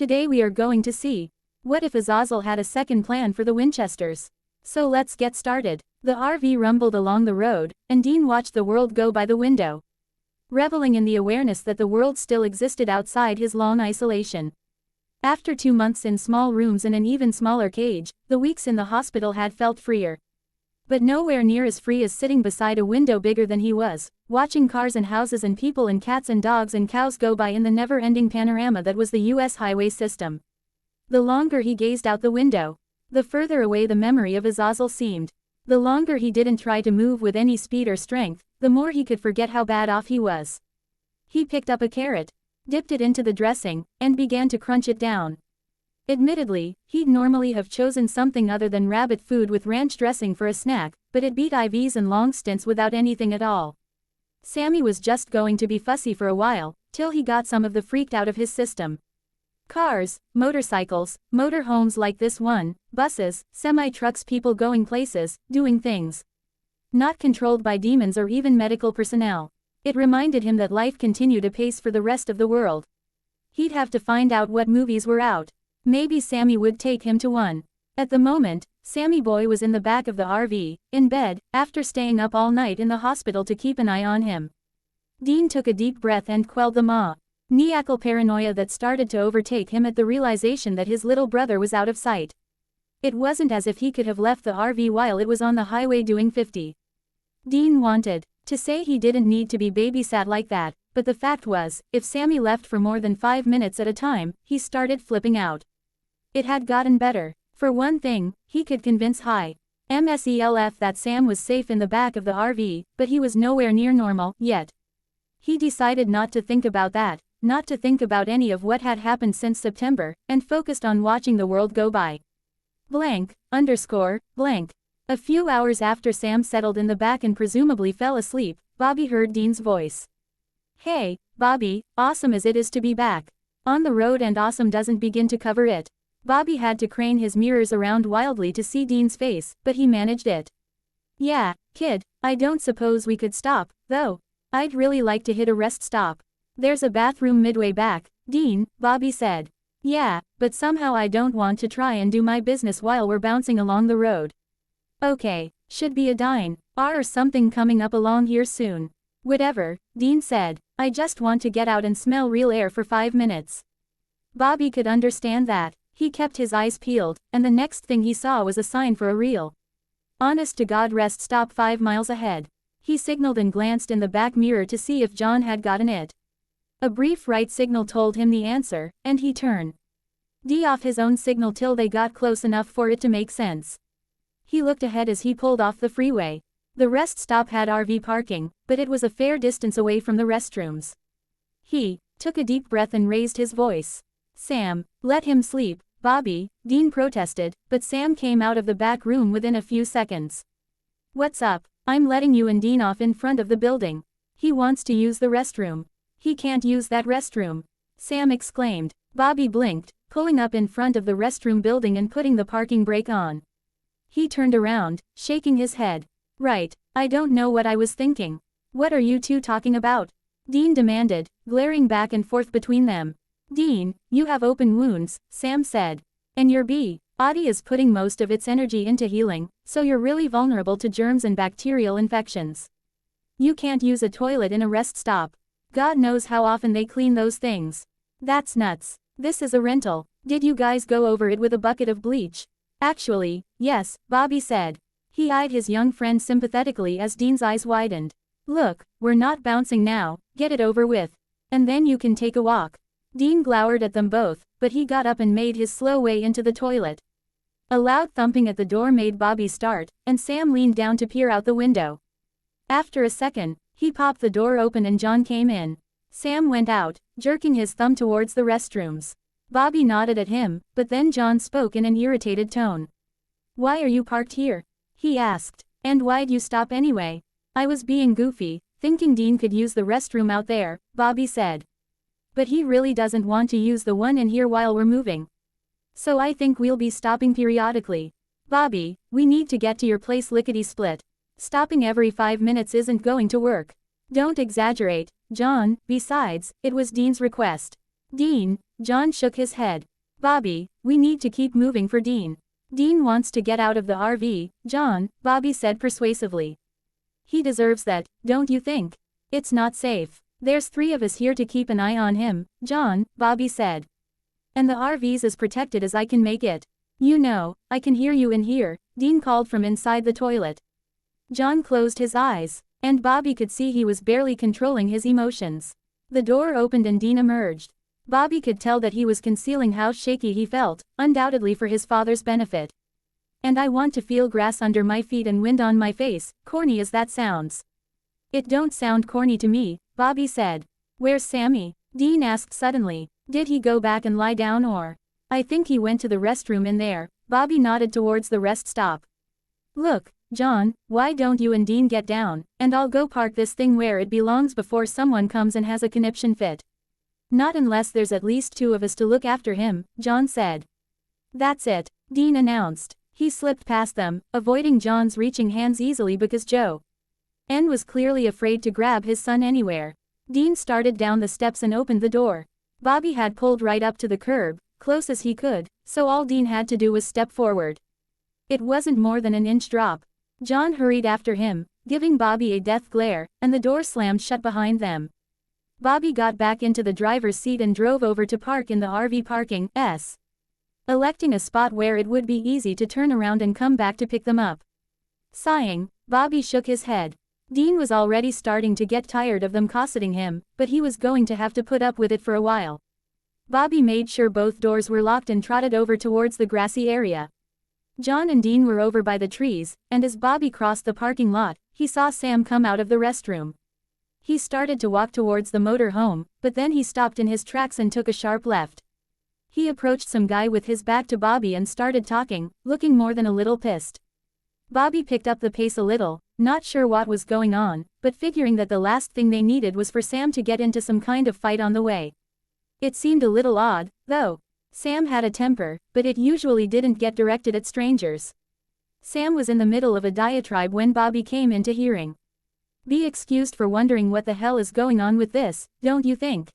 Today we are going to see. What if Azazel had a second plan for the Winchesters? So let's get started. The RV rumbled along the road, and Dean watched the world go by the window, reveling in the awareness that the world still existed outside his long isolation. After 2 months in small rooms in an even smaller cage, the weeks in the hospital had felt freer. But nowhere near as free as sitting beside a window bigger than he was, watching cars and houses and people and cats and dogs and cows go by in the never-ending panorama that was the U.S. highway system. The longer he gazed out the window, the further away the memory of Azazel seemed. The longer he didn't try to move with any speed or strength, the more he could forget how bad off he was. He picked up a carrot, dipped it into the dressing, and began to crunch it down. Admittedly, he'd normally have chosen something other than rabbit food with ranch dressing for a snack, but it beat IVs and long stints without anything at all. Sammy was just going to be fussy for a while, till he got some of the freaked out of his system. Cars, motorcycles, motorhomes like this one, buses, semi-trucks, people going places, doing things. Not controlled by demons or even medical personnel. It reminded him that life continued apace for the rest of the world. He'd have to find out what movies were out. Maybe Sammy would take him to one. At the moment, Sammy Boy was in the back of the RV, in bed, after staying up all night in the hospital to keep an eye on him. Dean took a deep breath and quelled the maniacal paranoia that started to overtake him at the realization that his little brother was out of sight. It wasn't as if he could have left the RV while it was on the highway doing 50. Dean wanted to say he didn't need to be babysat like that, but the fact was, if Sammy left for more than 5 minutes at a time, he started flipping out. It had gotten better. For one thing, he could convince himself that Sam was safe in the back of the RV, but he was nowhere near normal, yet. He decided not to think about that, not to think about any of what had happened since September, and focused on watching the world go by. Blank. A few hours after Sam settled in the back and presumably fell asleep, Bobby heard Dean's voice. "Hey, Bobby, awesome as it is to be back on the road, and awesome doesn't begin to cover it." Bobby had to crane his mirrors around wildly to see Dean's face, but he managed it. "Yeah, kid, I don't suppose we could stop, though. I'd really like to hit a rest stop. There's a bathroom midway back, Dean," Bobby said. "Yeah, but somehow I don't want to try and do my business while we're bouncing along the road." "Okay, should be a dine or something coming up along here soon." "Whatever," Dean said. "I just want to get out and smell real air for 5 minutes." Bobby could understand that. He kept his eyes peeled, and the next thing he saw was a sign for a real honest-to-God rest stop 5 miles ahead. He signaled and glanced in the back mirror to see if John had gotten it. A brief right signal told him the answer, and he turned off his own signal till they got close enough for it to make sense. He looked ahead as he pulled off the freeway. The rest stop had RV parking, but it was a fair distance away from the restrooms. He took a deep breath and raised his voice. "Sam, let him sleep, Bobby," Dean protested, but Sam came out of the back room within a few seconds. "What's up? I'm letting you and Dean off in front of the building. He wants to use the restroom." "He can't use that restroom," Sam exclaimed. Bobby blinked, pulling up in front of the restroom building and putting the parking brake on. He turned around, shaking his head. "Right, I don't know what I was thinking. What are you two talking about?" Dean demanded, glaring back and forth between them. "Dean, you have open wounds," Sam said. "And your body is putting most of its energy into healing, so you're really vulnerable to germs and bacterial infections. You can't use a toilet in a rest stop. God knows how often they clean those things. That's nuts. This is a rental. Did you guys go over it with a bucket of bleach?" "Actually, yes," Bobby said. He eyed his young friend sympathetically as Dean's eyes widened. "Look, we're not bouncing now, get it over with. And then you can take a walk." Dean glowered at them both, but he got up and made his slow way into the toilet. A loud thumping at the door made Bobby start, and Sam leaned down to peer out the window. After a second, he popped the door open and John came in. Sam went out, jerking his thumb towards the restrooms. Bobby nodded at him, but then John spoke in an irritated tone. "Why are you parked here?" he asked. "And why'd you stop anyway?" "I was being goofy, thinking Dean could use the restroom out there," Bobby said. "But he really doesn't want to use the one in here while we're moving. So I think we'll be stopping periodically. Bobby, we need to get to your place lickety-split. Stopping every 5 minutes isn't going to work." "Don't exaggerate, John, besides, it was Dean's request." "Dean?" John shook his head. Bobby, we need to keep moving for Dean. Dean wants to get out of the RV, John, Bobby said persuasively. He deserves that, don't you think? It's not safe. There's 3 of us here to keep an eye on him, John, Bobby said. And the RV's as protected as I can make it. You know, I can hear you in here, Dean called from inside the toilet. John closed his eyes, and Bobby could see he was barely controlling his emotions. The door opened and Dean emerged. Bobby could tell that he was concealing how shaky he felt, undoubtedly for his father's benefit. And I want to feel grass under my feet and wind on my face, corny as that sounds. It don't sound corny to me, Bobby said. Where's Sammy? Dean asked suddenly. Did he go back and lie down or? I think he went to the restroom in there, Bobby nodded towards the rest stop. Look, John, why don't you and Dean get down, and I'll go park this thing where it belongs before someone comes and has a conniption fit. Not unless there's at least 2 of us to look after him, John said. That's it, Dean announced. He slipped past them, avoiding John's reaching hands easily because Joe N was clearly afraid to grab his son anywhere. Dean started down the steps and opened the door. Bobby had pulled right up to the curb, close as he could, so all Dean had to do was step forward. It wasn't more than an inch drop. John hurried after him, giving Bobby a death glare, and the door slammed shut behind them. Bobby got back into the driver's seat and drove over to park in the RV parking, electing a spot where it would be easy to turn around and come back to pick them up. Sighing, Bobby shook his head. Dean was already starting to get tired of them cosseting him, but he was going to have to put up with it for a while. Bobby made sure both doors were locked and trotted over towards the grassy area. John and Dean were over by the trees, and as Bobby crossed the parking lot, he saw Sam come out of the restroom. He started to walk towards the motor home, but then he stopped in his tracks and took a sharp left. He approached some guy with his back to Bobby and started talking, looking more than a little pissed. Bobby picked up the pace a little, not sure what was going on, but figuring that the last thing they needed was for Sam to get into some kind of fight on the way. It seemed a little odd, though. Sam had a temper, but it usually didn't get directed at strangers. Sam was in the middle of a diatribe when Bobby came into hearing. Be excused for wondering what the hell is going on with this, don't you think?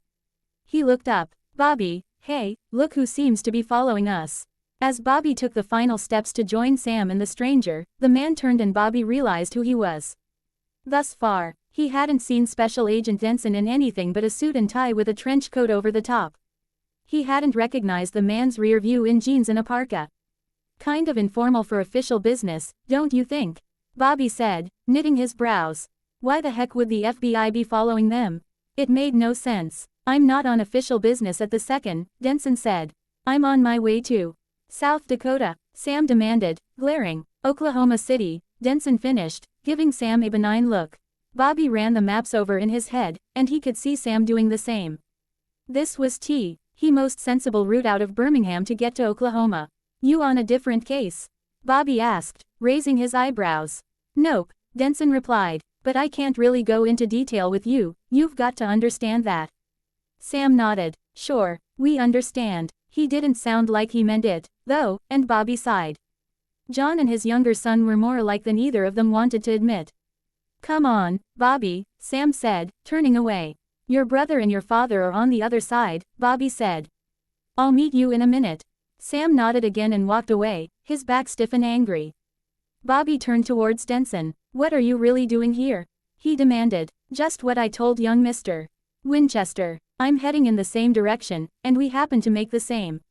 He looked up. Bobby, hey, look who seems to be following us. As Bobby took the final steps to join Sam and the stranger, the man turned and Bobby realized who he was. Thus far, he hadn't seen Special Agent Denson in anything but a suit and tie with a trench coat over the top. He hadn't recognized the man's rear view in jeans and a parka. Kind of informal for official business, don't you think? Bobby said, knitting his brows. Why the heck would the FBI be following them? It made no sense. I'm not on official business at the second, Denson said. I'm on my way to South Dakota, Sam demanded, glaring. Oklahoma City, Denson finished, giving Sam a benign look. Bobby ran the maps over in his head, and he could see Sam doing the same. This was the most sensible route out of Birmingham to get to Oklahoma. You on a different case? Bobby asked, raising his eyebrows. Nope, Denson replied. But I can't really go into detail with you, you've got to understand that. Sam nodded. Sure, we understand. He didn't sound like he meant it, though, and Bobby sighed. John and his younger son were more alike than either of them wanted to admit. Come on, Bobby, Sam said, turning away. Your brother and your father are on the other side, Bobby said. I'll meet you in a minute. Sam nodded again and walked away, his back stiff and angry. Bobby turned towards Denson. What are you really doing here? He demanded. Just what I told young Mr. Winchester. I'm heading in the same direction, and we happen to make the same.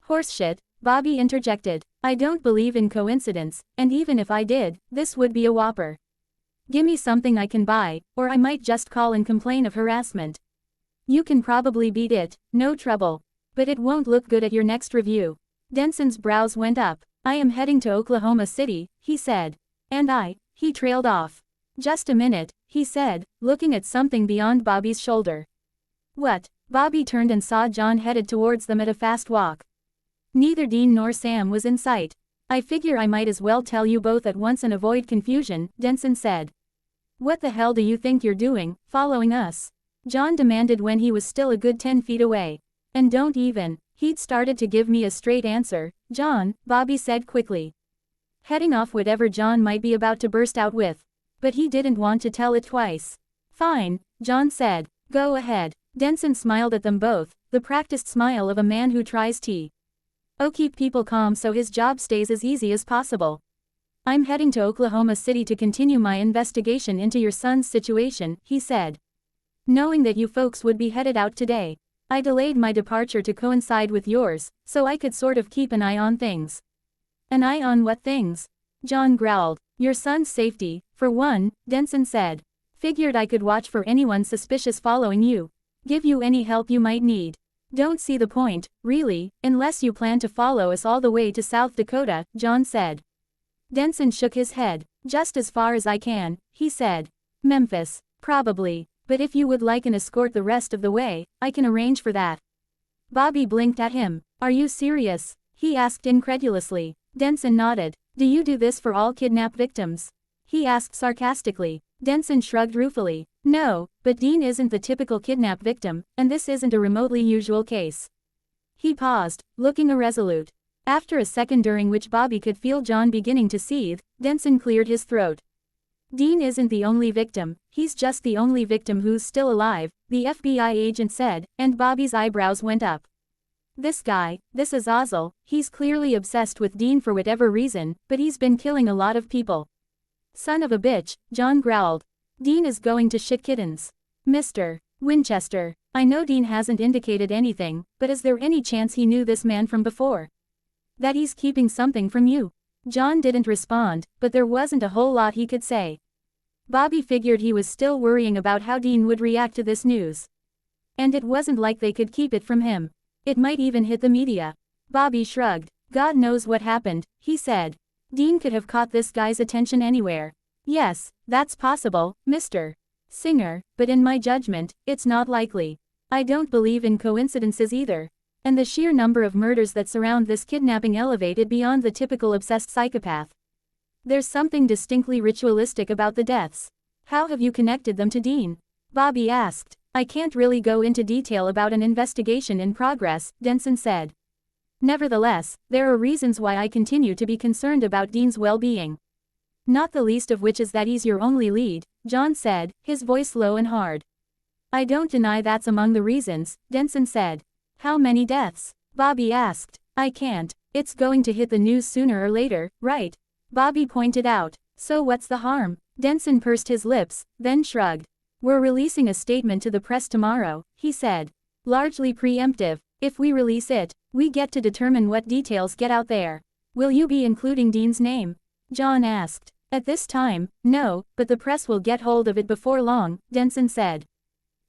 Horseshit, Bobby interjected. I don't believe in coincidence, and even if I did, this would be a whopper. Gimme something I can buy, or I might just call and complain of harassment. You can probably beat it, no trouble. But it won't look good at your next review. Denson's brows went up. I am heading to Oklahoma City, he said. And he trailed off. Just a minute, he said, looking at something beyond Bobby's shoulder. What? Bobby turned and saw John headed towards them at a fast walk. Neither Dean nor Sam was in sight. I figure I might as well tell you both at once and avoid confusion, Denson said. What the hell do you think you're doing, following us? John demanded when he was still a good 10 feet away. And don't even. He'd started to give me a straight answer, John, Bobby said quickly. Heading off whatever John might be about to burst out with. But he didn't want to tell it twice. Fine, John said. Go ahead. Denson smiled at them both, the practiced smile of a man who tries tea. Oh, keep people calm so his job stays as easy as possible. I'm heading to Oklahoma City to continue my investigation into your son's situation, he said. Knowing that you folks would be headed out today, I delayed my departure to coincide with yours, so I could sort of keep an eye on things. An eye on what things? John growled. Your son's safety, for one, Denson said. Figured I could watch for anyone suspicious following you. Give you any help you might need. Don't see the point, really, unless you plan to follow us all the way to South Dakota, John said. Denson shook his head. Just as far as I can, he said. Memphis, probably, but if you would like an escort the rest of the way, I can arrange for that. Bobby blinked at him. Are you serious? He asked incredulously. Denson nodded. Do you do this for all kidnap victims? He asked sarcastically. Denson shrugged ruefully. No, but Dean isn't the typical kidnap victim, and this isn't a remotely usual case. He paused, looking irresolute. After a second during which Bobby could feel John beginning to seethe, Denson cleared his throat. Dean isn't the only victim, he's just the only victim who's still alive, the FBI agent said, and Bobby's eyebrows went up. This guy, this Azazel, he's clearly obsessed with Dean for whatever reason, but he's been killing a lot of people. Son of a bitch, John growled. Dean is going to shit kittens. Mr. Winchester, I know Dean hasn't indicated anything, but is there any chance he knew this man from before? That he's keeping something from you? John didn't respond, but there wasn't a whole lot he could say. Bobby figured he was still worrying about how Dean would react to this news. And it wasn't like they could keep it from him. It might even hit the media. Bobby shrugged. God knows what happened, he said. Dean could have caught this guy's attention anywhere. Yes, that's possible, Mr. Singer, but in my judgment, it's not likely. I don't believe in coincidences either. And the sheer number of murders that surround this kidnapping elevate it beyond the typical obsessed psychopath. There's something distinctly ritualistic about the deaths. How have you connected them to Dean? Bobby asked. I can't really go into detail about an investigation in progress, Denson said. Nevertheless, there are reasons why I continue to be concerned about Dean's well-being. Not the least of which is that he's your only lead, John said, his voice low and hard. I don't deny that's among the reasons, Denson said. How many deaths? Bobby asked. I can't. It's going to hit the news sooner or later, right? Bobby pointed out. So what's the harm? Denson pursed his lips, then shrugged. We're releasing a statement to the press tomorrow, he said. Largely preemptive. If we release it, we get to determine what details get out there. Will you be including Dean's name? John asked. At this time, no, but the press will get hold of it before long, Denson said.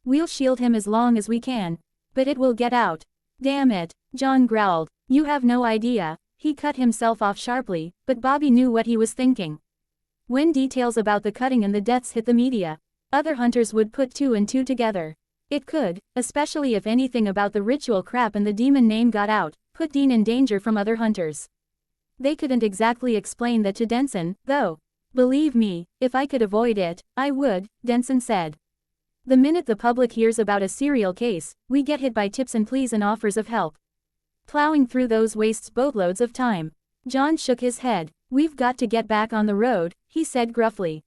We'll shield him as long as we can. But it will get out. Damn it, John growled. You have no idea. He cut himself off sharply, but Bobby knew what he was thinking. When details about the cutting and the deaths hit the media, other hunters would put two and two together. It could, especially if anything about the ritual crap and the demon name got out, put Dean in danger from other hunters. They couldn't exactly explain that to Denson, though. Believe me, if I could avoid it, I would, Denson said. The minute the public hears about a serial case, we get hit by tips and pleas and offers of help. Plowing through those wastes boatloads of time. John shook his head. We've got to get back on the road, he said gruffly.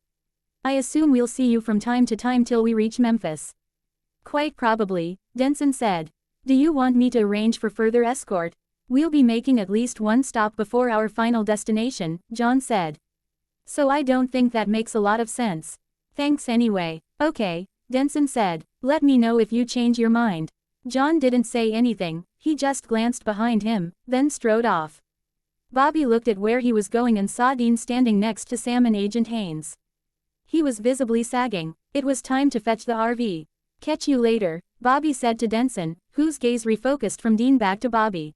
I assume we'll see you from time to time till we reach Memphis. Quite probably, Denson said. Do you want me to arrange for further escort? We'll be making at least one stop before our final destination, John said. So I don't think that makes a lot of sense. Thanks anyway. Okay, Denson said. Let me know if you change your mind. John didn't say anything, he just glanced behind him, then strode off. Bobby looked at where he was going and saw Dean standing next to Sam and Agent Haynes. He was visibly sagging. It was time to fetch the RV. Catch you later, Bobby said to Denson, whose gaze refocused from Dean back to Bobby.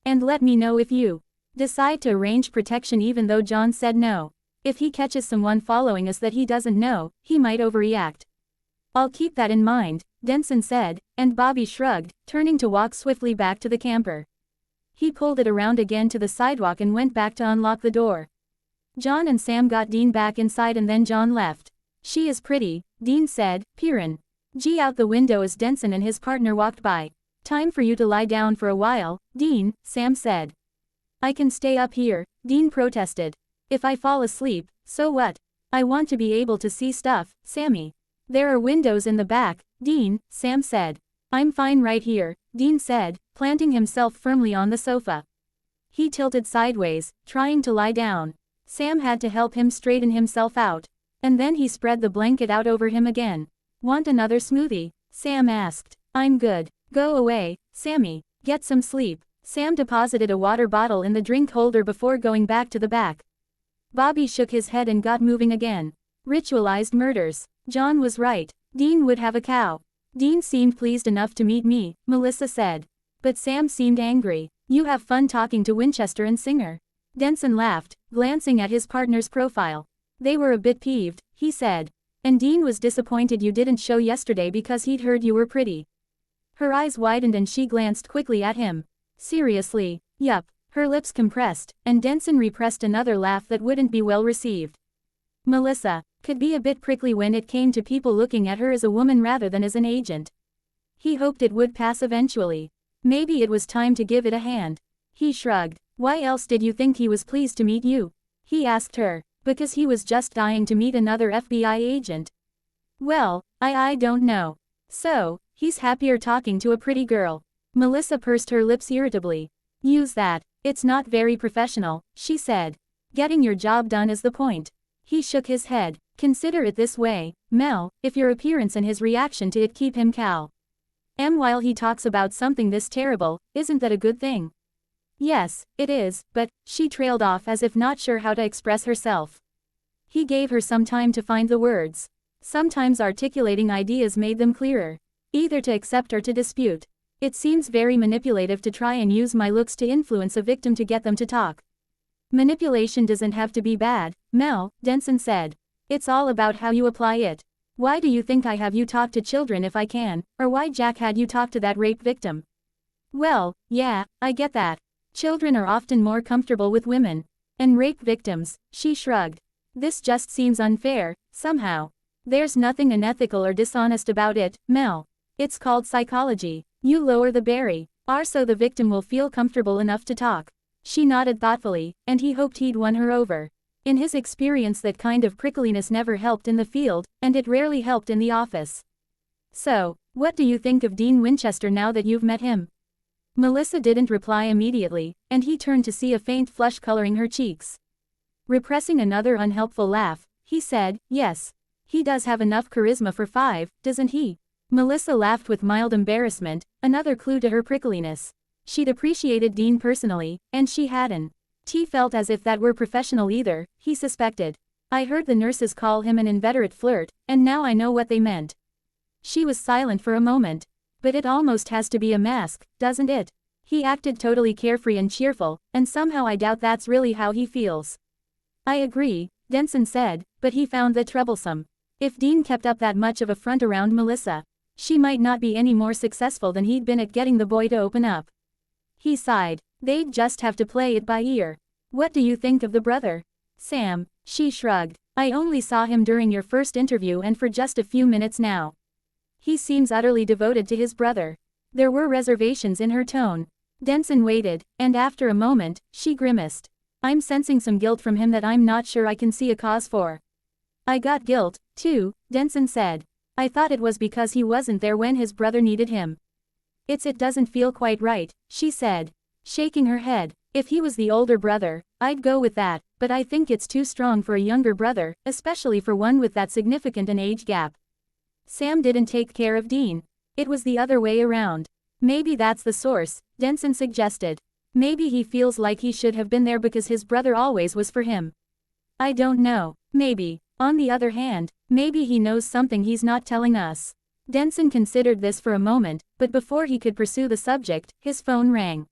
And let me know if you decide to arrange protection even though John said no. If he catches someone following us that he doesn't know, he might overreact. I'll keep that in mind, Denson said, and Bobby shrugged, turning to walk swiftly back to the camper. He pulled it around again to the sidewalk and went back to unlock the door. John and Sam got Dean back inside and then John left. She is pretty, Dean said, peering out the window as Denson and his partner walked by. Time for you to lie down for a while, Dean, Sam said. I can stay up here, Dean protested. If I fall asleep, so what? I want to be able to see stuff, Sammy. There are windows in the back, Dean, Sam said. I'm fine right here, Dean said, planting himself firmly on the sofa. He tilted sideways, trying to lie down. Sam had to help him straighten himself out. And then he spread the blanket out over him again. Want another smoothie? Sam asked. I'm good. Go away, Sammy. Get some sleep. Sam deposited a water bottle in the drink holder before going back to the back. Bobby shook his head and got moving again. Ritualized murders. John was right. Dean would have a cow. Dean seemed pleased enough to meet me, Melissa said. But Sam seemed angry. You have fun talking to Winchester and Singer. Denson laughed, glancing at his partner's profile. They were a bit peeved, he said. And Dean was disappointed you didn't show yesterday because he'd heard you were pretty. Her eyes widened and she glanced quickly at him. Seriously? Yup. Her lips compressed, and Denson repressed another laugh that wouldn't be well received. Melissa could be a bit prickly when it came to people looking at her as a woman rather than as an agent. He hoped it would pass eventually. Maybe it was time to give it a hand. He shrugged. Why else did you think he was pleased to meet you? He asked her. Because he was just dying to meet another FBI agent. Well, I don't know. So, he's happier talking to a pretty girl. Melissa pursed her lips irritably. Use that. It's not very professional, she said. Getting your job done is the point. He shook his head. Consider it this way, Mel, if your appearance and his reaction to it keep him calm. While he talks about something this terrible, isn't that a good thing? Yes, it is, but, she trailed off as if not sure how to express herself. He gave her some time to find the words. Sometimes articulating ideas made them clearer. Either to accept or to dispute. It seems very manipulative to try and use my looks to influence a victim to get them to talk. Manipulation doesn't have to be bad, Mel, Denson said. It's all about how you apply it. Why do you think I have you talk to children if I can, or why Jack had you talk to that rape victim? Well, yeah, I get that. Children are often more comfortable with women. And rape victims, she shrugged. This just seems unfair, somehow. There's nothing unethical or dishonest about it, Mel. It's called psychology. You lower the barrier, so the victim will feel comfortable enough to talk. She nodded thoughtfully, and he hoped he'd won her over. In his experience that kind of prickliness never helped in the field, and it rarely helped in the office. So, what do you think of Dean Winchester now that you've met him? Melissa didn't reply immediately, and he turned to see a faint flush coloring her cheeks. Repressing another unhelpful laugh, he said, yes. He does have enough charisma for 5, doesn't he? Melissa laughed with mild embarrassment, another clue to her prickliness. She'd appreciated Dean personally, and she hadn't. T felt as if that were professional either, he suspected. I heard the nurses call him an inveterate flirt, and now I know what they meant. She was silent for a moment. But it almost has to be a mask, doesn't it? He acted totally carefree and cheerful, and somehow I doubt that's really how he feels. I agree, Denson said, but he found that troublesome. If Dean kept up that much of a front around Melissa, she might not be any more successful than he'd been at getting the boy to open up. He sighed. They'd just have to play it by ear. What do you think of the brother? Sam, she shrugged. I only saw him during your first interview and for just a few minutes now. He seems utterly devoted to his brother. There were reservations in her tone. Denson waited, and after a moment, she grimaced. I'm sensing some guilt from him that I'm not sure I can see a cause for. I got guilt, too, Denson said. I thought it was because he wasn't there when his brother needed him. It doesn't feel quite right, she said, shaking her head. If he was the older brother, I'd go with that, but I think it's too strong for a younger brother, especially for one with that significant an age gap. Sam didn't take care of Dean. It was the other way around. Maybe that's the source, Denson suggested. Maybe he feels like he should have been there because his brother always was for him. I don't know, maybe. On the other hand, maybe he knows something he's not telling us. Denson considered this for a moment, but before he could pursue the subject, his phone rang.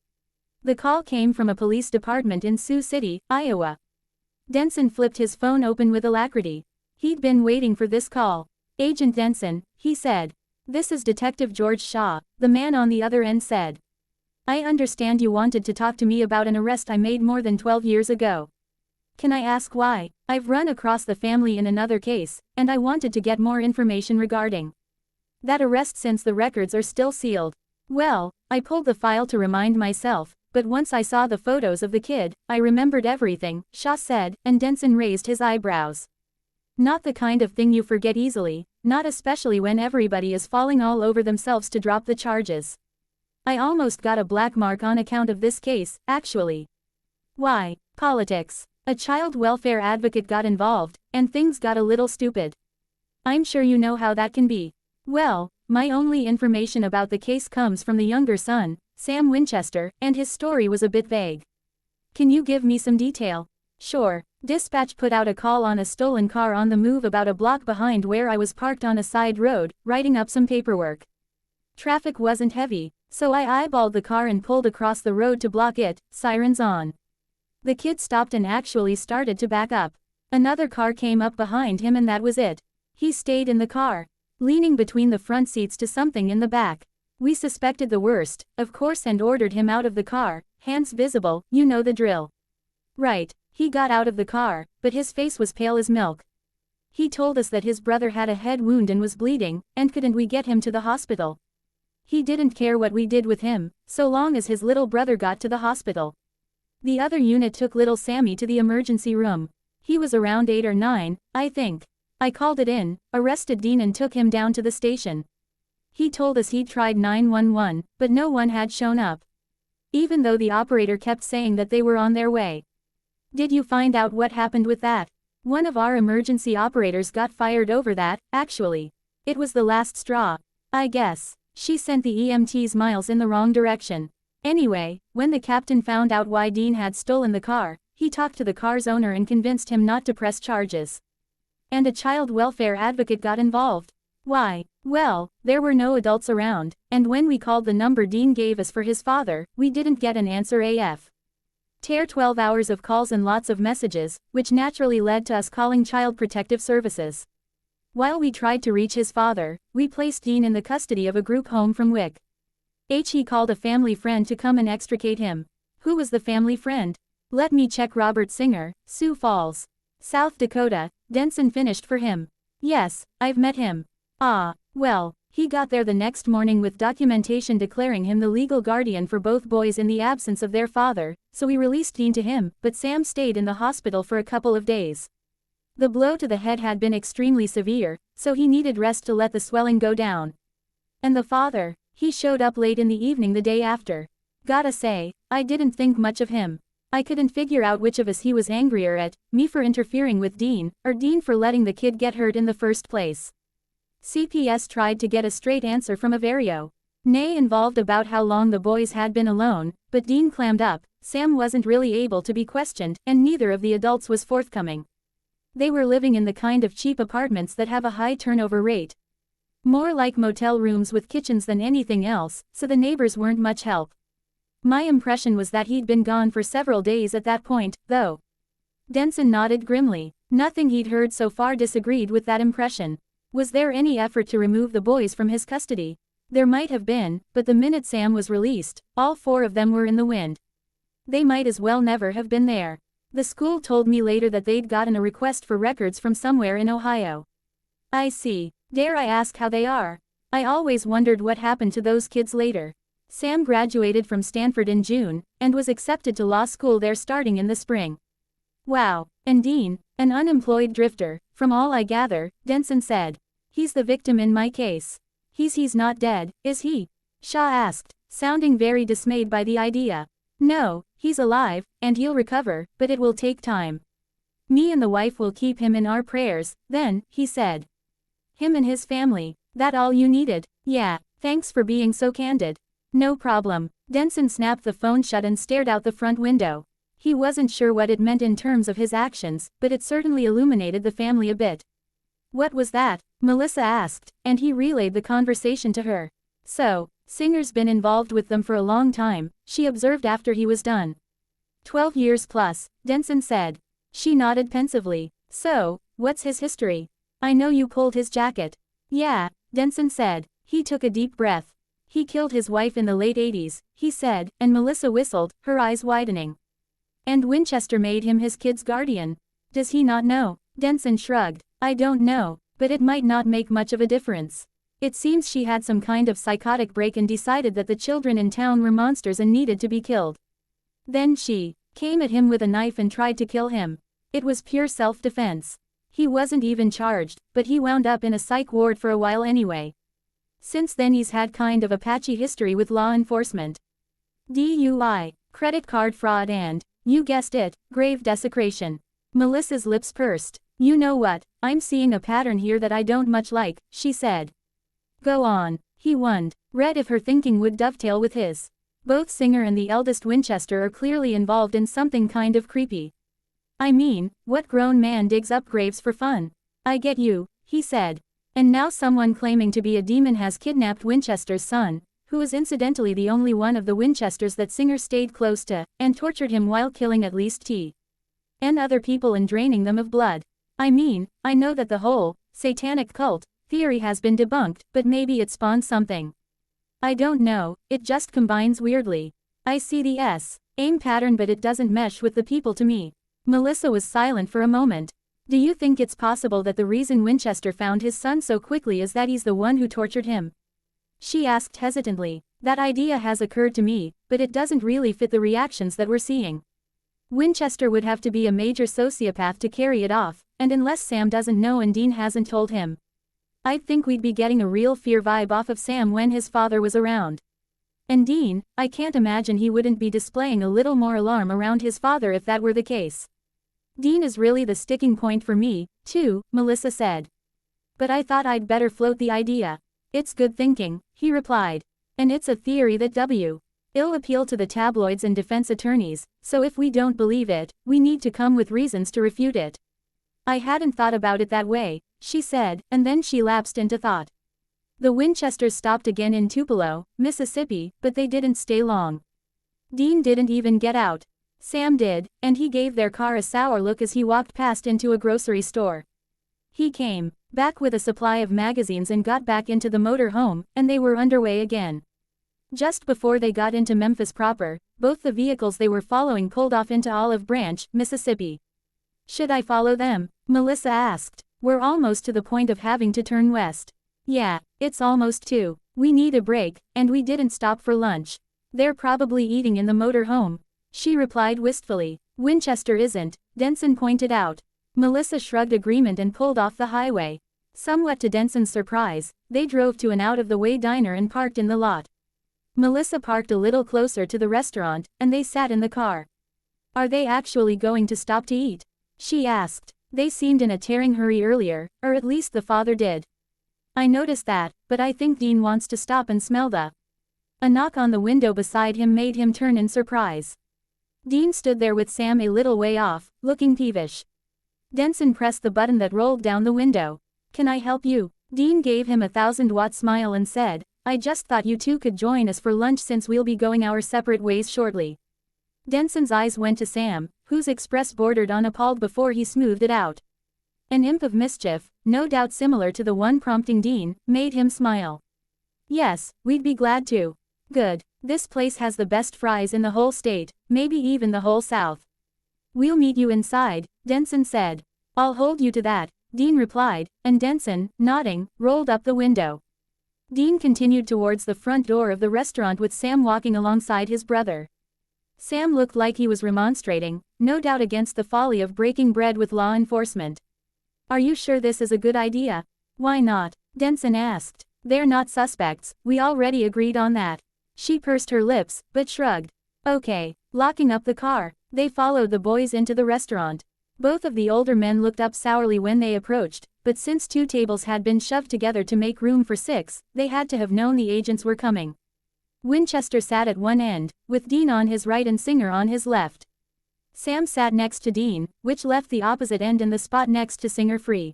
The call came from a police department in Sioux City, Iowa. Denson flipped his phone open with alacrity. He'd been waiting for this call. Agent Denson, he said. This is Detective George Shaw, the man on the other end said. I understand you wanted to talk to me about an arrest I made more than 12 years ago. Can I ask why? I've run across the family in another case, and I wanted to get more information regarding that arrest since the records are still sealed. Well, I pulled the file to remind myself, but once I saw the photos of the kid, I remembered everything, Shaw said, and Denson raised his eyebrows. Not the kind of thing you forget easily, not especially when everybody is falling all over themselves to drop the charges. I almost got a black mark on account of this case, actually. Why? Politics. A child welfare advocate got involved, and things got a little stupid. I'm sure you know how that can be. Well, my only information about the case comes from the younger son, Sam Winchester, and his story was a bit vague. Can you give me some detail? Sure. Dispatch put out a call on a stolen car on the move about a block behind where I was parked on a side road, writing up some paperwork. Traffic wasn't heavy, so I eyeballed the car and pulled across the road to block it, sirens on. The kid stopped and actually started to back up. Another car came up behind him and that was it. He stayed in the car, leaning between the front seats to something in the back. We suspected the worst, of course, and ordered him out of the car, hands visible, you know the drill. Right, he got out of the car, but his face was pale as milk. He told us that his brother had a head wound and was bleeding, and couldn't we get him to the hospital? He didn't care what we did with him, so long as his little brother got to the hospital. The other unit took little Sammy to the emergency room. He was around 8 or 9, I think. I called it in, arrested Dean and took him down to the station. He told us he'd tried 911, but no one had shown up. Even though the operator kept saying that they were on their way. Did you find out what happened with that? One of our emergency operators got fired over that, actually. It was the last straw. I guess. She sent the EMTs miles in the wrong direction. Anyway, when the captain found out why Dean had stolen the car, he talked to the car's owner and convinced him not to press charges. And a child welfare advocate got involved. Why? Well, there were no adults around, and when we called the number Dean gave us for his father, we didn't get an answer AF. 12 hours of calls and lots of messages, which naturally led to us calling Child Protective Services. While we tried to reach his father, we placed Dean in the custody of a group home from WIC. He called a family friend to come and extricate him. Who was the family friend? Let me check. Robert Singer, Sioux Falls, South Dakota. Denson finished for him. Yes, I've met him. Ah, well, he got there the next morning with documentation declaring him the legal guardian for both boys in the absence of their father, so we released Dean to him, but Sam stayed in the hospital for a couple of days. The blow to the head had been extremely severe, so he needed rest to let the swelling go down. And the father? He showed up late in the evening the day after. Gotta say, I didn't think much of him. I couldn't figure out which of us he was angrier at, me for interfering with Dean, or Dean for letting the kid get hurt in the first place. CPS tried to get a straight answer from Averio. Nay involved about how long the boys had been alone, but Dean clammed up. Sam wasn't really able to be questioned, and neither of the adults was forthcoming. They were living in the kind of cheap apartments that have a high turnover rate. More like motel rooms with kitchens than anything else, so the neighbors weren't much help. My impression was that he'd been gone for several days at that point, though. Denson nodded grimly. Nothing he'd heard so far disagreed with that impression. Was there any effort to remove the boys from his custody? There might have been, but the minute Sam was released, all 4 of them were in the wind. They might as well never have been there. The school told me later that they'd gotten a request for records from somewhere in Ohio. I see. Dare I ask how they are? I always wondered what happened to those kids later. Sam graduated from Stanford in June, and was accepted to law school there starting in the spring. Wow. And Dean, an unemployed drifter, from all I gather, Denson said. He's the victim in my case. He's not dead, is he? Shaw asked, sounding very dismayed by the idea. No, he's alive, and he'll recover, but it will take time. Me and the wife will keep him in our prayers, then, he said. Him and his family, that all you needed? Yeah, thanks for being so candid. No problem. Denson snapped the phone shut and stared out the front window. He wasn't sure what it meant in terms of his actions, but it certainly illuminated the family a bit. What was that? Melissa asked, and he relayed the conversation to her. So, Singer's been involved with them for a long time, she observed after he was done. 12 years plus, Denson said. She nodded pensively. So, what's his history? I know you pulled his jacket. Yeah, Denson said. He took a deep breath. He killed his wife in the late 80s, he said, and Melissa whistled, her eyes widening. And Winchester made him his kid's guardian. Does he not know? Denson shrugged. I don't know, but it might not make much of a difference. It seems she had some kind of psychotic break and decided that the children in town were monsters and needed to be killed. Then she came at him with a knife and tried to kill him. It was pure self-defense. He wasn't even charged, but he wound up in a psych ward for a while anyway. Since then he's had kind of a patchy history with law enforcement. DUI, credit card fraud and, You guessed it, grave desecration. Melissa's lips pursed. You know what, I'm seeing a pattern here that I don't much like, she said. Go on, he wondered. Read if her thinking would dovetail with his. Both Singer and the eldest Winchester are clearly involved in something kind of creepy. I mean, what grown man digs up graves for fun? I get you, he said. And now someone claiming to be a demon has kidnapped Winchester's son, who was incidentally the only one of the Winchesters that Singer stayed close to, and tortured him while killing at least T.N. other people and draining them of blood. I mean, I know that the whole satanic cult theory has been debunked, but maybe it spawned something. I don't know, it just combines weirdly. I see the same pattern but it doesn't mesh with the people to me. Melissa was silent for a moment. Do you think it's possible that the reason Winchester found his son so quickly is that he's the one who tortured him? She asked hesitantly. That idea has occurred to me, but it doesn't really fit the reactions that we're seeing. Winchester would have to be a major sociopath to carry it off, and unless Sam doesn't know and Dean hasn't told him. I'd think we'd be getting a real fear vibe off of Sam when his father was around. And Dean, I can't imagine he wouldn't be displaying a little more alarm around his father if that were the case. Dean is really the sticking point for me, too, Melissa said. But I thought I'd better float the idea. It's good thinking, he replied. And it's a theory that will appeal to the tabloids and defense attorneys, so if we don't believe it, we need to come with reasons to refute it. I hadn't thought about it that way, she said, and then she lapsed into thought. The Winchesters stopped again in Tupelo, Mississippi, but they didn't stay long. Dean didn't even get out. Sam did, and he gave their car a sour look as he walked past into a grocery store. He came back with a supply of magazines and got back into the motor home, and they were underway again. Just before they got into Memphis proper, both the vehicles they were following pulled off into Olive Branch, Mississippi. Should I follow them? Melissa asked. We're almost to the point of having to turn west. Yeah, it's almost too. We need a break, and we didn't stop for lunch. They're probably eating in the motor home, she replied wistfully. Winchester isn't, Denson pointed out. Melissa shrugged agreement and pulled off the highway. Somewhat to Denson's surprise, they drove to an out-of-the-way diner and parked in the lot. Melissa parked a little closer to the restaurant, and they sat in the car. Are they actually going to stop to eat? She asked. They seemed in a tearing hurry earlier, or at least the father did. I noticed that, but I think Dean wants to stop and smell the. A knock on the window beside him made him turn in surprise. Dean stood there with Sam a little way off, looking peevish. Denson pressed the button that rolled down the window. Can I help you? Dean gave him a 1,000-watt smile and said, I just thought you two could join us for lunch since we'll be going our separate ways shortly. Denson's eyes went to Sam, whose express bordered on appalled before he smoothed it out. An imp of mischief, no doubt similar to the one prompting Dean, made him smile. Yes, we'd be glad to. Good. This place has the best fries in the whole state, maybe even the whole South. We'll meet you inside, Denson said. I'll hold you to that, Dean replied, and Denson, nodding, rolled up the window. Dean continued towards the front door of the restaurant with Sam walking alongside his brother. Sam looked like he was remonstrating, no doubt against the folly of breaking bread with law enforcement. Are you sure this is a good idea? Why not? Denson asked. They're not suspects, we already agreed on that. She pursed her lips, but shrugged. Okay. Locking up the car, they followed the boys into the restaurant. Both of the older men looked up sourly when they approached, but since 2 tables had been shoved together to make room for 6, they had to have known the agents were coming. Winchester sat at one end, with Dean on his right and Singer on his left. Sam sat next to Dean, which left the opposite end and the spot next to Singer free.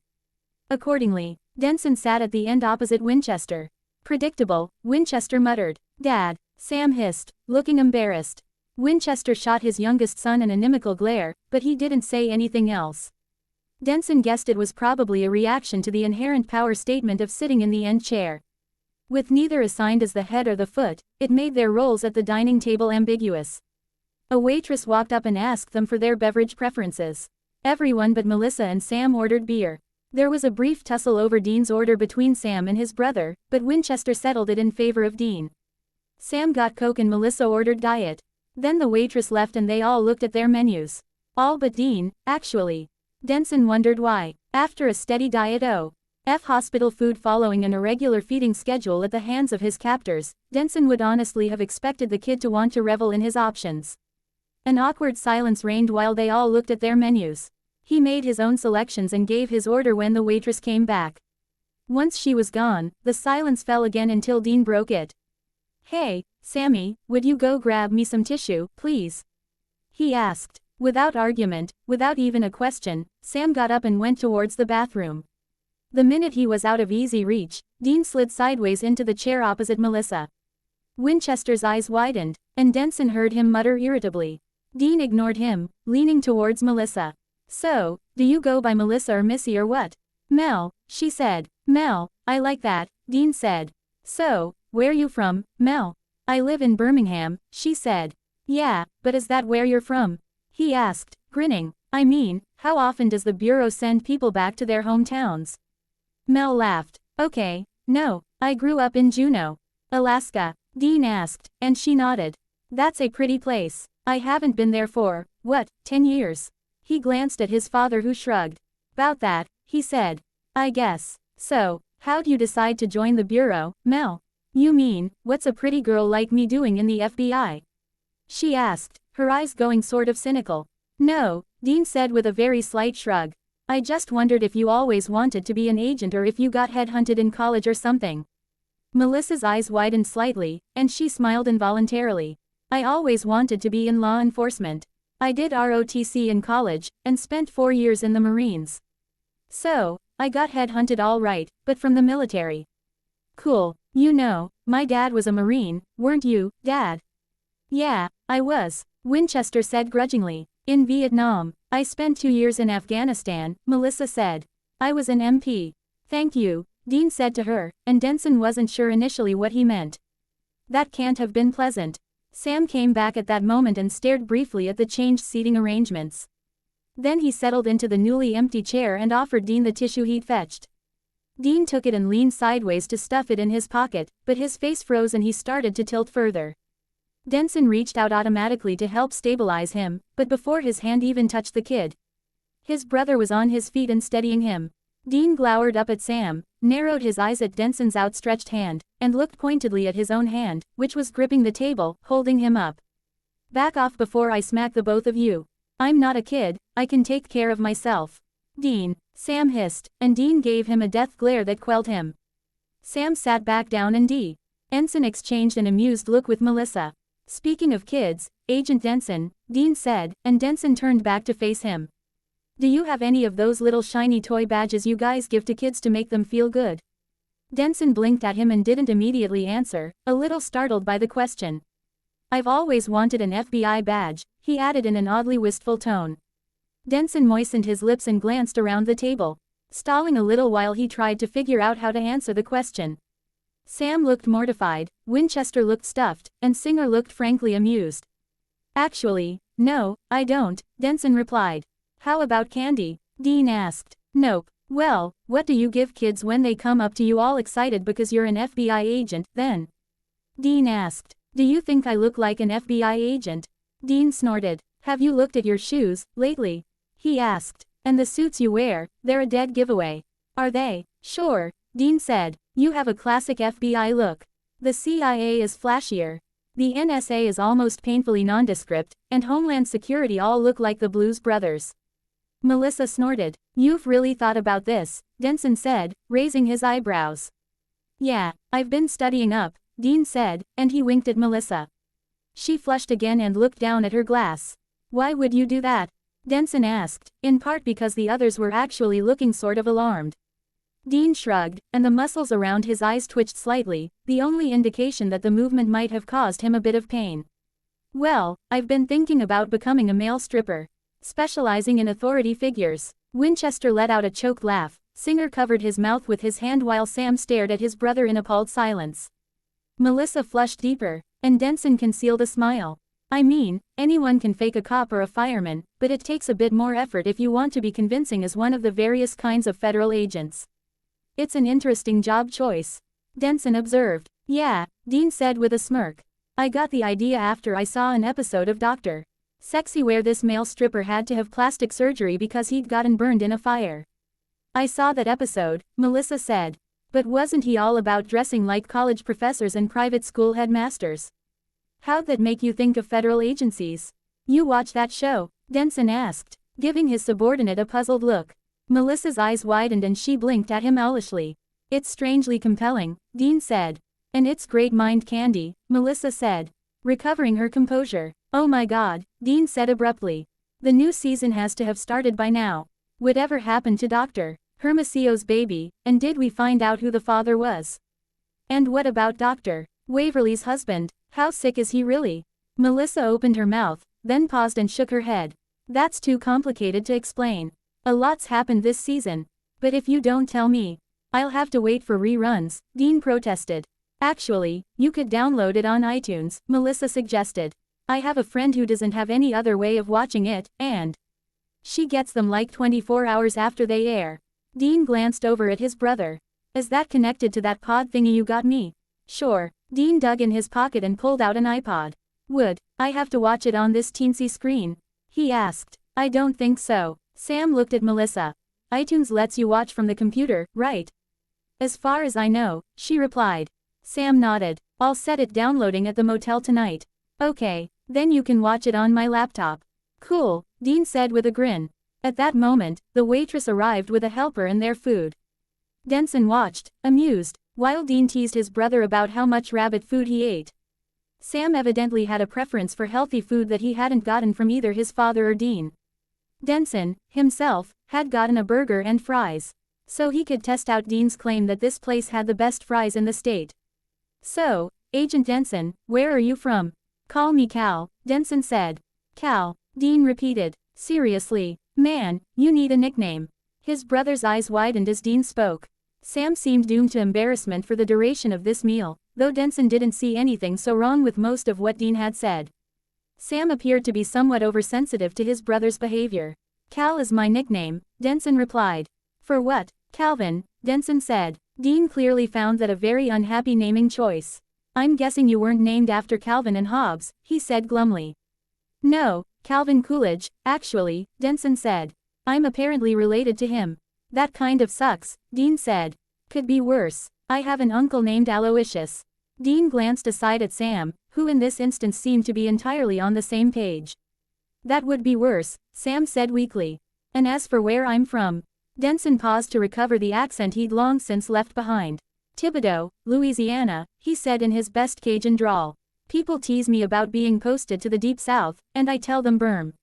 Accordingly, Denson sat at the end opposite Winchester. Predictable, Winchester muttered. Dad, Sam hissed, looking embarrassed. Winchester shot his youngest son an inimical glare, but he didn't say anything else. Denson guessed it was probably a reaction to the inherent power statement of sitting in the end chair. With neither assigned as the head or the foot, it made their roles at the dining table ambiguous. A waitress walked up and asked them for their beverage preferences. Everyone but Melissa and Sam ordered beer. There was a brief tussle over Dean's order between Sam and his brother, but Winchester settled it in favor of Dean. Sam got Coke and Melissa ordered Diet. Then the waitress left and they all looked at their menus. All but Dean, actually. Denson wondered why. After a steady diet of hospital food following an irregular feeding schedule at the hands of his captors, Denson would honestly have expected the kid to want to revel in his options. An awkward silence reigned while they all looked at their menus. He made his own selections and gave his order when the waitress came back. Once she was gone, the silence fell again until Dean broke it. "Hey, Sammy, would you go grab me some tissue, please?" he asked. Without argument, without even a question, Sam got up and went towards the bathroom. The minute he was out of easy reach, Dean slid sideways into the chair opposite Melissa. Winchester's eyes widened, and Denson heard him mutter irritably. Dean ignored him, leaning towards Melissa. "So, do you go by Melissa or Missy or what?" "Mel," she said. "Mel, I like that," Dean said. "So, where you from, Mel?" "I live in Birmingham," she said. "Yeah, but is that where you're from?" he asked, grinning. "I mean, how often does the Bureau send people back to their hometowns?" Mel laughed. "Okay, no, I grew up in Juneau, Alaska," Dean asked, and she nodded. "That's a pretty place. I haven't been there for, what, 10 years? He glanced at his father who shrugged. "'Bout that," he said. "I guess. So, how'd you decide to join the Bureau, Mel?" "You mean, what's a pretty girl like me doing in the FBI?" she asked, her eyes going sort of cynical. "No," Dean said with a very slight shrug. "I just wondered if you always wanted to be an agent or if you got headhunted in college or something." Melissa's eyes widened slightly, and she smiled involuntarily. "I always wanted to be in law enforcement. I did ROTC in college, and spent 4 years in the Marines. So, I got headhunted all right, but from the military." "Cool. You know, my dad was a Marine, weren't you, Dad?" "Yeah, I was," Winchester said grudgingly. "In Vietnam. I spent 2 years in Afghanistan," Melissa said. "I was an MP." "Thank you," Dean said to her, and Denson wasn't sure initially what he meant. That can't have been pleasant. Sam came back at that moment and stared briefly at the changed seating arrangements. Then he settled into the newly empty chair and offered Dean the tissue he'd fetched. Dean took it and leaned sideways to stuff it in his pocket, but his face froze and he started to tilt further. Denson reached out automatically to help stabilize him, but before his hand even touched the kid, his brother was on his feet and steadying him. Dean glowered up at Sam, narrowed his eyes at Denson's outstretched hand, and looked pointedly at his own hand, which was gripping the table, holding him up. "Back off before I smack the both of you. I'm not a kid, I can take care of myself." "Dean," Sam hissed, and Dean gave him a death glare that quelled him. Sam sat back down and Denson exchanged an amused look with Melissa. "Speaking of kids, Agent Denson," Dean said, and Denson turned back to face him. "Do you have any of those little shiny toy badges you guys give to kids to make them feel good?" Denson blinked at him and didn't immediately answer, a little startled by the question. "I've always wanted an FBI badge," he added in an oddly wistful tone. Denson moistened his lips and glanced around the table, stalling a little while he tried to figure out how to answer the question. Sam looked mortified, Winchester looked stuffed, and Singer looked frankly amused. "Actually, no, I don't," Denson replied. "How about candy?" Dean asked. "Nope." "Well, what do you give kids when they come up to you all excited because you're an FBI agent, then?" Dean asked. "Do you think I look like an FBI agent?" Dean snorted. "Have you looked at your shoes, lately?" he asked. "And the suits you wear, they're a dead giveaway." "Are they?" "Sure," Dean said. "You have a classic FBI look. The CIA is flashier. The NSA is almost painfully nondescript, and Homeland Security all look like the Blues Brothers." Melissa snorted. "You've really thought about this," Denson said, raising his eyebrows. "Yeah, I've been studying up," Dean said, and he winked at Melissa. She flushed again and looked down at her glass. "Why would you do that?" Denson asked, in part because the others were actually looking sort of alarmed. Dean shrugged, and the muscles around his eyes twitched slightly, the only indication that the movement might have caused him a bit of pain. "Well, I've been thinking about becoming a male stripper, specializing in authority figures." Winchester let out a choked laugh. Singer covered his mouth with his hand while Sam stared at his brother in appalled silence. Melissa flushed deeper, and Denson concealed a smile. "I mean, anyone can fake a cop or a fireman, but it takes a bit more effort if you want to be convincing as one of the various kinds of federal agents." "It's an interesting job choice," Denson observed. "Yeah," Dean said with a smirk. "I got the idea after I saw an episode of Dr. Sexy where this male stripper had to have plastic surgery because he'd gotten burned in a fire." "I saw that episode," Melissa said. "But wasn't he all about dressing like college professors and private school headmasters?" "How'd that make you think of federal agencies?" You watch that show? Denson asked, giving his subordinate a puzzled look. Melissa's eyes widened and she blinked at him owlishly. It's strangely compelling, Dean said. And it's great mind candy, Melissa said, recovering her composure. Oh my god, Dean said abruptly. The new season has to have started by now. Whatever happened to Dr. Hermosio's baby, and did we find out who the father was? And what about Dr. Waverly's husband? How sick is he really? Melissa opened her mouth, then paused and shook her head. That's too complicated to explain. A lot's happened this season. But if you don't tell me, I'll have to wait for reruns, Dean protested. Actually, you could download it on iTunes, Melissa suggested. I have a friend who doesn't have any other way of watching it, and she gets them like 24 hours after they air. Dean glanced over at his brother. Is that connected to that pod thingy you got me? Sure. Dean dug in his pocket and pulled out an iPod. Would I have to watch it on this teensy screen? He asked. I don't think so. Sam looked at Melissa. iTunes lets you watch from the computer, right? As far as I know, she replied. Sam nodded. I'll set it downloading at the motel tonight. Okay, then you can watch it on my laptop. Cool, Dean said with a grin. At that moment, the waitress arrived with a helper and their food. Denson watched, amused, while Dean teased his brother about how much rabbit food he ate. Sam evidently had a preference for healthy food that he hadn't gotten from either his father or Dean. Denson, himself, had gotten a burger and fries. So he could test out Dean's claim that this place had the best fries in the state. So, Agent Denson, where are you from? Call me Cal, Denson said. Cal, Dean repeated. Seriously, man, you need a nickname. His brother's eyes widened as Dean spoke. Sam seemed doomed to embarrassment for the duration of this meal, though Denson didn't see anything so wrong with most of what Dean had said. Sam appeared to be somewhat oversensitive to his brother's behavior. Cal is my nickname, Denson replied. For what, Calvin? Denson said. Dean clearly found that a very unhappy naming choice. I'm guessing you weren't named after Calvin and Hobbes, he said glumly. No, Calvin Coolidge, actually, Denson said. I'm apparently related to him. That kind of sucks, Dean said. Could be worse. I have an uncle named Aloysius. Dean glanced aside at Sam, who in this instance seemed to be entirely on the same page. That would be worse, Sam said weakly. And as for where I'm from, Denson paused to recover the accent he'd long since left behind. Thibodaux, Louisiana, he said in his best Cajun drawl. People tease me about being posted to the Deep South, and I tell them Berm.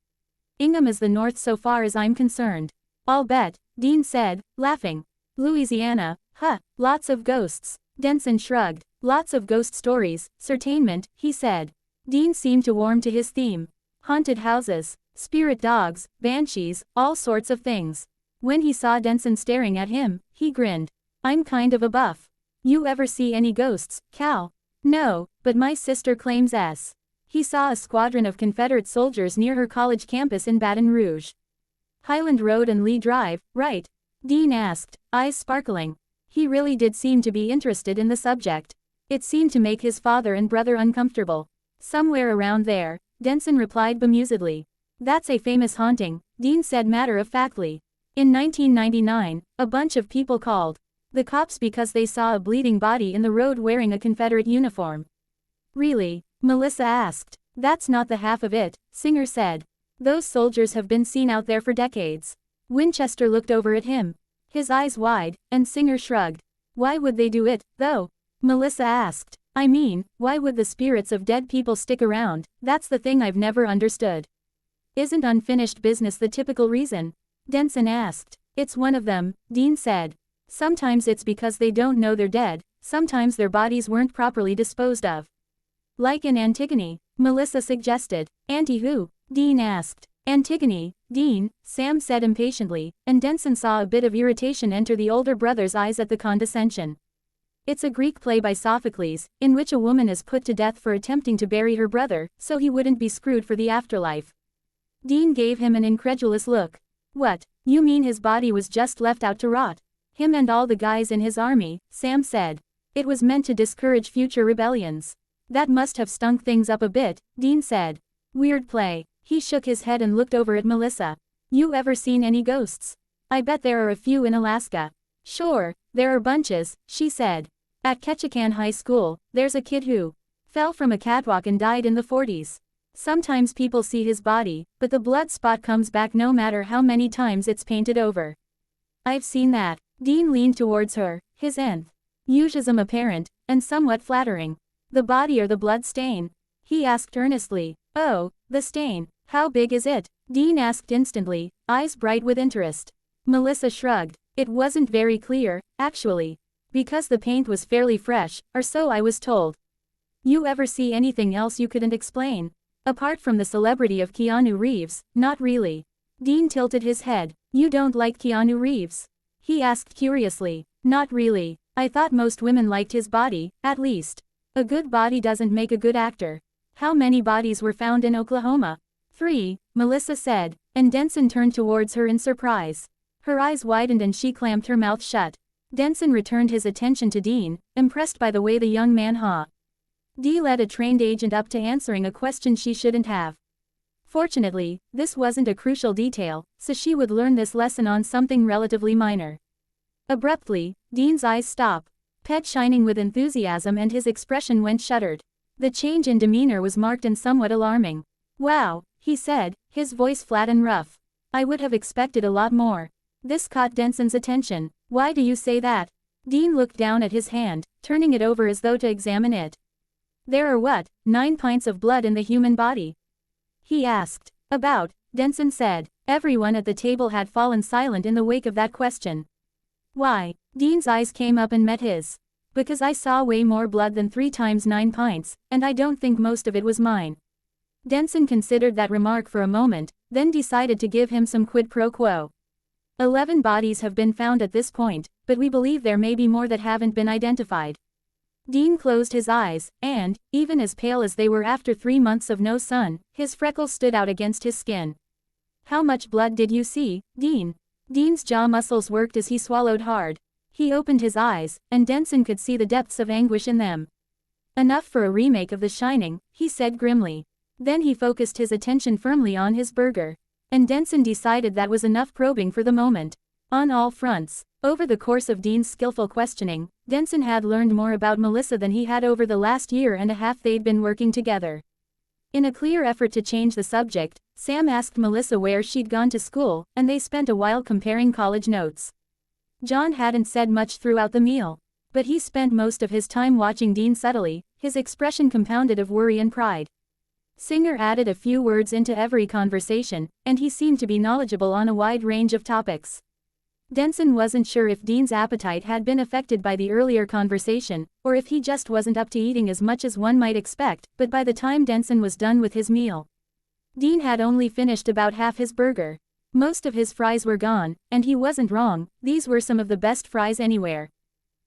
Ingham is the North so far as I'm concerned. I'll bet, Dean said, laughing. Louisiana, huh, lots of ghosts. Denson shrugged. Lots of ghost stories, certainement, he said. Dean seemed to warm to his theme. Haunted houses, spirit dogs, banshees, all sorts of things. When he saw Denson staring at him, he grinned. I'm kind of a buff. You ever see any ghosts, Cal? No, but my sister claims S. He saw a squadron of Confederate soldiers near her college campus in Baton Rouge. Highland Road and Lee Drive, right? Dean asked, eyes sparkling. He really did seem to be interested in the subject. It seemed to make his father and brother uncomfortable. Somewhere around there, Denson replied bemusedly. That's a famous haunting, Dean said matter-of-factly. In 1999, a bunch of people called the cops because they saw a bleeding body in the road wearing a Confederate uniform. Really? Melissa asked. That's not the half of it, Singer said. Those soldiers have been seen out there for decades. Winchester looked over at him, his eyes wide, and Singer shrugged. Why would they do it, though? Melissa asked. I mean, why would the spirits of dead people stick around? That's the thing I've never understood. Isn't unfinished business the typical reason? Denson asked. It's one of them, Dean said. Sometimes it's because they don't know they're dead, sometimes their bodies weren't properly disposed of. Like in Antigone, Melissa suggested. Auntie who? Dean asked. Antigone, Dean, Sam said impatiently, and Denson saw a bit of irritation enter the older brother's eyes at the condescension. It's a Greek play by Sophocles, in which a woman is put to death for attempting to bury her brother, so he wouldn't be screwed for the afterlife. Dean gave him an incredulous look. What, you mean his body was just left out to rot? Him and all the guys in his army, Sam said. It was meant to discourage future rebellions. That must have stunk things up a bit, Dean said. Weird play. He shook his head and looked over at Melissa. You ever seen any ghosts? I bet there are a few in Alaska. Sure, there are bunches, she said. At Ketchikan High School, there's a kid who fell from a catwalk and died in the 40s. Sometimes people see his body, but the blood spot comes back no matter how many times it's painted over. I've seen that. Dean leaned towards her, his enthusiasm apparent, and somewhat flattering. The body or the blood stain? He asked earnestly. Oh, the stain. How big is it? Dean asked instantly, eyes bright with interest. Melissa shrugged. It wasn't very clear, actually. Because the paint was fairly fresh, or so I was told. You ever see anything else you couldn't explain? Apart from the celebrity of Keanu Reeves, not really. Dean tilted his head. You don't like Keanu Reeves? He asked curiously. Not really. I thought most women liked his body, at least. A good body doesn't make a good actor. How many bodies were found in Oklahoma? 3, Melissa said, and Denson turned towards her in surprise. Her eyes widened and she clamped her mouth shut. Denson returned his attention to Dean, impressed by the way the young man led a trained agent up to answering a question she shouldn't have. Fortunately, this wasn't a crucial detail, so she would learn this lesson on something relatively minor. Abruptly, Dean's eyes stopped, pet shining with enthusiasm, and his expression went shuttered. The change in demeanor was marked and somewhat alarming. Wow, he said, his voice flat and rough. I would have expected a lot more. This caught Denson's attention. Why do you say that? Dean looked down at his hand, turning it over as though to examine it. There are 9 pints of blood in the human body? He asked. About, Denson said. Everyone at the table had fallen silent in the wake of that question. Why? Dean's eyes came up and met his. Because I saw way more blood than 3 times 9 pints, and I don't think most of it was mine. Denson considered that remark for a moment, then decided to give him some quid pro quo. 11 bodies have been found at this point, but we believe there may be more that haven't been identified. Dean closed his eyes, and, even as pale as they were after 3 months of no sun, his freckles stood out against his skin. How much blood did you see, Dean? Dean's jaw muscles worked as he swallowed hard. He opened his eyes, and Denson could see the depths of anguish in them. Enough for a remake of The Shining, he said grimly. Then he focused his attention firmly on his burger. And Denson decided that was enough probing for the moment. On all fronts, over the course of Dean's skillful questioning, Denson had learned more about Melissa than he had over the last year and a half they'd been working together. In a clear effort to change the subject, Sam asked Melissa where she'd gone to school, and they spent a while comparing college notes. John hadn't said much throughout the meal, but he spent most of his time watching Dean subtly, his expression compounded of worry and pride. Singer added a few words into every conversation, and he seemed to be knowledgeable on a wide range of topics. Denson wasn't sure if Dean's appetite had been affected by the earlier conversation, or if he just wasn't up to eating as much as one might expect, but by the time Denson was done with his meal, Dean had only finished about half his burger. Most of his fries were gone, and he wasn't wrong, these were some of the best fries anywhere.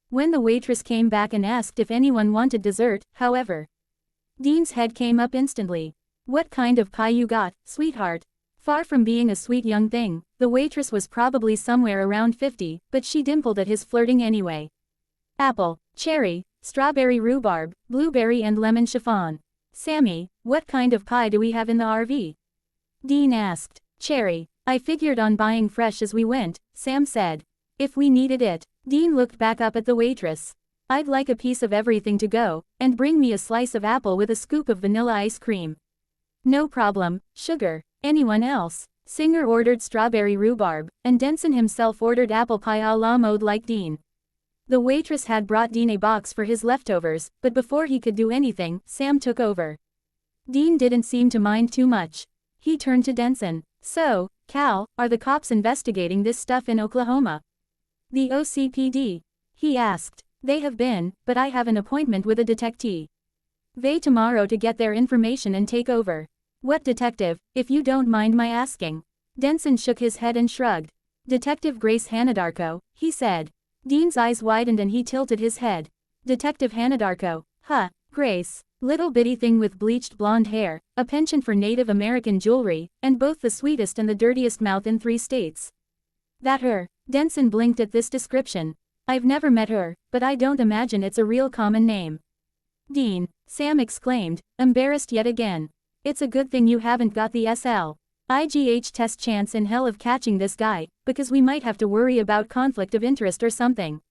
When the waitress came back and asked if anyone wanted dessert, however, Dean's head came up instantly. What kind of pie you got, sweetheart? Far from being a sweet young thing, the waitress was probably somewhere around 50, but she dimpled at his flirting anyway. Apple, cherry, strawberry rhubarb, blueberry and lemon chiffon. Sammy, what kind of pie do we have in the RV? Dean asked. Cherry. I figured on buying fresh as we went, Sam said. If we needed it. Dean looked back up at the waitress. I'd like a piece of everything to go, and bring me a slice of apple with a scoop of vanilla ice cream. No problem, sugar. Anyone else? Singer ordered strawberry rhubarb, and Denson himself ordered apple pie a la mode like Dean. The waitress had brought Dean a box for his leftovers, but before he could do anything, Sam took over. Dean didn't seem to mind too much. He turned to Denson. So, Cal, are the cops investigating this stuff in Oklahoma? The OCPD? He asked. They have been, but I have an appointment with a detective. They tomorrow to get their information and take over. What detective, if you don't mind my asking? Denson shook his head and shrugged. Detective Grace Hanadarko, he said. Dean's eyes widened and he tilted his head. Detective Hanadarko, huh, Grace. Little bitty thing with bleached blonde hair, a penchant for Native American jewelry, and both the sweetest and the dirtiest mouth in 3 states. That her? Denson blinked at this description. I've never met her, but I don't imagine it's a real common name. Dean, Sam exclaimed, embarrassed yet again. It's a good thing you haven't got the SLIGH test chance in hell of catching this guy, because we might have to worry about conflict of interest or something.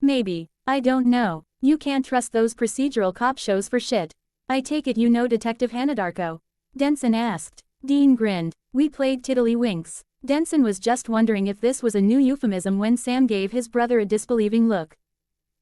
Maybe, I don't know. You can't trust those procedural cop shows for shit. I take it you know Detective Hanadarko. Denson asked. Dean grinned. We played tiddlywinks. Denson was just wondering if this was a new euphemism when Sam gave his brother a disbelieving look.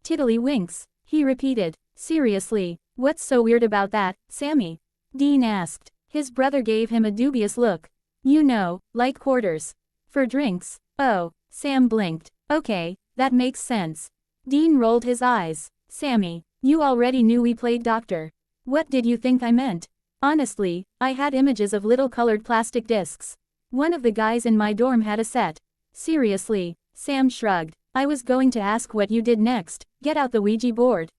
Tiddlywinks, he repeated. Seriously, what's so weird about that, Sammy? Dean asked. His brother gave him a dubious look. You know, like quarters. For drinks. Oh, Sam blinked. Okay, that makes sense. Dean rolled his eyes. Sammy, you already knew we played doctor. What did you think I meant? Honestly, I had images of little colored plastic discs. One of the guys in my dorm had a set. Seriously, Sam shrugged. I was going to ask what you did next, get out the Ouija board.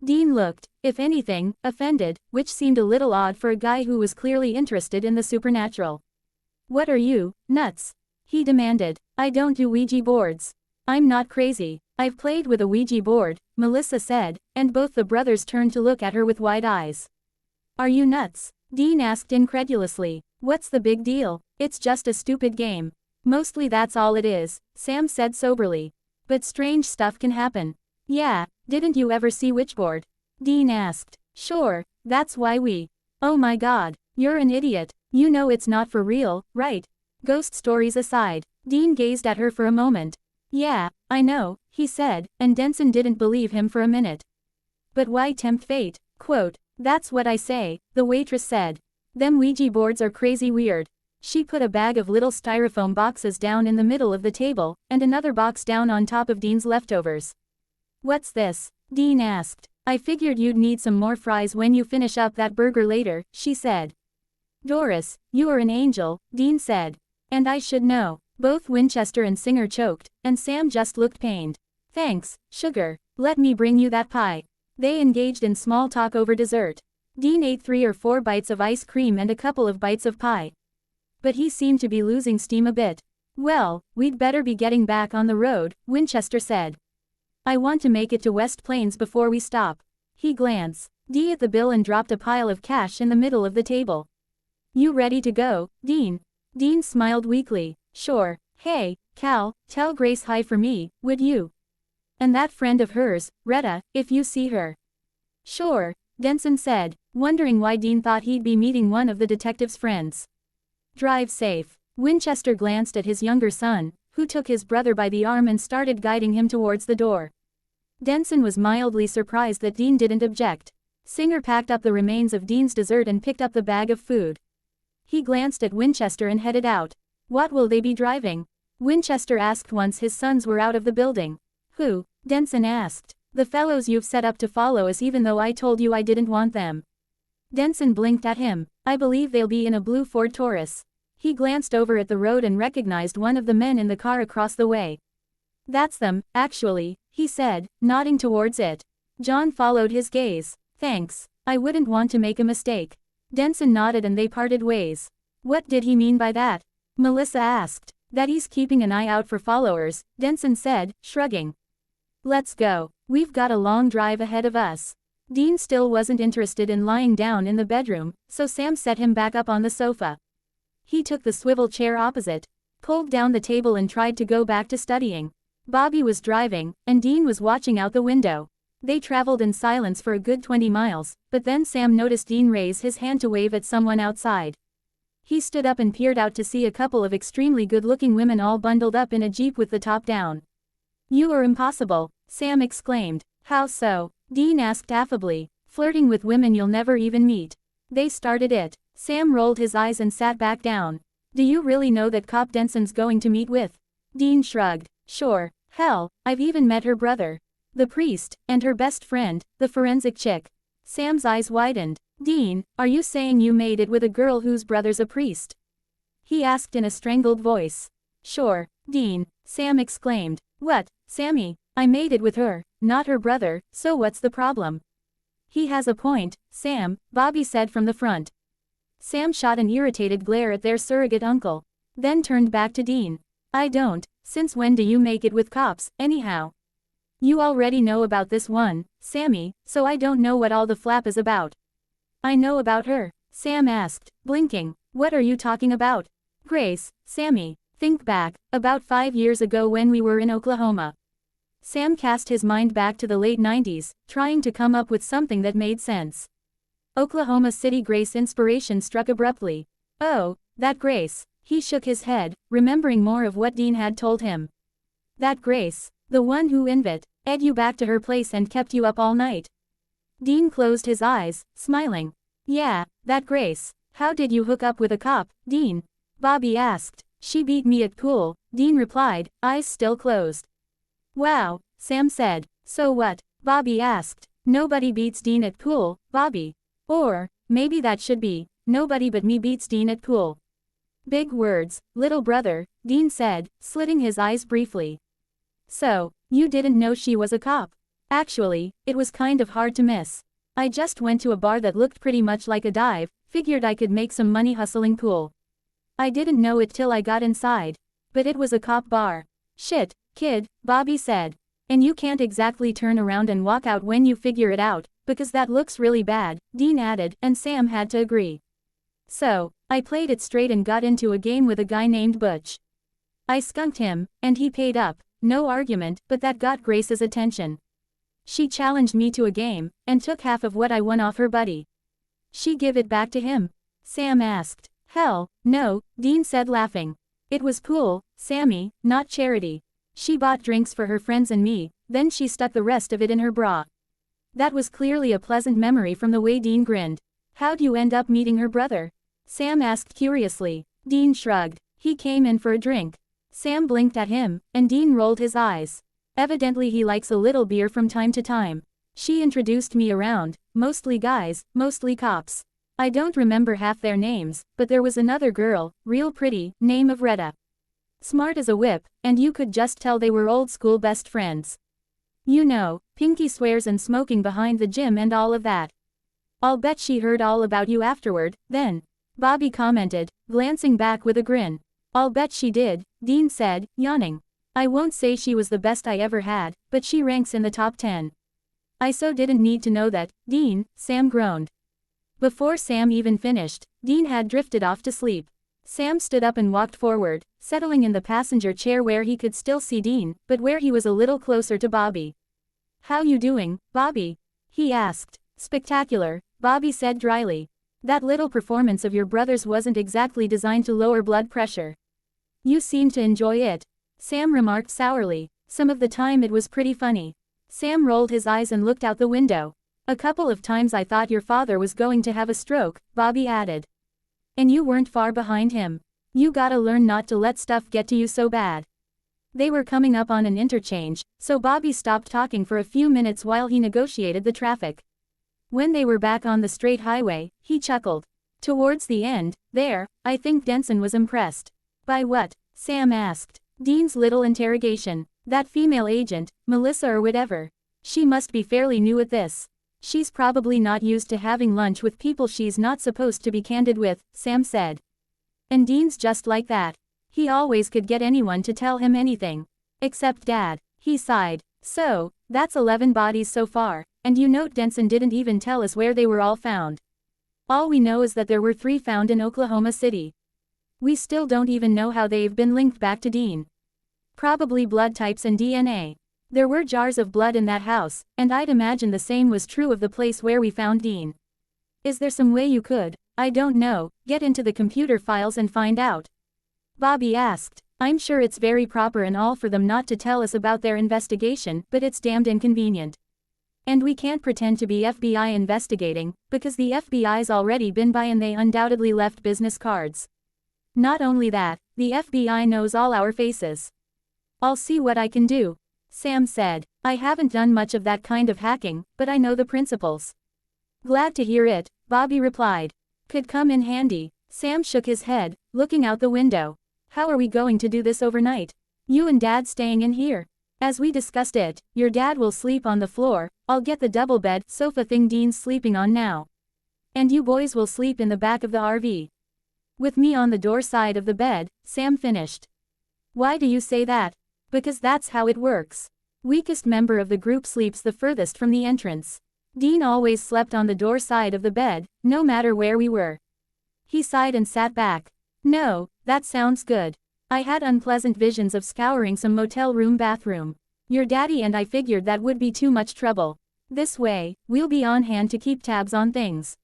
Dean looked, if anything, offended, which seemed a little odd for a guy who was clearly interested in the supernatural. What are you, nuts? He demanded. I don't do Ouija boards. I'm not crazy. I've played with a Ouija board, Melissa said, and both the brothers turned to look at her with wide eyes. Are you nuts? Dean asked incredulously. What's the big deal? It's just a stupid game. Mostly that's all it is, Sam said soberly. But strange stuff can happen. Yeah, didn't you ever see Witchboard? Dean asked. Sure, that's why we. Oh my god, you're an idiot. You know it's not for real, right? Ghost stories aside. Dean gazed at her for a moment. Yeah, I know, he said, and Denson didn't believe him for a minute. But why tempt fate? Quote, that's what I say, the waitress said. Them Ouija boards are crazy weird. She put a bag of little styrofoam boxes down in the middle of the table, and another box down on top of Dean's leftovers. What's this? Dean asked. I figured you'd need some more fries when you finish up that burger later, she said. Doris, you are an angel, Dean said. And I should know. Both Winchester and Singer choked, and Sam just looked pained. Thanks, sugar. Let me bring you that pie. They engaged in small talk over dessert. Dean ate 3 or 4 bites of ice cream and a couple of bites of pie. But he seemed to be losing steam a bit. Well, we'd better be getting back on the road, Winchester said. I want to make it to West Plains before we stop. He glanced at the bill and dropped a pile of cash in the middle of the table. You ready to go, Dean? Dean smiled weakly. Sure. Hey, Cal, tell Grace hi for me, would you? And that friend of hers, Retta, if you see her. Sure, Denson said, wondering why Dean thought he'd be meeting one of the detective's friends. Drive safe. Winchester glanced at his younger son, who took his brother by the arm and started guiding him towards the door. Denson was mildly surprised that Dean didn't object. Singer packed up the remains of Dean's dessert and picked up the bag of food. He glanced at Winchester and headed out. What will they be driving? Winchester asked once his sons were out of the building. Who? Denson asked. The fellows you've set up to follow us even though I told you I didn't want them. Denson blinked at him. I believe they'll be in a blue Ford Taurus. He glanced over at the road and recognized one of the men in the car across the way. That's them, actually, he said, nodding towards it. John followed his gaze. Thanks. I wouldn't want to make a mistake. Denson nodded and they parted ways. What did he mean by that? Melissa asked. That he's keeping an eye out for followers, Denson said, shrugging. Let's go. We've got a long drive ahead of us. Dean still wasn't interested in lying down in the bedroom, so Sam set him back up on the sofa. He took the swivel chair opposite, pulled down the table and tried to go back to studying. Bobby was driving, and Dean was watching out the window. They traveled in silence for a good 20 miles, but then Sam noticed Dean raise his hand to wave at someone outside. He stood up and peered out to see a couple of extremely good-looking women all bundled up in a jeep with the top down. You are impossible, Sam exclaimed. How so? Dean asked affably. Flirting with women you'll never even meet. They started it. Sam rolled his eyes and sat back down. Do you really know that cop Denson's going to meet with? Dean shrugged. Sure. Hell, I've even met her brother. The priest, and her best friend, the forensic chick. Sam's eyes widened. Dean, are you saying you made it with a girl whose brother's a priest? He asked in a strangled voice. Sure, Dean, Sam exclaimed. What, Sammy? I made it with her, not her brother, so what's the problem? He has a point, Sam, Bobby said from the front. Sam shot an irritated glare at their surrogate uncle, then turned back to Dean. I don't. Since when do you make it with cops, anyhow? You already know about this one, Sammy, so I don't know what all the flap is about. I know about her, Sam asked, blinking. What are you talking about? Grace, Sammy, think back, about 5 years ago when we were in Oklahoma. Sam cast his mind back to the late 90s, trying to come up with something that made sense. Oklahoma City. Grace. Inspiration struck abruptly. Oh, that Grace. He shook his head, remembering more of what Dean had told him. That Grace. The one who invited you back to her place and kept you up all night. Dean closed his eyes, smiling. Yeah, that Grace. How did you hook up with a cop, Dean? Bobby asked. She beat me at pool, Dean replied, eyes still closed. Wow, Sam said. So what? Bobby asked. Nobody beats Dean at pool, Bobby. Or, maybe that should be, nobody but me beats Dean at pool. Big words, little brother, Dean said, slitting his eyes briefly. So, you didn't know she was a cop? Actually, it was kind of hard to miss. I just went to a bar that looked pretty much like a dive, figured I could make some money hustling pool. I didn't know it till I got inside. But it was a cop bar. Shit, kid, Bobby said. And you can't exactly turn around and walk out when you figure it out, because that looks really bad, Dean added, and Sam had to agree. So, I played it straight and got into a game with a guy named Butch. I skunked him, and he paid up, no argument, but that got Grace's attention. She challenged me to a game, and took half of what I won off her buddy. She give it back to him? Sam asked. Hell, no, Dean said laughing. It was pool, Sammy, not charity. She bought drinks for her friends and me, then she stuck the rest of it in her bra. That was clearly a pleasant memory from the way Dean grinned. How'd you end up meeting her brother? Sam asked curiously. Dean shrugged. He came in for a drink. Sam blinked at him, and Dean rolled his eyes. Evidently he likes a little beer from time to time. She introduced me around, mostly guys, mostly cops. I don't remember half their names, but there was another girl, real pretty, name of Retta. Smart as a whip, and you could just tell they were old school best friends. You know, pinky swears and smoking behind the gym and all of that. I'll bet she heard all about you afterward, then. Bobby commented, glancing back with a grin. I'll bet she did, Dean said, yawning. I won't say she was the best I ever had, but she ranks in the top 10. I so didn't need to know that, Dean, Sam groaned. Before Sam even finished, Dean had drifted off to sleep. Sam stood up and walked forward, settling in the passenger chair where he could still see Dean, but where he was a little closer to Bobby. How you doing, Bobby? He asked. Spectacular, Bobby said dryly. That little performance of your brother's wasn't exactly designed to lower blood pressure. You seem to enjoy it. Sam remarked sourly. Some of the time it was pretty funny. Sam rolled his eyes and looked out the window. A couple of times I thought your father was going to have a stroke, Bobby added. And you weren't far behind him. You gotta learn not to let stuff get to you so bad. They were coming up on an interchange, so Bobby stopped talking for a few minutes while he negotiated the traffic. When they were back on the straight highway, he chuckled. Towards the end, there, I think Denson was impressed. By what? Sam asked. Dean's little interrogation. That female agent, Melissa or whatever. She must be fairly new at this. She's probably not used to having lunch with people she's not supposed to be candid with, Sam said. And Dean's just like that. He always could get anyone to tell him anything. Except Dad. He sighed. So, that's 11 bodies so far, and you note Denson didn't even tell us where they were all found. All we know is that there were 3 found in Oklahoma City. We still don't even know how they've been linked back to Dean. Probably blood types and DNA. There were jars of blood in that house, and I'd imagine the same was true of the place where we found Dean. Is there some way you could, I don't know, get into the computer files and find out? Bobby asked. I'm sure it's very proper and all for them not to tell us about their investigation, but it's damned inconvenient. And we can't pretend to be FBI investigating, because the FBI's already been by and they undoubtedly left business cards. Not only that, the FBI knows all our faces. I'll see what I can do. Sam said. I haven't done much of that kind of hacking, but I know the principles. Glad to hear it, Bobby replied. Could come in handy. Sam shook his head, looking out the window. How are we going to do this overnight? You and Dad staying in here? As we discussed it, your dad will sleep on the floor, I'll get the double bed sofa thing Dean's sleeping on now. And you boys will sleep in the back of the RV. With me on the door side of the bed, Sam finished. Why do you say that? Because that's how it works. Weakest member of the group sleeps the furthest from the entrance. Dean always slept on the door side of the bed, no matter where we were. He sighed and sat back. No, that sounds good. I had unpleasant visions of scouring some motel room bathroom. Your daddy and I figured that would be too much trouble. This way, we'll be on hand to keep tabs on things.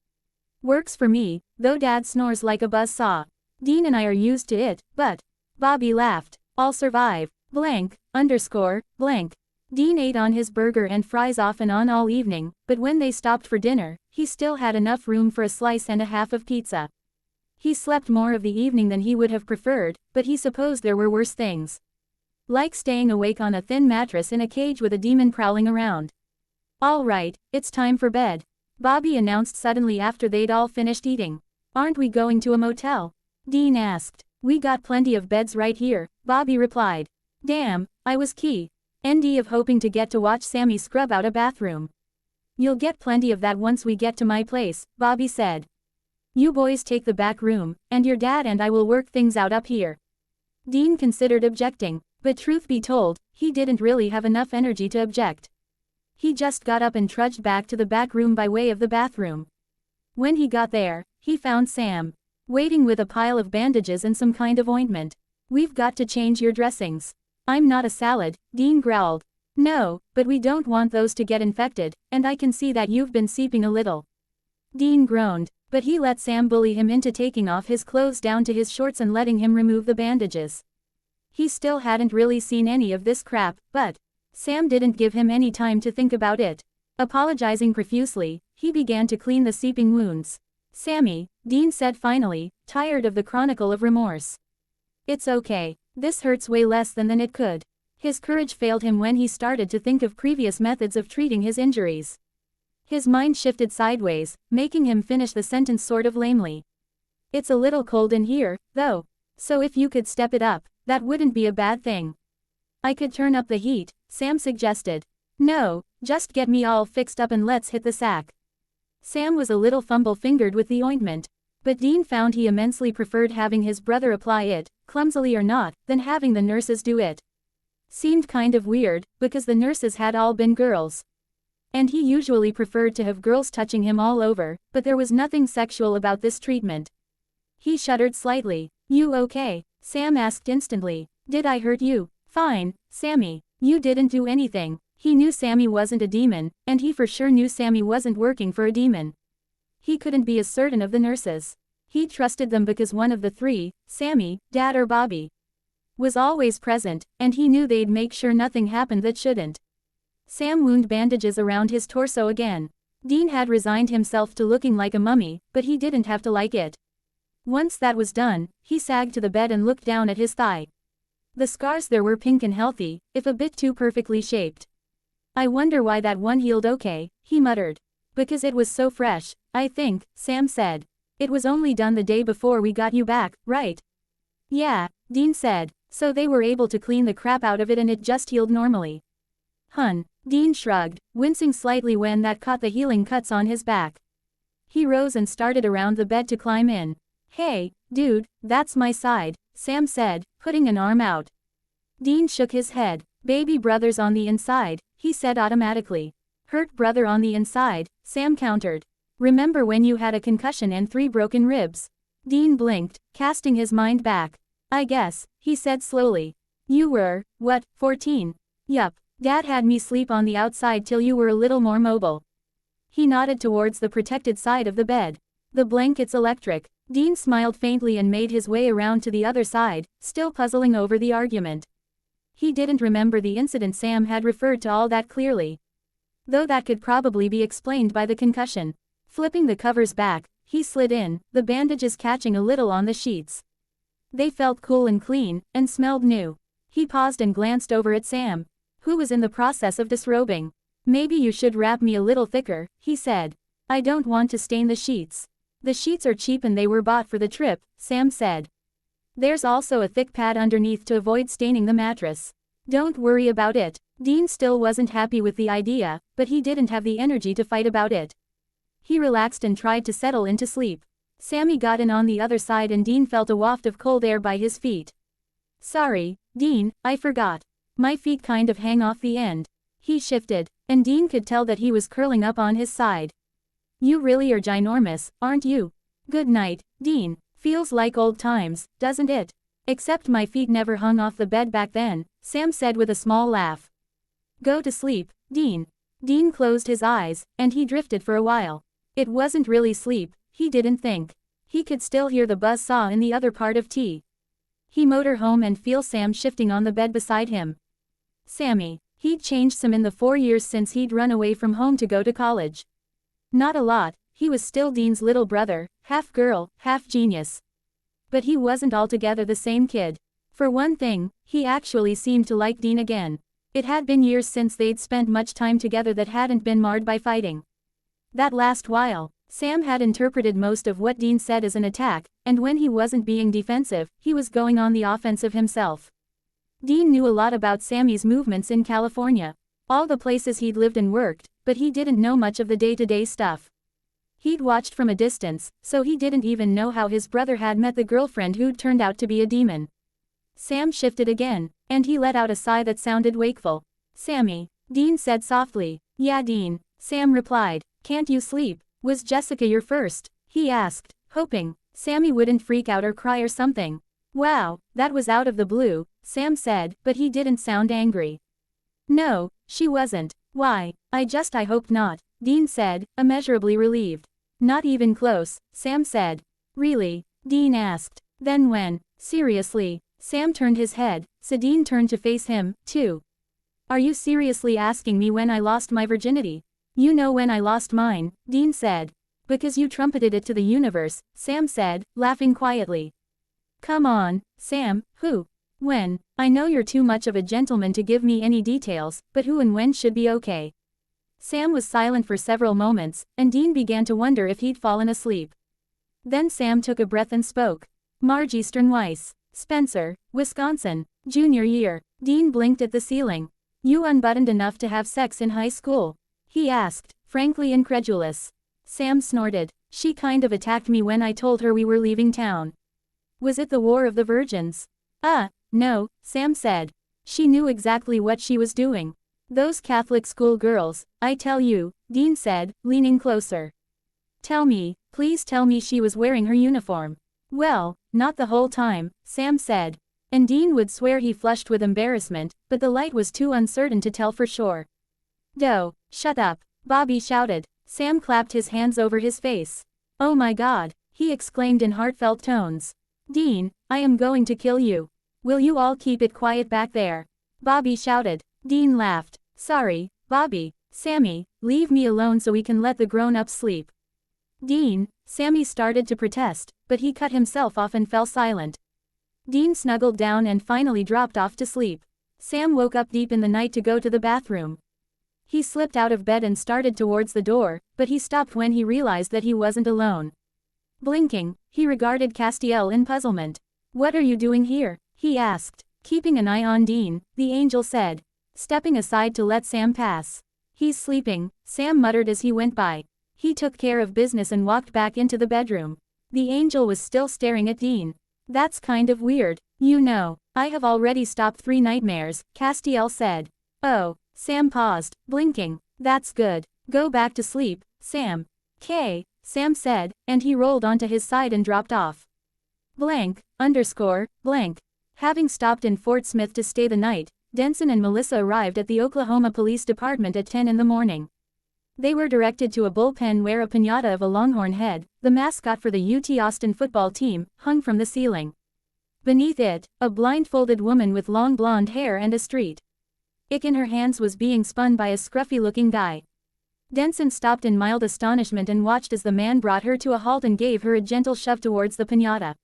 Works for me, though Dad snores like a buzzsaw. Dean and I are used to it, but. Bobby laughed. I'll survive. Blank, underscore, blank. Dean ate on his burger and fries off and on all evening, but when they stopped for dinner, he still had enough room for a slice and a half of pizza. He slept more of the evening than he would have preferred, but he supposed there were worse things. Like staying awake on a thin mattress in a cage with a demon prowling around. All right, it's time for bed, Bobby announced suddenly after they'd all finished eating. Aren't we going to a motel? Dean asked. We got plenty of beds right here, Bobby replied. Damn, I was ND of hoping to get to watch Sammy scrub out a bathroom. You'll get plenty of that once we get to my place, Bobby said. You boys take the back room, and your dad and I will work things out up here. Dean considered objecting, but truth be told, he didn't really have enough energy to object. He just got up and trudged back to the back room by way of the bathroom. When he got there, he found Sam waiting with a pile of bandages and some kind of ointment. We've got to change your dressings. I'm not a salad, Dean growled. No, but we don't want those to get infected, and I can see that you've been seeping a little. Dean groaned, but he let Sam bully him into taking off his clothes down to his shorts and letting him remove the bandages. He still hadn't really seen any of this crap, but Sam didn't give him any time to think about it. Apologizing profusely, he began to clean the seeping wounds. Sammy, Dean said finally, tired of the chronicle of remorse. It's okay. This hurts way less than it could. His courage failed him when he started to think of previous methods of treating his injuries. His mind shifted sideways, making him finish the sentence sort of lamely. It's a little cold in here, though. So if you could step it up, that wouldn't be a bad thing. I could turn up the heat, Sam suggested. No, just get me all fixed up and let's hit the sack. Sam was a little fumble-fingered with the ointment, but Dean found he immensely preferred having his brother apply it, clumsily or not, than having the nurses do it. Seemed kind of weird, because the nurses had all been girls. And he usually preferred to have girls touching him all over, but there was nothing sexual about this treatment. He shuddered slightly. You okay? Sam asked instantly. Did I hurt you? Fine, Sammy. You didn't do anything. He knew Sammy wasn't a demon, and he for sure knew Sammy wasn't working for a demon. He couldn't be as certain of the nurses. He trusted them because one of the three, Sammy, Dad or Bobby, was always present, and he knew they'd make sure nothing happened that shouldn't. Sam wound bandages around his torso again. Dean had resigned himself to looking like a mummy, but he didn't have to like it. Once that was done, he sagged to the bed and looked down at his thigh. The scars there were pink and healthy, if a bit too perfectly shaped. I wonder why that one healed okay, he muttered. Because it was so fresh, I think, Sam said. It was only done the day before we got you back, right? Yeah, Dean said. So they were able to clean the crap out of it and it just healed normally. Hun, Dean shrugged, wincing slightly when that caught the healing cuts on his back. He rose and started around the bed to climb in. Hey, dude, that's my side, Sam said, putting an arm out. Dean shook his head. Baby brother's on the inside, he said automatically. Hurt brother on the inside, Sam countered. Remember when you had a concussion and 3 broken ribs? Dean blinked, casting his mind back. I guess, he said slowly. You were, what, 14? Yup, Dad had me sleep on the outside till you were a little more mobile. He nodded towards the protected side of the bed. The blanket's electric. Dean smiled faintly and made his way around to the other side, still puzzling over the argument. He didn't remember the incident Sam had referred to all that clearly. Though that could probably be explained by the concussion. Flipping the covers back, he slid in, the bandages catching a little on the sheets. They felt cool and clean, and smelled new. He paused and glanced over at Sam, who was in the process of disrobing. Maybe you should wrap me a little thicker, he said. I don't want to stain the sheets. The sheets are cheap and they were bought for the trip, Sam said. There's also a thick pad underneath to avoid staining the mattress. Don't worry about it. Dean still wasn't happy with the idea, but he didn't have the energy to fight about it. He relaxed and tried to settle into sleep. Sammy got in on the other side and Dean felt a waft of cold air by his feet. Sorry, Dean, I forgot. My feet kind of hang off the end. He shifted, and Dean could tell that he was curling up on his side. You really are ginormous, aren't you? Good night, Dean. Feels like old times, doesn't it? Except my feet never hung off the bed back then, Sam said with a small laugh. Go to sleep, Dean. Dean closed his eyes, and he drifted for a while. It wasn't really sleep, he didn't think. He could still hear the buzzsaw in the other part of T. He motor home and feel Sam shifting on the bed beside him. Sammy. He'd changed some in the 4 years since he'd run away from home to go to college. Not a lot, he was still Dean's little brother, half girl, half genius. But he wasn't altogether the same kid. For one thing, he actually seemed to like Dean again. It had been years since they'd spent much time together that hadn't been marred by fighting. That last while, Sam had interpreted most of what Dean said as an attack, and when he wasn't being defensive, he was going on the offensive himself. Dean knew a lot about Sammy's movements in California, all the places he'd lived and worked, but he didn't know much of the day-to-day stuff. He'd watched from a distance, so he didn't even know how his brother had met the girlfriend who'd turned out to be a demon. Sam shifted again, and he let out a sigh that sounded wakeful. Sammy, Dean said softly. Yeah, Dean, Sam replied. Can't you sleep? Was Jessica your first? He asked, hoping Sammy wouldn't freak out or cry or something. Wow, that was out of the blue, Sam said, but he didn't sound angry. No, she wasn't. Why, I hoped not, Dean said, immeasurably relieved. Not even close, Sam said. Really? Dean asked. Then when? Seriously? Sam turned his head, so Dean turned to face him, too. Are you seriously asking me when I lost my virginity? You know when I lost mine, Dean said. Because you trumpeted it to the universe, Sam said, laughing quietly. Come on, Sam, who? When? I know you're too much of a gentleman to give me any details, but who and when should be okay. Sam was silent for several moments, and Dean began to wonder if he'd fallen asleep. Then Sam took a breath and spoke. Margie Sternweiss, Spencer, Wisconsin, junior year. Dean blinked at the ceiling. You unbuttoned enough to have sex in high school? He asked, frankly incredulous. Sam snorted. She kind of attacked me when I told her we were leaving town. Was it the War of the Virgins? No, Sam said. She knew exactly what she was doing. Those Catholic school girls, I tell you, Dean said, leaning closer. Tell me, please tell me she was wearing her uniform. Well, not the whole time, Sam said. And Dean would swear he flushed with embarrassment, but the light was too uncertain to tell for sure. Doe, shut up, Bobby shouted. Sam clapped his hands over his face. Oh my God, he exclaimed in heartfelt tones. Dean, I am going to kill you. Will you all keep it quiet back there? Bobby shouted. Dean laughed. Sorry, Bobby. Sammy, leave me alone so we can let the grown-ups sleep. Dean, Sammy started to protest, but he cut himself off and fell silent. Dean snuggled down and finally dropped off to sleep. Sam woke up deep in the night to go to the bathroom. He slipped out of bed and started towards the door, but he stopped when he realized that he wasn't alone. Blinking, he regarded Castiel in puzzlement. What are you doing here? He asked. Keeping an eye on Dean, the angel said. Stepping aside to let Sam pass. He's sleeping, Sam muttered as he went by. He took care of business and walked back into the bedroom. The angel was still staring at Dean. That's kind of weird. You know, I have already stopped 3 nightmares, Castiel said. Oh, Sam paused, blinking. That's good. Go back to sleep, Sam. Sam said, and he rolled onto his side and dropped off. Blank. Having stopped in Fort Smith to stay the night, Denson and Melissa arrived at the Oklahoma Police Department at 10 in the morning. They were directed to a bullpen where a piñata of a longhorn head, the mascot for the UT Austin football team, hung from the ceiling. Beneath it, a blindfolded woman with long blonde hair and a street ick in her hands was being spun by a scruffy-looking guy. Denson stopped in mild astonishment and watched as the man brought her to a halt and gave her a gentle shove towards the piñata.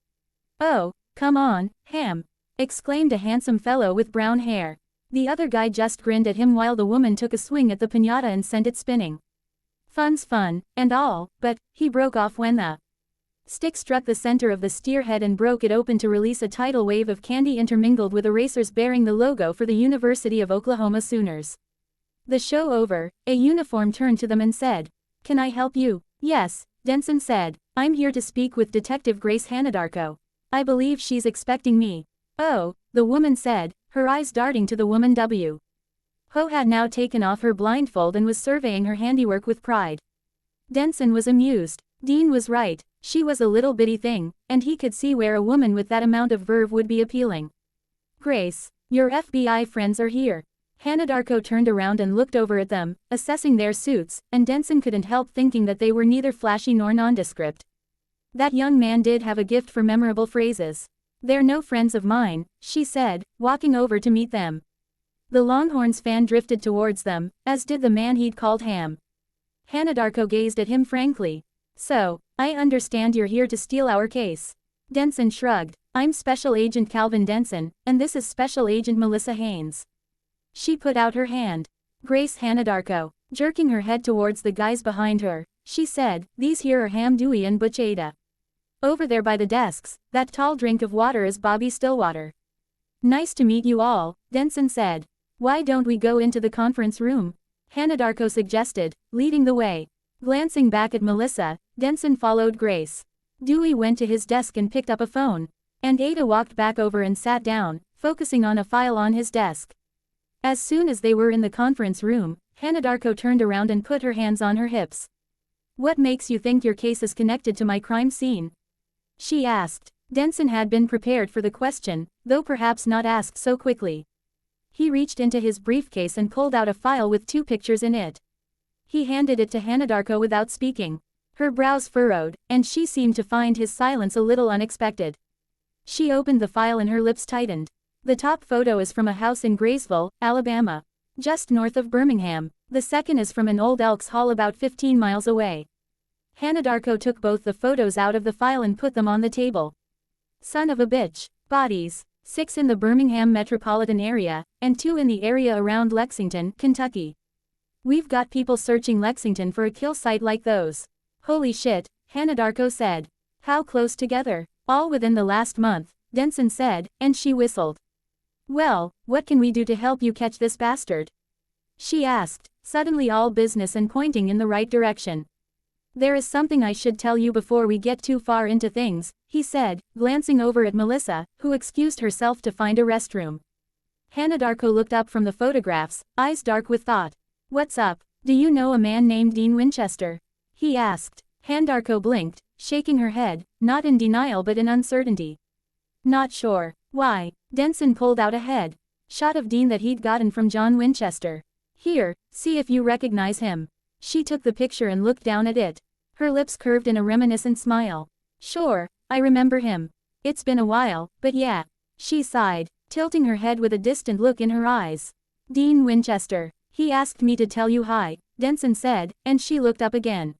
Oh, come on, Ham! Exclaimed a handsome fellow with brown hair. The other guy just grinned at him while the woman took a swing at the piñata and sent it spinning. Fun's fun, and all, but, he broke off when the stick struck the center of the steer head and broke it open to release a tidal wave of candy intermingled with erasers bearing the logo for the University of Oklahoma Sooners. The show over, a uniform turned to them and said, Can I help you? Yes, Denson said. I'm here to speak with Detective Grace Hanadarko. I believe she's expecting me. Oh, the woman said, her eyes darting to the woman W. Ho had now taken off her blindfold and was surveying her handiwork with pride. Denson was amused. Dean was right, she was a little bitty thing, and he could see where a woman with that amount of verve would be appealing. Grace, your FBI friends are here. Hanadarko turned around and looked over at them, assessing their suits, and Denson couldn't help thinking that they were neither flashy nor nondescript. That young man did have a gift for memorable phrases. They're no friends of mine, she said, walking over to meet them. The Longhorns fan drifted towards them, as did the man he'd called Ham. Hanadarko gazed at him frankly. So, I understand you're here to steal our case. Denson shrugged. I'm Special Agent Calvin Denson, and this is Special Agent Melissa Haynes. She put out her hand. Grace Hanadarko. Jerking her head towards the guys behind her, she said, these here are Ham Dewey and Butch Ada. Over there by the desks, that tall drink of water is Bobby Stillwater. Nice to meet you all, Denson said. Why don't we go into the conference room? Hanadarko suggested, leading the way. Glancing back at Melissa, Denson followed Grace. Dewey went to his desk and picked up a phone. And Ada walked back over and sat down, focusing on a file on his desk. As soon as they were in the conference room, Hanadarko turned around and put her hands on her hips. What makes you think your case is connected to my crime scene? She asked. Denson had been prepared for the question, though perhaps not asked so quickly. He reached into his briefcase and pulled out a file with 2 pictures in it. He handed it to Hanadarko without speaking. Her brows furrowed, and she seemed to find his silence a little unexpected. She opened the file and her lips tightened. The top photo is from a house in Graysville, Alabama, just north of Birmingham. The second is from an old Elks Hall about 15 miles away. Hanadarko took both the photos out of the file and put them on the table. Son of a bitch. Bodies. 6 in the Birmingham metropolitan area, and 2 in the area around Lexington, Kentucky. We've got people searching Lexington for a kill site like those. Holy shit, Hanadarko said. How close together? All within the last month, Denson said, and she whistled. Well, what can we do to help you catch this bastard? She asked, suddenly all business and pointing in the right direction. There is something I should tell you before we get too far into things, he said, glancing over at Melissa, who excused herself to find a restroom. Hanadarko looked up from the photographs, eyes dark with thought. What's up? Do you know a man named Dean Winchester? He asked. Hanadarko blinked, shaking her head, not in denial but in uncertainty. Not sure. Why? Denson pulled out a head shot of Dean that he'd gotten from John Winchester. Here, see if you recognize him. She took the picture and looked down at it. Her lips curved in a reminiscent smile. Sure, I remember him. It's been a while, but yeah. She sighed, tilting her head with a distant look in her eyes. Dean Winchester. He asked me to tell you hi, Denson said, and she looked up again.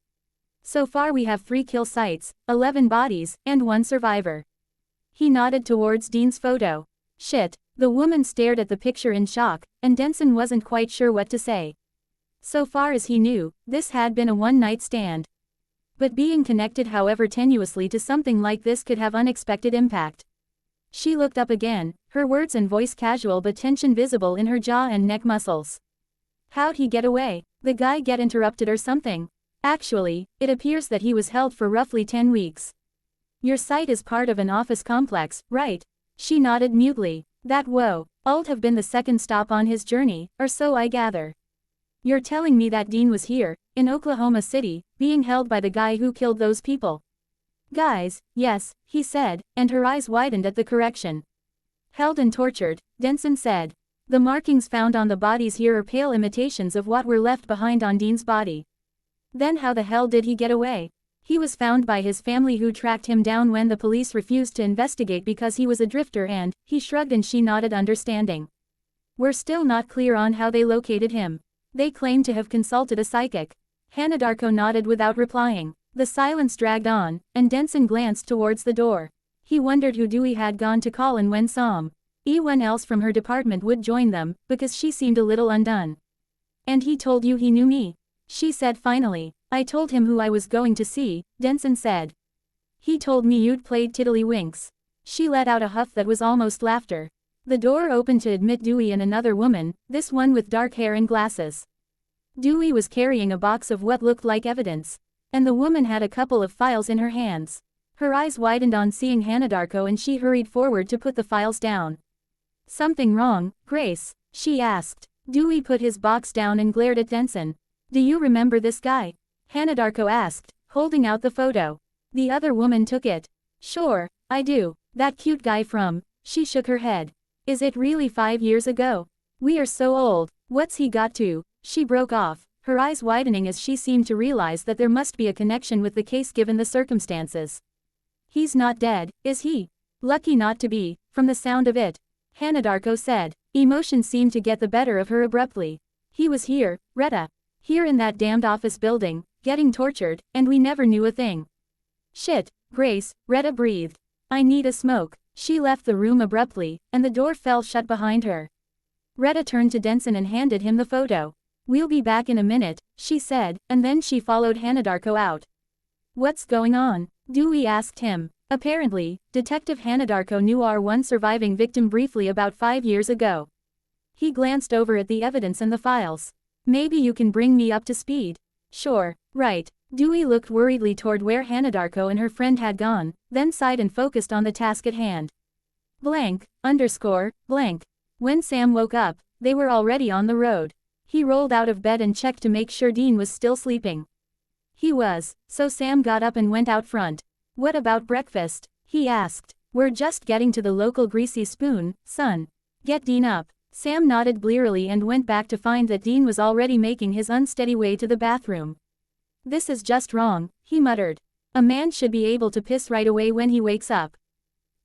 So far we have 3 kill sites, 11 bodies, and 1 survivor. He nodded towards Dean's photo. Shit. The woman stared at the picture in shock, and Denson wasn't quite sure what to say. So far as he knew, this had been a one-night stand. But being connected however tenuously to something like this could have unexpected impact. She looked up again, her words and voice casual but tension visible in her jaw and neck muscles. How'd he get away? The guy get interrupted or something? Actually, it appears that he was held for roughly 10 weeks. Your site is part of an office complex, right? She nodded mutely. That would have been the second stop on his journey, or so I gather. You're telling me that Dean was here, in Oklahoma City, being held by the guy who killed those people? Guys, yes, he said, and her eyes widened at the correction. Held and tortured, Denson said. The markings found on the bodies here are pale imitations of what were left behind on Dean's body. Then how the hell did he get away? He was found by his family who tracked him down when the police refused to investigate because he was a drifter and, he shrugged and she nodded understanding. We're still not clear on how they located him. They claim to have consulted a psychic. Hanadarko nodded without replying. The silence dragged on, and Denson glanced towards the door. He wondered who Dewey had gone to call and when anyone else from her department would join them, because she seemed a little undone. And he told you he knew me? She said finally. I told him who I was going to see, Denson said. He told me you'd played tiddlywinks. She let out a huff that was almost laughter. The door opened to admit Dewey and another woman, this one with dark hair and glasses. Dewey was carrying a box of what looked like evidence. And the woman had a couple of files in her hands. Her eyes widened on seeing Hanadarko and she hurried forward to put the files down. Something wrong, Grace? She asked. Dewey put his box down and glared at Denson. Do you remember this guy? Hanadarko asked, holding out the photo. The other woman took it. Sure, I do. That cute guy from. She shook her head. Is it really 5 years ago? We are so old. What's he got to? She broke off, her eyes widening as she seemed to realize that there must be a connection with the case given the circumstances. He's not dead, is he? Lucky not to be, from the sound of it. Hanadarko said. Emotion seemed to get the better of her abruptly. He was here, Retta. Here in that damned office building, getting tortured, and we never knew a thing. Shit, Grace, Retta breathed. I need a smoke. She left the room abruptly, and the door fell shut behind her. Retta turned to Denson and handed him the photo. We'll be back in a minute, she said, and then she followed Hanadarko out. What's going on? Dewey asked him. Apparently, Detective Hanadarko knew our one surviving victim briefly about 5 years ago. He glanced over at the evidence and the files. Maybe you can bring me up to speed. Sure, right. Dewey looked worriedly toward where Hanadarko and her friend had gone, then sighed and focused on the task at hand. Blank. When Sam woke up, they were already on the road. He rolled out of bed and checked to make sure Dean was still sleeping. He was, so Sam got up and went out front. What about breakfast? He asked. We're just getting to the local Greasy Spoon, son. Get Dean up. Sam nodded blearily and went back to find that Dean was already making his unsteady way to the bathroom. This is just wrong, he muttered. A man should be able to piss right away when he wakes up.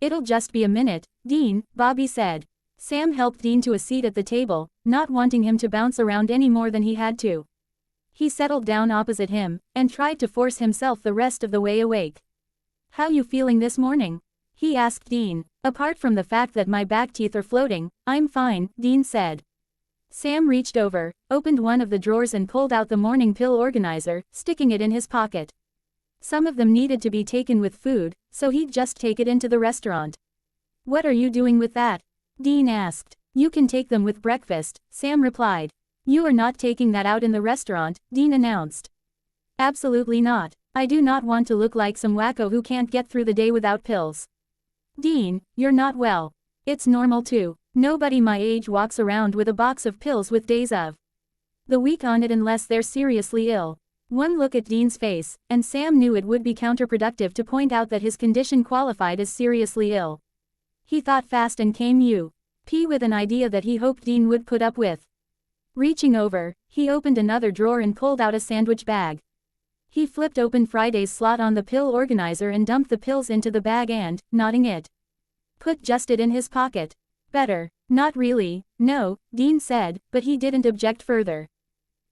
It'll just be a minute, Dean, Bobby said. Sam helped Dean to a seat at the table, not wanting him to bounce around any more than he had to. He settled down opposite him, and tried to force himself the rest of the way awake. How you feeling this morning? He asked Dean. Apart from the fact that my back teeth are floating, I'm fine, Dean said. Sam reached over, opened one of the drawers and pulled out the morning pill organizer, sticking it in his pocket. Some of them needed to be taken with food, so he'd just take it into the restaurant. What are you doing with that? Dean asked. You can take them with breakfast, Sam replied. You are not taking that out in the restaurant, Dean announced. Absolutely not. I do not want to look like some wacko who can't get through the day without pills. Dean, you're not well. It's normal too. Nobody my age walks around with a box of pills with days of the week on it unless they're seriously ill. One look at Dean's face, and Sam knew it would be counterproductive to point out that his condition qualified as seriously ill. He thought fast and came up with an idea that he hoped Dean would put up with. Reaching over, he opened another drawer and pulled out a sandwich bag. He flipped open Friday's slot on the pill organizer and dumped the pills into the bag and, nodding it, put just it in his pocket. Better. Not really, no, Dean said, but he didn't object further.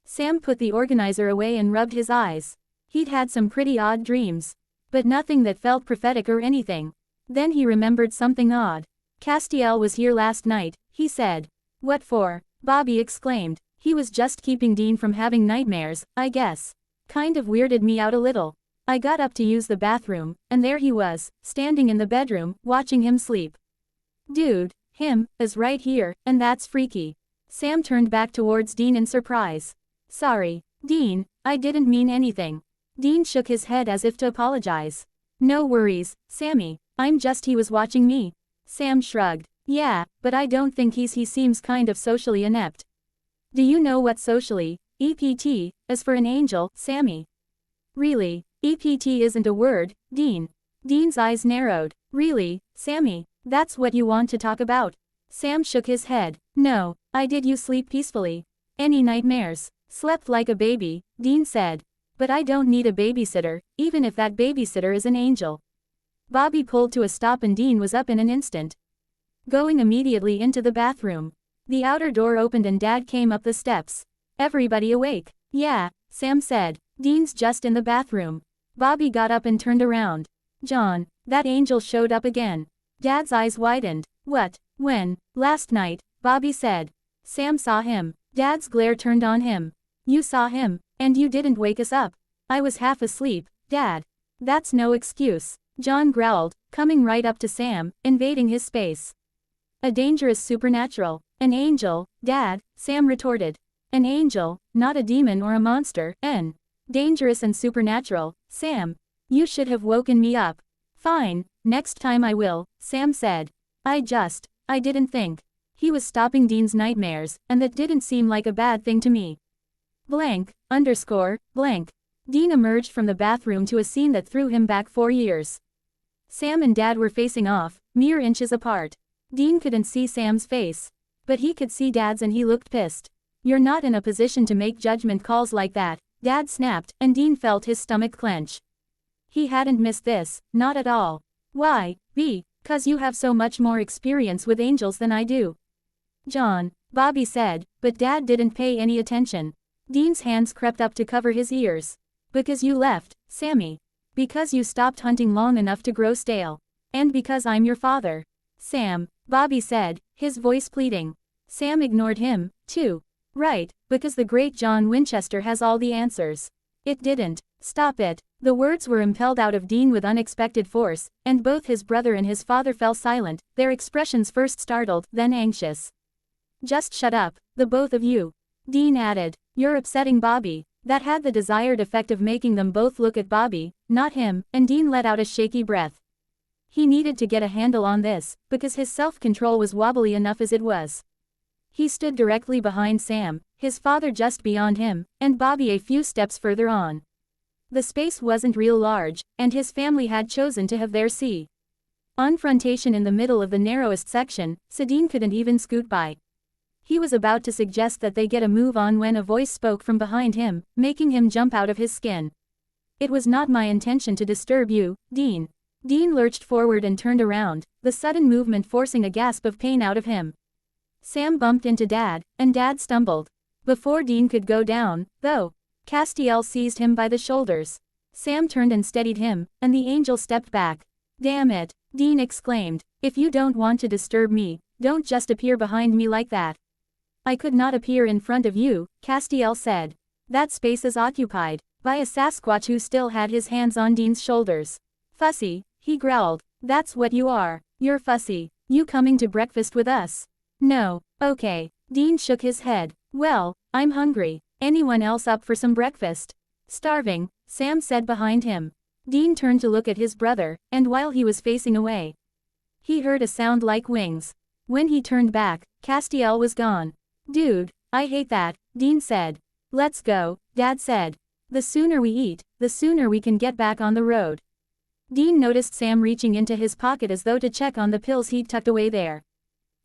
Sam put the organizer away and rubbed his eyes. He'd had some pretty odd dreams, but nothing that felt prophetic or anything. Then he remembered something odd. Castiel was here last night, he said. What for? Bobby exclaimed. He was just keeping Dean from having nightmares, I guess. Kind of weirded me out a little. I got up to use the bathroom, and there he was, standing in the bedroom, watching him sleep. Dude, him, is right here, and that's freaky. Sam turned back towards Dean in surprise. Sorry, Dean, I didn't mean anything. Dean shook his head as if to apologize. No worries, Sammy, he was watching me. Sam shrugged. Yeah, but I don't think he seems kind of socially inept. Do you know what socially, EPT, is for an angel, Sammy? Really, EPT isn't a word, Dean. Dean's eyes narrowed. Really, Sammy, that's what you want to talk about? Sam shook his head. No, did you sleep peacefully? Any nightmares? Slept like a baby, Dean said. But I don't need a babysitter, even if that babysitter is an angel. Bobby pulled to a stop and Dean was up in an instant, going immediately into the bathroom. The outer door opened and Dad came up the steps. Everybody awake? Yeah, Sam said. Dean's just in the bathroom. Bobby got up and turned around. John, that angel showed up again. Dad's eyes widened. What? When? Last night, Bobby said. Sam saw him. Dad's glare turned on him. You saw him, and you didn't wake us up. I was half asleep, Dad. That's no excuse, John growled, coming right up to Sam, invading his space. A dangerous supernatural. An angel, Dad, Sam retorted. An angel, not a demon or a monster, dangerous and supernatural, Sam. You should have woken me up. Fine, next time I will, Sam said. I didn't think. He was stopping Dean's nightmares, and that didn't seem like a bad thing to me. Dean emerged from the bathroom to a scene that threw him back 4 years. Sam and Dad were facing off, mere inches apart. Dean couldn't see Sam's face, but he could see Dad's and he looked pissed. You're not in a position to make judgment calls like that, Dad snapped, and Dean felt his stomach clench. He hadn't missed this, not at all. Why, because you have so much more experience with angels than I do. John, Bobby said, but Dad didn't pay any attention. Dean's hands crept up to cover his ears. Because you left, Sammy. Because you stopped hunting long enough to grow stale. And because I'm your father. Sam, Bobby said, his voice pleading. Sam ignored him, too. Right, because the great John Winchester has all the answers. It didn't. Stop it. The words were impelled out of Dean with unexpected force, and both his brother and his father fell silent, their expressions first startled, then anxious. Just shut up, the both of you. Dean added. You're upsetting Bobby. That had the desired effect of making them both look at Bobby, not him, and Dean let out a shaky breath. He needed to get a handle on this, because his self-control was wobbly enough as it was. He stood directly behind Sam, his father just beyond him, and Bobby a few steps further on. The space wasn't real large, and his family had chosen to have their say. Confrontation in the middle of the narrowest section, so Dean couldn't even scoot by. He was about to suggest that they get a move on when a voice spoke from behind him, making him jump out of his skin. It was not my intention to disturb you, Dean. Dean lurched forward and turned around, the sudden movement forcing a gasp of pain out of him. Sam bumped into Dad, and Dad stumbled. Before Dean could go down, though, Castiel seized him by the shoulders. Sam turned and steadied him, and the angel stepped back. Damn it, Dean exclaimed. If you don't want to disturb me, don't just appear behind me like that. I could not appear in front of you, Castiel said. That space is occupied by a Sasquatch who still had his hands on Dean's shoulders. Fussy, he growled. That's what you are. You're fussy. You coming to breakfast with us? No. Okay. Dean shook his head. Well, I'm hungry. Anyone else up for some breakfast? Starving, Sam said behind him. Dean turned to look at his brother, and while he was facing away, he heard a sound like wings. When he turned back, Castiel was gone. Dude, I hate that, Dean said. Let's go, Dad said. The sooner we eat, the sooner we can get back on the road. Dean noticed Sam reaching into his pocket as though to check on the pills he'd tucked away there.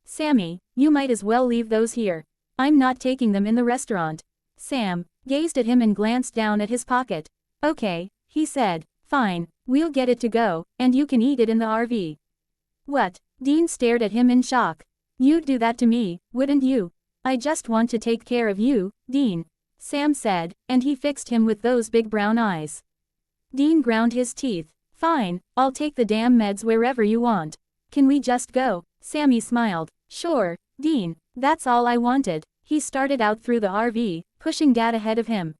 Sammy, you might as well leave those here. I'm not taking them in the restaurant. Sam gazed at him and glanced down at his pocket. Okay, he said. Fine, we'll get it to go, and you can eat it in the RV. What? Dean stared at him in shock. You'd do that to me, wouldn't you? I just want to take care of you, Dean. Sam said, and he fixed him with those big brown eyes. Dean ground his teeth. Fine, I'll take the damn meds wherever you want. Can we just go? Sammy smiled. Sure, Dean, that's all I wanted. He started out through the RV, pushing Dad ahead of him.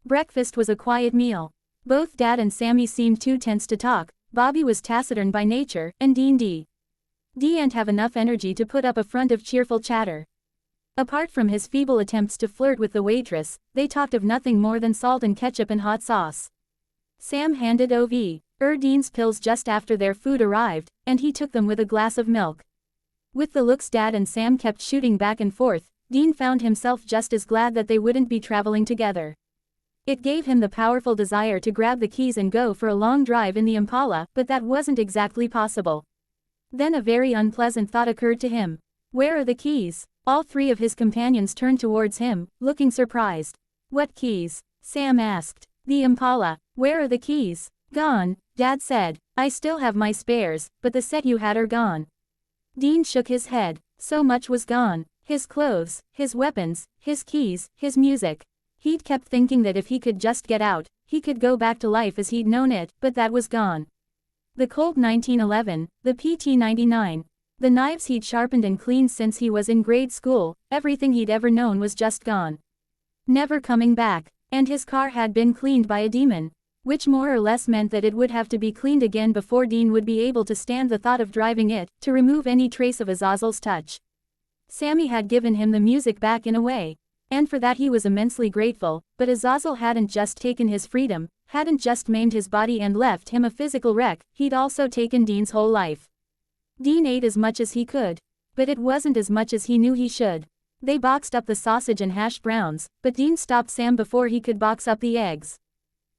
Breakfast was a quiet meal. Both Dad and Sammy seemed too tense to talk. Bobby was taciturn by nature, and Dean didn't have enough energy to put up a front of cheerful chatter. Apart from his feeble attempts to flirt with the waitress, they talked of nothing more than salt and ketchup and hot sauce. Sam handed Dean's pills just after their food arrived, and he took them with a glass of milk. With the looks Dad and Sam kept shooting back and forth, Dean found himself just as glad that they wouldn't be traveling together. It gave him the powerful desire to grab the keys and go for a long drive in the Impala, but that wasn't exactly possible. Then a very unpleasant thought occurred to him. Where are the keys? All three of his companions turned towards him, looking surprised. What keys? Sam asked. The Impala. Where are the keys? Gone, Dad said. I still have my spares, but the set you had are gone. Dean shook his head. So much was gone. His clothes, his weapons, his keys, his music. He'd kept thinking that if he could just get out, he could go back to life as he'd known it, but that was gone. The Colt 1911, the PT-99. The knives he'd sharpened and cleaned since he was in grade school, everything he'd ever known was just gone. Never coming back. And his car had been cleaned by a demon. Which more or less meant that it would have to be cleaned again before Dean would be able to stand the thought of driving it, to remove any trace of Azazel's touch. Sammy had given him the music back in a way. And for that he was immensely grateful, but Azazel hadn't just taken his freedom, hadn't just maimed his body and left him a physical wreck, he'd also taken Dean's whole life. Dean ate as much as he could. But it wasn't as much as he knew he should. They boxed up the sausage and hash browns, but Dean stopped Sam before he could box up the eggs.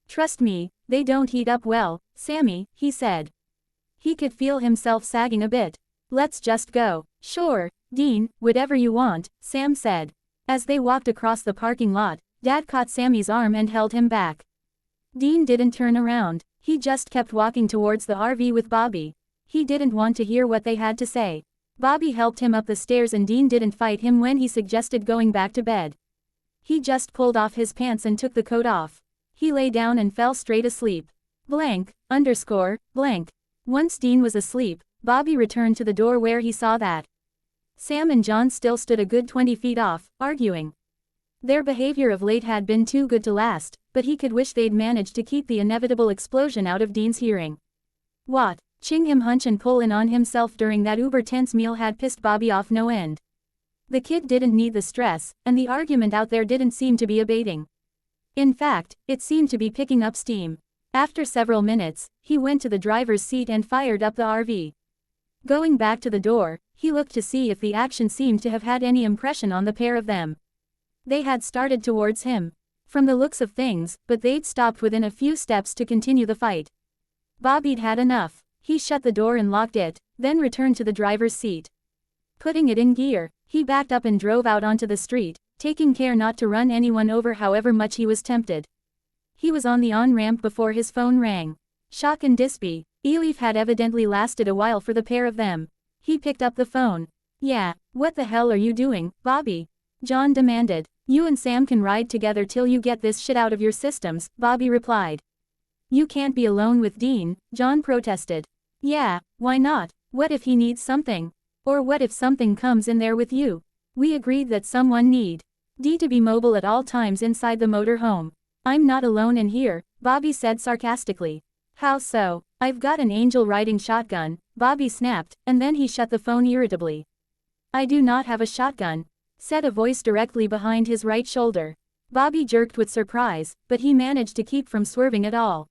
Trust me, they don't heat up well, Sammy, he said. He could feel himself sagging a bit. Let's just go. Sure, Dean, whatever you want, Sam said. As they walked across the parking lot, Dad caught Sammy's arm and held him back. Dean didn't turn around, he just kept walking towards the RV with Bobby, He didn't want to hear what they had to say. Bobby helped him up the stairs and Dean didn't fight him when he suggested going back to bed. He just pulled off his pants and took the coat off. He lay down and fell straight asleep. Blank. Once Dean was asleep, Bobby returned to the door where he saw that Sam and John still stood a good 20 feet off, arguing. Their behavior of late had been too good to last, but he could wish they'd managed to keep the inevitable explosion out of Dean's hearing. Watching him hunch and pull in on himself during that uber-tense meal had pissed Bobby off no end. The kid didn't need the stress, and the argument out there didn't seem to be abating. In fact, it seemed to be picking up steam. After several minutes, he went to the driver's seat and fired up the RV. Going back to the door, he looked to see if the action seemed to have had any impression on the pair of them. They had started towards him, from the looks of things, but they'd stopped within a few steps to continue the fight. Bobby'd had enough. He shut the door and locked it, then returned to the driver's seat. Putting it in gear, he backed up and drove out onto the street, taking care not to run anyone over however much he was tempted. He was on the on-ramp before his phone rang. Shock and disbelief had evidently lasted a while for the pair of them. He picked up the phone. "Yeah, what the hell are you doing, Bobby?" John demanded. "You and Sam can ride together till you get this shit out of your systems," Bobby replied. "You can't be alone with Dean," John protested. "Yeah, why not? What if he needs something? Or what if something comes in there with you? We agreed that someone need to be mobile at all times inside the motor home." "I'm not alone in here," Bobby said sarcastically. "How so?" "I've got an angel riding shotgun," Bobby snapped, and then he shut the phone irritably. "I do not have a shotgun," said a voice directly behind his right shoulder. Bobby jerked with surprise, but he managed to keep from swerving at all.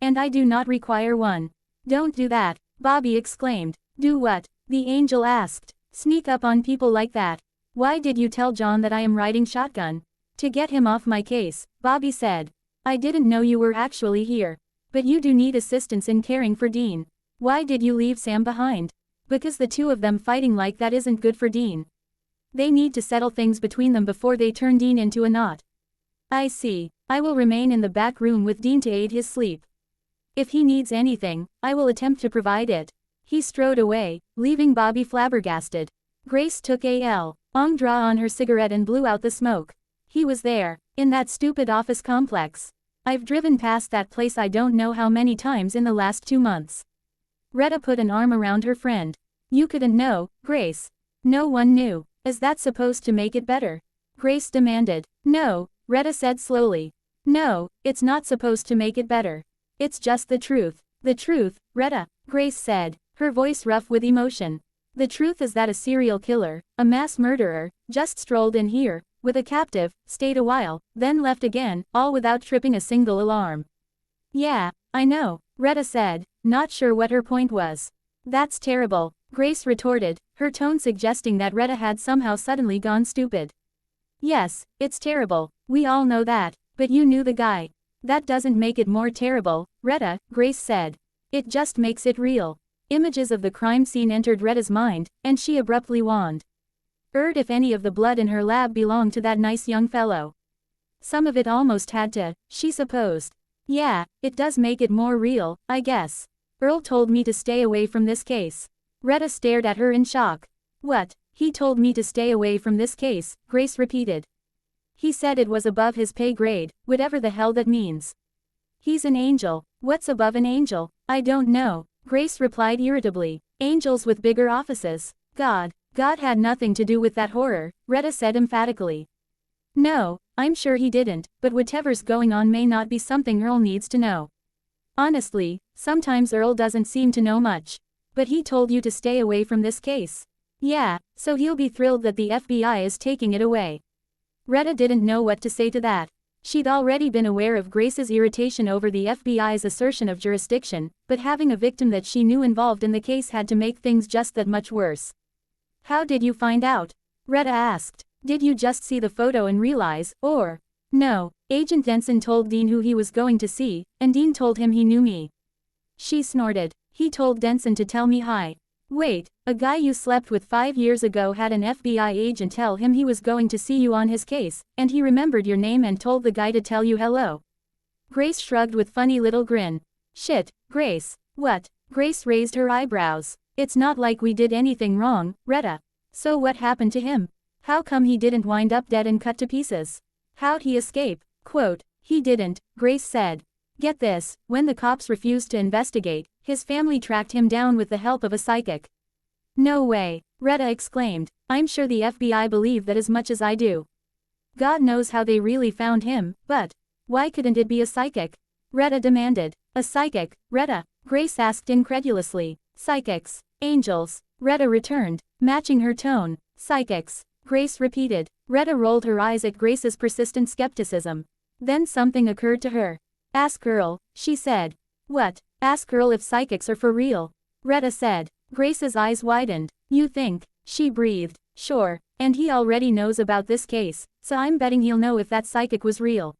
"And I do not require one." "Don't do that," Bobby exclaimed. "Do what?" the angel asked. "Sneak up on people like that. Why did you tell John that I am riding shotgun?" "To get him off my case," Bobby said. "I didn't know you were actually here. But you do need assistance in caring for Dean. Why did you leave Sam behind?" "Because the two of them fighting like that isn't good for Dean. They need to settle things between them before they turn Dean into a knot." "I see. I will remain in the back room with Dean to aid his sleep. If he needs anything, I will attempt to provide it." He strode away, leaving Bobby flabbergasted. Grace took a long draw on her cigarette and blew out the smoke. He was there, in that stupid office complex. "I've driven past that place I don't know how many times in the last 2 months. Retta put an arm around her friend. "You couldn't know, Grace." "No one knew. Is that supposed to make it better?" Grace demanded. "No," Retta said slowly. "No, it's not supposed to make it better. It's just the truth." "The truth, Retta," Grace said, her voice rough with emotion. "The truth is that a serial killer, a mass murderer, just strolled in here, with a captive, stayed a while, then left again, all without tripping a single alarm." "Yeah, I know," Retta said, not sure what her point was. "That's terrible," Grace retorted, her tone suggesting that Retta had somehow suddenly gone stupid. "Yes, it's terrible, we all know that, but you knew the guy." "That doesn't make it more terrible, Retta," Grace said. "It just makes it real." Images of the crime scene entered Retta's mind, and she abruptly wondered if any of the blood in her lab belonged to that nice young fellow. Some of it almost had to, she supposed. "Yeah, it does make it more real, I guess. Earl told me to stay away from this case." Retta stared at her in shock. "What? He told me to stay away from this case," Grace repeated. "He said it was above his pay grade, whatever the hell that means." "He's an angel." "What's above an angel?" "I don't know," Grace replied irritably. "Angels with bigger offices." God had nothing to do with that horror," Retta said emphatically. "No, I'm sure he didn't, but whatever's going on may not be something Earl needs to know. Honestly, sometimes Earl doesn't seem to know much. But he told you to stay away from this case." "Yeah, so he'll be thrilled that the FBI is taking it away." Retta didn't know what to say to that. She'd already been aware of Grace's irritation over the FBI's assertion of jurisdiction, but having a victim that she knew involved in the case had to make things just that much worse. "How did you find out?" Retta asked. "Did you just see the photo and realize, or?" "No, Agent Denson told Dean who he was going to see, and Dean told him he knew me." She snorted. "He told Denson to tell me hi." "Wait, a guy you slept with 5 years ago had an FBI agent tell him he was going to see you on his case, and he remembered your name and told the guy to tell you hello." Grace shrugged with funny little grin. "Shit, Grace." "What?" Grace raised her eyebrows. It's not like we did anything wrong, Retta. So what happened to him? How come he didn't wind up dead and cut to pieces? How'd he escape? Quote, he didn't, Grace said. Get this, when the cops refused to investigate, his family tracked him down with the help of a psychic. No way, Retta exclaimed. I'm sure the FBI believe that as much as I do. God knows how they really found him, but why couldn't it be a psychic? Retta demanded. A psychic, Retta? Grace asked incredulously. Psychics, angels, Retta returned, matching her tone. Psychics, Grace repeated. Retta rolled her eyes at Grace's persistent skepticism. Then something occurred to her. Ask Earl, she said. What? Ask Earl if psychics are for real. Retta said. Grace's eyes widened. You think? She breathed. Sure, and he already knows about this case, so I'm betting he'll know if that psychic was real.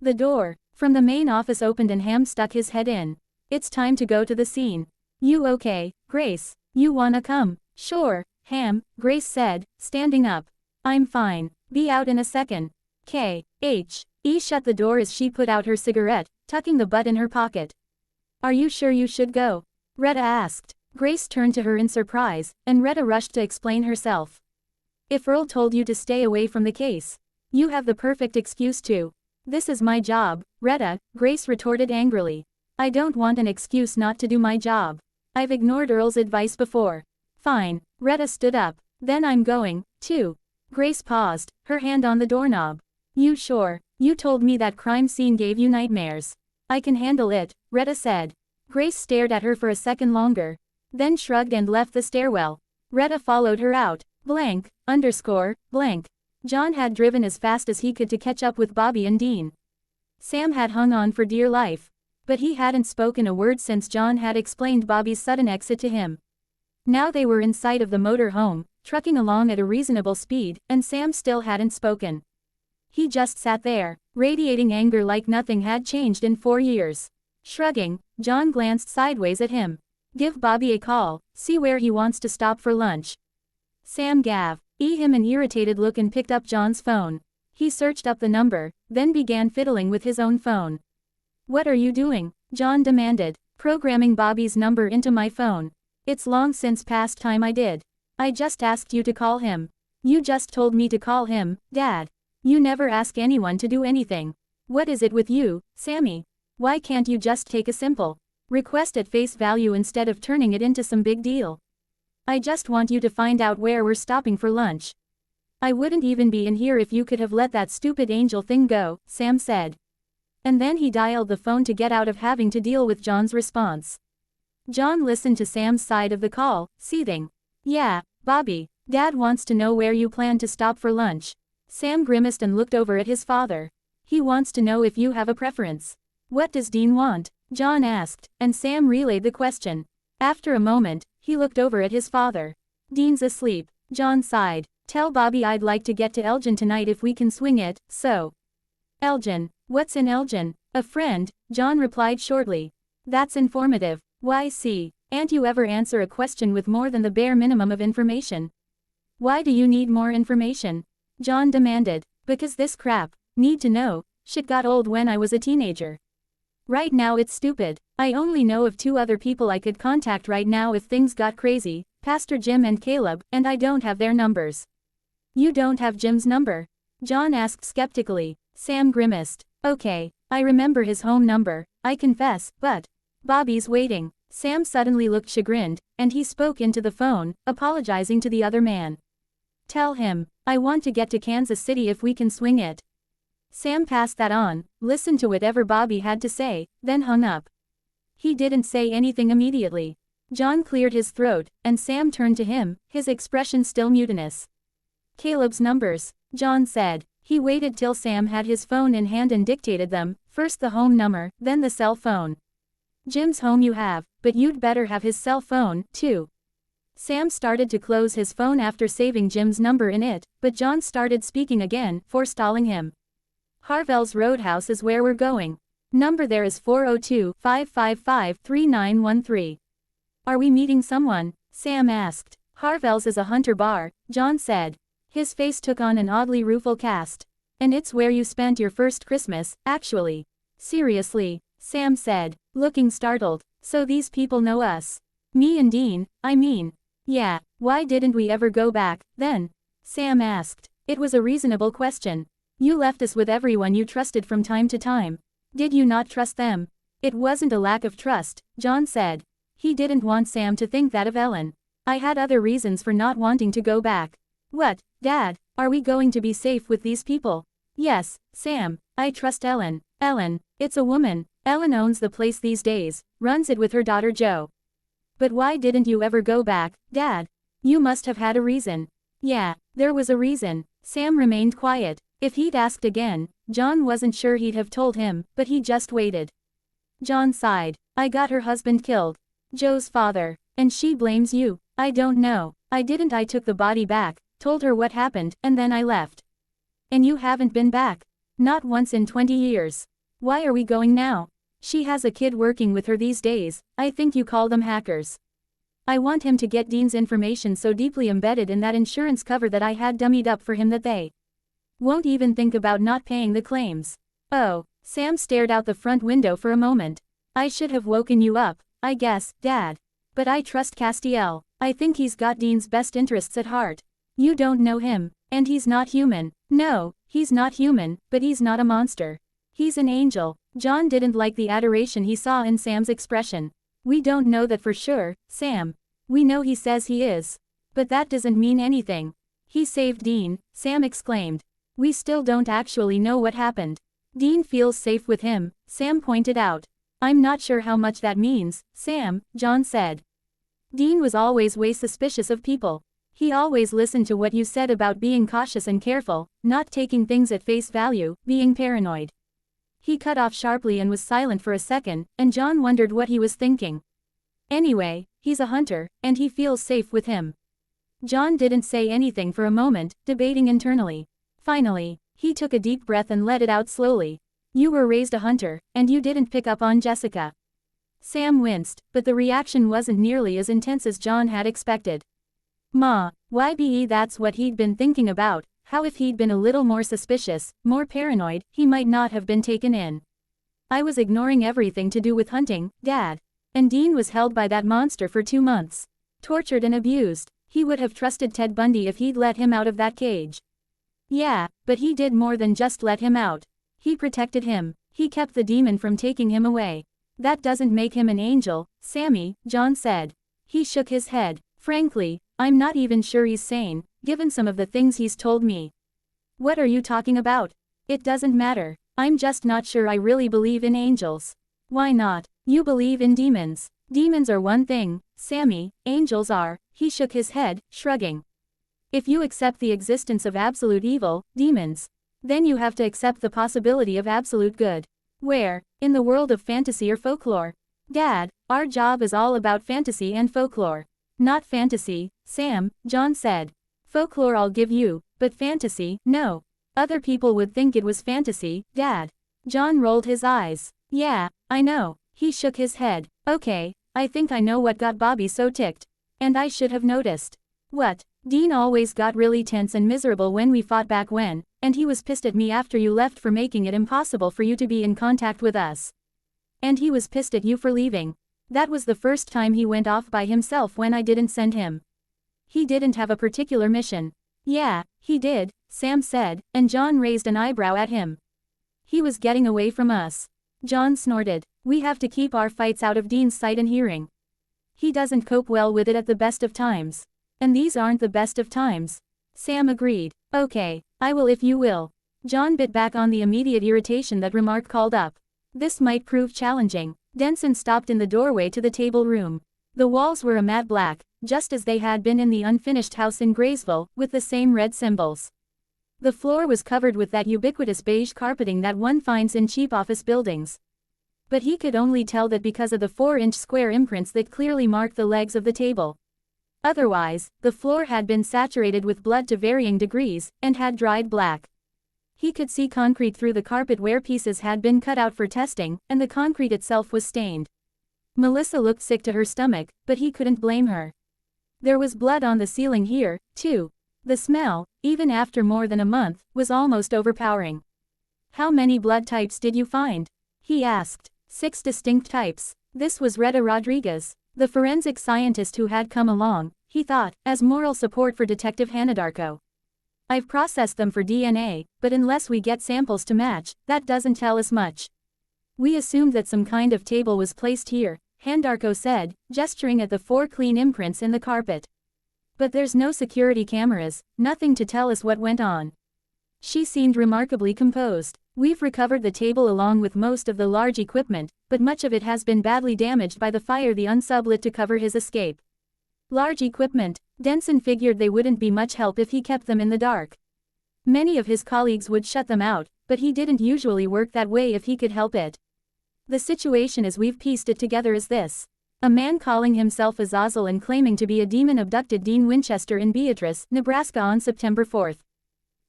The door from the main office opened and Ham stuck his head in. It's time to go to the scene. You okay, Grace? You wanna come? Sure, Ham, Grace said, standing up. I'm fine. Be out in a second. K.H.E. shut the door as she put out her cigarette, tucking the butt in her pocket. Are you sure you should go? Retta asked. Grace turned to her in surprise, and Retta rushed to explain herself. If Earl told you to stay away from the case, you have the perfect excuse to. This is my job, Retta, Grace retorted angrily. I don't want an excuse not to do my job. I've ignored Earl's advice before. Fine, Retta stood up. Then I'm going, too. Grace paused, her hand on the doorknob. You sure? You told me that crime scene gave you nightmares. I can handle it, Retta said. Grace stared at her for a second longer, then shrugged and left the stairwell. Retta followed her out. Blank. John had driven as fast as he could to catch up with Bobby and Dean. Sam had hung on for dear life. But he hadn't spoken a word since John had explained Bobby's sudden exit to him. Now they were in sight of the motor home, trucking along at a reasonable speed, and Sam still hadn't spoken. He just sat there, radiating anger like nothing had changed in 4 years. Shrugging, John glanced sideways at him. Give Bobby a call, see where he wants to stop for lunch. Sam gave him an irritated look and picked up John's phone. He searched up the number, then began fiddling with his own phone. What are you doing? John demanded. Programming Bobby's number into my phone. It's long since past time I did. I just asked you to call him. You just told me to call him, Dad. You never ask anyone to do anything. What is it with you, Sammy? Why can't you just take a simple request at face value instead of turning it into some big deal? I just want you to find out where we're stopping for lunch. I wouldn't even be in here if you could have let that stupid angel thing go, Sam said. And then he dialed the phone to get out of having to deal with John's response. John listened to Sam's side of the call, seething. Yeah, Bobby, Dad wants to know where you plan to stop for lunch. Sam grimaced and looked over at his father. He wants to know if you have a preference. What does Dean want? John asked, and Sam relayed the question. After a moment, he looked over at his father. Dean's asleep, John sighed. Tell Bobby I'd like to get to Elgin tonight if we can swing it, so. Elgin, what's in Elgin? A friend, John replied shortly. That's informative. Why see, can't you ever answer a question with more than the bare minimum of information? Why do you need more information? John demanded. Because this crap, need to know, shit got old when I was a teenager. Right now it's stupid. I only know of 2 other people I could contact right now if things got crazy, Pastor Jim and Caleb, and I don't have their numbers. You don't have Jim's number? John asked skeptically. Sam grimaced. Okay, I remember his home number, I confess, but Bobby's waiting. Sam suddenly looked chagrined, and he spoke into the phone, apologizing to the other man. Tell him, I want to get to Kansas City if we can swing it. Sam passed that on, listened to whatever Bobby had to say, then hung up. He didn't say anything immediately. John cleared his throat, and Sam turned to him, his expression still mutinous. Caleb's numbers, John said. He waited till Sam had his phone in hand and dictated them, first the home number, then the cell phone. Jim's home you have, but you'd better have his cell phone, too. Sam started to close his phone after saving Jim's number in it, but John started speaking again, forestalling him. Harvell's Roadhouse is where we're going. Number there is 402-555-3913. Are we meeting someone? Sam asked. Harvell's is a hunter bar, John said. His face took on an oddly rueful cast. And it's where you spent your first Christmas, actually. Seriously, Sam said, looking startled. So these people know us. Me and Dean, I mean. Yeah, why didn't we ever go back, then? Sam asked. It was a reasonable question. You left us with everyone you trusted from time to time. Did you not trust them? It wasn't a lack of trust, John said. He didn't want Sam to think that of Ellen. I had other reasons for not wanting to go back. What, Dad, are we going to be safe with these people? Yes, Sam, I trust Ellen. Ellen, it's a woman. Ellen owns the place these days, runs it with her daughter Jo. But why didn't you ever go back, Dad? You must have had a reason. Yeah, there was a reason. Sam remained quiet. If he'd asked again, John wasn't sure he'd have told him, but he just waited. John sighed. I got her husband killed. Jo's father. And she blames you. I don't know. I took the body back, told her what happened, and then I left. And you haven't been back? Not once in 20 years. Why are we going now? She has a kid working with her these days. I think you call them hackers. I want him to get Dean's information so deeply embedded in that insurance cover that I had dummied up for him that they won't even think about not paying the claims. Oh, Sam stared out the front window for a moment. I should have woken you up, I guess, Dad. But I trust Castiel. I think he's got Dean's best interests at heart. You don't know him, and he's not human. No, he's not human, but he's not a monster. He's an angel. John didn't like the adoration he saw in Sam's expression. We don't know that for sure, Sam. We know he says he is. But that doesn't mean anything. He saved Dean, Sam exclaimed. We still don't actually know what happened. Dean feels safe with him, Sam pointed out. I'm not sure how much that means, Sam, John said. Dean was always way suspicious of people. He always listened to what you said about being cautious and careful, not taking things at face value, being paranoid. He cut off sharply and was silent for a second, and John wondered what he was thinking. Anyway, he's a hunter, and he feels safe with him. John didn't say anything for a moment, debating internally. Finally, he took a deep breath and let it out slowly. You were raised a hunter, and you didn't pick up on Jessica. Sam winced, but the reaction wasn't nearly as intense as John had expected. Ma, YBE, that's what he'd been thinking about. How if he'd been a little more suspicious, more paranoid, he might not have been taken in. I was ignoring everything to do with hunting, Dad. And Dean was held by that monster for 2 months. Tortured and abused. He would have trusted Ted Bundy if he'd let him out of that cage. Yeah, but he did more than just let him out. He protected him. He kept the demon from taking him away. That doesn't make him an angel, Sammy, John said. He shook his head. Frankly, I'm not even sure he's sane, given some of the things he's told me. What are you talking about? It doesn't matter. I'm just not sure I really believe in angels. Why not? You believe in demons. Demons are one thing, Sammy, angels are. He shook his head, shrugging. If you accept the existence of absolute evil, demons, then you have to accept the possibility of absolute good. Where? In the world of fantasy or folklore? Dad, our job is all about fantasy and folklore. Not fantasy, Sam, John said. Folklore I'll give you, but fantasy, no. Other people would think it was fantasy, Dad. John rolled his eyes. Yeah, I know. He shook his head. Okay, I think I know what got Bobby so ticked. And I should have noticed. What? Dean always got really tense and miserable when we fought back when, and he was pissed at me after you left for making it impossible for you to be in contact with us. And he was pissed at you for leaving. That was the first time he went off by himself when I didn't send him. He didn't have a particular mission. Yeah, he did, Sam said, and John raised an eyebrow at him. He was getting away from us. John snorted. We have to keep our fights out of Dean's sight and hearing. He doesn't cope well with it at the best of times. And these aren't the best of times. Sam agreed. Okay, I will if you will. John bit back on the immediate irritation that remark called up. This might prove challenging. Denson stopped in the doorway to the table room. The walls were a matte black, just as they had been in the unfinished house in Graysville, with the same red symbols. The floor was covered with that ubiquitous beige carpeting that one finds in cheap office buildings. But he could only tell that because of the 4-inch square imprints that clearly marked the legs of the table. Otherwise, the floor had been saturated with blood to varying degrees, and had dried black. He could see concrete through the carpet where pieces had been cut out for testing, and the concrete itself was stained. Melissa looked sick to her stomach, but he couldn't blame her. There was blood on the ceiling here, too. The smell, even after more than a month, was almost overpowering. How many blood types did you find? He asked. 6 distinct types. This was Retta Rodriguez, the forensic scientist who had come along, he thought, as moral support for Detective Hanadarko. I've processed them for DNA, but unless we get samples to match, that doesn't tell us much. We assumed that some kind of table was placed here, Hanadarko said, gesturing at the 4 clean imprints in the carpet. But there's no security cameras, nothing to tell us what went on. She seemed remarkably composed. We've recovered the table along with most of the large equipment, but much of it has been badly damaged by the fire the unsub lit to cover his escape. Large equipment, Denson figured they wouldn't be much help if he kept them in the dark. Many of his colleagues would shut them out, but he didn't usually work that way if he could help it. The situation as we've pieced it together is this. A man calling himself Azazel and claiming to be a demon abducted Dean Winchester in Beatrice, Nebraska on September 4th.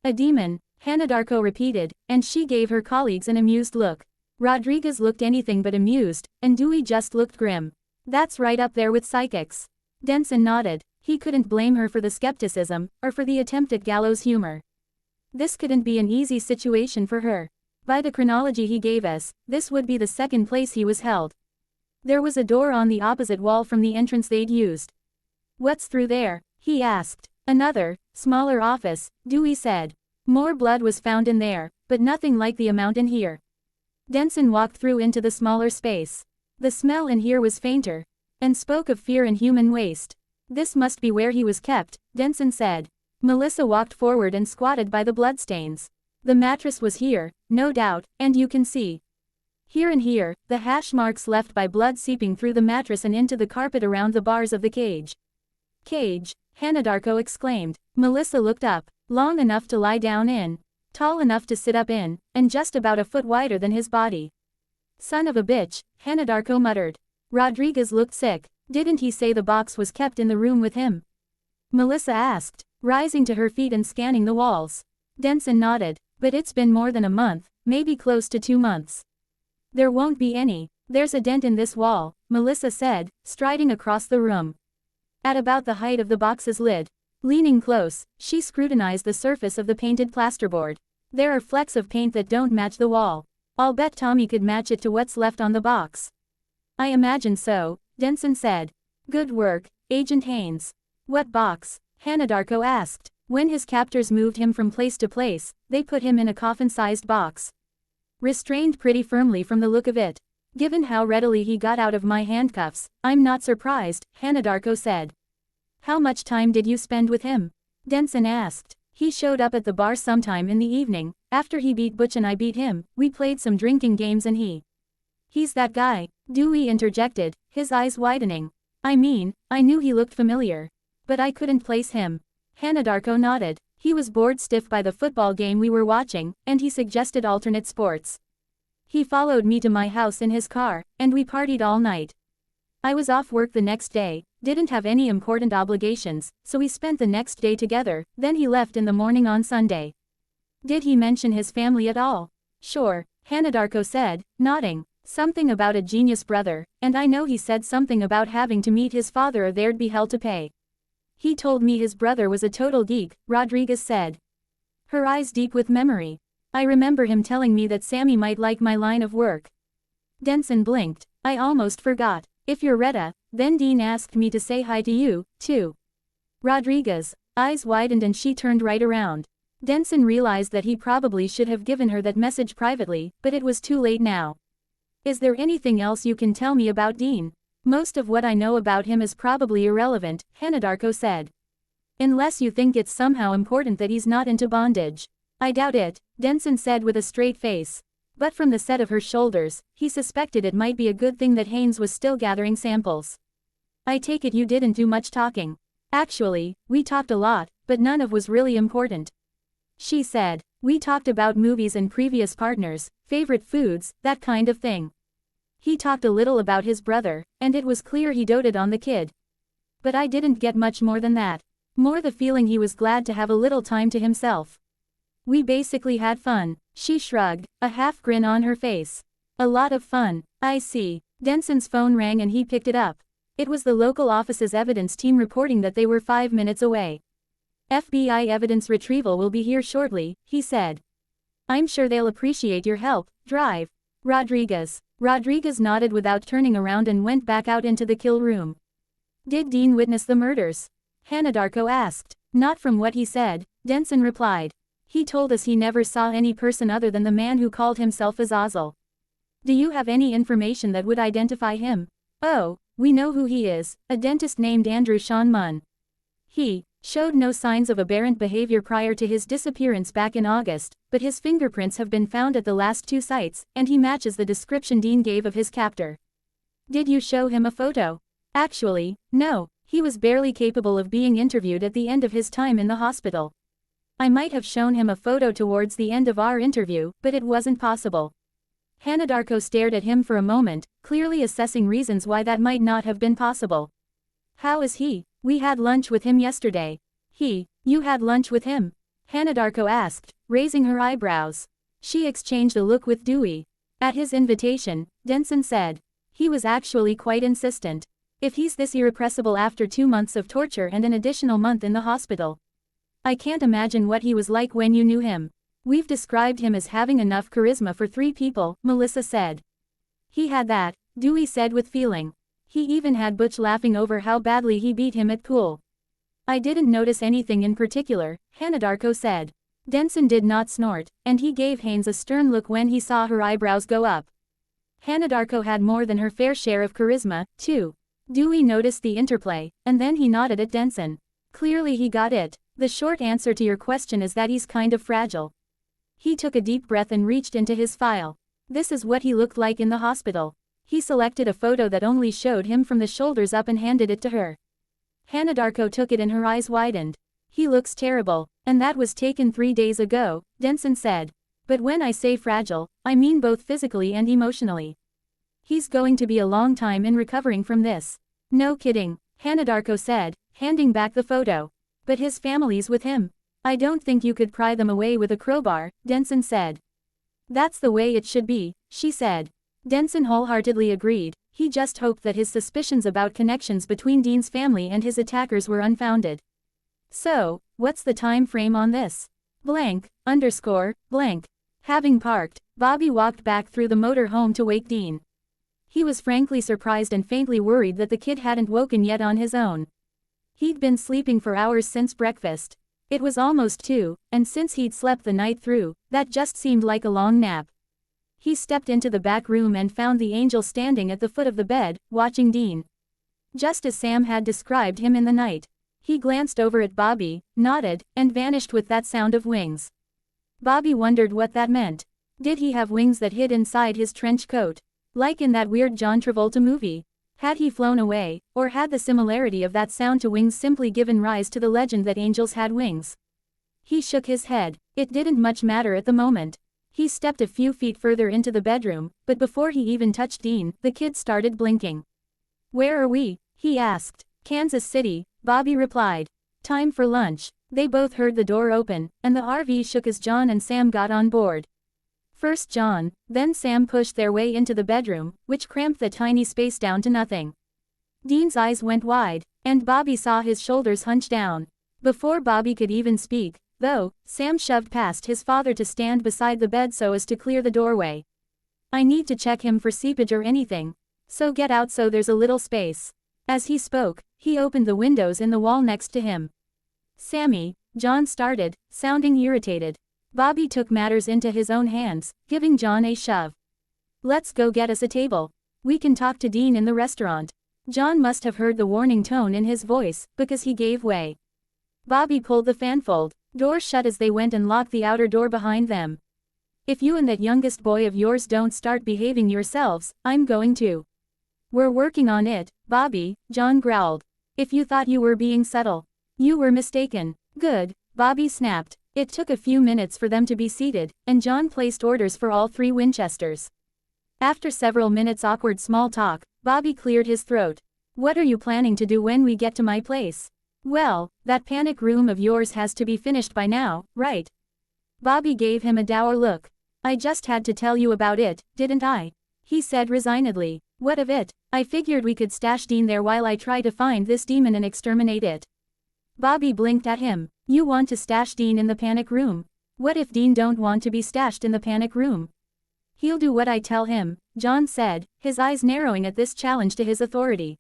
A demon, Hanadarko repeated, and she gave her colleagues an amused look. Rodriguez looked anything but amused, and Dewey just looked grim. That's right up there with psychics. Denson nodded. He couldn't blame her for the skepticism, or for the attempt at gallows humor. This couldn't be an easy situation for her. By the chronology he gave us, this would be the second place he was held. There was a door on the opposite wall from the entrance they'd used. What's through there? He asked. Another, smaller office, Dewey said. More blood was found in there, but nothing like the amount in here. Denson walked through into the smaller space. The smell in here was fainter, and spoke of fear and human waste. This must be where he was kept, Denson said. Melissa walked forward and squatted by the bloodstains. The mattress was here, no doubt, and you can see. Here and here, the hash marks left by blood seeping through the mattress and into the carpet around the bars of the cage. Cage, Hanadarko exclaimed. Melissa looked up. Long enough to lie down in, tall enough to sit up in, and just about a foot wider than his body. Son of a bitch, Hanadarko muttered. Rodriguez looked sick. Didn't he say the box was kept in the room with him? Melissa asked, rising to her feet and scanning the walls. Denson nodded. But it's been more than a month, maybe close to 2 months. There won't be any. There's a dent in this wall, Melissa said, striding across the room. At about the height of the box's lid. Leaning close, she scrutinized the surface of the painted plasterboard. There are flecks of paint that don't match the wall. I'll bet Tommy could match it to what's left on the box. I imagine so, Denson said. Good work, Agent Haynes. What box? Hanadarko asked. When his captors moved him from place to place, they put him in a coffin-sized box. Restrained pretty firmly from the look of it. Given how readily he got out of my handcuffs, I'm not surprised, Hanadarko said. How much time did you spend with him? Denson asked. He showed up at the bar sometime in the evening. After he beat Butch and I beat him, we played some drinking games and He's that guy, Dewey interjected, his eyes widening. I mean, I knew he looked familiar. But I couldn't place him. Hanadarko nodded. He was bored stiff by the football game we were watching, and he suggested alternate sports. He followed me to my house in his car, and we partied all night. I was off work the next day, didn't have any important obligations, so we spent the next day together, then he left in the morning on Sunday. Did he mention his family at all? Sure, Hanadarko said, nodding. Something about a genius brother, and I know he said something about having to meet his father or there'd be hell to pay. He told me his brother was a total geek, Rodriguez said. Her eyes deep with memory. I remember him telling me that Sammy might like my line of work. Denson blinked. I almost forgot. If you're Retta, then Dean asked me to say hi to you, too. Rodriguez, eyes widened and she turned right around. Denson realized that he probably should have given her that message privately, but it was too late now. Is there anything else you can tell me about Dean? Most of what I know about him is probably irrelevant, Hanadarko said. Unless you think it's somehow important that he's not into bondage. I doubt it, Denson said with a straight face. But from the set of her shoulders, he suspected it might be a good thing that Haynes was still gathering samples. I take it you didn't do much talking. Actually, we talked a lot, but none of was really important. She said, we talked about movies and previous partners, favorite foods, that kind of thing. He talked a little about his brother, and it was clear he doted on the kid. But I didn't get much more than that. More the feeling he was glad to have a little time to himself. We basically had fun. She shrugged, a half grin on her face. A lot of fun. I see. Denson's phone rang and he picked it up. It was the local office's evidence team reporting that they were 5 minutes away. FBI evidence retrieval will be here shortly, he said. I'm sure they'll appreciate your help. Drive. Rodriguez. Rodriguez nodded without turning around and went back out into the kill room. Did Dean witness the murders? Hanadarko asked. Not from what he said, Denson replied. He told us he never saw any person other than the man who called himself Azazel. Do you have any information that would identify him? Oh, we know who he is, a dentist named Andrew Sean Munn. He showed no signs of aberrant behavior prior to his disappearance back in August, but his fingerprints have been found at the last 2 sites, and he matches the description Dean gave of his captor. Did you show him a photo? Actually, no, he was barely capable of being interviewed at the end of his time in the hospital. I might have shown him a photo towards the end of our interview, but it wasn't possible. Hanadarko stared at him for a moment, clearly assessing reasons why that might not have been possible. How is he? We had lunch with him yesterday. You had lunch with him? Hanadarko asked, raising her eyebrows. She exchanged a look with Dewey. At his invitation, Denson said. He was actually quite insistent. If he's this irrepressible after 2 months of torture and an additional month in the hospital. I can't imagine what he was like when you knew him. We've described him as having enough charisma for 3 people, Melissa said. He had that, Dewey said with feeling. He even had Butch laughing over how badly he beat him at pool. I didn't notice anything in particular, Hanadarko said. Denson did not snort, and he gave Haynes a stern look when he saw her eyebrows go up. Hanadarko had more than her fair share of charisma, too. Dewey noticed the interplay, and then he nodded at Denson. Clearly he got it. The short answer to your question is that he's kind of fragile. He took a deep breath and reached into his file. This is what he looked like in the hospital. He selected a photo that only showed him from the shoulders up and handed it to her. Hanadarko took it and her eyes widened. He looks terrible, and that was taken 3 days ago, Denson said. But when I say fragile, I mean both physically and emotionally. He's going to be a long time in recovering from this. No kidding, Hanadarko said, handing back the photo. But his family's with him. I don't think you could pry them away with a crowbar, Denson said. That's the way it should be, she said. Denson wholeheartedly agreed. He just hoped that his suspicions about connections between Dean's family and his attackers were unfounded. So, what's the time frame on this? Blank. Having parked, Bobby walked back through the motor home to wake Dean. He was frankly surprised and faintly worried that the kid hadn't woken yet on his own. He'd been sleeping for hours since breakfast. It was almost 2, and since he'd slept the night through, that just seemed like a long nap. He stepped into the back room and found the angel standing at the foot of the bed, watching Dean. Just as Sam had described him in the night. He glanced over at Bobby, nodded, and vanished with that sound of wings. Bobby wondered what that meant. Did he have wings that hid inside his trench coat? Like in that weird John Travolta movie? Had he flown away, or had the similarity of that sound to wings simply given rise to the legend that angels had wings? He shook his head. It didn't much matter at the moment. He stepped a few feet further into the bedroom, but before he even touched Dean, the kid started blinking. Where are we? He asked. Kansas City, Bobby replied. Time for lunch. They both heard the door open, and the RV shook as John and Sam got on board. First John, then Sam pushed their way into the bedroom, which cramped the tiny space down to nothing. Dean's eyes went wide, and Bobby saw his shoulders hunch down. Before Bobby could even speak, though, Sam shoved past his father to stand beside the bed so as to clear the doorway. I need to check him for seepage or anything. So get out so there's a little space. As he spoke, he opened the windows in the wall next to him. Sammy, John started, sounding irritated. Bobby took matters into his own hands, giving John a shove. Let's go get us a table. We can talk to Dean in the restaurant. John must have heard the warning tone in his voice, because he gave way. Bobby pulled the fanfold. Doors shut as they went and locked the outer door behind them. If you and that youngest boy of yours don't start behaving yourselves, I'm going to. We're working on it, Bobby, John growled. If you thought you were being subtle, you were mistaken. Good, Bobby snapped. It took a few minutes for them to be seated, and John placed orders for all 3 Winchesters. After several minutes awkward small talk, Bobby cleared his throat. What are you planning to do when we get to my place? Well, that panic room of yours has to be finished by now, right? Bobby gave him a dour look. I just had to tell you about it, didn't I? He said resignedly. What of it? I figured we could stash Dean there while I try to find this demon and exterminate it. Bobby blinked at him. You want to stash Dean in the panic room? What if Dean don't want to be stashed in the panic room? He'll do what I tell him, John said, his eyes narrowing at this challenge to his authority.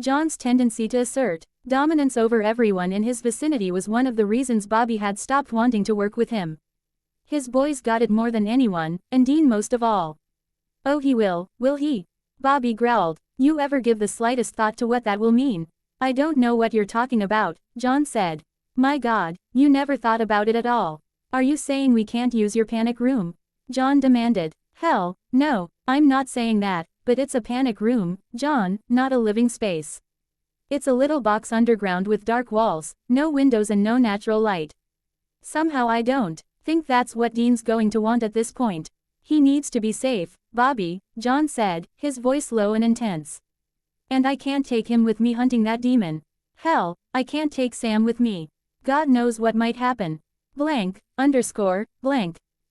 John's tendency to assert dominance over everyone in his vicinity was one of the reasons Bobby had stopped wanting to work with him. His boys got it more than anyone, and Dean most of all. Oh, he will he? Bobby growled. You ever give the slightest thought to what that will mean? I don't know what you're talking about, John said. My God, you never thought about it at all. Are you saying we can't use your panic room? John demanded. Hell, no, I'm not saying that, but it's a panic room, John, not a living space. It's a little box underground with dark walls, no windows and no natural light. Somehow I don't think that's what Dean's going to want at this point. He needs to be safe, Bobby, John said, his voice low and intense. And I can't take him with me hunting that demon. Hell, I can't take Sam with me. God knows what might happen. Blank.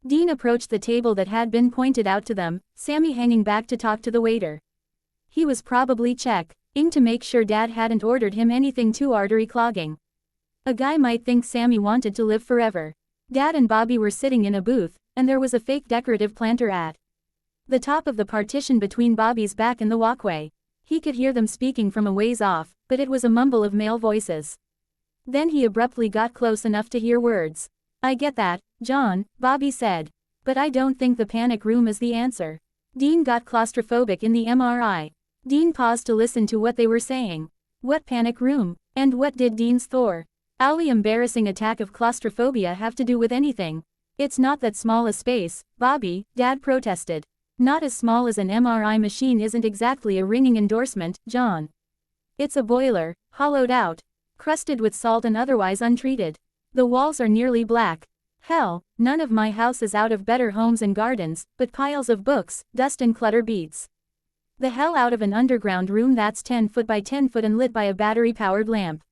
Dean approached the table that had been pointed out to them, Sammy hanging back to talk to the waiter. He was probably checking to make sure Dad hadn't ordered him anything too artery-clogging. A guy might think Sammy wanted to live forever. Dad and Bobby were sitting in a booth, and there was a fake decorative planter at the top of the partition between Bobby's back and the walkway. He could hear them speaking from a ways off, but it was a mumble of male voices. Then he abruptly got close enough to hear words. I get that, John, Bobby said. But I don't think the panic room is the answer. Dean got claustrophobic in the MRI. Dean paused to listen to what they were saying. What panic room? And what did Dean's thoroughly embarrassing attack of claustrophobia have to do with anything? It's not that small a space, Bobby, Dad protested. Not as small as an MRI machine isn't exactly a ringing endorsement, John. It's a boiler, hollowed out, crusted with salt and otherwise untreated. The walls are nearly black. Hell, none of my house is out of better homes and gardens, but piles of books, dust and clutter beats the hell out of an underground room that's 10 foot by 10 foot and lit by a battery-powered lamp.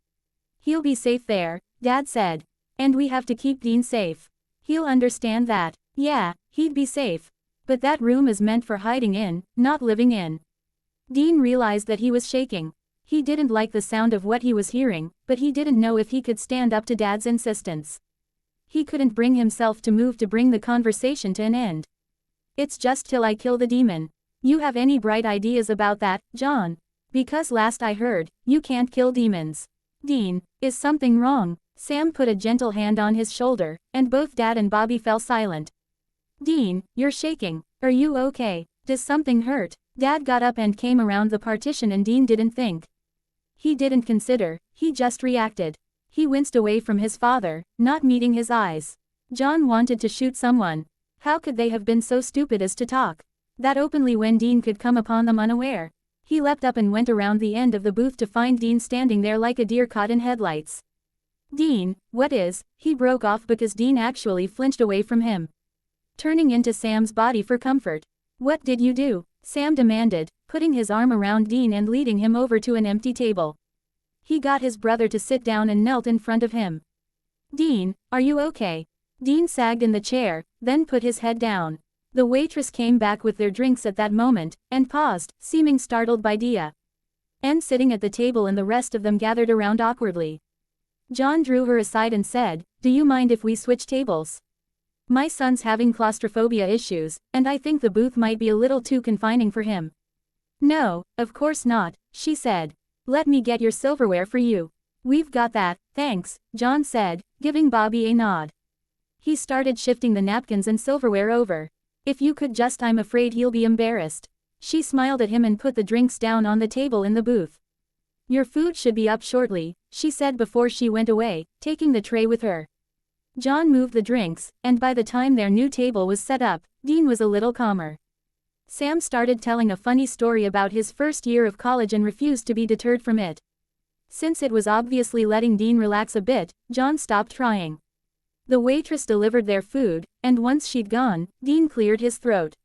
He'll be safe there, Dad said. And we have to keep Dean safe. He'll understand that. Yeah, he'd be safe. But that room is meant for hiding in, not living in. Dean realized that he was shaking. He didn't like the sound of what he was hearing, but he didn't know if he could stand up to Dad's insistence. He couldn't bring himself to move to bring the conversation to an end. It's just till I kill the demon. You have any bright ideas about that, John? Because last I heard, you can't kill demons. Dean, is something wrong? Sam put a gentle hand on his shoulder, and both Dad and Bobby fell silent. Dean, you're shaking. Are you okay? Does something hurt? Dad got up and came around the partition and Dean didn't think. He didn't consider, he just reacted. He winced away from his father, not meeting his eyes. John wanted to shoot someone. How could they have been so stupid as to talk that openly when Dean could come upon them unaware? He leapt up and went around the end of the booth to find Dean standing there like a deer caught in headlights. Dean, what is? He broke off because Dean actually flinched away from him, turning into Sam's body for comfort. What did you do? Sam demanded, putting his arm around Dean and leading him over to an empty table. He got his brother to sit down and knelt in front of him. Dean, are you okay? Dean sagged in the chair, then put his head down. The waitress came back with their drinks at that moment, and paused, seeming startled by Dia. And sitting at the table and the rest of them gathered around awkwardly. John drew her aside and said, do you mind if we switch tables? My son's having claustrophobia issues, and I think the booth might be a little too confining for him. No, of course not, she said. Let me get your silverware for you. We've got that, thanks, John said, giving Bobby a nod. He started shifting the napkins and silverware over. If you could just, I'm afraid he'll be embarrassed. She smiled at him and put the drinks down on the table in the booth. Your food should be up shortly, she said before she went away, taking the tray with her. John moved the drinks, and by the time their new table was set up, Dean was a little calmer. Sam started telling a funny story about his first year of college and refused to be deterred from it. Since it was obviously letting Dean relax a bit, John stopped trying. The waitress delivered their food, and once she'd gone, Dean cleared his throat.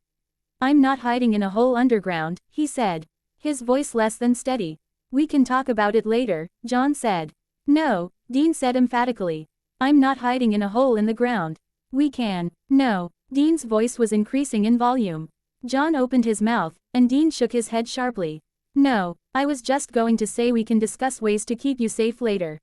I'm not hiding in a hole underground, he said, his voice less than steady. We can talk about it later, John said. No, Dean said emphatically. I'm not hiding in a hole in the ground. We can. No. Dean's voice was increasing in volume. John opened his mouth, and Dean shook his head sharply. No, I was just going to say we can discuss ways to keep you safe later.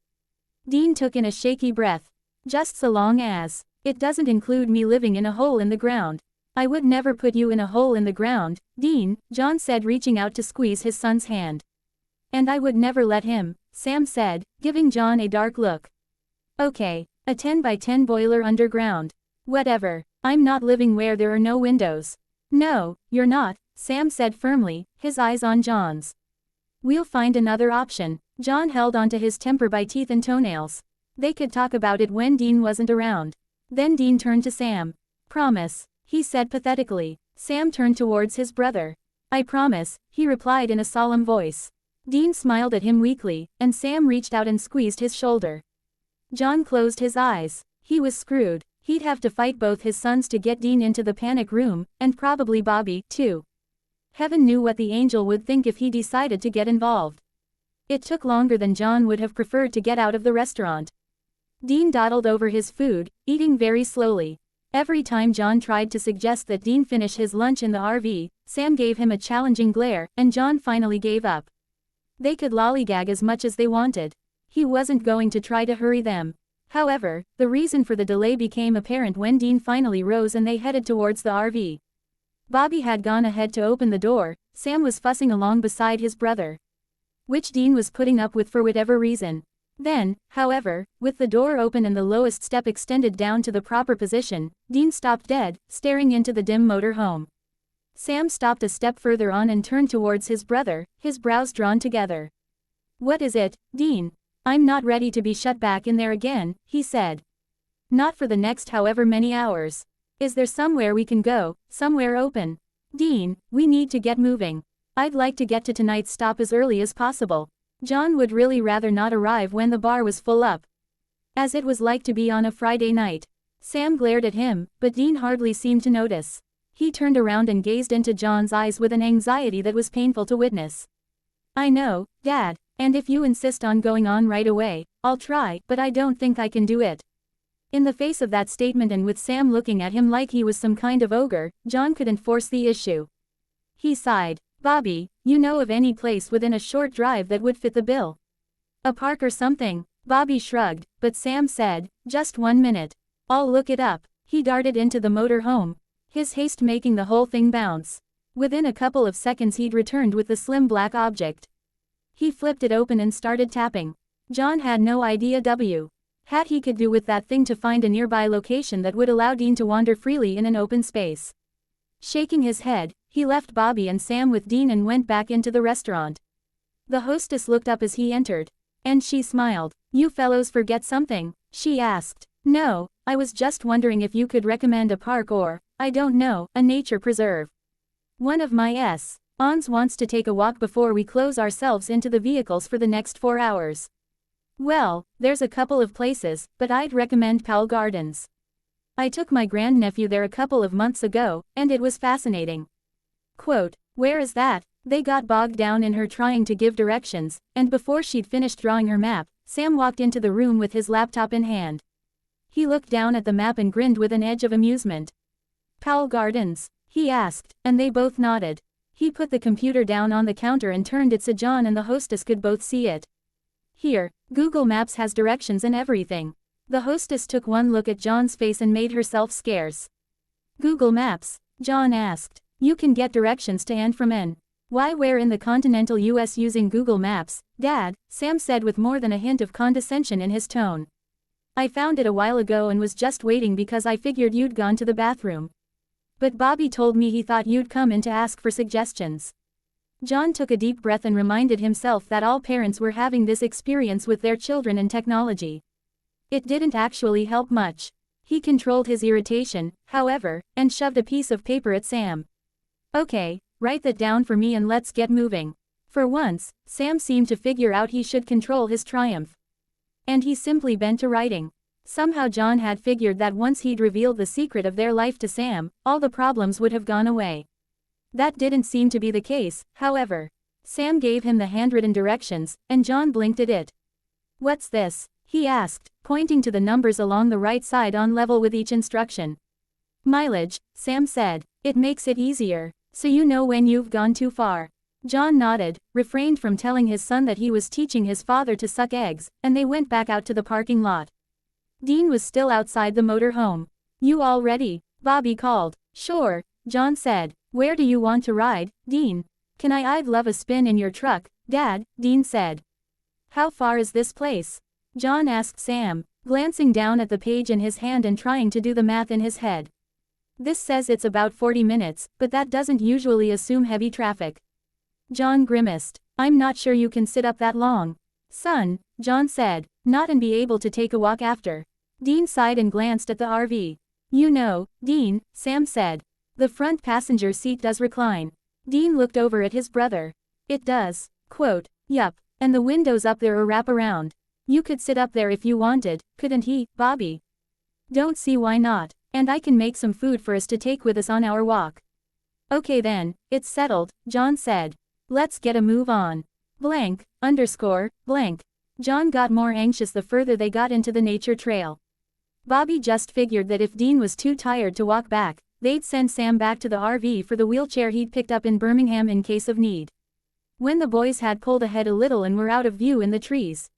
Dean took in a shaky breath. Just so long as it doesn't include me living in a hole in the ground. I would never put you in a hole in the ground, Dean, John said, reaching out to squeeze his son's hand. And I would never let him, Sam said, giving John a dark look. Okay, a 10 by 10 boiler underground. Whatever, I'm not living where there are no windows. No, you're not, Sam said firmly, his eyes on John's. We'll find another option. John held onto his temper by teeth and toenails. They could talk about it when Dean wasn't around. Then Dean turned to Sam. Promise, he said pathetically. Sam turned towards his brother. I promise, he replied in a solemn voice. Dean smiled at him weakly, and Sam reached out and squeezed his shoulder. John closed his eyes. He was screwed. He'd have to fight both his sons to get Dean into the panic room, and probably Bobby, too. Heaven knew what the angel would think if he decided to get involved. It took longer than John would have preferred to get out of the restaurant. Dean dawdled over his food, eating very slowly. Every time John tried to suggest that Dean finish his lunch in the RV, Sam gave him a challenging glare, and John finally gave up. They could lollygag as much as they wanted. He wasn't going to try to hurry them. However, the reason for the delay became apparent when Dean finally rose and they headed towards the RV. Bobby had gone ahead to open the door. Sam was fussing along beside his brother, which Dean was putting up with for whatever reason. Then, however, with the door open and the lowest step extended down to the proper position, Dean stopped dead, staring into the dim motor home. Sam stopped a step further on and turned towards his brother, his brows drawn together. What is it, Dean? I'm not ready to be shut back in there again, he said. Not for the next however many hours. Is there somewhere we can go, somewhere open? Dean, we need to get moving. I'd like to get to tonight's stop as early as possible. John would really rather not arrive when the bar was full up, as it was like to be on a Friday night. Sam glared at him, but Dean hardly seemed to notice. He turned around and gazed into John's eyes with an anxiety that was painful to witness. I know, Dad, and if you insist on going on right away, I'll try, but I don't think I can do it. In the face of that statement and with Sam looking at him like he was some kind of ogre, John couldn't force the issue. He sighed. Bobby, you know of any place within a short drive that would fit the bill? A park or something? Bobby shrugged, but Sam said, just 1 minute. I'll look it up. He darted into the motor home, his haste making the whole thing bounce. Within a couple of seconds he'd returned with the slim black object. He flipped it open and started tapping. John had no idea what he could do with that thing to find a nearby location that would allow Dean to wander freely in an open space. Shaking his head, he left Bobby and Sam with Dean and went back into the restaurant. The hostess looked up as he entered. And she smiled. You fellows forget something? She asked. No, I was just wondering if you could recommend a park or, I don't know, a nature preserve. One of my aunts wants to take a walk before we close ourselves into the vehicles for the next 4 hours. Well, there's a couple of places, but I'd recommend Powell Gardens. I took my grandnephew there a couple of months ago, and it was fascinating. Quote, where is that? They got bogged down in her trying to give directions, and before she'd finished drawing her map, Sam walked into the room with his laptop in hand. He looked down at the map and grinned with an edge of amusement. Powell Gardens? He asked, and they both nodded. He put the computer down on the counter and turned it so John and the hostess could both see it. Here, Google Maps has directions and everything. The hostess took one look at John's face and made herself scarce. Google Maps? John asked. You can get directions to and from N. Why where in the continental US using Google Maps, Dad? Sam said with more than a hint of condescension in his tone. I found it a while ago and was just waiting because I figured you'd gone to the bathroom. But Bobby told me he thought you'd come in to ask for suggestions. John took a deep breath and reminded himself that all parents were having this experience with their children and technology. It didn't actually help much. He controlled his irritation, however, and shoved a piece of paper at Sam. Okay, write that down for me and let's get moving. For once, Sam seemed to figure out he should control his triumph. And he simply bent to writing. Somehow John had figured that once he'd revealed the secret of their life to Sam, all the problems would have gone away. That didn't seem to be the case, however. Sam gave him the handwritten directions, and John blinked at it. What's this? He asked, pointing to the numbers along the right side on level with each instruction. Mileage, Sam said. It makes it easier, so you know when you've gone too far. John nodded, refrained from telling his son that he was teaching his father to suck eggs, and they went back out to the parking lot. Dean was still outside the motor home. You all ready? Bobby called. Sure, John said. Where do you want to ride, Dean? I'd love a spin in your truck, Dad, Dean said. How far is this place? John asked Sam, glancing down at the page in his hand and trying to do the math in his head. This says it's about 40 minutes, but that doesn't usually assume heavy traffic. John grimaced. I'm not sure you can sit up that long. Son, John said, not and be able to take a walk after. Dean sighed and glanced at the RV. You know, Dean, Sam said. The front passenger seat does recline. Dean looked over at his brother. It does. Quote, yup, and the windows up there are wrap around. You could sit up there if you wanted, couldn't he, Bobby? Don't see why not, and I can make some food for us to take with us on our walk. Okay then, it's settled, John said. Let's get a move on. Blank, blank. John got more anxious the further they got into the nature trail. Bobby just figured that if Dean was too tired to walk back, they'd send Sam back to the RV for the wheelchair he'd picked up in Birmingham in case of need. When the boys had pulled ahead a little and were out of view in the trees,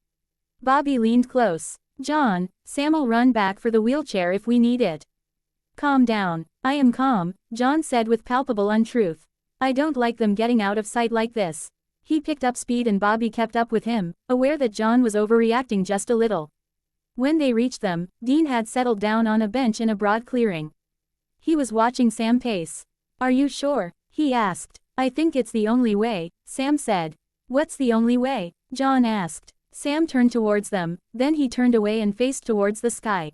Bobby leaned close. John, Sam'll run back for the wheelchair if we need it. Calm down. I am calm, John said with palpable untruth. I don't like them getting out of sight like this. He picked up speed and Bobby kept up with him, aware that John was overreacting just a little. When they reached them, Dean had settled down on a bench in a broad clearing. He was watching Sam pace. Are you sure? He asked. I think it's the only way, Sam said. What's the only way? John asked. Sam turned towards them, then he turned away and faced towards the sky.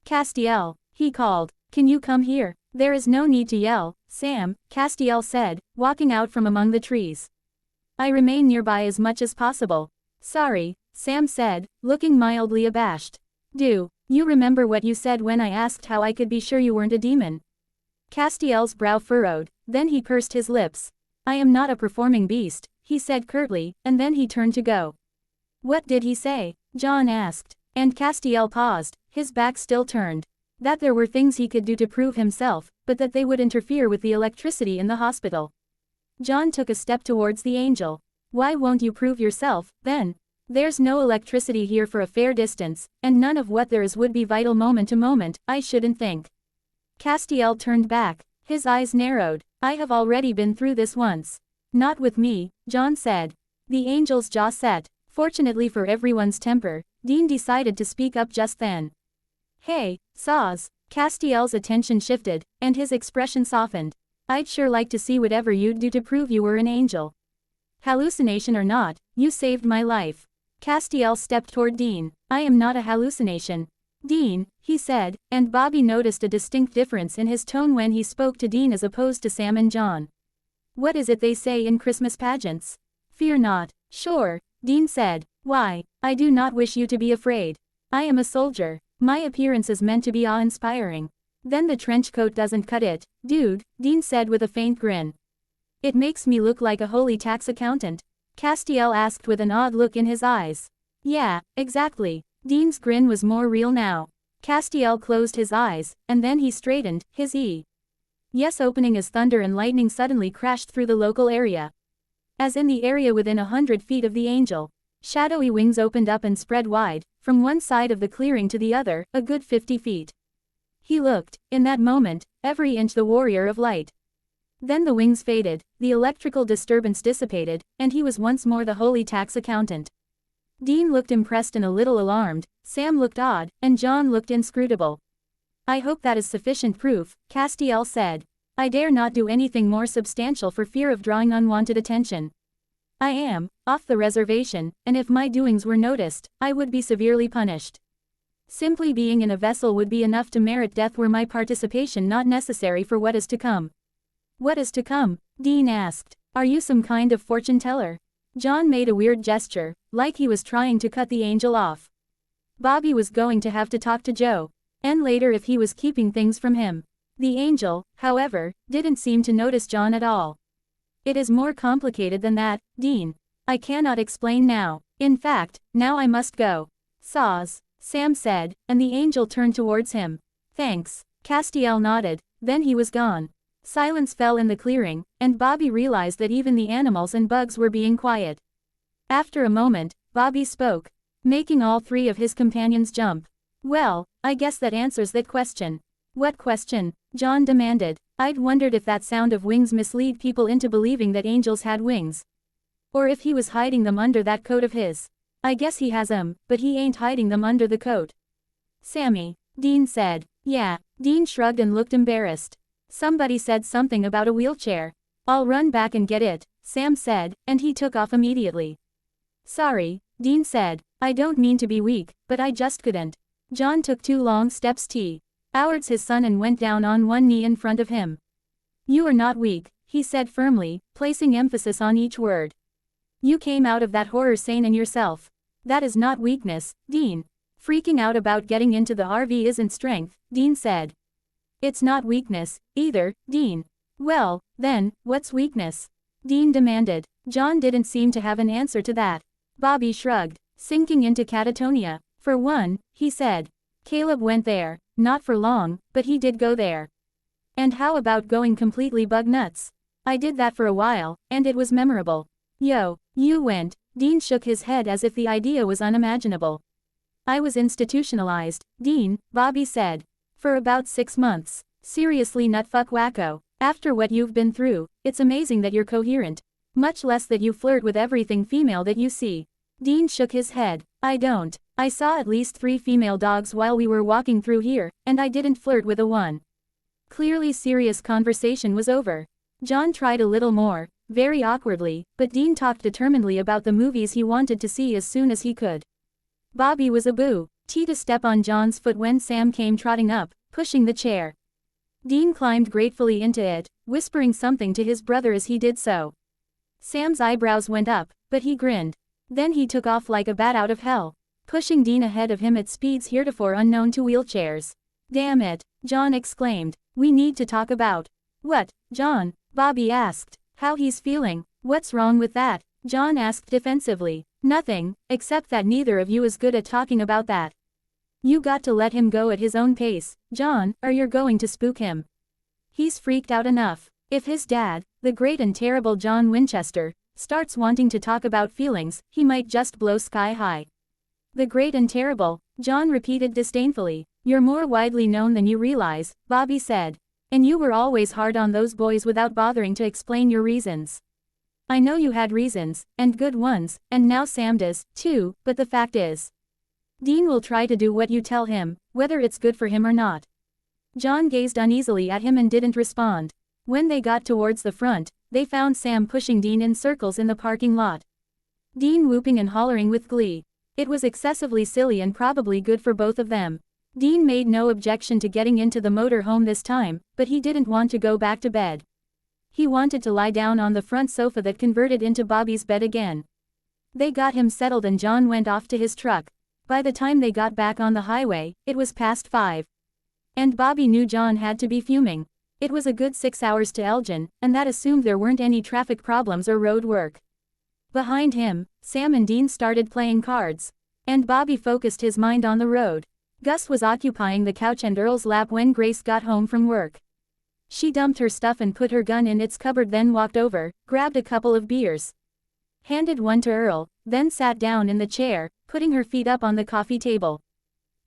Castiel, he called. Can you come here? There is no need to yell, Sam, Castiel said, walking out from among the trees. I remain nearby as much as possible. Sorry, Sam said, looking mildly abashed. Do you remember what you said when I asked how I could be sure you weren't a demon? Castiel's brow furrowed, then he pursed his lips. I am not a performing beast, he said curtly, and then he turned to go. What did he say? John asked, and Castiel paused, his back still turned. That there were things he could do to prove himself, but that they would interfere with the electricity in the hospital. John took a step towards the angel. Why won't you prove yourself, then? There's no electricity here for a fair distance, and none of what there is would be vital moment to moment, I shouldn't think. Castiel turned back, his eyes narrowed. I have already been through this once. Not with me, John said. The angel's jaw set. Fortunately for everyone's temper, Dean decided to speak up just then. Hey, Saws. Castiel's attention shifted, and his expression softened. I'd sure like to see whatever you'd do to prove you were an angel. Hallucination or not, you saved my life. Castiel stepped toward Dean. I am not a hallucination. Dean, he said, and Bobby noticed a distinct difference in his tone when he spoke to Dean as opposed to Sam and John. What is it they say in Christmas pageants? Fear not. Sure, Dean said. Why, I do not wish you to be afraid. I am a soldier. My appearance is meant to be awe-inspiring. Then the trench coat doesn't cut it, dude, Dean said with a faint grin. It makes me look like a holy tax accountant. Castiel asked with an odd look in his eyes. Yeah, exactly. Dean's grin was more real now. Castiel closed his eyes, and then he straightened, his yes opening as thunder and lightning suddenly crashed through the local area. As in the area within 100 feet of the angel, shadowy wings opened up and spread wide, from one side of the clearing to the other, a good 50 feet. He looked, in that moment, every inch the warrior of light. Then the wings faded, the electrical disturbance dissipated, and he was once more the holy tax accountant. Dean looked impressed and a little alarmed, Sam looked odd, and John looked inscrutable. I hope that is sufficient proof, Castiel said. I dare not do anything more substantial for fear of drawing unwanted attention. I am, off the reservation, and if my doings were noticed, I would be severely punished. Simply being in a vessel would be enough to merit death were my participation not necessary for what is to come. What is to come? Dean asked. Are you some kind of fortune teller? John made a weird gesture, like he was trying to cut the angel off. Bobby was going to have to talk to Joe, and later if he was keeping things from him. The angel, however, didn't seem to notice John at all. It is more complicated than that, Dean. I cannot explain now. In fact, now I must go. Saws, Sam said, and the angel turned towards him. Thanks. Castiel nodded, then he was gone. Silence fell in the clearing, and Bobby realized that even the animals and bugs were being quiet. After a moment, Bobby spoke, making all three of his companions jump. Well, I guess that answers that question. What question? John demanded. I'd wondered if that sound of wings mislead people into believing that angels had wings. Or if he was hiding them under that coat of his. I guess he has 'em, but he ain't hiding them under the coat. Sammy. Dean said. Yeah. Dean shrugged and looked embarrassed. Somebody said something about a wheelchair. I'll run back and get it, Sam said, and he took off immediately. Sorry, Dean said. I don't mean to be weak, but I just couldn't. John took 2 long steps towards his son and went down on one knee in front of him. You are not weak, he said firmly, placing emphasis on each word. You came out of that horror sane in yourself. That is not weakness, Dean. Freaking out about getting into the RV isn't strength, Dean said. It's not weakness, either, Dean. Well, then, what's weakness? Dean demanded. John didn't seem to have an answer to that. Bobby shrugged, sinking into catatonia. For one, he said. Caleb went there, not for long, but he did go there. And how about going completely bug nuts? I did that for a while, and it was memorable. Yo, you went. Dean shook his head as if the idea was unimaginable. I was institutionalized, Dean, Bobby said. For about 6 months. Seriously nutfuck wacko. After what you've been through, it's amazing that you're coherent. Much less that you flirt with everything female that you see. Dean shook his head. I don't. I saw at least 3 female dogs while we were walking through here, and I didn't flirt with a one. Clearly serious conversation was over. John tried a little more, very awkwardly, but Dean talked determinedly about the movies he wanted to see as soon as he could. Bobby was a boo. To step on John's foot when Sam came trotting up, pushing the chair. Dean climbed gratefully into it, whispering something to his brother as he did so. Sam's eyebrows went up, but he grinned. Then he took off like a bat out of hell, pushing Dean ahead of him at speeds heretofore unknown to wheelchairs. Damn it, John exclaimed. We need to talk about. What, John? Bobby asked. How he's feeling. What's wrong with that? John asked defensively. Nothing, except that neither of you is good at talking about that. You got to let him go at his own pace, John, or you're going to spook him. He's freaked out enough. If his dad, the great and terrible John Winchester, starts wanting to talk about feelings, he might just blow sky high. The great and terrible, John repeated disdainfully. You're more widely known than you realize, Bobby said. And you were always hard on those boys without bothering to explain your reasons. I know you had reasons, and good ones, and now Sam does, too, but the fact is. Dean will try to do what you tell him, whether it's good for him or not. John gazed uneasily at him and didn't respond. When they got towards the front, they found Sam pushing Dean in circles in the parking lot. Dean whooping and hollering with glee. It was excessively silly and probably good for both of them. Dean made no objection to getting into the motor home this time, but he didn't want to go back to bed. He wanted to lie down on the front sofa that converted into Bobby's bed again. They got him settled and John went off to his truck. By the time they got back on the highway, it was past 5. And Bobby knew John had to be fuming. It was a good 6 hours to Elgin, and that assumed there weren't any traffic problems or road work. Behind him, Sam and Dean started playing cards. And Bobby focused his mind on the road. Gus was occupying the couch and Earl's lap when Grace got home from work. She dumped her stuff and put her gun in its cupboard, then walked over, grabbed a couple of beers. Handed one to Earl, then sat down in the chair, putting her feet up on the coffee table.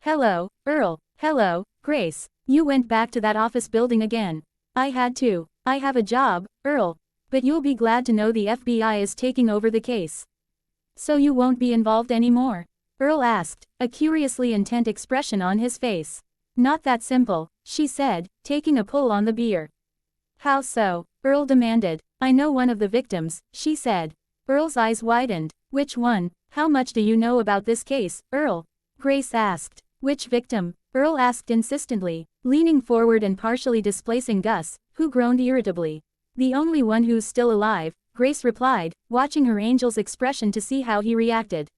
Hello, Earl. Hello, Grace. You went back to that office building again. I had to. I have a job, Earl. But you'll be glad to know the FBI is taking over the case. So you won't be involved anymore? Earl asked, a curiously intent expression on his face. Not that simple, she said, taking a pull on the beer. How so? Earl demanded. I know one of the victims, she said. Earl's eyes widened. Which one? How much do you know about this case, Earl? Grace asked. Which victim? Earl asked insistently, leaning forward and partially displacing Gus, who groaned irritably. The only one who's still alive, Grace replied, watching her angel's expression to see how he reacted.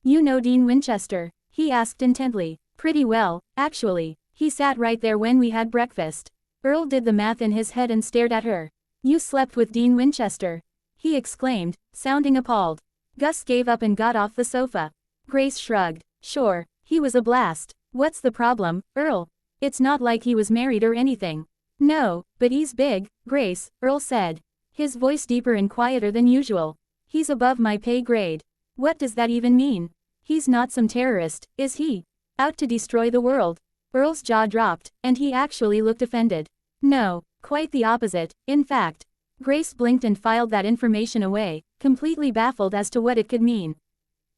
You know Dean Winchester? He asked intently. Pretty well, actually. He sat right there when we had breakfast. Earl did the math in his head and stared at her. You slept with Dean Winchester? He exclaimed, sounding appalled. Gus gave up and got off the sofa. Grace shrugged. Sure, he was a blast. What's the problem, Earl? It's not like he was married or anything. No, but he's big, Grace, Earl said. His voice deeper and quieter than usual. He's above my pay grade. What does that even mean? He's not some terrorist, is he? Out to destroy the world? Earl's jaw dropped, and he actually looked offended. No, quite the opposite, in fact. Grace blinked and filed that information away, completely baffled as to what it could mean.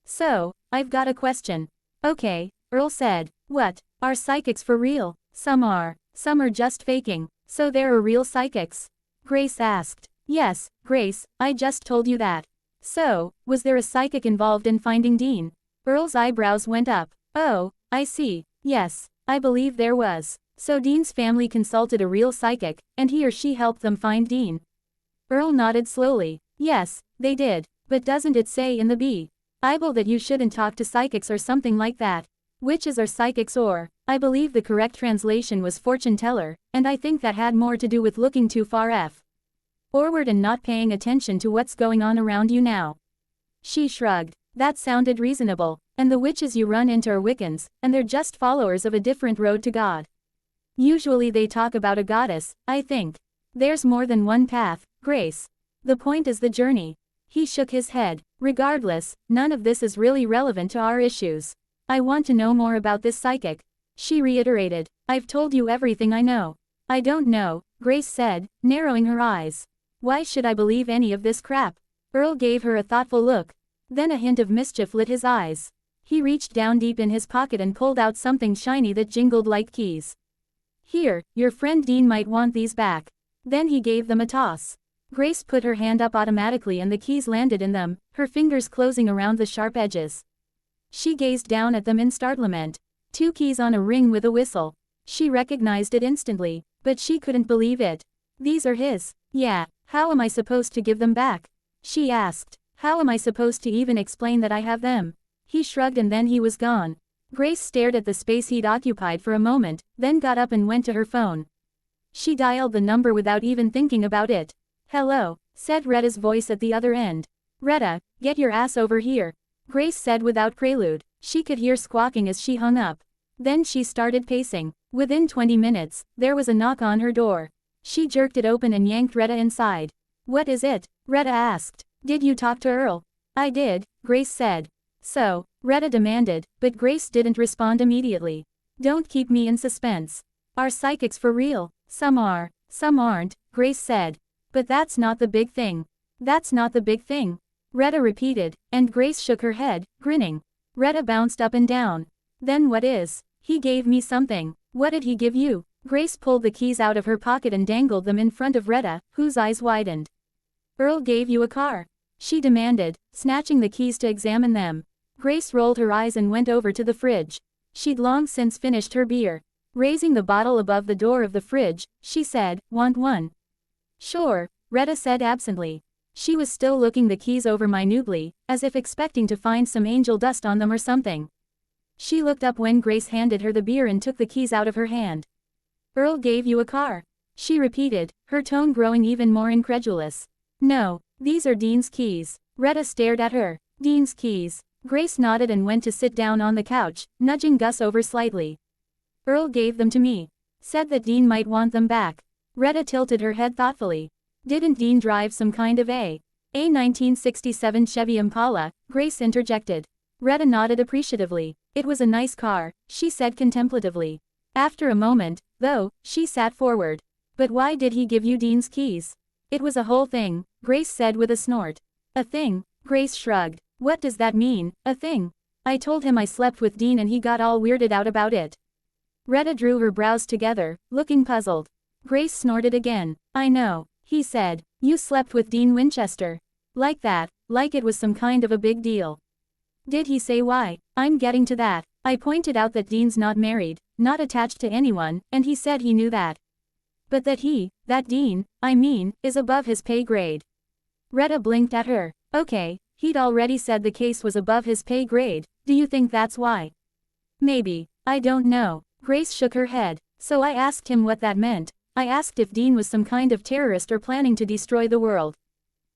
So, I've got a question. Okay, Earl said. What, are psychics for real? Some are just faking. So there are real psychics? Grace asked. Yes, Grace, I just told you that. So, was there a psychic involved in finding Dean? Earl's eyebrows went up. Oh, I see. Yes, I believe there was. So Dean's family consulted a real psychic, and he or she helped them find Dean. Earl nodded slowly. Yes, they did. But doesn't it say in the Bible that you shouldn't talk to psychics or something like that? Witches are psychics, or, I believe the correct translation was fortune teller, and I think that had more to do with looking too far forward and not paying attention to what's going on around you now. She shrugged. That sounded reasonable. And the witches you run into are Wiccans, and they're just followers of a different road to God. Usually they talk about a goddess, I think. There's more than one path, Grace. The point is the journey. He shook his head. Regardless, none of this is really relevant to our issues. I want to know more about this psychic. She reiterated. I've told you everything I know. I don't know, Grace said, narrowing her eyes. Why should I believe any of this crap? Earl gave her a thoughtful look. Then a hint of mischief lit his eyes. He reached down deep in his pocket and pulled out something shiny that jingled like keys. Here, your friend Dean might want these back. Then he gave them a toss. Grace put her hand up automatically and the keys landed in them, her fingers closing around the sharp edges. She gazed down at them in startlement. 2 keys on a ring with a whistle. She recognized it instantly, but she couldn't believe it. These are his. Yeah, how am I supposed to give them back? She asked. How am I supposed to even explain that I have them? He shrugged and then he was gone. Grace stared at the space he'd occupied for a moment, then got up and went to her phone. She dialed the number without even thinking about it. Hello, said Retta's voice at the other end. Retta, get your ass over here, Grace said without prelude. She could hear squawking as she hung up. Then she started pacing. Within 20 minutes, there was a knock on her door. She jerked it open and yanked Retta inside. What is it? Retta asked. Did you talk to Earl? I did, Grace said. So, Retta demanded, but Grace didn't respond immediately. Don't keep me in suspense. Are psychics for real? Some are, some aren't, Grace said. But that's not the big thing. That's not the big thing, Retta repeated, and Grace shook her head, grinning. Retta bounced up and down. Then what is? He gave me something. What did he give you? Grace pulled the keys out of her pocket and dangled them in front of Retta, whose eyes widened. Earl gave you a car? She demanded, snatching the keys to examine them. Grace rolled her eyes and went over to the fridge. She'd long since finished her beer. Raising the bottle above the door of the fridge, she said, Want one? Sure, Retta said absently. She was still looking the keys over minutely, as if expecting to find some angel dust on them or something. She looked up when Grace handed her the beer and took the keys out of her hand. Earl gave you a car? She repeated, her tone growing even more incredulous. No, these are Dean's keys. Retta stared at her. Dean's keys. Grace nodded and went to sit down on the couch, nudging Gus over slightly. Earl gave them to me. Said that Dean might want them back. Retta tilted her head thoughtfully. Didn't Dean drive some kind of a 1967 Chevy Impala? Grace interjected. Retta nodded appreciatively. It was a nice car, she said contemplatively. After a moment, though, she sat forward. But why did he give you Dean's keys? It was a whole thing, Grace said with a snort. A thing? Grace shrugged. What does that mean, a thing? I told him I slept with Dean and he got all weirded out about it. Retta drew her brows together, looking puzzled. Grace snorted again. I know, he said. You slept with Dean Winchester. Like that, like it was some kind of a big deal. Did he say why? I'm getting to that. I pointed out that Dean's not married, not attached to anyone, and he said he knew that. But that Dean, I mean, is above his pay grade. Retta blinked at her. Okay, he'd already said the case was above his pay grade. Do you think that's why? Maybe, I don't know. Grace shook her head. So I asked him what that meant. I asked if Dean was some kind of terrorist or planning to destroy the world.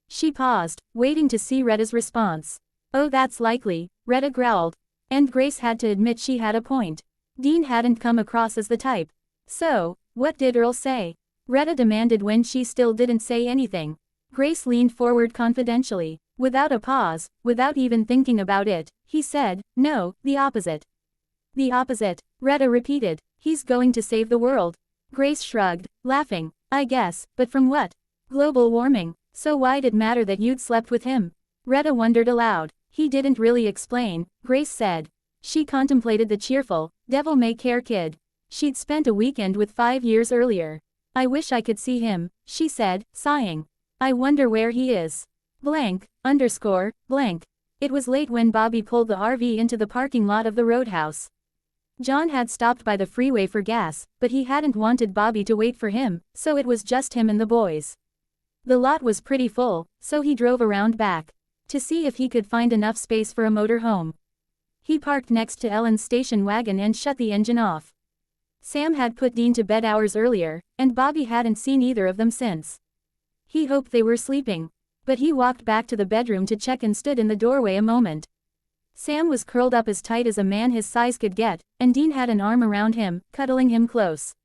She paused, waiting to see Retta's response. Oh, that's likely, Retta growled. And Grace had to admit she had a point. Dean hadn't come across as the type. So, what did Earl say? Retta demanded when she still didn't say anything. Grace leaned forward confidentially. Without a pause, without even thinking about it, he said, no, the opposite. The opposite, Retta repeated. He's going to save the world. Grace shrugged, laughing. I guess, but from what? Global warming. So why'd it matter that you'd slept with him? Retta wondered aloud. He didn't really explain, Grace said. She contemplated the cheerful, devil-may-care kid she'd spent a weekend with 5 years earlier. I wish I could see him, she said, sighing. I wonder where he is. Blank, underscore, blank. It was late when Bobby pulled the RV into the parking lot of the roadhouse. John had stopped by the freeway for gas, but he hadn't wanted Bobby to wait for him, so it was just him and the boys. The lot was pretty full, so he drove around back to see if he could find enough space for a motorhome. He parked next to Ellen's station wagon and shut the engine off. Sam had put Dean to bed hours earlier, and Bobby hadn't seen either of them since. He hoped they were sleeping. But he walked back to the bedroom to check and stood in the doorway a moment. Sam was curled up as tight as a man his size could get, and Dean had an arm around him, cuddling him close.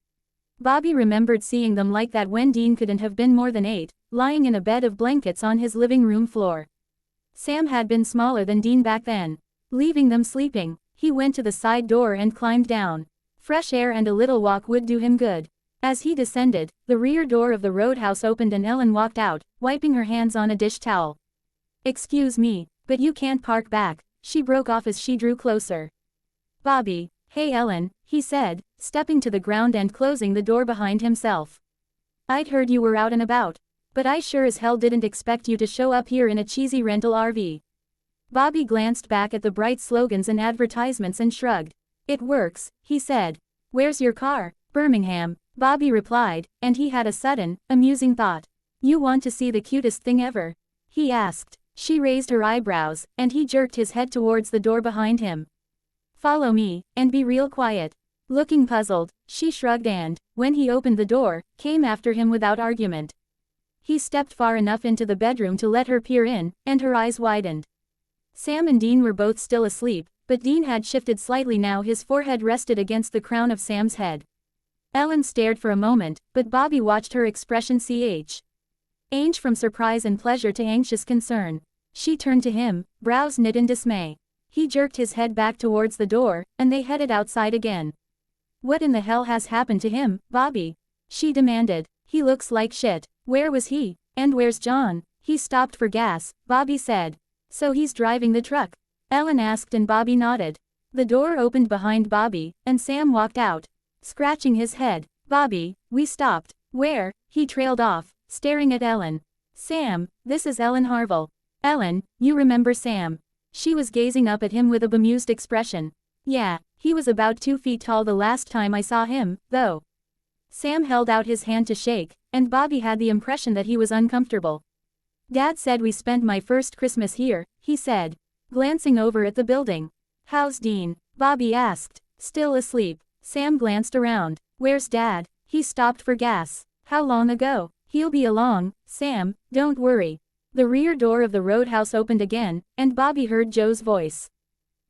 Bobby remembered seeing them like that when Dean couldn't have been more than 8, lying in a bed of blankets on his living room floor. Sam had been smaller than Dean back then. Leaving them sleeping, he went to the side door and climbed down. Fresh air and a little walk would do him good. As he descended, the rear door of the roadhouse opened and Ellen walked out, wiping her hands on a dish towel. Excuse me, but you can't park back, she broke off as she drew closer. Bobby, hey Ellen, he said, stepping to the ground and closing the door behind himself. I'd heard you were out and about, but I sure as hell didn't expect you to show up here in a cheesy rental RV. Bobby glanced back at the bright slogans and advertisements and shrugged. It works, he said. Where's your car? Birmingham, Bobby replied, and he had a sudden, amusing thought. You want to see the cutest thing ever? He asked. She raised her eyebrows, and he jerked his head towards the door behind him. Follow me, and be real quiet. Looking puzzled, she shrugged and, when he opened the door, came after him without argument. He stepped far enough into the bedroom to let her peer in, and her eyes widened. Sam and Dean were both still asleep, but Dean had shifted slightly now his forehead rested against the crown of Sam's head. Ellen stared for a moment, but Bobby watched her expression change from surprise and pleasure to anxious concern. She turned to him, brows knit in dismay. He jerked his head back towards the door, and they headed outside again. What in the hell has happened to him, Bobby? She demanded. He looks like shit. Where was he? And where's John? He stopped for gas, Bobby said. So he's driving the truck? Ellen asked and Bobby nodded. The door opened behind Bobby, and Sam walked out. Scratching his head. Bobby, we stopped. Where? He trailed off, staring at Ellen. Sam, this is Ellen Harville. Ellen, you remember Sam? She was gazing up at him with a bemused expression. Yeah, he was about 2 feet tall the last time I saw him, though. Sam held out his hand to shake, and Bobby had the impression that he was uncomfortable. Dad said we spent my first Christmas here, he said, glancing over at the building. How's Dean? Bobby asked. Still asleep. Sam glanced around. Where's Dad? He stopped for gas. How long ago? He'll be along, Sam, don't worry. The rear door of the roadhouse opened again, and Bobby heard Joe's voice.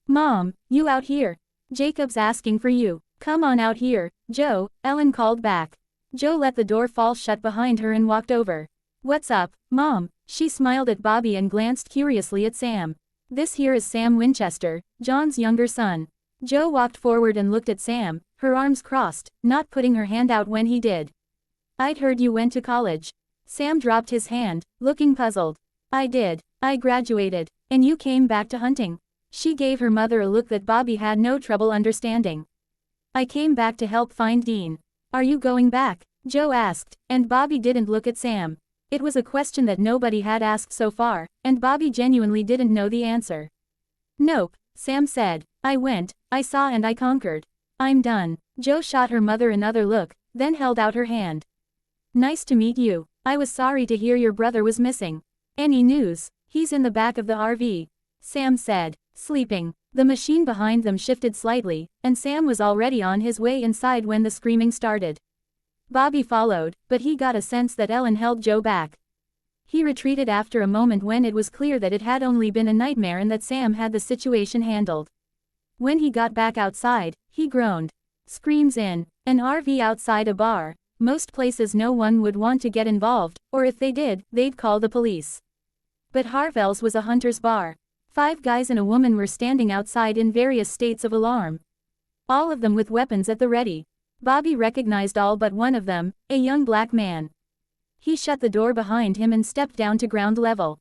Mom, you out here? Jacob's asking for you. Come on out here, Joe, Ellen called back. Joe let the door fall shut behind her and walked over. What's up, Mom? She smiled at Bobby and glanced curiously at Sam. This here is Sam Winchester, John's younger son. Joe walked forward and looked at Sam, her arms crossed, not putting her hand out when he did. I'd heard you went to college. Sam dropped his hand, looking puzzled. I did. I graduated. And you came back to hunting. She gave her mother a look that Bobby had no trouble understanding. I came back to help find Dean. Are you going back? Joe asked, and Bobby didn't look at Sam. It was a question that nobody had asked so far, and Bobby genuinely didn't know the answer. Nope, Sam said. I went, I saw and I conquered. I'm done. Joe shot her mother another look, then held out her hand. Nice to meet you. I was sorry to hear your brother was missing. Any news? He's in the back of the RV. Sam said. Sleeping. The machine behind them shifted slightly, and Sam was already on his way inside when the screaming started. Bobby followed, but he got a sense that Ellen held Joe back. He retreated after a moment when it was clear that it had only been a nightmare and that Sam had the situation handled. When he got back outside, he groaned. Screams in an RV outside a bar. Most places no one would want to get involved, or if they did, they'd call the police. But Harville's was a hunter's bar. 5 guys and a woman were standing outside in various states of alarm. All of them with weapons at the ready. Bobby recognized all but one of them, a young black man. He shut the door behind him and stepped down to ground level.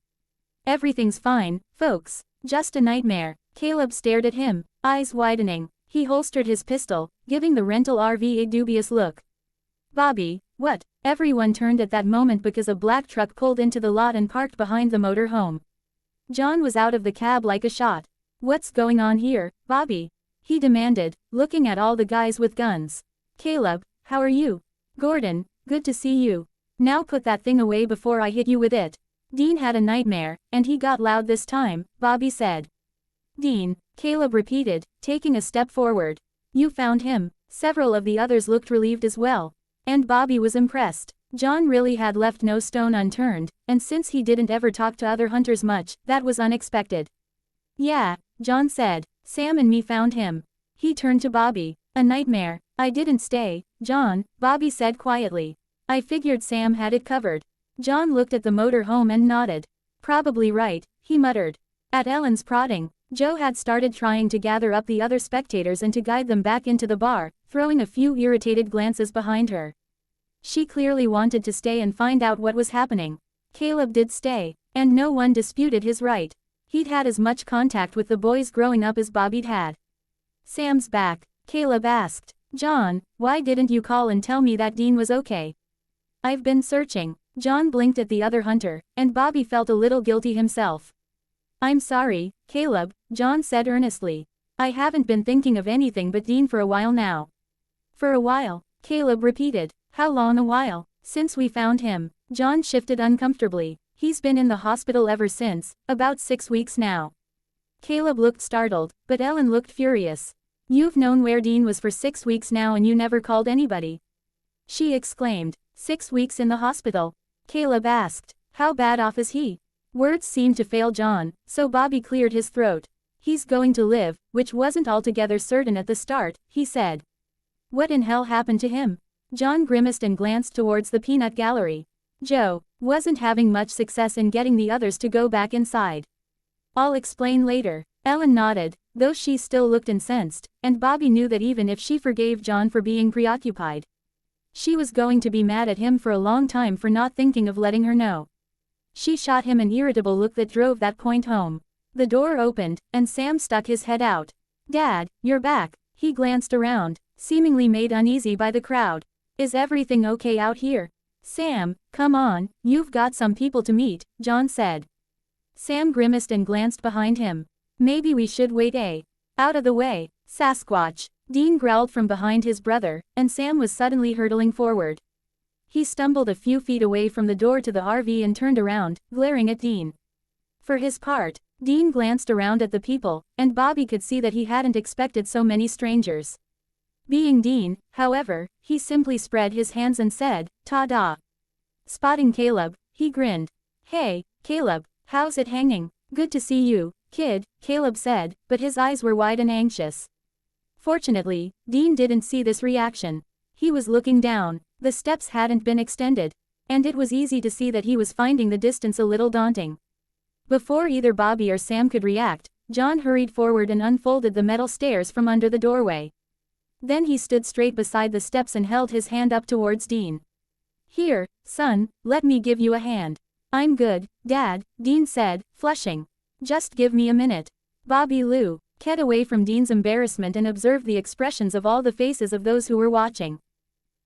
Everything's fine, folks. Just a nightmare. Caleb stared at him, eyes widening. He holstered his pistol, giving the rental RV a dubious look. Bobby, what? Everyone turned at that moment because a black truck pulled into the lot and parked behind the motor home. John was out of the cab like a shot. What's going on here, Bobby? He demanded, looking at all the guys with guns. Caleb, how are you? Gordon, good to see you. Now put that thing away before I hit you with it. Dean had a nightmare, and he got loud this time, Bobby said. Dean, Caleb repeated, taking a step forward. You found him. Several of the others looked relieved as well. And Bobby was impressed. John really had left no stone unturned, and since he didn't ever talk to other hunters much, that was unexpected. Yeah, John said. Sam and me found him. He turned to Bobby. A nightmare. I didn't stay, John, Bobby said quietly. I figured Sam had it covered. John looked at the motor home and nodded. Probably right, he muttered. At Ellen's prodding, Joe had started trying to gather up the other spectators and to guide them back into the bar, throwing a few irritated glances behind her. She clearly wanted to stay and find out what was happening. Caleb did stay, and no one disputed his right. He'd had as much contact with the boys growing up as Bobby'd had. Sam's back, Caleb asked. John, why didn't you call and tell me that Dean was okay? I've been searching. John blinked at the other hunter, and Bobby felt a little guilty himself. I'm sorry, Caleb, John said earnestly. I haven't been thinking of anything but Dean for a while now. For a while, Caleb repeated. How long a while? Since we found him. John shifted uncomfortably. He's been in the hospital ever since, about 6 weeks now. Caleb looked startled, but Ellen looked furious. You've known where Dean was for 6 weeks now and you never called anybody. She exclaimed. 6 weeks in the hospital? Caleb asked. How bad off is he? Words seemed to fail John, so Bobby cleared his throat. He's going to live, which wasn't altogether certain at the start, he said. What in hell happened to him? John grimaced and glanced towards the peanut gallery. Joe wasn't having much success in getting the others to go back inside. I'll explain later. Ellen nodded, though she still looked incensed, and Bobby knew that even if she forgave John for being preoccupied, she was going to be mad at him for a long time for not thinking of letting her know. She shot him an irritable look that drove that point home. The door opened, and Sam stuck his head out. Dad, you're back. He glanced around, seemingly made uneasy by the crowd. Is everything okay out here? Sam, come on, you've got some people to meet, John said. Sam grimaced and glanced behind him. Maybe we should wait. Out of the way, Sasquatch. Dean growled from behind his brother, and Sam was suddenly hurtling forward. He stumbled a few feet away from the door to the RV and turned around, glaring at Dean. For his part, Dean glanced around at the people, and Bobby could see that he hadn't expected so many strangers. Being Dean, however, he simply spread his hands and said, "Ta-da." Spotting Caleb, he grinned. Hey, Caleb, how's it hanging? Good to see you, kid, Caleb said, but his eyes were wide and anxious. Fortunately, Dean didn't see this reaction. He was looking down. The steps hadn't been extended, and it was easy to see that he was finding the distance a little daunting. Before either Bobby or Sam could react, John hurried forward and unfolded the metal stairs from under the doorway. Then he stood straight beside the steps and held his hand up towards Dean. Here, son, let me give you a hand. I'm good, Dad, Dean said, flushing. Just give me a minute. Bobby looked away from Dean's embarrassment and observed the expressions of all the faces of those who were watching.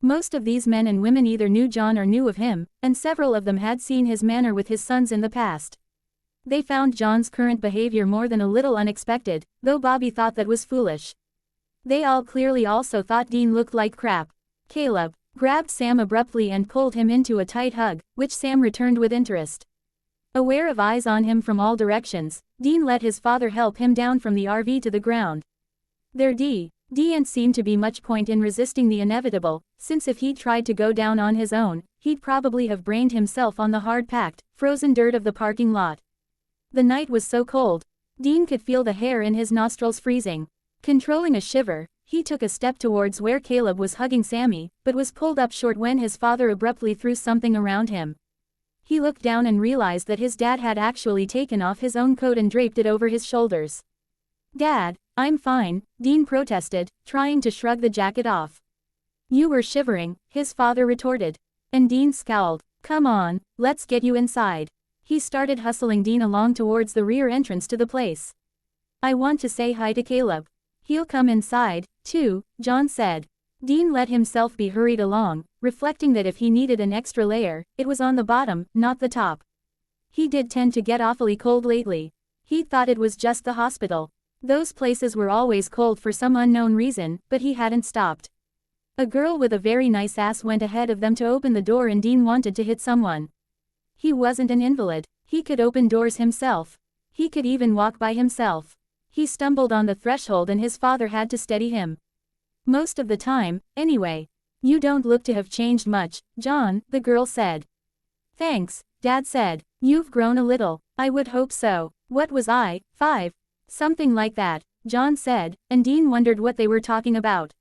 Most of these men and women either knew John or knew of him, and several of them had seen his manner with his sons in the past. They found John's current behavior more than a little unexpected, though Bobby thought that was foolish. They all clearly also thought Dean looked like crap. Caleb grabbed Sam abruptly and pulled him into a tight hug, which Sam returned with interest. Aware of eyes on him from all directions, Dean let his father help him down from the RV to the ground. There didn't seem to be much point in resisting the inevitable, since if he'd tried to go down on his own, he'd probably have brained himself on the hard-packed, frozen dirt of the parking lot. The night was so cold, Dean could feel the hair in his nostrils freezing. Controlling a shiver, he took a step towards where Caleb was hugging Sammy, but was pulled up short when his father abruptly threw something around him. He looked down and realized that his dad had actually taken off his own coat and draped it over his shoulders. Dad, I'm fine, Dean protested, trying to shrug the jacket off. You were shivering, his father retorted. And Dean scowled. Come on, let's get you inside. He started hustling Dean along towards the rear entrance to the place. I want to say hi to Caleb. He'll come inside, too, John said. Dean let himself be hurried along, reflecting that if he needed an extra layer, it was on the bottom, not the top. He did tend to get awfully cold lately. He thought it was just the hospital. Those places were always cold for some unknown reason, but he hadn't stopped. A girl with a very nice ass went ahead of them to open the door and Dean wanted to hit someone. He wasn't an invalid. He could open doors himself. He could even walk by himself. He stumbled on the threshold and his father had to steady him. Most of the time, anyway. You don't look to have changed much, John, the girl said. Thanks, Dad said. You've grown a little. I would hope so. What was I, 5? Something like that, John said, and Dean wondered what they were talking about.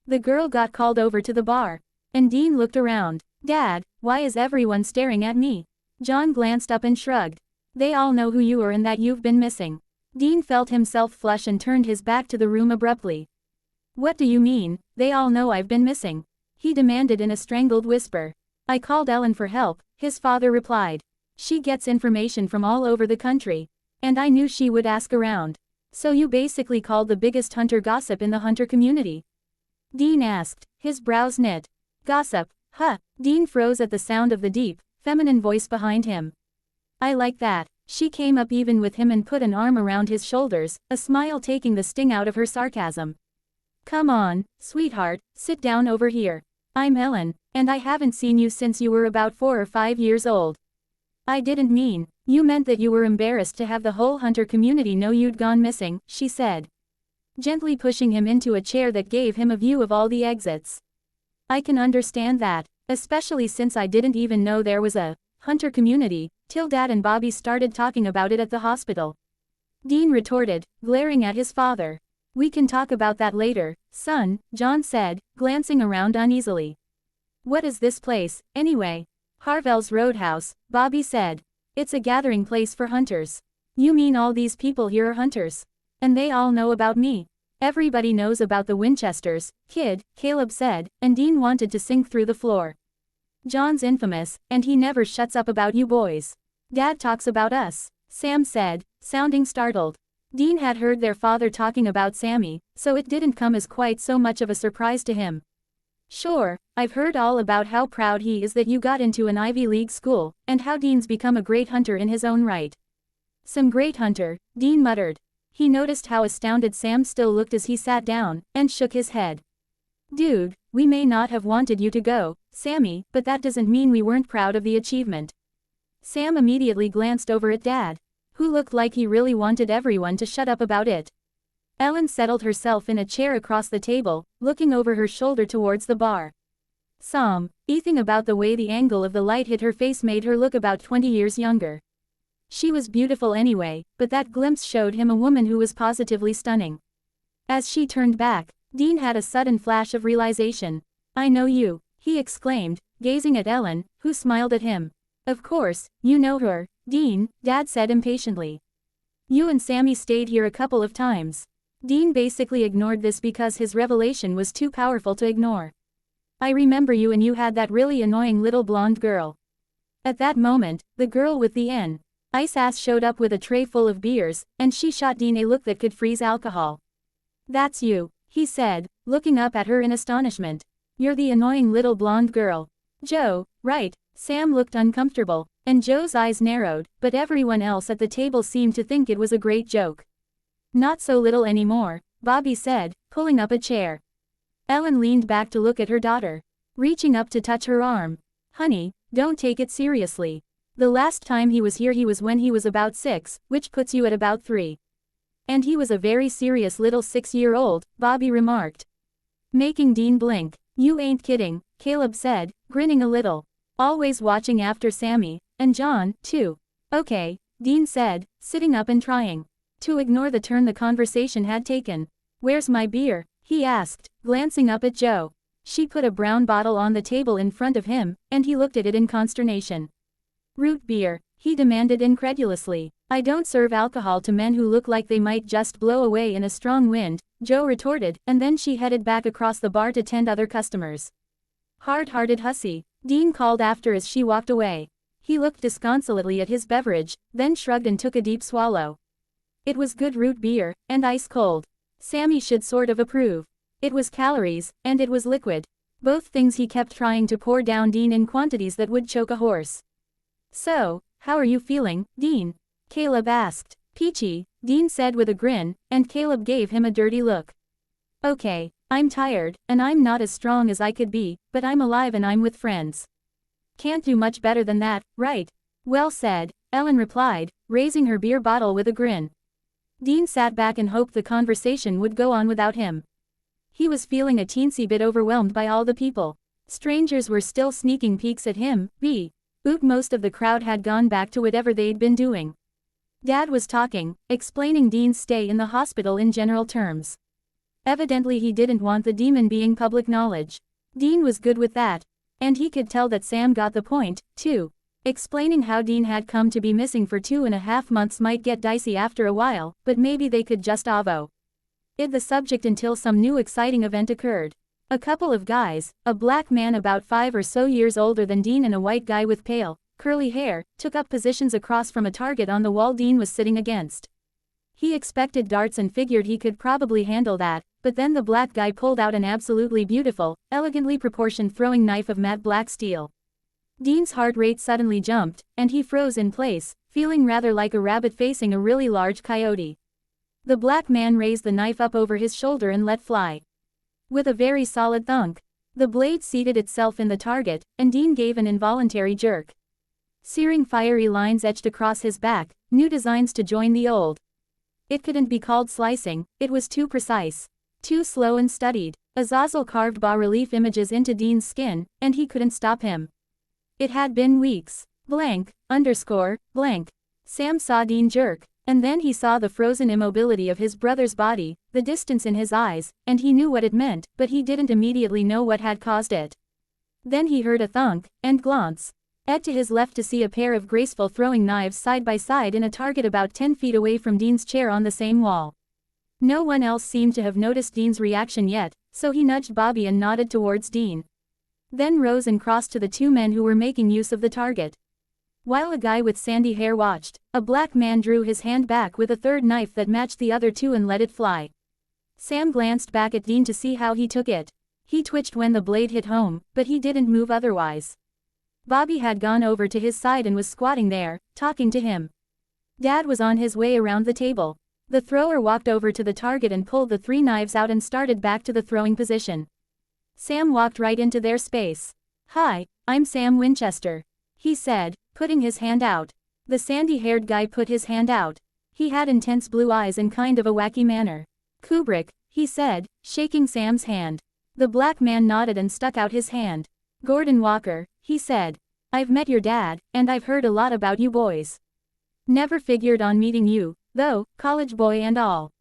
The girl got called over to the bar. And Dean looked around. Dad, why is everyone staring at me? John glanced up and shrugged. They all know who you are and that you've been missing. Dean felt himself flush and turned his back to the room abruptly. What do you mean, they all know I've been missing? He demanded in a strangled whisper. I called Ellen for help, his father replied. She gets information from all over the country. And I knew she would ask around. So you basically called the biggest hunter gossip in the hunter community? Dean asked, his brows knit. Gossip, huh? Dean froze at the sound of the deep, feminine voice behind him. I like that. She came up even with him and put an arm around his shoulders, a smile taking the sting out of her sarcasm. Come on, sweetheart, sit down over here. I'm Ellen, and I haven't seen you since you were about 4 or 5 years old. I didn't mean, you meant that you were embarrassed to have the whole hunter community know you'd gone missing, she said. Gently pushing him into a chair that gave him a view of all the exits. I can understand that, especially since I didn't even know there was a hunter community, till Dad and Bobby started talking about it at the hospital. Dean retorted, glaring at his father. We can talk about that later, son, John said, glancing around uneasily. What is this place, anyway? Harvell's Roadhouse, Bobby said. It's a gathering place for hunters. You mean all these people here are hunters? And they all know about me. Everybody knows about the Winchesters, kid, Caleb said, and Dean wanted to sink through the floor. John's infamous, and he never shuts up about you boys. Dad talks about us, Sam said, sounding startled. Dean had heard their father talking about Sammy, so it didn't come as quite so much of a surprise to him. Sure, I've heard all about how proud he is that you got into an Ivy League school, and how Dean's become a great hunter in his own right. Some great hunter, Dean muttered. He noticed how astounded Sam still looked as he sat down, and shook his head. Dude, we may not have wanted you to go, Sammy, but that doesn't mean we weren't proud of the achievement. Sam immediately glanced over at Dad, who looked like he really wanted everyone to shut up about it. Ellen settled herself in a chair across the table, looking over her shoulder towards the bar. Anything about the way the angle of the light hit her face made her look about 20 years younger. She was beautiful anyway, but that glimpse showed him a woman who was positively stunning. As she turned back, Dean had a sudden flash of realization. I know you, he exclaimed, gazing at Ellen, who smiled at him. Of course, you know her, Dean, Dad said impatiently. You and Sammy stayed here a couple of times. Dean basically ignored this because his revelation was too powerful to ignore. I remember you and you had that really annoying little blonde girl. At that moment, the girl with the ice ass showed up with a tray full of beers, and she shot Dean a look that could freeze alcohol. That's you, he said, looking up at her in astonishment. You're the annoying little blonde girl. Joe, right? Sam looked uncomfortable, and Joe's eyes narrowed, but everyone else at the table seemed to think it was a great joke. Not so little anymore, Bobby said, pulling up a chair. Ellen leaned back to look at her daughter, reaching up to touch her arm. Honey, don't take it seriously. The last time he was here he was when he was about 6, which puts you at about 3. And he was a very serious little 6-year-old, Bobby remarked. Making Dean blink. You ain't kidding, Caleb said, grinning a little. Always watching after Sammy, and John, too. Okay, Dean said, sitting up and trying to ignore the turn the conversation had taken. Where's my beer? He asked, glancing up at Joe. She put a brown bottle on the table in front of him, and he looked at it in consternation. Root beer, he demanded incredulously. I don't serve alcohol to men who look like they might just blow away in a strong wind, Joe retorted, and then she headed back across the bar to tend other customers. Hard-hearted hussy, Dean called after as she walked away. He looked disconsolately at his beverage, then shrugged and took a deep swallow. It was good root beer, and ice cold. Sammy should sort of approve. It was calories, and it was liquid. Both things he kept trying to pour down Dean in quantities that would choke a horse. So, how are you feeling, Dean? Caleb asked. Peachy, Dean said with a grin, and Caleb gave him a dirty look. Okay, I'm tired, and I'm not as strong as I could be, but I'm alive and I'm with friends. Can't do much better than that, right? Well said, Ellen replied, raising her beer bottle with a grin. Dean sat back and hoped the conversation would go on without him. He was feeling a teensy bit overwhelmed by all the people. Strangers were still sneaking peeks at him, most of the crowd had gone back to whatever they'd been doing. Dad was talking, explaining Dean's stay in the hospital in general terms. Evidently he didn't want the demon being public knowledge. Dean was good with that. And he could tell that Sam got the point, too. Explaining how Dean had come to be missing for 2.5 months might get dicey after a while, but maybe they could just avoid the subject until some new exciting event occurred. A couple of guys, a black man about 5 or so years older than Dean and a white guy with pale, curly hair, took up positions across from a target on the wall Dean was sitting against. He expected darts and figured he could probably handle that, but then the black guy pulled out an absolutely beautiful, elegantly proportioned throwing knife of matte black steel. Dean's heart rate suddenly jumped, and he froze in place, feeling rather like a rabbit facing a really large coyote. The black man raised the knife up over his shoulder and let fly. With a very solid thunk, the blade seated itself in the target, and Dean gave an involuntary jerk. Searing fiery lines etched across his back, new designs to join the old. It couldn't be called slicing, it was too precise. Too slow and studied. Azazel carved bas-relief images into Dean's skin, and he couldn't stop him. It had been weeks. Blank. Sam saw Dean jerk, and then he saw the frozen immobility of his brother's body, the distance in his eyes, and he knew what it meant, but he didn't immediately know what had caused it. Then he heard a thunk, and glance. To his left to see a pair of graceful throwing knives side by side in a target about 10 feet away from Dean's chair on the same wall. No one else seemed to have noticed Dean's reaction yet, so he nudged Bobby and nodded towards Dean. Then rose and crossed to the two men who were making use of the target. While a guy with sandy hair watched, a black man drew his hand back with a third knife that matched the other two and let it fly. Sam glanced back at Dean to see how he took it. He twitched when the blade hit home, but he didn't move otherwise. Bobby had gone over to his side and was squatting there, talking to him. Dad was on his way around the table. The thrower walked over to the target and pulled the 3 knives out and started back to the throwing position. Sam walked right into their space. "Hi, I'm Sam Winchester," he said, putting his hand out. The sandy-haired guy put his hand out. He had intense blue eyes and kind of a wacky manner. "Kubrick," he said, shaking Sam's hand. The black man nodded and stuck out his hand. "Gordon Walker," he said. "I've met your dad, and I've heard a lot about you boys. Never figured on meeting you, though, college boy and all."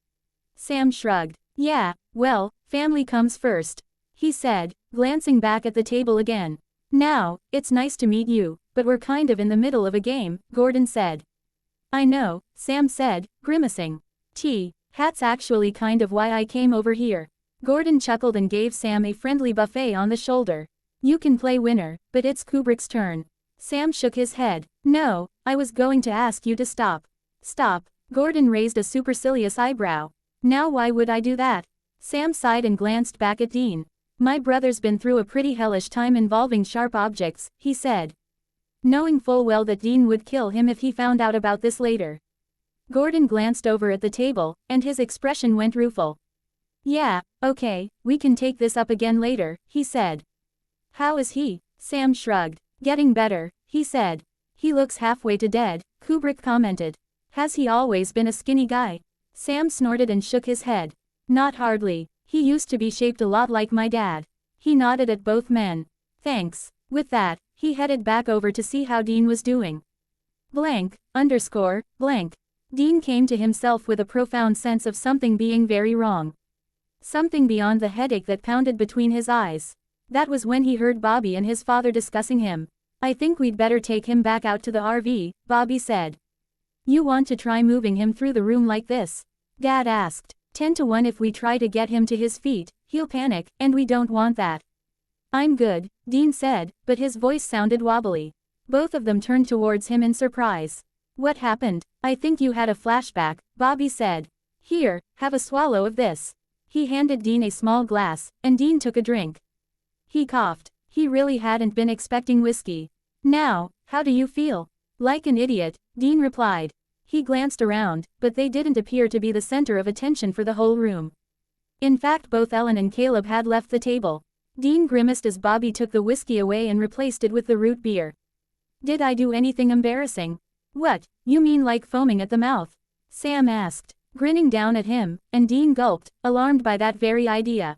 Sam shrugged. "Yeah, well, family comes first," he said, glancing back at the table again. "Now, it's nice to meet you, but we're kind of in the middle of a game," Gordon said. "I know," Sam said, grimacing. That's actually kind of why I came over here." Gordon chuckled and gave Sam a friendly buffet on the shoulder. "You can play winner, but it's Kubrick's turn." Sam shook his head. "No, I was going to ask you to stop." "Stop?" Gordon raised a supercilious eyebrow. "Now why would I do that?" Sam sighed and glanced back at Dean. "My brother's been through a pretty hellish time involving sharp objects," he said, knowing full well that Dean would kill him if he found out about this later. Gordon glanced over at the table, and his expression went rueful. "Yeah, okay, we can take this up again later," he said. "How is he?" Sam shrugged. "Getting better," he said. "He looks halfway to dead," Kubrick commented. "Has he always been a skinny guy?" Sam snorted and shook his head. "Not hardly. He used to be shaped a lot like my dad." He nodded at both men. "Thanks." With that, he headed back over to see how Dean was doing. Blank. Dean came to himself with a profound sense of something being very wrong. Something beyond the headache that pounded between his eyes. That was when he heard Bobby and his father discussing him. "I think we'd better take him back out to the RV, Bobby said. "You want to try moving him through the room like this?" Dad asked. 10 to 1 if we try to get him to his feet, he'll panic, and we don't want that. I'm good, Dean said, but his voice sounded wobbly. Both of them turned towards him in surprise. What happened? I think you had a flashback, Bobby said. Here, have a swallow of this. He handed Dean a small glass, and Dean took a drink. He coughed. He really hadn't been expecting whiskey. Now, how do you feel? Like an idiot, Dean replied. He glanced around, but they didn't appear to be the center of attention for the whole room. In fact, both Ellen and Caleb had left the table. Dean grimaced as Bobby took the whiskey away and replaced it with the root beer. Did I do anything embarrassing? What, you mean like foaming at the mouth? Sam asked, grinning down at him, and Dean gulped, alarmed by that very idea.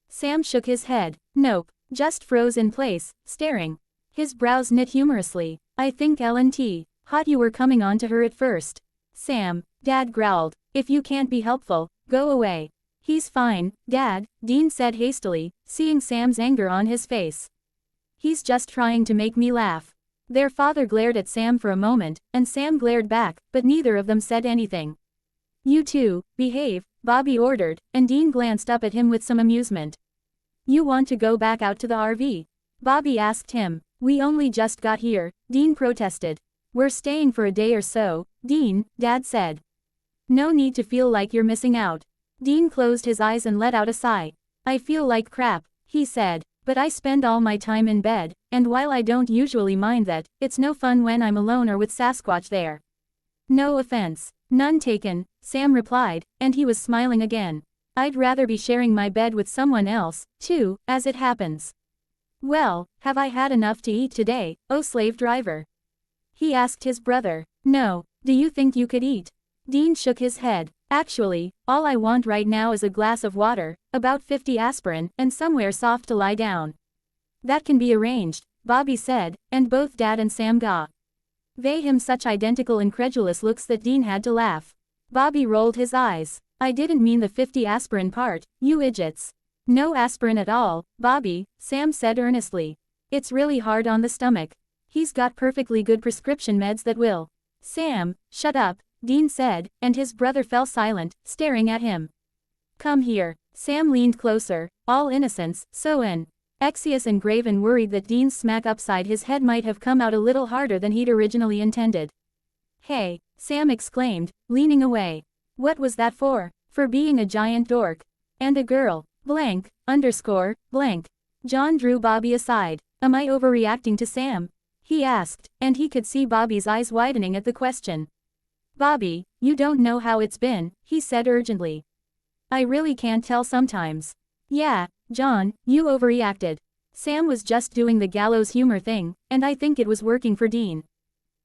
Sam shook his head. Nope, just froze in place, staring. His brows knit humorously. I think Ellen thought you were coming on to her at first. Sam, Dad growled, if you can't be helpful, go away. He's fine, Dad, Dean said hastily, seeing Sam's anger on his face. He's just trying to make me laugh. Their father glared at Sam for a moment, and Sam glared back, but neither of them said anything. You two, behave, Bobby ordered, and Dean glanced up at him with some amusement. You want to go back out to the RV? Bobby asked him. We only just got here, Dean protested. We're staying for a day or so, Dean, Dad said. No need to feel like you're missing out. Dean closed his eyes and let out a sigh. I feel like crap, he said, but I spend all my time in bed, and while I don't usually mind that, it's no fun when I'm alone or with Sasquatch there. No offense. None taken, Sam replied, and he was smiling again. I'd rather be sharing my bed with someone else, too, as it happens. Well, have I had enough to eat today, oh slave driver? He asked his brother. No, do you think you could eat? Dean shook his head. Actually, all I want right now is a glass of water, about 50 aspirin, and somewhere soft to lie down. That can be arranged, Bobby said, and both Dad and Sam gave him such identical incredulous looks that Dean had to laugh. Bobby rolled his eyes. I didn't mean the 50 aspirin part, you idiots. No aspirin at all, Bobby, Sam said earnestly. It's really hard on the stomach. He's got perfectly good prescription meds that will. Sam, shut up, Dean said, and his brother fell silent, staring at him. Come here. Sam leaned closer, all innocence, so in. Exius and Graven worried that Dean's smack upside his head might have come out a little harder than he'd originally intended. Hey, Sam exclaimed, leaning away. What was that for? For being a giant dork. And a girl. Blank, underscore, blank. John drew Bobby aside. Am I overreacting to Sam? He asked, and he could see Bobby's eyes widening at the question. Bobby, you don't know how it's been, he said urgently. I really can't tell sometimes. Yeah, John, you overreacted. Sam was just doing the gallows humor thing, and I think it was working for Dean.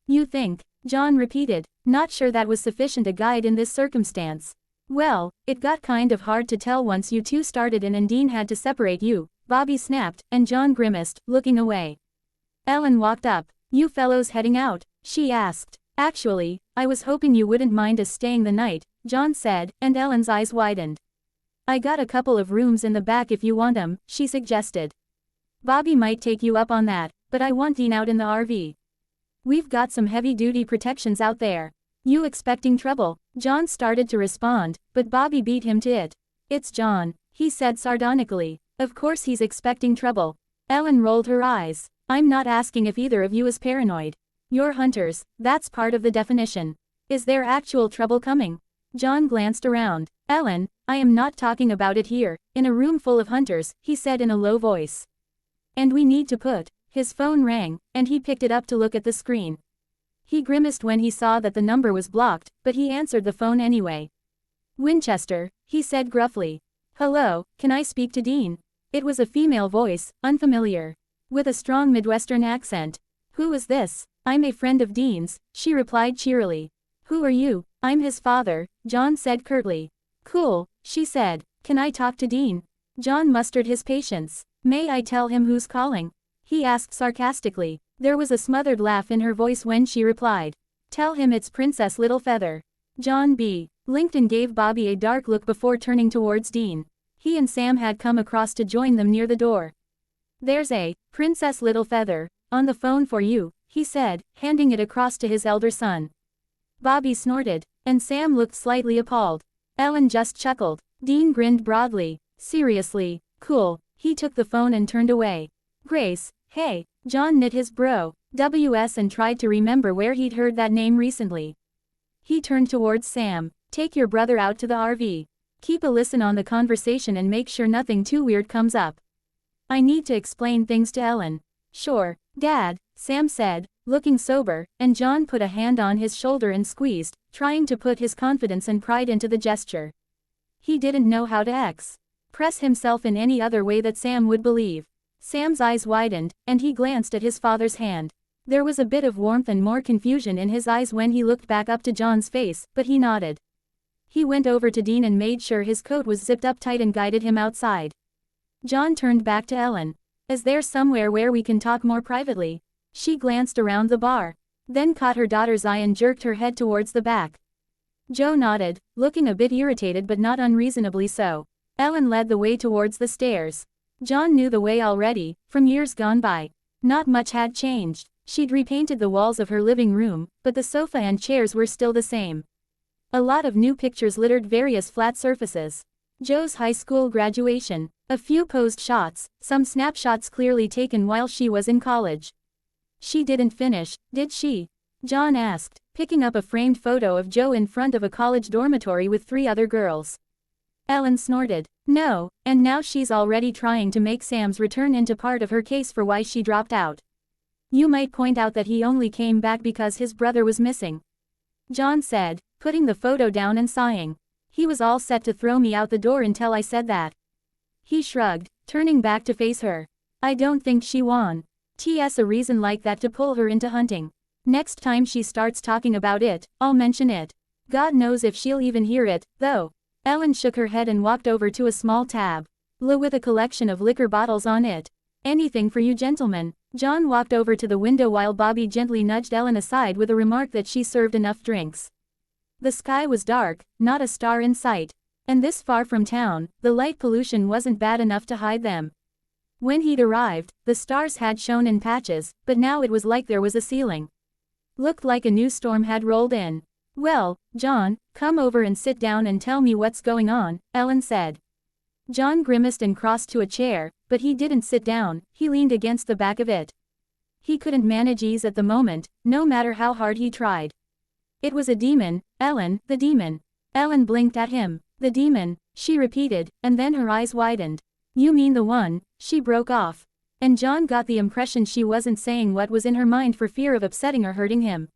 You think? John repeated, not sure that was sufficient a guide in this circumstance. Well, it got kind of hard to tell once you two started in and Dean had to separate you, Bobby snapped, and John grimaced, looking away. Ellen walked up. You fellows heading out? She asked. Actually, I was hoping you wouldn't mind us staying the night, John said, and Ellen's eyes widened. I got a couple of rooms in the back if you want 'em, she suggested. Bobby might take you up on that, but I want Dean out in the RV. We've got some heavy-duty protections out there. You expecting trouble? John started to respond, but Bobby beat him to it. It's John, he said sardonically. Of course he's expecting trouble. Ellen rolled her eyes. I'm not asking if either of you is paranoid. You're hunters, that's part of the definition. Is there actual trouble coming? John glanced around. Ellen, I am not talking about it here, in a room full of hunters, he said in a low voice. And we need to put. His phone rang, and he picked it up to look at the screen. He grimaced when he saw that the number was blocked, but he answered the phone anyway. Winchester, he said gruffly. Hello, can I speak to Dean? It was a female voice, unfamiliar. With a strong Midwestern accent. Who is this? I'm a friend of Dean's, she replied cheerily. Who are you? I'm his father, John said curtly. Cool, she said. Can I talk to Dean? John mustered his patience. May I tell him who's calling? He asked sarcastically. There was a smothered laugh in her voice when she replied. Tell him it's Princess Littlefeather. John blinked and gave Bobby a dark look before turning towards Dean. He and Sam had come across to join them near the door. There's a Princess Littlefeather on the phone for you, he said, handing it across to his elder son. Bobby snorted, and Sam looked slightly appalled. Ellen just chuckled. Dean grinned broadly. Seriously, cool. He took the phone and turned away. Grace, hey. John knit his brow. WS and tried to remember where he'd heard that name recently. He turned towards Sam. Take your brother out to the RV. Keep a listen on the conversation and make sure nothing too weird comes up. I need to explain things to Ellen. Sure, Dad, Sam said, looking sober, and John put a hand on his shoulder and squeezed, trying to put his confidence and pride into the gesture. He didn't know how to express himself in any other way that Sam would believe. Sam's eyes widened, and he glanced at his father's hand. There was a bit of warmth and more confusion in his eyes when he looked back up to John's face, but he nodded. He went over to Dean and made sure his coat was zipped up tight and guided him outside. John turned back to Ellen. Is there somewhere where we can talk more privately? She glanced around the bar, then caught her daughter's eye and jerked her head towards the back. Joe nodded, looking a bit irritated but not unreasonably so. Ellen led the way towards the stairs. John knew the way already, from years gone by. Not much had changed. She'd repainted the walls of her living room, but the sofa and chairs were still the same. A lot of new pictures littered various flat surfaces. Joe's high school graduation, a few posed shots, some snapshots clearly taken while she was in college. She didn't finish, did she? John asked, picking up a framed photo of Joe in front of a college dormitory with 3 other girls. Ellen snorted. No, and now she's already trying to make Sam's return into part of her case for why she dropped out. You might point out that he only came back because his brother was missing. John said, putting the photo down and sighing. He was all set to throw me out the door until I said that. He shrugged, turning back to face her. I don't think she won. T.S. a reason like that to pull her into hunting. Next time she starts talking about it, I'll mention it. God knows if she'll even hear it, though. Ellen shook her head and walked over to a small tab with a collection of liquor bottles on it. Anything for you gentlemen. John walked over to the window while Bobby gently nudged Ellen aside with a remark that she served enough drinks. The sky was dark, not a star in sight. And this far from town, the light pollution wasn't bad enough to hide them. When he'd arrived, the stars had shone in patches, but now it was like there was a ceiling. Looked like a new storm had rolled in. Well, John, come over and sit down and tell me what's going on, Ellen said. John grimaced and crossed to a chair, but he didn't sit down, he leaned against the back of it. He couldn't manage ease at the moment, no matter how hard he tried. It was a demon, Ellen, the demon. Ellen blinked at him. The demon, she repeated, and then her eyes widened. You mean the one, she broke off. And John got the impression she wasn't saying what was in her mind for fear of upsetting or hurting him.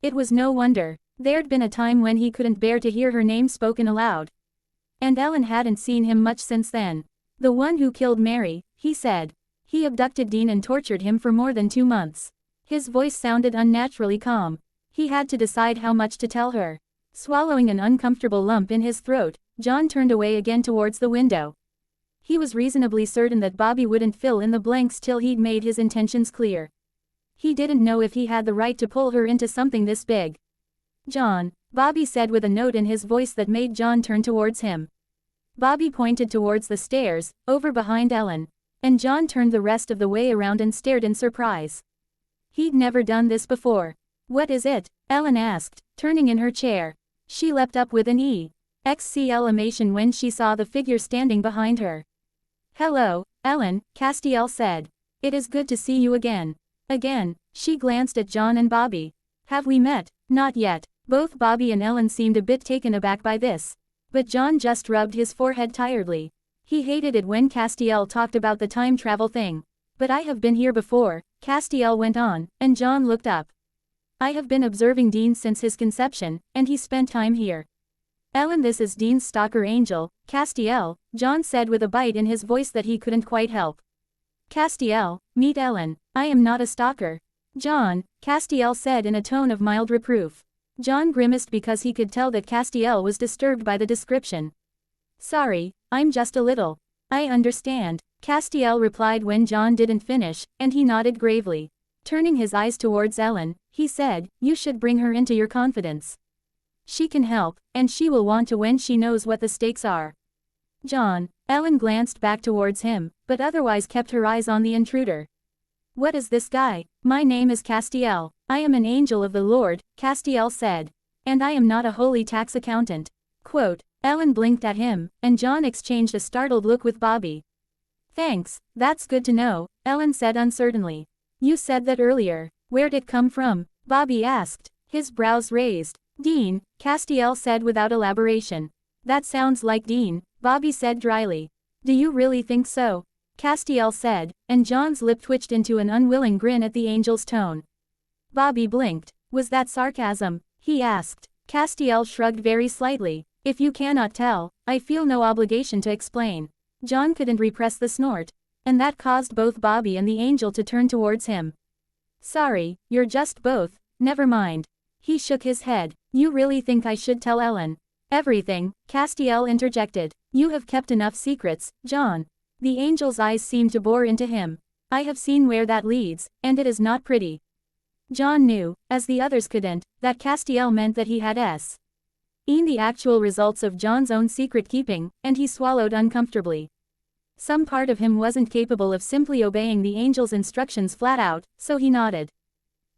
It was no wonder. There'd been a time when he couldn't bear to hear her name spoken aloud. And Ellen hadn't seen him much since then. The one who killed Mary, he said. He abducted Dean and tortured him for more than 2 months. His voice sounded unnaturally calm. He had to decide how much to tell her. Swallowing an uncomfortable lump in his throat, John turned away again towards the window. He was reasonably certain that Bobby wouldn't fill in the blanks till he'd made his intentions clear. He didn't know if he had the right to pull her into something this big. John, Bobby said with a note in his voice that made John turn towards him. Bobby pointed towards the stairs, over behind Ellen. And John turned the rest of the way around and stared in surprise. He'd never done this before. What is it? Ellen asked, turning in her chair. She leapt up with an exclamation when she saw the figure standing behind her. Hello, Ellen, Castiel said. It is good to see you again. Again, she glanced at John and Bobby. Have we met? Not yet. Both Bobby and Ellen seemed a bit taken aback by this. But John just rubbed his forehead tiredly. He hated it when Castiel talked about the time travel thing. But I have been here before, Castiel went on, and John looked up. I have been observing Dean since his conception, and he spent time here. Ellen, this is Dean's stalker angel, Castiel, John said with a bite in his voice that he couldn't quite help. Castiel, meet Ellen. I am not a stalker. John, Castiel said in a tone of mild reproof. John grimaced because he could tell that Castiel was disturbed by the description. Sorry, I'm just a little. I understand, Castiel replied when John didn't finish, and he nodded gravely. Turning his eyes towards Ellen, he said, you should bring her into your confidence. She can help, and she will want to when she knows what the stakes are. John, Ellen glanced back towards him, but otherwise kept her eyes on the intruder. What is this guy? My name is Castiel. I am an angel of the Lord, Castiel said. And I am not a holy tax accountant. Quote, Ellen blinked at him, and John exchanged a startled look with Bobby. Thanks, that's good to know, Ellen said uncertainly. You said that earlier. Where'd it come from? Bobby asked, his brows raised. Dean, Castiel said without elaboration. That sounds like Dean, Bobby said dryly. Do you really think so? Castiel said, and John's lip twitched into an unwilling grin at the angel's tone. Bobby blinked. Was that sarcasm? He asked. Castiel shrugged very slightly. If you cannot tell, I feel no obligation to explain. John couldn't repress the snort. And that caused both Bobby and the angel to turn towards him. Sorry, you're just both, never mind. He shook his head. You really think I should tell Ellen? Everything, Castiel interjected. You have kept enough secrets, John. The angel's eyes seemed to bore into him. I have seen where that leads, and it is not pretty. John knew, as the others couldn't, that Castiel meant that he had seen the actual results of John's own secret keeping, and he swallowed uncomfortably. Some part of him wasn't capable of simply obeying the angel's instructions flat out, so he nodded.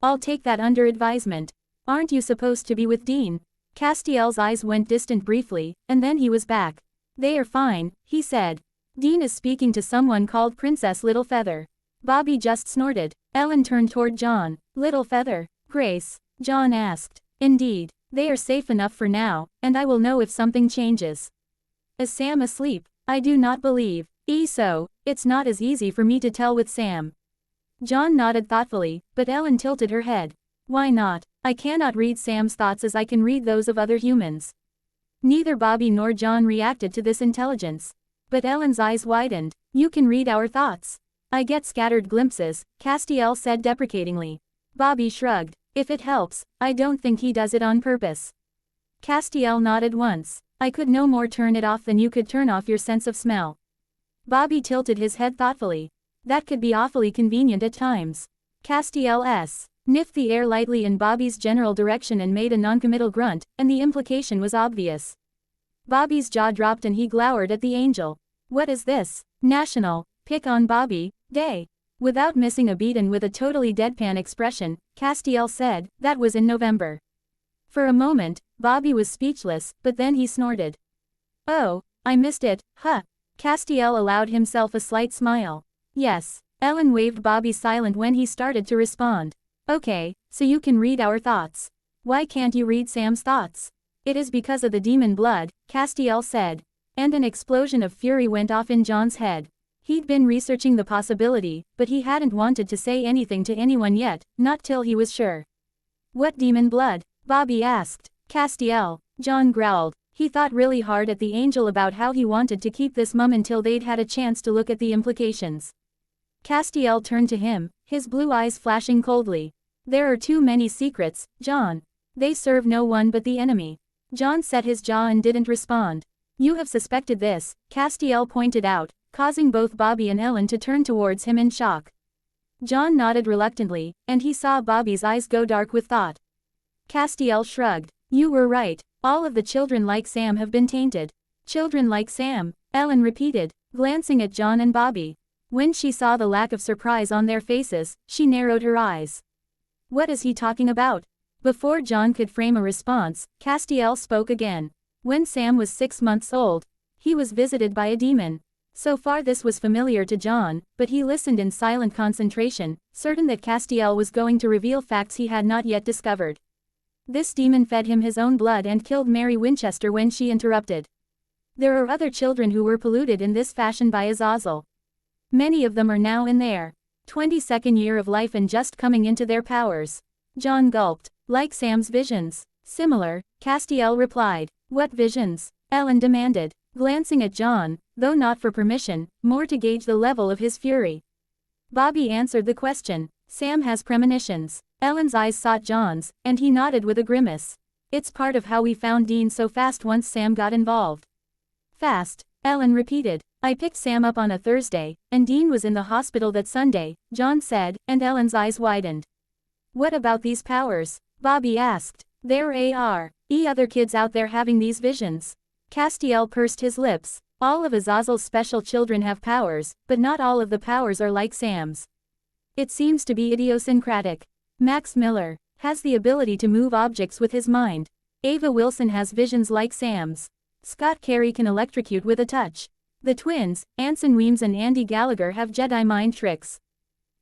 I'll take that under advisement. Aren't you supposed to be with Dean? Castiel's eyes went distant briefly, and then he was back. They are fine, he said. Dean is speaking to someone called Princess Littlefeather. Bobby just snorted. Ellen turned toward John. Littlefeather? Grace? John asked. Indeed. They are safe enough for now, and I will know if something changes. Is Sam asleep? I do not believe. So, it's not as easy for me to tell with Sam. John nodded thoughtfully, but Ellen tilted her head. Why not? I cannot read Sam's thoughts as I can read those of other humans. Neither Bobby nor John reacted to this intelligence. But Ellen's eyes widened. You can read our thoughts. I get scattered glimpses, Castiel said deprecatingly. Bobby shrugged. If it helps, I don't think he does it on purpose. Castiel nodded once. I could no more turn it off than you could turn off your sense of smell. Bobby tilted his head thoughtfully. That could be awfully convenient at times. Castiel sniffed the air lightly in Bobby's general direction and made a noncommittal grunt, and the implication was obvious. Bobby's jaw dropped and he glowered at the angel. What is this? National Pick on Bobby Day? Without missing a beat and with a totally deadpan expression, Castiel said, that was in November. For a moment, Bobby was speechless, but then he snorted. Oh, I missed it, huh? Castiel allowed himself a slight smile. Yes. Ellen waved Bobby silent when he started to respond. Okay, so you can read our thoughts. Why can't you read Sam's thoughts? It is because of the demon blood, Castiel said. And an explosion of fury went off in John's head. He'd been researching the possibility, but he hadn't wanted to say anything to anyone yet, not till he was sure. What demon blood? Bobby asked. Castiel. John growled. He thought really hard at the angel about how he wanted to keep this mum until they'd had a chance to look at the implications. Castiel turned to him, his blue eyes flashing coldly. There are too many secrets, John. They serve no one but the enemy. John set his jaw and didn't respond. You have suspected this, Castiel pointed out, causing both Bobby and Ellen to turn towards him in shock. John nodded reluctantly, and he saw Bobby's eyes go dark with thought. Castiel shrugged. You were right. All of the children like Sam have been tainted. Children like Sam, Ellen repeated, glancing at John and Bobby. When she saw the lack of surprise on their faces, she narrowed her eyes. What is he talking about? Before John could frame a response, Castiel spoke again. When Sam was 6 months old, he was visited by a demon. So far this was familiar to John, but he listened in silent concentration, certain that Castiel was going to reveal facts he had not yet discovered. This demon fed him his own blood and killed Mary Winchester when she interrupted. There are other children who were polluted in this fashion by Azazel. Many of them are now in their 22nd year of life and just coming into their powers. John gulped. Like Sam's visions. Similar, Castiel replied. What visions? Ellen demanded, glancing at John, though not for permission, more to gauge the level of his fury. Bobby answered the question. Sam has premonitions. Ellen's eyes sought John's, and he nodded with a grimace. It's part of how we found Dean so fast once Sam got involved. Fast, Ellen repeated. I picked Sam up on a Thursday, and Dean was in the hospital that Sunday, John said, and Ellen's eyes widened. What about these powers? Bobby asked. There are other kids out there having these visions. Castiel pursed his lips. All of Azazel's special children have powers, but not all of the powers are like Sam's. It seems to be idiosyncratic. Max Miller has the ability to move objects with his mind. Ava Wilson has visions like Sam's. Scott Carey can electrocute with a touch. The twins, Anson Weems and Andy Gallagher, have Jedi mind tricks.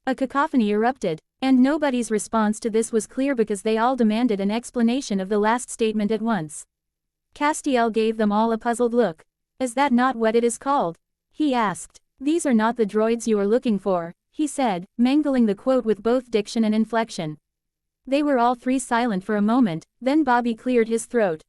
A cacophony erupted, and nobody's response to this was clear because they all demanded an explanation of the last statement at once. Castiel gave them all a puzzled look. Is that not what it is called? He asked. These are not the droids you are looking for, he said, mangling the quote with both diction and inflection. They were all three silent for a moment, then Bobby cleared his throat.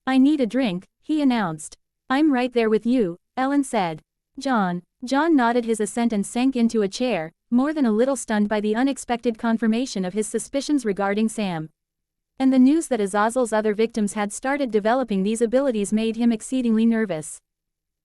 I need a drink, he announced. I'm right there with you, Ellen said. John nodded his assent and sank into a chair, more than a little stunned by the unexpected confirmation of his suspicions regarding Sam. And the news that Azazel's other victims had started developing these abilities made him exceedingly nervous.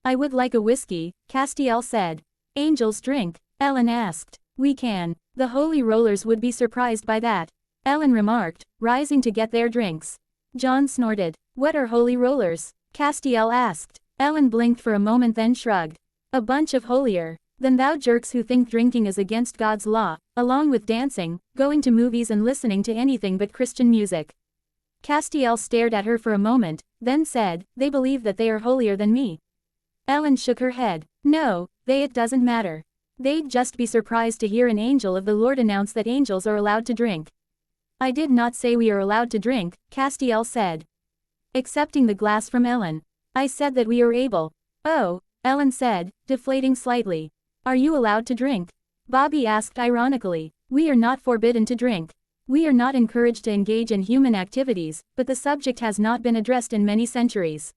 I would like a whiskey, Castiel said. Angels drink? Ellen asked. We can. The Holy Rollers would be surprised by that, Ellen remarked, rising to get their drinks. John snorted. What are Holy Rollers? Castiel asked. Ellen blinked for a moment then shrugged. A bunch of holier than thou jerks who think drinking is against God's law, along with dancing, going to movies and listening to anything but Christian music. Castiel stared at her for a moment, then said, they believe that they are holier than me. Ellen shook her head. No, it doesn't matter. They'd just be surprised to hear an angel of the Lord announce that angels are allowed to drink. I did not say we are allowed to drink, Castiel said. Accepting the glass from Ellen. I said that we are able. Oh, Ellen said, deflating slightly. Are you allowed to drink? Bobby asked ironically. We are not forbidden to drink. We are not encouraged to engage in human activities, but the subject has not been addressed in many centuries.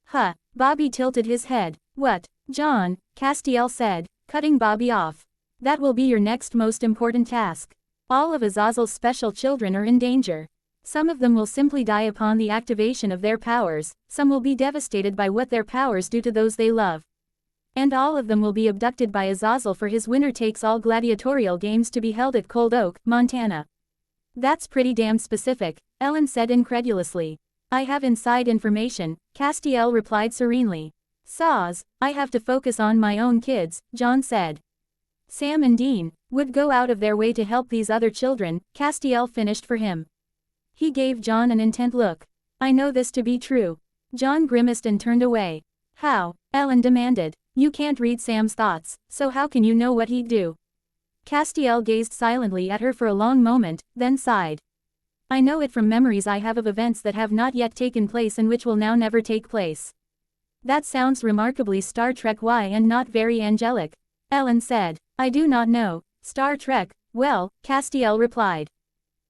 Huh, Bobby tilted his head. What, John, Castiel said, cutting Bobby off. That will be your next most important task. All of Azazel's special children are in danger. Some of them will simply die upon the activation of their powers, some will be devastated by what their powers do to those they love. And all of them will be abducted by Azazel for his winner-takes-all gladiatorial games to be held at Cold Oak, Montana. That's pretty damn specific, Ellen said incredulously. I have inside information, Castiel replied serenely. Saws, I have to focus on my own kids, John said. Sam and Dean would go out of their way to help these other children, Castiel finished for him. He gave John an intent look. I know this to be true. John grimaced and turned away. How? Ellen demanded. You can't read Sam's thoughts, so how can you know what he'd do? Castiel gazed silently at her for a long moment, then sighed. I know it from memories I have of events that have not yet taken place and which will now never take place. That sounds remarkably Star Trek-y and not very angelic, Ellen said. I do not know. Star Trek, well, Castiel replied.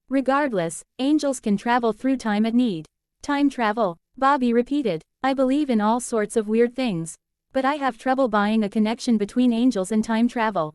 Regardless, angels can travel through time at need. Time travel, Bobby repeated. I believe in all sorts of weird things. But I have trouble buying a connection between angels and time travel.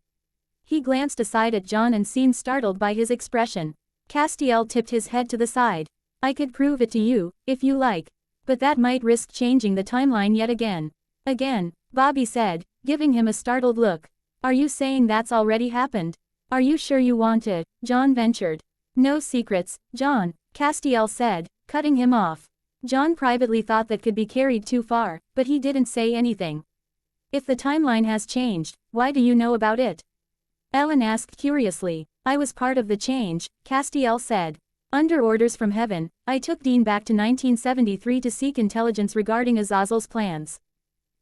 He glanced aside at John and seemed startled by his expression. Castiel tipped his head to the side. I could prove it to you, if you like. But that might risk changing the timeline yet again. Again, Bobby said, giving him a startled look. Are you saying that's already happened? Are you sure you want to? John ventured. No secrets, John, Castiel said, cutting him off. John privately thought that could be carried too far, but he didn't say anything. If the timeline has changed, why do you know about it? Ellen asked curiously. I was part of the change, Castiel said. Under orders from heaven, I took Dean back to 1973 to seek intelligence regarding Azazel's plans.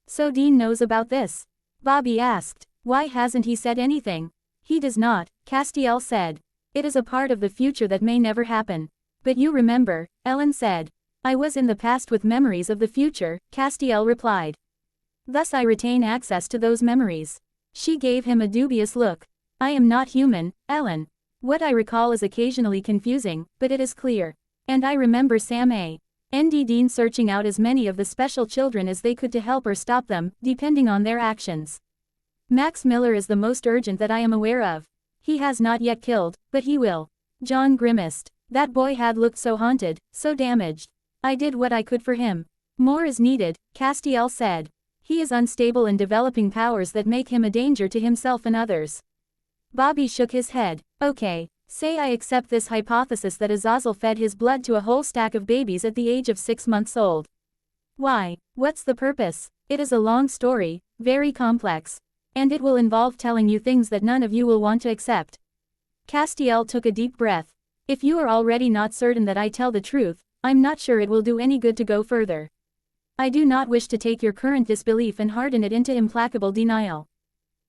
So Dean knows about this? Bobby asked. Why hasn't he said anything? He does not, Castiel said. It is a part of the future that may never happen. But you remember, Ellen said. I was in the past with memories of the future, Castiel replied. Thus I retain access to those memories. She gave him a dubious look. I am not human, Ellen. What I recall is occasionally confusing, but it is clear. And I remember Sam and Dean searching out as many of the special children as they could to help or stop them, depending on their actions. Max Miller is the most urgent that I am aware of. He has not yet killed, but he will. John grimaced. That boy had looked so haunted, so damaged. I did what I could for him. More is needed, Castiel said. He is unstable and developing powers that make him a danger to himself and others. Bobby shook his head. Okay, say I accept this hypothesis that Azazel fed his blood to a whole stack of babies at the age of 6 months old. Why? What's the purpose? It is a long story, very complex. And it will involve telling you things that none of you will want to accept. Castiel took a deep breath. If you are already not certain that I tell the truth, I'm not sure it will do any good to go further. I do not wish to take your current disbelief and harden it into implacable denial.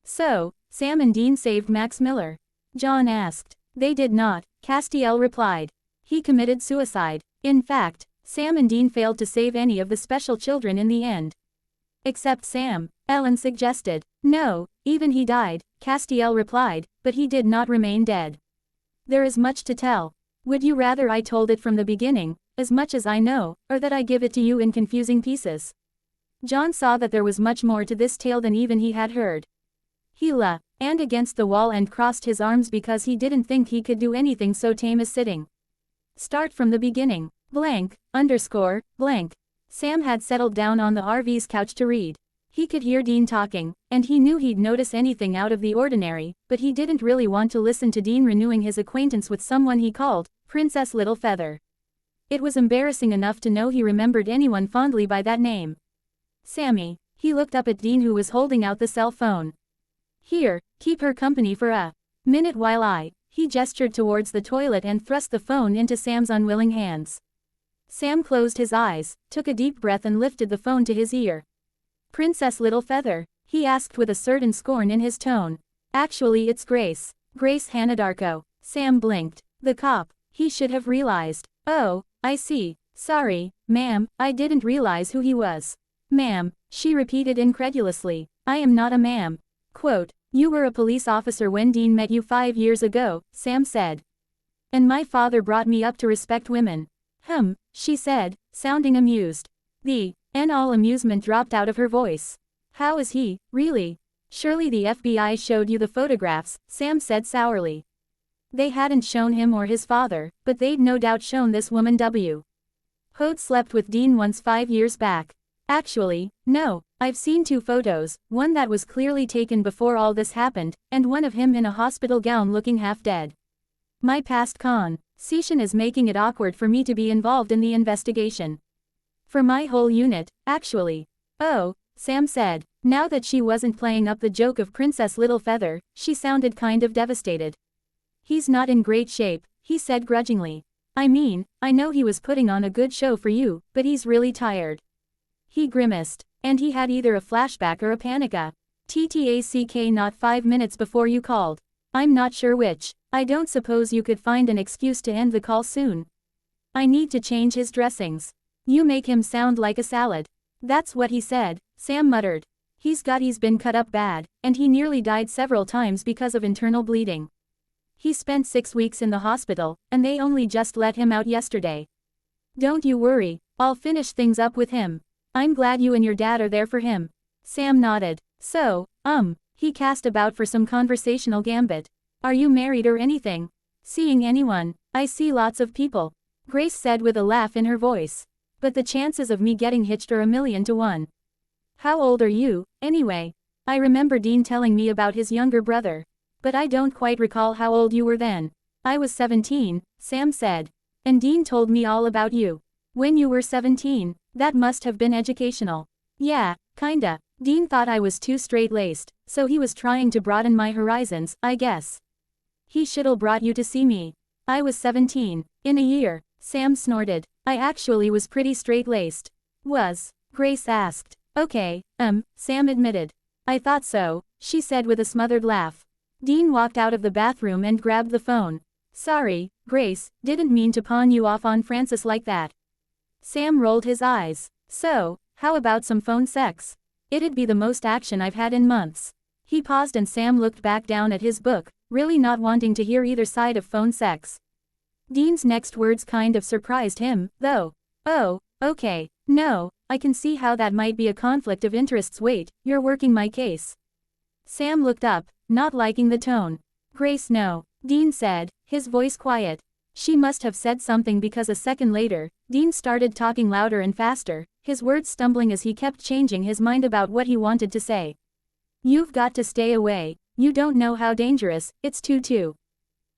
So, Sam and Dean saved Max Miller? John asked. They did not, Castiel replied. He committed suicide. In fact, Sam and Dean failed to save any of the special children in the end. Except Sam, Ellen suggested. No, even he died, Castiel replied, but he did not remain dead. There is much to tell. Would you rather I told it from the beginning, as much as I know, or that I give it to you in confusing pieces? John saw that there was much more to this tale than even he had heard. He leaned against the wall and crossed his arms because he didn't think he could do anything so tame as sitting. Start from the beginning. Blank. Sam had settled down on the RV's couch to read. He could hear Dean talking, and he knew he'd notice anything out of the ordinary, but he didn't really want to listen to Dean renewing his acquaintance with someone he called Princess Littlefeather. It was embarrassing enough to know he remembered anyone fondly by that name. Sammy. He looked up at Dean, who was holding out the cell phone. Here, keep her company for a minute while he gestured towards the toilet and thrust the phone into Sam's unwilling hands. Sam closed his eyes, took a deep breath and lifted the phone to his ear. Princess Littlefeather? He asked with a certain scorn in his tone. Actually it's Grace. Grace Hanadarko. Sam blinked. The cop. He should have realized. Oh, I see. Sorry, ma'am, I didn't realize who he was. Ma'am, she repeated incredulously. I am not a ma'am. Quote, you were a police officer when Dean met you 5 years ago, Sam said. And my father brought me up to respect women. She said, sounding amused. All amusement dropped out of her voice. How is he, really? Surely the FBI showed you the photographs, Sam said sourly. They hadn't shown him or his father, but they'd no doubt shown this woman W. Hoad slept with Dean once 5 years back. Actually, no, I've seen 2 photos, one that was clearly taken before all this happened, and one of him in a hospital gown looking half dead. My past conversation is making it awkward for me to be involved in the investigation. For my whole unit, actually. Oh, Sam said. Now that she wasn't playing up the joke of Princess Littlefeather, she sounded kind of devastated. He's not in great shape, he said grudgingly. I mean, I know he was putting on a good show for you, but he's really tired. He grimaced. And he had either a flashback or a panic attack not 5 minutes before you called. I'm not sure which. I don't suppose you could find an excuse to end the call soon. I need to change his dressings. You make him sound like a salad. That's what he said, Sam muttered. He's been cut up bad, and he nearly died several times because of internal bleeding. He spent 6 weeks in the hospital, and they only just let him out yesterday. Don't you worry, I'll finish things up with him. I'm glad you and your dad are there for him. Sam nodded. So, he cast about for some conversational gambit. Are you married or anything? Seeing anyone? I see lots of people. Grace said with a laugh in her voice. But the chances of me getting hitched are 1,000,000 to 1. How old are you, anyway? I remember Dean telling me about his younger brother. But I don't quite recall how old you were then. I was 17, Sam said. And Dean told me all about you. When you were 17, that must have been educational. Yeah, kinda. Dean thought I was too straight-laced, so he was trying to broaden my horizons, I guess. He should've brought you to see me. I was 17. In a year. Sam snorted. I actually was pretty straight-laced. Was? Grace asked. Okay, Sam admitted. I thought so, she said with a smothered laugh. Dean walked out of the bathroom and grabbed the phone. Sorry, Grace, didn't mean to pawn you off on Francis like that. Sam rolled his eyes. So, how about some phone sex? It'd be the most action I've had in months. He paused and Sam looked back down at his book, really not wanting to hear either side of phone sex. Dean's next words kind of surprised him, though. Oh, okay, no, I can see how that might be a conflict of interests. Wait, you're working my case. Sam looked up, not liking the tone. Grace, no, Dean said, his voice quiet. She must have said something because a second later, Dean started talking louder and faster, his words stumbling as he kept changing his mind about what he wanted to say. You've got to stay away, you don't know how dangerous, it's too.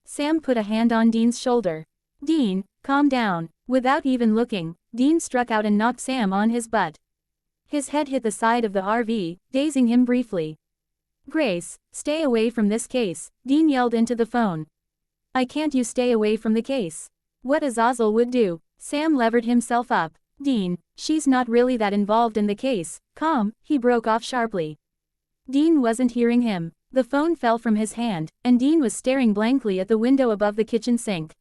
Sam put a hand on Dean's shoulder. Dean, calm down. Without even looking, Dean struck out and knocked Sam on his butt. His head hit the side of the RV, dazing him briefly. Grace, stay away from this case, Dean yelled into the phone. I can't. You stay away from the case. What Azazel would do. Sam levered himself up. Dean, she's not really that involved in the case, calm, he broke off sharply. Dean wasn't hearing him. The phone fell from his hand, and Dean was staring blankly at the window above the kitchen sink.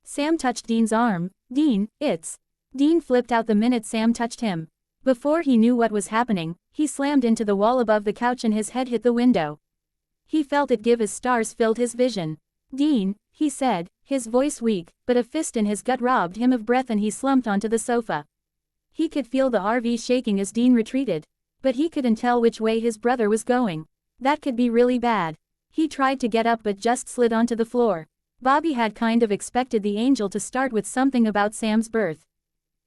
Sam touched Dean's arm. Dean, it's... Dean flipped out the minute Sam touched him. Before he knew what was happening, he slammed into the wall above the couch and his head hit the window. He felt it give as stars filled his vision. Dean, he said, his voice weak, but a fist in his gut robbed him of breath and he slumped onto the sofa. He could feel the RV shaking as Dean retreated. But he couldn't tell which way his brother was going. That could be really bad. He tried to get up but just slid onto the floor. Bobby had kind of expected the angel to start with something about Sam's birth.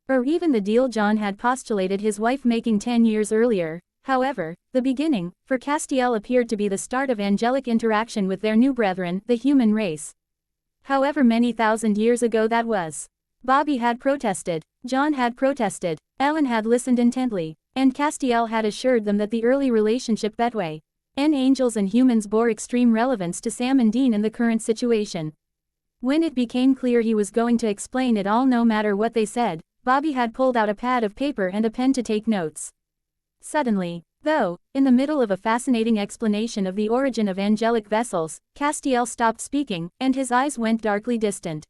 Or even the deal John had postulated his wife making 10 years earlier. However, the beginning, for Castiel appeared to be the start of angelic interaction with their new brethren, the human race. However many thousand years ago that was. Bobby had protested. John had protested. Ellen had listened intently. And Castiel had assured them that the early relationship between angels and humans bore extreme relevance to Sam and Dean in the current situation. When it became clear he was going to explain it all no matter what they said, Bobby had pulled out a pad of paper and a pen to take notes. Suddenly, though, in the middle of a fascinating explanation of the origin of angelic vessels, Castiel stopped speaking, and his eyes went darkly distant.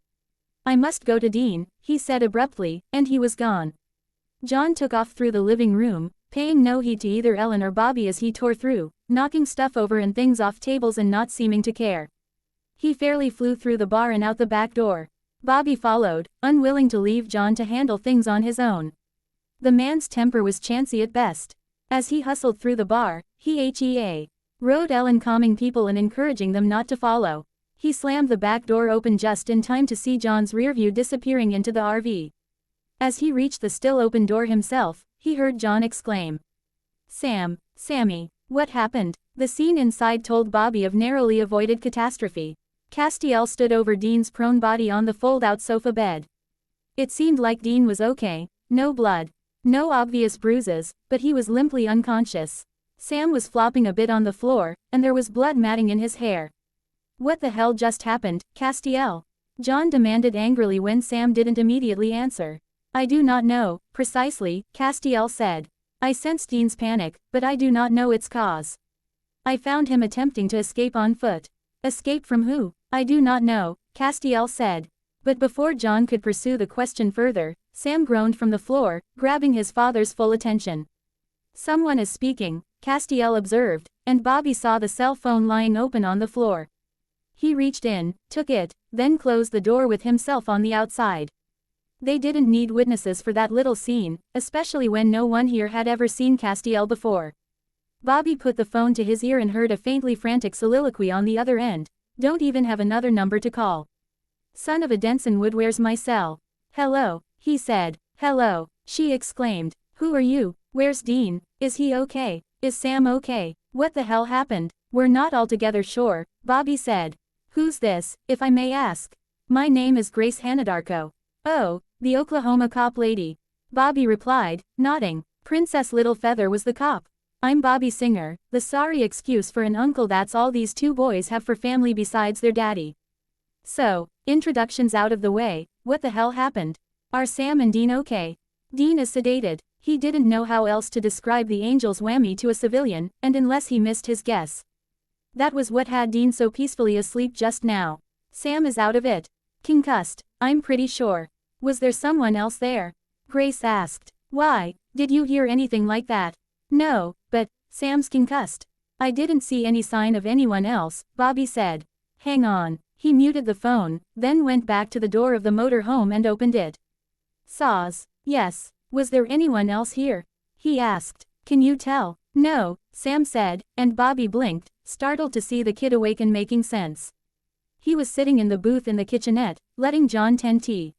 "I must go to Dean," he said abruptly, and he was gone. John took off through the living room, paying no heed to either Ellen or Bobby as he tore through, knocking stuff over and things off tables and not seeming to care. He fairly flew through the bar and out the back door. Bobby followed, unwilling to leave John to handle things on his own. The man's temper was chancy at best. As he hustled through the bar, he rode Ellen calming people and encouraging them not to follow. He slammed the back door open just in time to see John's rear view disappearing into the RV. As he reached the still open door himself, he heard John exclaim, Sammy, what happened?" The scene inside told Bobby of narrowly avoided catastrophe. Castiel stood over Dean's prone body on the fold-out sofa bed. It seemed like Dean was okay, no blood, no obvious bruises, but he was limply unconscious. Sam was flopping a bit on the floor, and there was blood matting in his hair. "What the hell just happened, Castiel?" John demanded angrily when Sam didn't immediately answer. "I do not know, precisely," Castiel said. "I sensed Dean's panic, but I do not know its cause. I found him attempting to escape on foot." "Escape from who?" "I do not know," Castiel said. But before John could pursue the question further, Sam groaned from the floor, grabbing his father's full attention. "Someone is speaking," Castiel observed, and Bobby saw the cell phone lying open on the floor. He reached in, took it, then closed the door with himself on the outside. They didn't need witnesses for that little scene, especially when no one here had ever seen Castiel before. Bobby put the phone to his ear and heard a faintly frantic soliloquy on the other end. "Don't even have another number to call. Son of a Denson Wood, where's my cell?" "Hello," he said. "Hello," she exclaimed. "Who are you? Where's Dean? Is he okay? Is Sam okay? What the hell happened?" "We're not altogether sure," Bobby said. "Who's this, if I may ask?" "My name is Grace Hanadarko." "Oh, the Oklahoma cop lady," Bobby replied, nodding. Princess Littlefeather was the cop. "I'm Bobby Singer, the sorry excuse for an uncle that's all these two boys have for family besides their daddy." "So, introductions out of the way, what the hell happened? Are Sam and Dean okay?" "Dean is sedated." He didn't know how else to describe the angel's whammy to a civilian, and unless he missed his guess. That was what had Dean so peacefully asleep just now. "Sam is out of it. Concussed, I'm pretty sure." "Was there someone else there?" Grace asked. "Why, did you hear anything like that?" "No, but, Sam's concussed." "I didn't see any sign of anyone else," Bobby said. "Hang on." He muted the phone, then went back to the door of the motor home and opened it. "Saws." "Yes. Was there anyone else here?" he asked. "Can you tell?" "No," Sam said, and Bobby blinked, startled to see the kid awake and making sense. He was sitting in the booth in the kitchenette, letting John tend tea.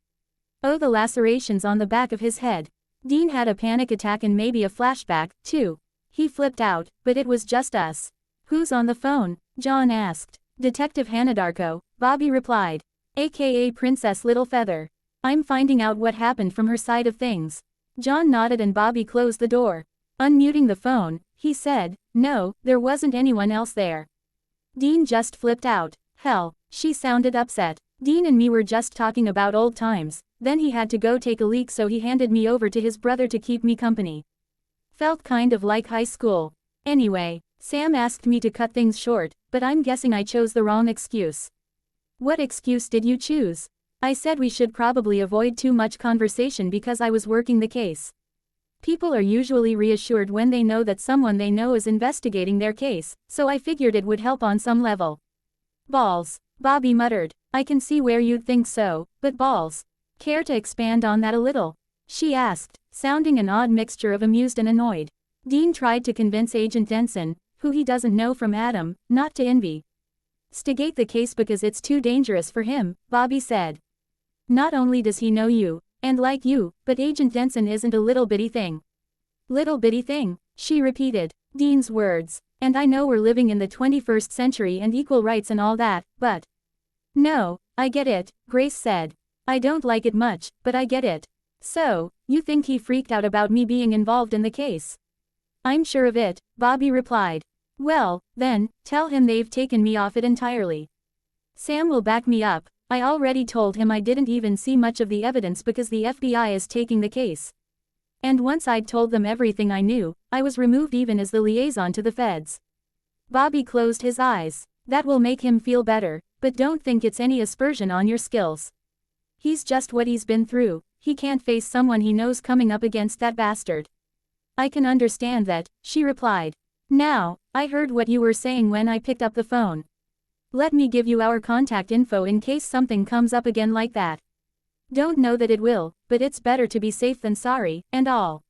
Oh, the lacerations on the back of his head. Dean had a panic attack and maybe a flashback, too. He flipped out, but it was just us. "Who's on the phone?" John asked. "Detective Hanadarko," Bobby replied. "AKA Princess Littlefeather. I'm finding out what happened from her side of things." John nodded and Bobby closed the door. Unmuting the phone, he said, "No, there wasn't anyone else there." Dean just flipped out. "Hell, She sounded upset. Dean and me were just talking about old times, then he had to go take a leak so he handed me over to his brother to keep me company. Felt kind of like high school. Anyway, Sam asked me to cut things short, but I'm guessing I chose the wrong excuse. What excuse did you choose? I said we should probably avoid too much conversation because I was working the case. People are usually reassured when they know that someone they know is investigating their case, so I figured it would help on some level. Balls, Bobby muttered. I can see where you'd think so, but balls. Care to expand on that a little? She asked, sounding an odd mixture of amused and annoyed. Dean tried to convince Agent Denson, who he doesn't know from Adam, not to investigate the case because it's too dangerous for him, Bobby said. Not only does he know you, and like you, but Agent Denson isn't a little bitty thing. Little bitty thing, she repeated, Dean's words, and I know we're living in the 21st century and equal rights and all that, but... No, I get it, Grace said. I don't like it much, but I get it. So, you think he freaked out about me being involved in the case? I'm sure of it, Bobby replied. Well, then, tell him they've taken me off it entirely. Sam will back me up. I already told him I didn't even see much of the evidence because the FBI is taking the case. And once I'd told them everything I knew, I was removed even as the liaison to the feds. Bobby closed his eyes. That will make him feel better, but don't think it's any aspersion on your skills. He's just what he's been through. He can't face someone he knows coming up against that bastard. I can understand that, she replied. Now, I heard what you were saying when I picked up the phone. Let me give you our contact info in case something comes up again like that. Don't know that it will, but it's better to be safe than sorry, and all.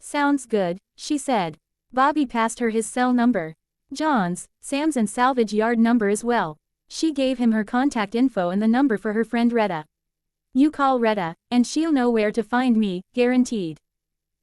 Sounds good, she said. Bobby passed her his cell number. John's, Sam's and salvage yard number as well. She gave him her contact info and the number for her friend Retta. You call Retta, and she'll know where to find me, guaranteed.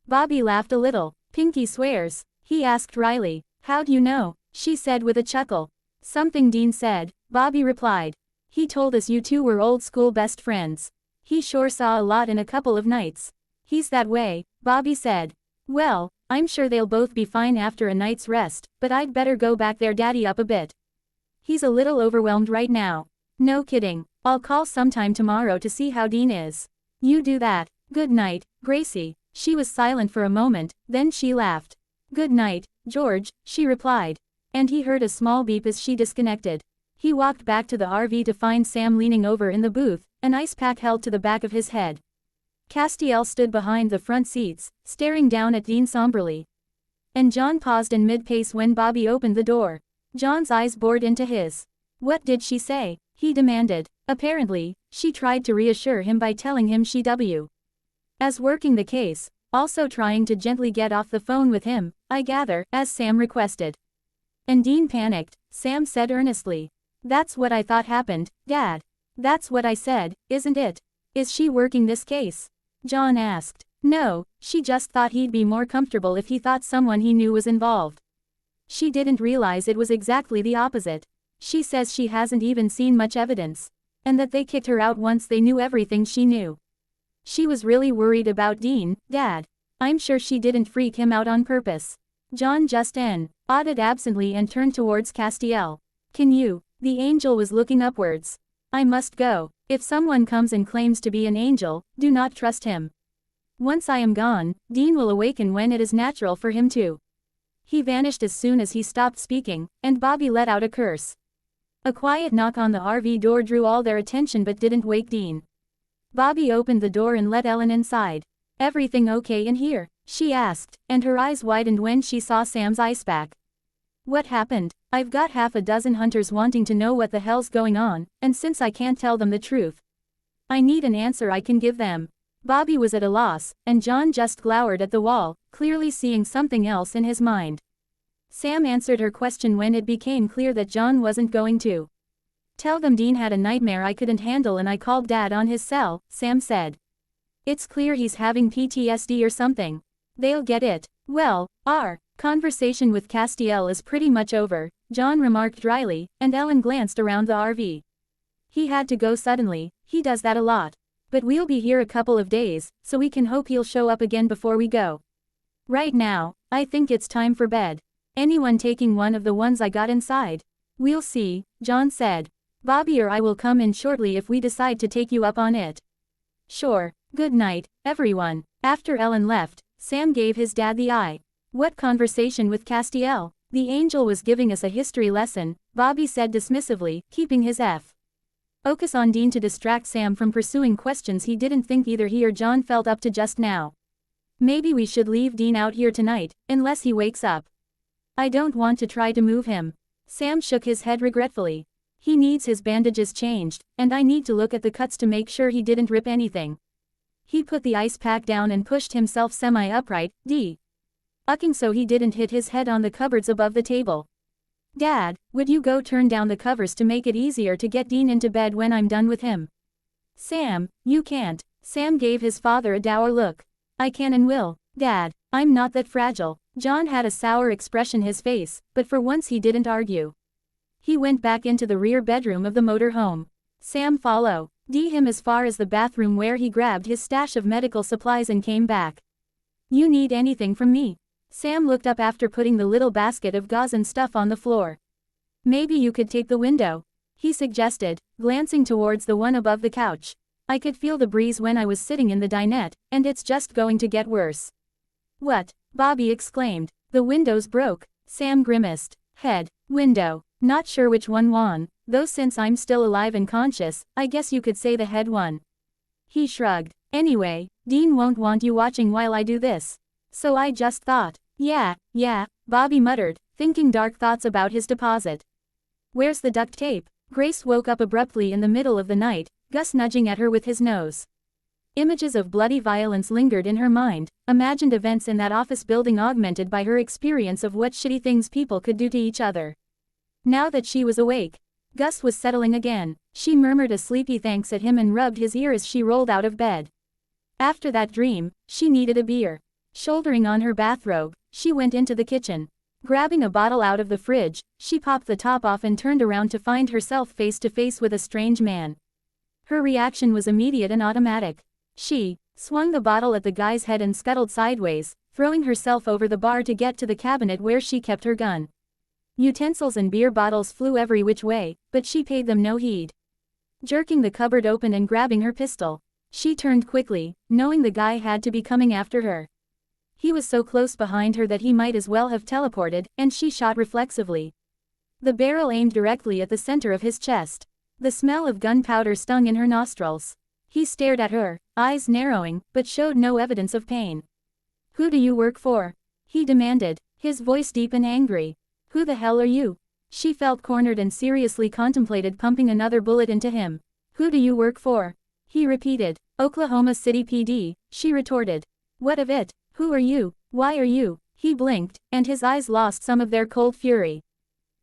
Bobby laughed a little. Pinky swears. He asked Riley, how'd you know? She said with a chuckle. Something Dean said, Bobby replied. He told us you two were old school best friends. He sure saw a lot in a couple of nights. He's that way, Bobby said. Well, I'm sure they'll both be fine after a night's rest, but I'd better go back their daddy up a bit. He's a little overwhelmed right now. No kidding. I'll call sometime tomorrow to see how Dean is. You do that. Good night, Gracie. She was silent for a moment, then she laughed. Good night, George, she replied. And he heard a small beep as she disconnected. He walked back to the RV to find Sam leaning over in the booth, an ice pack held to the back of his head. Castiel stood behind the front seats, staring down at Dean somberly. And John paused in mid-pace when Bobby opened the door. John's eyes bored into his. What did she say? He demanded. Apparently, she tried to reassure him by telling him she was working the case, also trying to gently get off the phone with him, I gather, as Sam requested. And Dean panicked. Sam said earnestly. That's what I thought happened, Dad. That's what I said, isn't it? Is she working this case? John asked. No, she just thought he'd be more comfortable if he thought someone he knew was involved. She didn't realize it was exactly the opposite. She says she hasn't even seen much evidence. And that they kicked her out once they knew everything she knew. She was really worried about Dean, Dad. I'm sure she didn't freak him out on purpose. John just nodded absently and turned towards Castiel. Can you? The angel was looking upwards. I must go. If someone comes and claims to be an angel, do not trust him. Once I am gone, Dean will awaken when it is natural for him to. He vanished as soon as he stopped speaking, and Bobby let out a curse. A quiet knock on the RV door drew all their attention but didn't wake Dean. Bobby opened the door and let Ellen inside. Everything okay in here? She asked, and her eyes widened when she saw Sam's ice pack. What happened? I've got half a dozen hunters wanting to know what the hell's going on, and since I can't tell them the truth, I need an answer I can give them. Bobby was at a loss, and John just glowered at the wall, clearly seeing something else in his mind. Sam answered her question when it became clear that John wasn't going to tell them Dean had a nightmare I couldn't handle and I called Dad on his cell, Sam said. It's clear he's having PTSD or something. They'll get it. Well, our conversation with Castiel is pretty much over, John remarked dryly, and Ellen glanced around the RV. He had to go suddenly, he does that a lot. But we'll be here a couple of days, so we can hope he'll show up again before we go. Right now, I think it's time for bed. Anyone taking one of the ones I got inside? We'll see, John said. Bobby or I will come in shortly if we decide to take you up on it. Sure, good night, everyone. After Ellen left, Sam gave his dad the eye. What conversation with Castiel? The angel was giving us a history lesson, Bobby said dismissively, keeping his focus on Dean to distract Sam from pursuing questions he didn't think either he or John felt up to just now. Maybe we should leave Dean out here tonight, unless he wakes up. I don't want to try to move him. Sam shook his head regretfully. He needs his bandages changed, and I need to look at the cuts to make sure he didn't rip anything. He put the ice pack down and pushed himself semi-upright, ducking so he didn't hit his head on the cupboards above the table. Dad, would you go turn down the covers to make it easier to get Dean into bed when I'm done with him? Sam, you can't. Sam gave his father a dour look. I can and will, Dad, I'm not that fragile. John had a sour expression his face, but for once he didn't argue. He went back into the rear bedroom of the motor home. Sam followed him as far as the bathroom where he grabbed his stash of medical supplies and came back. You need anything from me? Sam looked up after putting the little basket of gauze and stuff on the floor. Maybe you could take the window, he suggested, glancing towards the one above the couch. I could feel the breeze when I was sitting in the dinette, and it's just going to get worse. What? Bobby exclaimed. The window's broke. Sam grimaced. Window. Not sure which one won, though since I'm still alive and conscious, I guess you could say the head one. He shrugged. Anyway, Dean won't want you watching while I do this. So I just thought. Yeah, Bobby muttered, thinking dark thoughts about his deposit. Where's the duct tape? Grace woke up abruptly in the middle of the night, Gus nudging at her with his nose. Images of bloody violence lingered in her mind, imagined events in that office building augmented by her experience of what shitty things people could do to each other. Now that she was awake, Gus was settling again. She murmured a sleepy thanks at him and rubbed his ear as she rolled out of bed. After that dream, she needed a beer. Shouldering on her bathrobe, she went into the kitchen. Grabbing a bottle out of the fridge, she popped the top off and turned around to find herself face to face with a strange man. Her reaction was immediate and automatic. She swung the bottle at the guy's head and scuttled sideways, throwing herself over the bar to get to the cabinet where she kept her gun. Utensils and beer bottles flew every which way, but she paid them no heed. Jerking the cupboard open and grabbing her pistol, she turned quickly, knowing the guy had to be coming after her. He was so close behind her that he might as well have teleported, and she shot reflexively. The barrel aimed directly at the center of his chest. The smell of gunpowder stung in her nostrils. He stared at her, eyes narrowing, but showed no evidence of pain. Who do you work for? He demanded, his voice deep and angry. Who the hell are you? She felt cornered and seriously contemplated pumping another bullet into him. Who do you work for? He repeated. Oklahoma City PD, she retorted. What of it? Who are you? Why are you? He blinked, and his eyes lost some of their cold fury.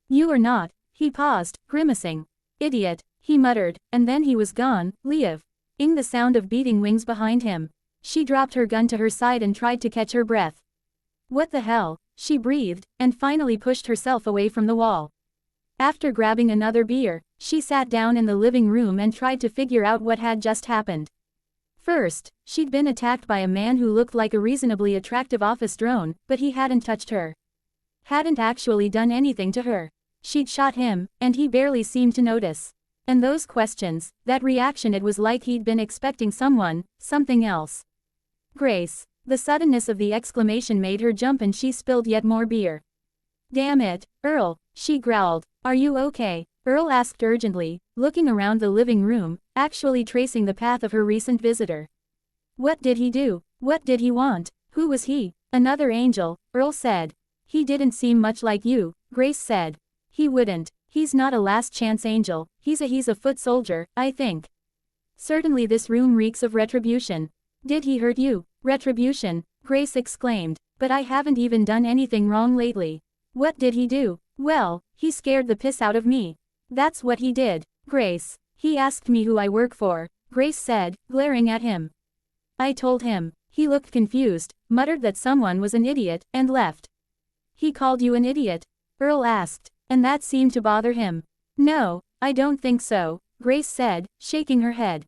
You are not. He paused, grimacing. Idiot, he muttered, and then he was gone, leaving the sound of beating wings behind him. She dropped her gun to her side and tried to catch her breath. What the hell? She breathed, and finally pushed herself away from the wall. After grabbing another beer, she sat down in the living room and tried to figure out what had just happened. First, she'd been attacked by a man who looked like a reasonably attractive office drone, but he hadn't touched her. Hadn't actually done anything to her. She'd shot him, and he barely seemed to notice. And those questions, that reaction, it was like he'd been expecting something else. Grace. The suddenness of the exclamation made her jump and she spilled yet more beer. Damn it, Earl, she growled. Are you okay? Earl asked urgently, looking around the living room, actually tracing the path of her recent visitor. What did he do? What did he want? Who was he? Another angel, Earl said. He didn't seem much like you, Grace said. He wouldn't. He's not a last chance angel, he's a foot soldier, I think. Certainly this room reeks of retribution. Did he hurt you? Retribution, Grace exclaimed, but I haven't even done anything wrong lately. What did he do? Well, he scared the piss out of me. That's what he did, Grace. He asked me who I work for, Grace said, glaring at him. I told him. He looked confused, muttered that someone was an idiot, and left. He called you an idiot? Earl asked, and that seemed to bother him. No, I don't think so, Grace said, shaking her head.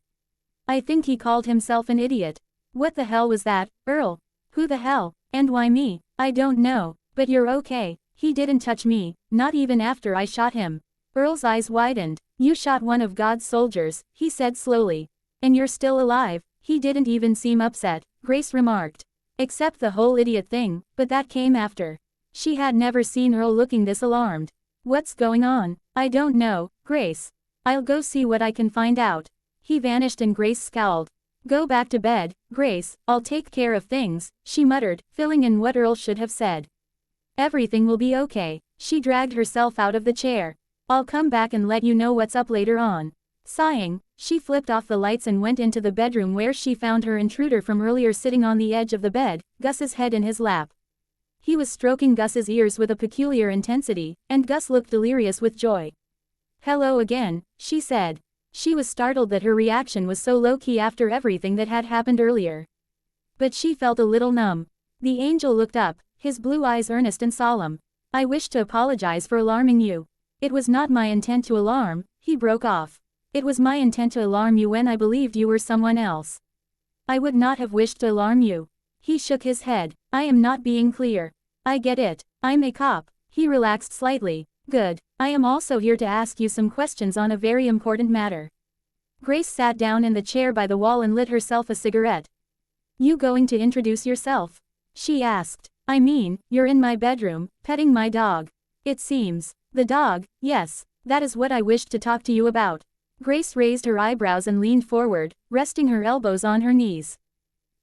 I think he called himself an idiot. What the hell was that, Earl? Who the hell? And why me? I don't know, but you're okay. He didn't touch me, not even after I shot him. Earl's eyes widened. You shot one of God's soldiers, he said slowly. And you're still alive. He didn't even seem upset, Grace remarked. Except the whole idiot thing, but that came after. She had never seen Earl looking this alarmed. What's going on? I don't know, Grace. I'll go see what I can find out. He vanished and Grace scowled. Go back to bed, Grace, I'll take care of things, she muttered, filling in what Earl should have said. Everything will be okay. She dragged herself out of the chair. I'll come back and let you know what's up later on. Sighing, she flipped off the lights and went into the bedroom where she found her intruder from earlier sitting on the edge of the bed, Gus's head in his lap. He was stroking Gus's ears with a peculiar intensity, and Gus looked delirious with joy. Hello again, she said. She was startled that her reaction was so low-key after everything that had happened earlier. But she felt a little numb. The angel looked up, his blue eyes earnest and solemn. I wish to apologize for alarming you. It was not my intent to alarm, he broke off. It was my intent to alarm you when I believed you were someone else. I would not have wished to alarm you. He shook his head. I am not being clear. I get it. I'm a cop. He relaxed slightly. Good. I am also here to ask you some questions on a very important matter. Grace sat down in the chair by the wall and lit herself a cigarette. You going to introduce yourself? She asked. I mean, you're in my bedroom, petting my dog. It seems. The dog, yes. That is what I wished to talk to you about. Grace raised her eyebrows and leaned forward, resting her elbows on her knees.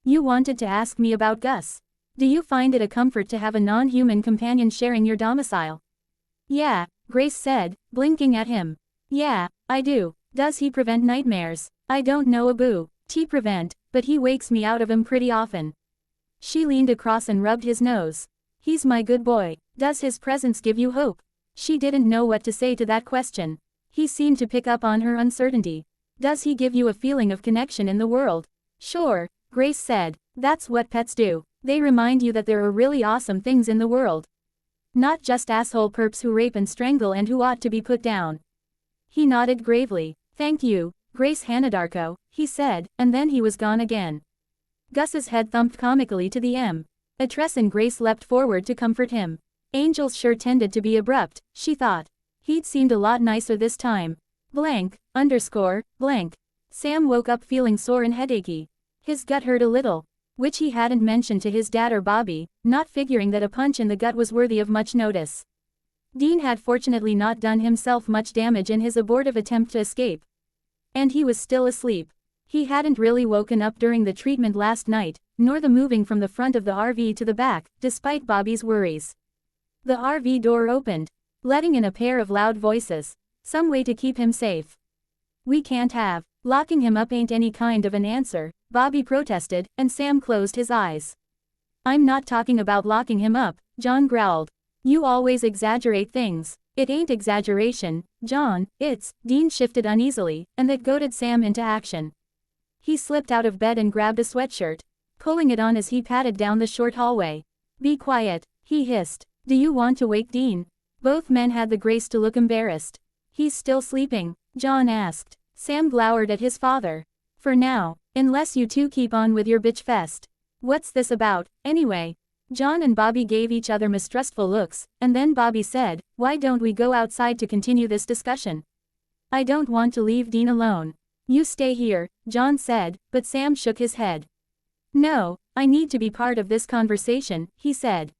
You wanted to ask me about Gus. Do you find it a comfort to have a non-human companion sharing your domicile? Yeah, Grace said, blinking at him. Yeah, I do. Does he prevent nightmares? I don't know prevent, but he wakes me out of 'em pretty often. She leaned across and rubbed his nose. He's my good boy. Does his presence give you hope? She didn't know what to say to that question. He seemed to pick up on her uncertainty. Does he give you a feeling of connection in the world? Sure, Grace said. That's what pets do. They remind you that there are really awesome things in the world. Not just asshole perps who rape and strangle and who ought to be put down. He nodded gravely. Thank you, Grace Hanadarko, he said, and then he was gone again. Gus's head thumped comically to the M. Atress and Grace leapt forward to comfort him. Angels sure tended to be abrupt, she thought. He'd seemed a lot nicer this time. Blank. Sam woke up feeling sore and headachy. His gut hurt a little, which he hadn't mentioned to his dad or Bobby, not figuring that a punch in the gut was worthy of much notice. Dean had fortunately not done himself much damage in his abortive attempt to escape. And he was still asleep. He hadn't really woken up during the treatment last night, nor the moving from the front of the RV to the back, despite Bobby's worries. The RV door opened, letting in a pair of loud voices. Some way to keep him safe. We can't have. Locking him up ain't any kind of an answer, Bobby protested, and Sam closed his eyes. I'm not talking about locking him up, John growled. You always exaggerate things. It ain't exaggeration, John, it's. Dean shifted uneasily, and that goaded Sam into action. He slipped out of bed and grabbed a sweatshirt, pulling it on as he padded down the short hallway. Be quiet, he hissed. Do you want to wake Dean? Both men had the grace to look embarrassed. He's still sleeping? John asked. Sam glowered at his father. For now, unless you two keep on with your bitch fest. What's this about, anyway? John and Bobby gave each other mistrustful looks, and then Bobby said, why don't we go outside to continue this discussion? I don't want to leave Dean alone. You stay here, John said, but Sam shook his head. No, I need to be part of this conversation, he said.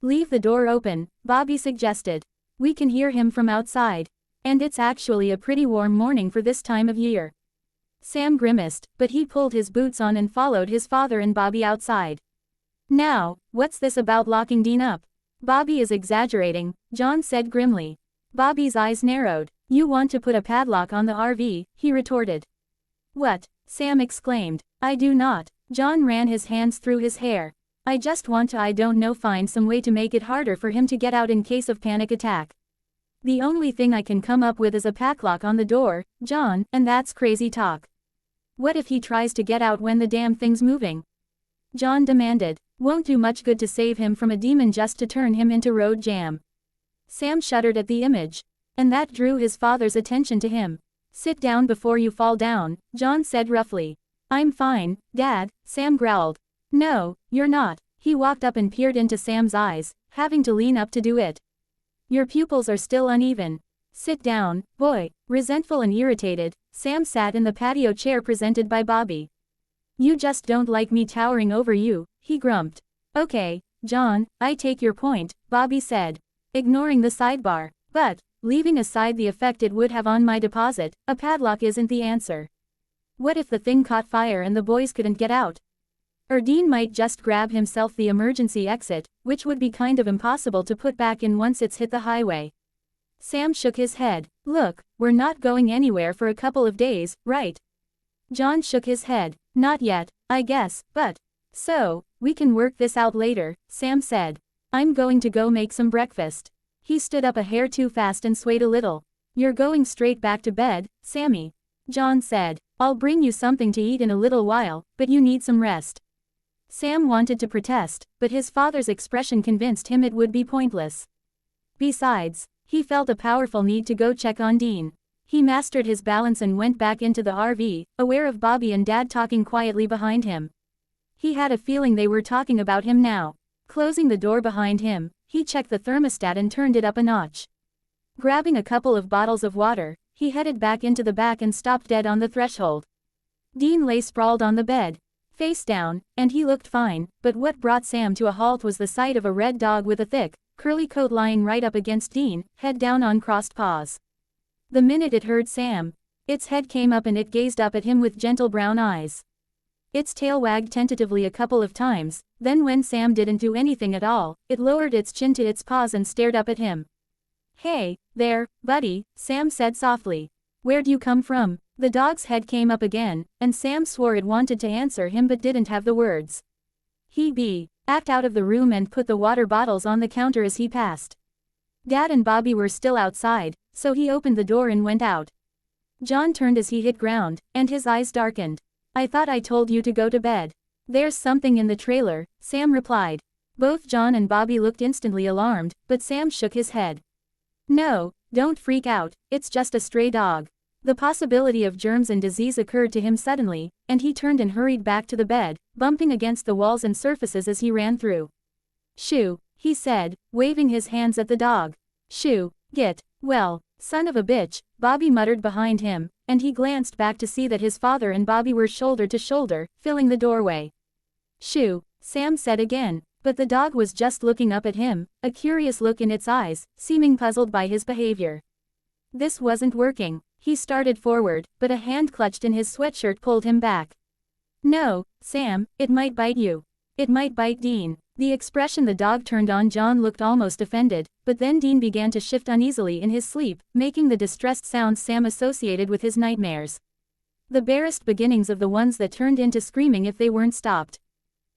Leave the door open, Bobby suggested. We can hear him from outside. And it's actually a pretty warm morning for this time of year. Sam grimaced, but he pulled his boots on and followed his father and Bobby outside. Now, what's this about locking Dean up? Bobby is exaggerating, John said grimly. Bobby's eyes narrowed. You want to put a padlock on the RV, he retorted. What? Sam exclaimed. I do not. John ran his hands through his hair. I just want to find some way to make it harder for him to get out in case of panic attack. The only thing I can come up with is a padlock on the door, John, and that's crazy talk. What if he tries to get out when the damn thing's moving? John demanded. Won't do much good to save him from a demon just to turn him into road jam. Sam shuddered at the image. And that drew his father's attention to him. Sit down before you fall down, John said roughly. I'm fine, Dad, Sam growled. No, you're not. He walked up and peered into Sam's eyes, having to lean up to do it. Your pupils are still uneven. Sit down, boy. Resentful and irritated, Sam sat in the patio chair presented by Bobby. You just don't like me towering over you, he grumped. Okay, John, I take your point, Bobby said, ignoring the sidebar. But, leaving aside the effect it would have on my deposit, a padlock isn't the answer. What if the thing caught fire and the boys couldn't get out? Or Dean might just grab himself the emergency exit, which would be kind of impossible to put back in once it's hit the highway. Sam shook his head. Look, we're not going anywhere for a couple of days, right? John shook his head. Not yet, I guess, but. So, we can work this out later, Sam said. I'm going to go make some breakfast. He stood up a hair too fast and swayed a little. You're going straight back to bed, Sammy. John said. I'll bring you something to eat in a little while, but you need some rest. Sam wanted to protest, but his father's expression convinced him it would be pointless. Besides, he felt a powerful need to go check on Dean. He mastered his balance and went back into the RV, aware of Bobby and Dad talking quietly behind him. He had a feeling they were talking about him now. Closing the door behind him, he checked the thermostat and turned it up a notch. Grabbing a couple of bottles of water, he headed back into the back and stopped dead on the threshold. Dean lay sprawled on the bed, face down, and he looked fine, but what brought Sam to a halt was the sight of a red dog with a thick, curly coat lying right up against Dean, head down on crossed paws. The minute it heard Sam, its head came up and it gazed up at him with gentle brown eyes. Its tail wagged tentatively a couple of times, then when Sam didn't do anything at all, it lowered its chin to its paws and stared up at him. Hey, there, buddy, Sam said softly. Where'd you come from? The dog's head came up again, and Sam swore it wanted to answer him but didn't have the words. He backed out of the room and put the water bottles on the counter as he passed. Dad and Bobby were still outside, so he opened the door and went out. John turned as he hit ground, and his eyes darkened. I thought I told you to go to bed. There's something in the trailer, Sam replied. Both John and Bobby looked instantly alarmed, but Sam shook his head. No, don't freak out, it's just a stray dog. The possibility of germs and disease occurred to him suddenly, and he turned and hurried back to the bed, bumping against the walls and surfaces as he ran through. Shoo, he said, waving his hands at the dog. Shoo, get, well, son of a bitch, Bobby muttered behind him, and he glanced back to see that his father and Bobby were shoulder to shoulder, filling the doorway. Shoo, Sam said again, but the dog was just looking up at him, a curious look in its eyes, seeming puzzled by his behavior. This wasn't working. He started forward, but a hand clutched in his sweatshirt pulled him back. No, Sam, it might bite you. It might bite Dean. The expression the dog turned on John looked almost offended, but then Dean began to shift uneasily in his sleep, making the distressed sounds Sam associated with his nightmares. The barest beginnings of the ones that turned into screaming if they weren't stopped.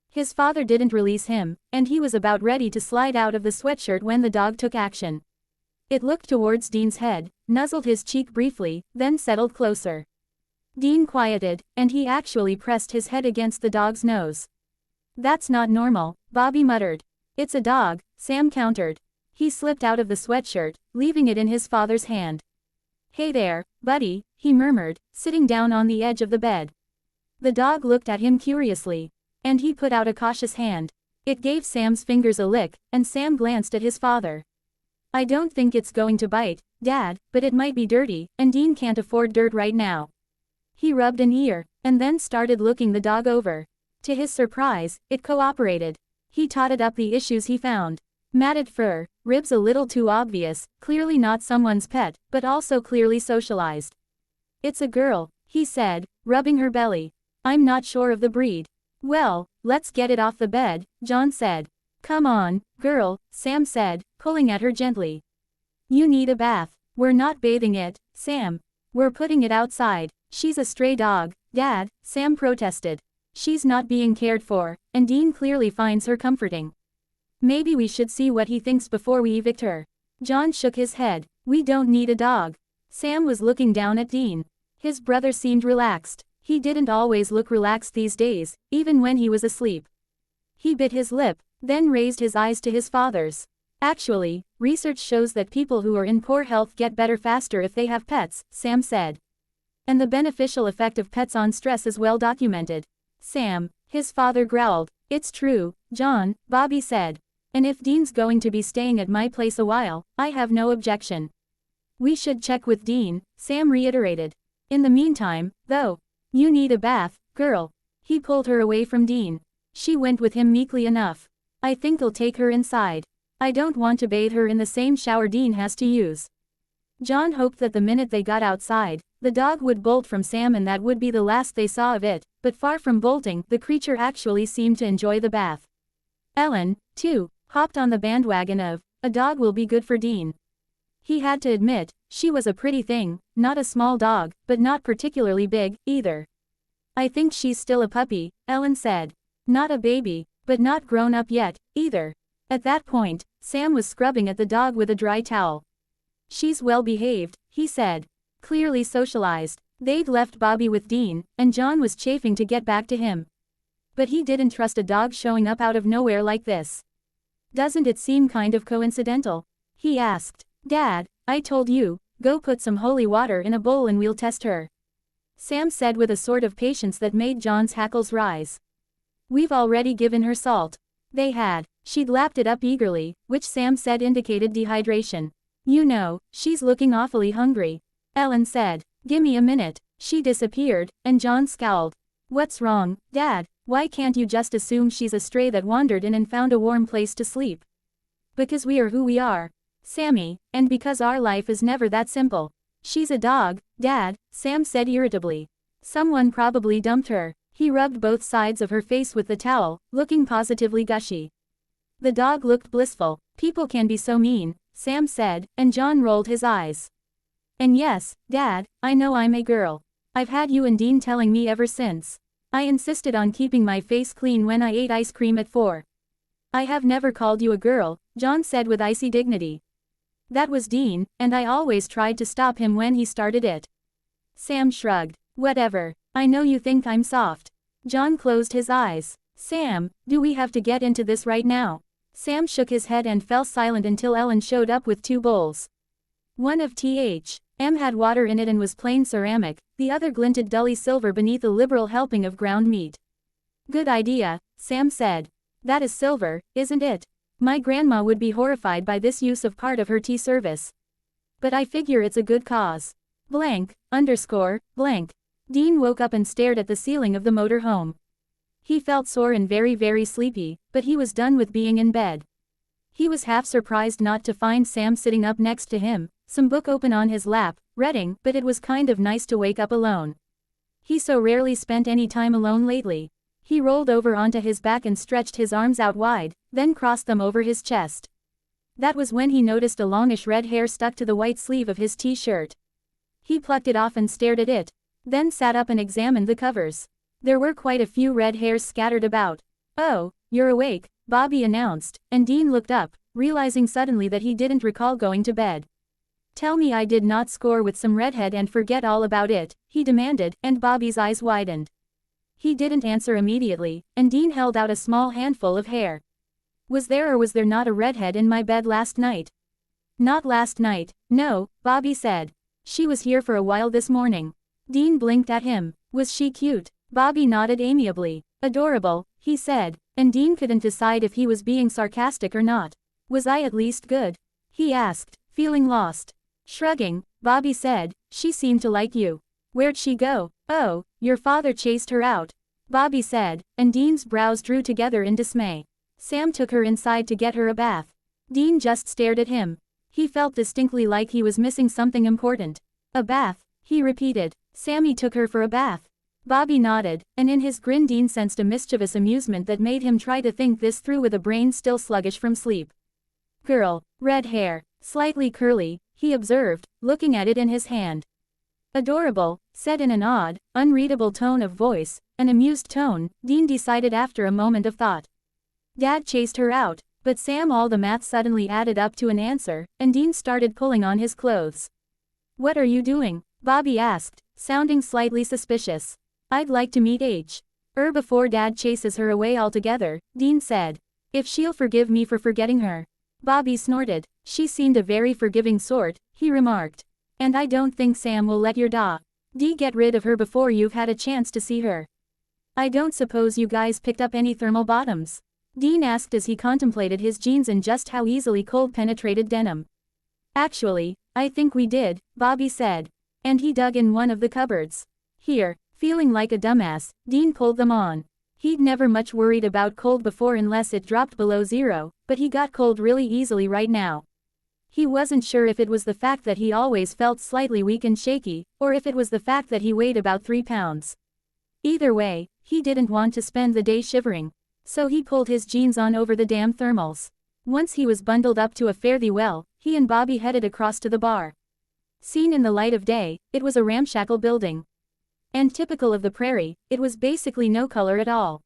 His father didn't release him, and he was about ready to slide out of the sweatshirt when the dog took action. It looked towards Dean's head, nuzzled his cheek briefly, then settled closer. Dean quieted, and he actually pressed his head against the dog's nose. That's not normal, Bobby muttered. It's a dog, Sam countered. He slipped out of the sweatshirt, leaving it in his father's hand. Hey there, buddy, he murmured, sitting down on the edge of the bed. The dog looked at him curiously, and he put out a cautious hand. It gave Sam's fingers a lick, and Sam glanced at his father. I don't think it's going to bite, Dad, but it might be dirty, and Dean can't afford dirt right now. He rubbed an ear, and then started looking the dog over. To his surprise, it cooperated. He totted up the issues he found. Matted fur, ribs a little too obvious, clearly not someone's pet, but also clearly socialized. It's a girl, he said, rubbing her belly. I'm not sure of the breed. Well, let's get it off the bed, John said. Come on, girl, Sam said, pulling at her gently. You need a bath. We're not bathing it, Sam. We're putting it outside. She's a stray dog, Dad, Sam protested. She's not being cared for, and Dean clearly finds her comforting. Maybe we should see what he thinks before we evict her. John shook his head. We don't need a dog. Sam was looking down at Dean. His brother seemed relaxed. He didn't always look relaxed these days, even when he was asleep. He bit his lip, then raised his eyes to his father's. Actually, research shows that people who are in poor health get better faster if they have pets, Sam said. And the beneficial effect of pets on stress is well documented. Sam, his father growled. It's true, John, Bobby said. And if Dean's going to be staying at my place a while, I have no objection. We should check with Dean, Sam reiterated. In the meantime, though, you need a bath, girl. He pulled her away from Dean. She went with him meekly enough. I think I'll take her inside. I don't want to bathe her in the same shower Dean has to use. John hoped that the minute they got outside, the dog would bolt from Sam and that would be the last they saw of it, but far from bolting, the creature actually seemed to enjoy the bath. Ellen, too, hopped on the bandwagon of, a dog will be good for Dean. He had to admit, she was a pretty thing, not a small dog, but not particularly big, either. I think she's still a puppy, Ellen said. Not a baby, but not grown up yet, either. At that point, Sam was scrubbing at the dog with a dry towel. She's well behaved, he said. Clearly socialized. They'd left Bobby with Dean, and John was chafing to get back to him. But he didn't trust a dog showing up out of nowhere like this. Doesn't it seem kind of coincidental? He asked. Dad, I told you, go put some holy water in a bowl and we'll test her. Sam said with a sort of patience that made John's hackles rise. We've already given her salt. They had. She'd lapped it up eagerly, which Sam said indicated dehydration. You know, she's looking awfully hungry. Ellen said. Gimme a minute. She disappeared, and John scowled. What's wrong, Dad? Why can't you just assume she's a stray that wandered in and found a warm place to sleep? Because we are who we are, Sammy, and because our life is never that simple. She's a dog, Dad, Sam said irritably. Someone probably dumped her. He rubbed both sides of her face with the towel, looking positively gushy. The dog looked blissful. People can be so mean, Sam said, and John rolled his eyes. And yes, Dad, I know I'm a girl. I've had you and Dean telling me ever since. I insisted on keeping my face clean when I ate ice cream at 4. I have never called you a girl, John said with icy dignity. That was Dean, and I always tried to stop him when he started it. Sam shrugged. Whatever. I know you think I'm soft. John closed his eyes. Sam, do we have to get into this right now? Sam shook his head and fell silent until Ellen showed up with 2 bowls. One of T.H.M. had water in it and was plain ceramic, the other glinted dully silver beneath a liberal helping of ground meat. Good idea, Sam said. That is silver, isn't it? My grandma would be horrified by this use of part of her tea service. But I figure it's a good cause. Blank, underscore, blank. Dean woke up and stared at the ceiling of the motor home. He felt sore and very, very sleepy, but he was done with being in bed. He was half surprised not to find Sam sitting up next to him, some book open on his lap, reading, but it was kind of nice to wake up alone. He so rarely spent any time alone lately. He rolled over onto his back and stretched his arms out wide, then crossed them over his chest. That was when he noticed a longish red hair stuck to the white sleeve of his t-shirt. He plucked it off and stared at it, then sat up and examined the covers. There were quite a few red hairs scattered about. Oh, you're awake, Bobby announced, and Dean looked up, realizing suddenly that he didn't recall going to bed. Tell me I did not score with some redhead and forget all about it, he demanded, and Bobby's eyes widened. He didn't answer immediately, and Dean held out a small handful of hair. Was there or was there not a redhead in my bed last night? Not last night, no, Bobby said. She was here for a while this morning. Dean blinked at him. Was she cute? Bobby nodded amiably. Adorable, he said, and Dean couldn't decide if he was being sarcastic or not. Was I at least good? He asked, feeling lost. Shrugging, Bobby said, she seemed to like you. Where'd she go? Oh, your father chased her out, Bobby said, and Dean's brows drew together in dismay. Sam took her inside to get her a bath. Dean just stared at him. He felt distinctly like he was missing something important. A bath, he repeated. Sammy took her for a bath. Bobby nodded, and in his grin Dean sensed a mischievous amusement that made him try to think this through with a brain still sluggish from sleep. Girl, red hair, slightly curly, he observed, looking at it in his hand. Adorable, said in an odd, unreadable tone of voice, an amused tone, Dean decided after a moment of thought. Dad chased her out, but Sam all the math suddenly added up to an answer, and Dean started pulling on his clothes. What are you doing? Bobby asked, sounding slightly suspicious. I'd like to meet her before Dad chases her away altogether, Dean said. If she'll forgive me for forgetting her. Bobby snorted. She seemed a very forgiving sort, he remarked. And I don't think Sam will let your D get rid of her before you've had a chance to see her. I don't suppose you guys picked up any thermal bottoms? Dean asked as he contemplated his jeans and just how easily cold penetrated denim. Actually, I think we did, Bobby said. And he dug in one of the cupboards. Here, feeling like a dumbass, Dean pulled them on. He'd never much worried about cold before unless it dropped below zero, but he got cold really easily right now. He wasn't sure if it was the fact that he always felt slightly weak and shaky, or if it was the fact that he weighed about 3 pounds. Either way, he didn't want to spend the day shivering. So he pulled his jeans on over the damn thermals. Once he was bundled up to a fare thee well, he and Bobby headed across to the bar. Seen in the light of day, it was a ramshackle building. And typical of the prairie, it was basically no color at all.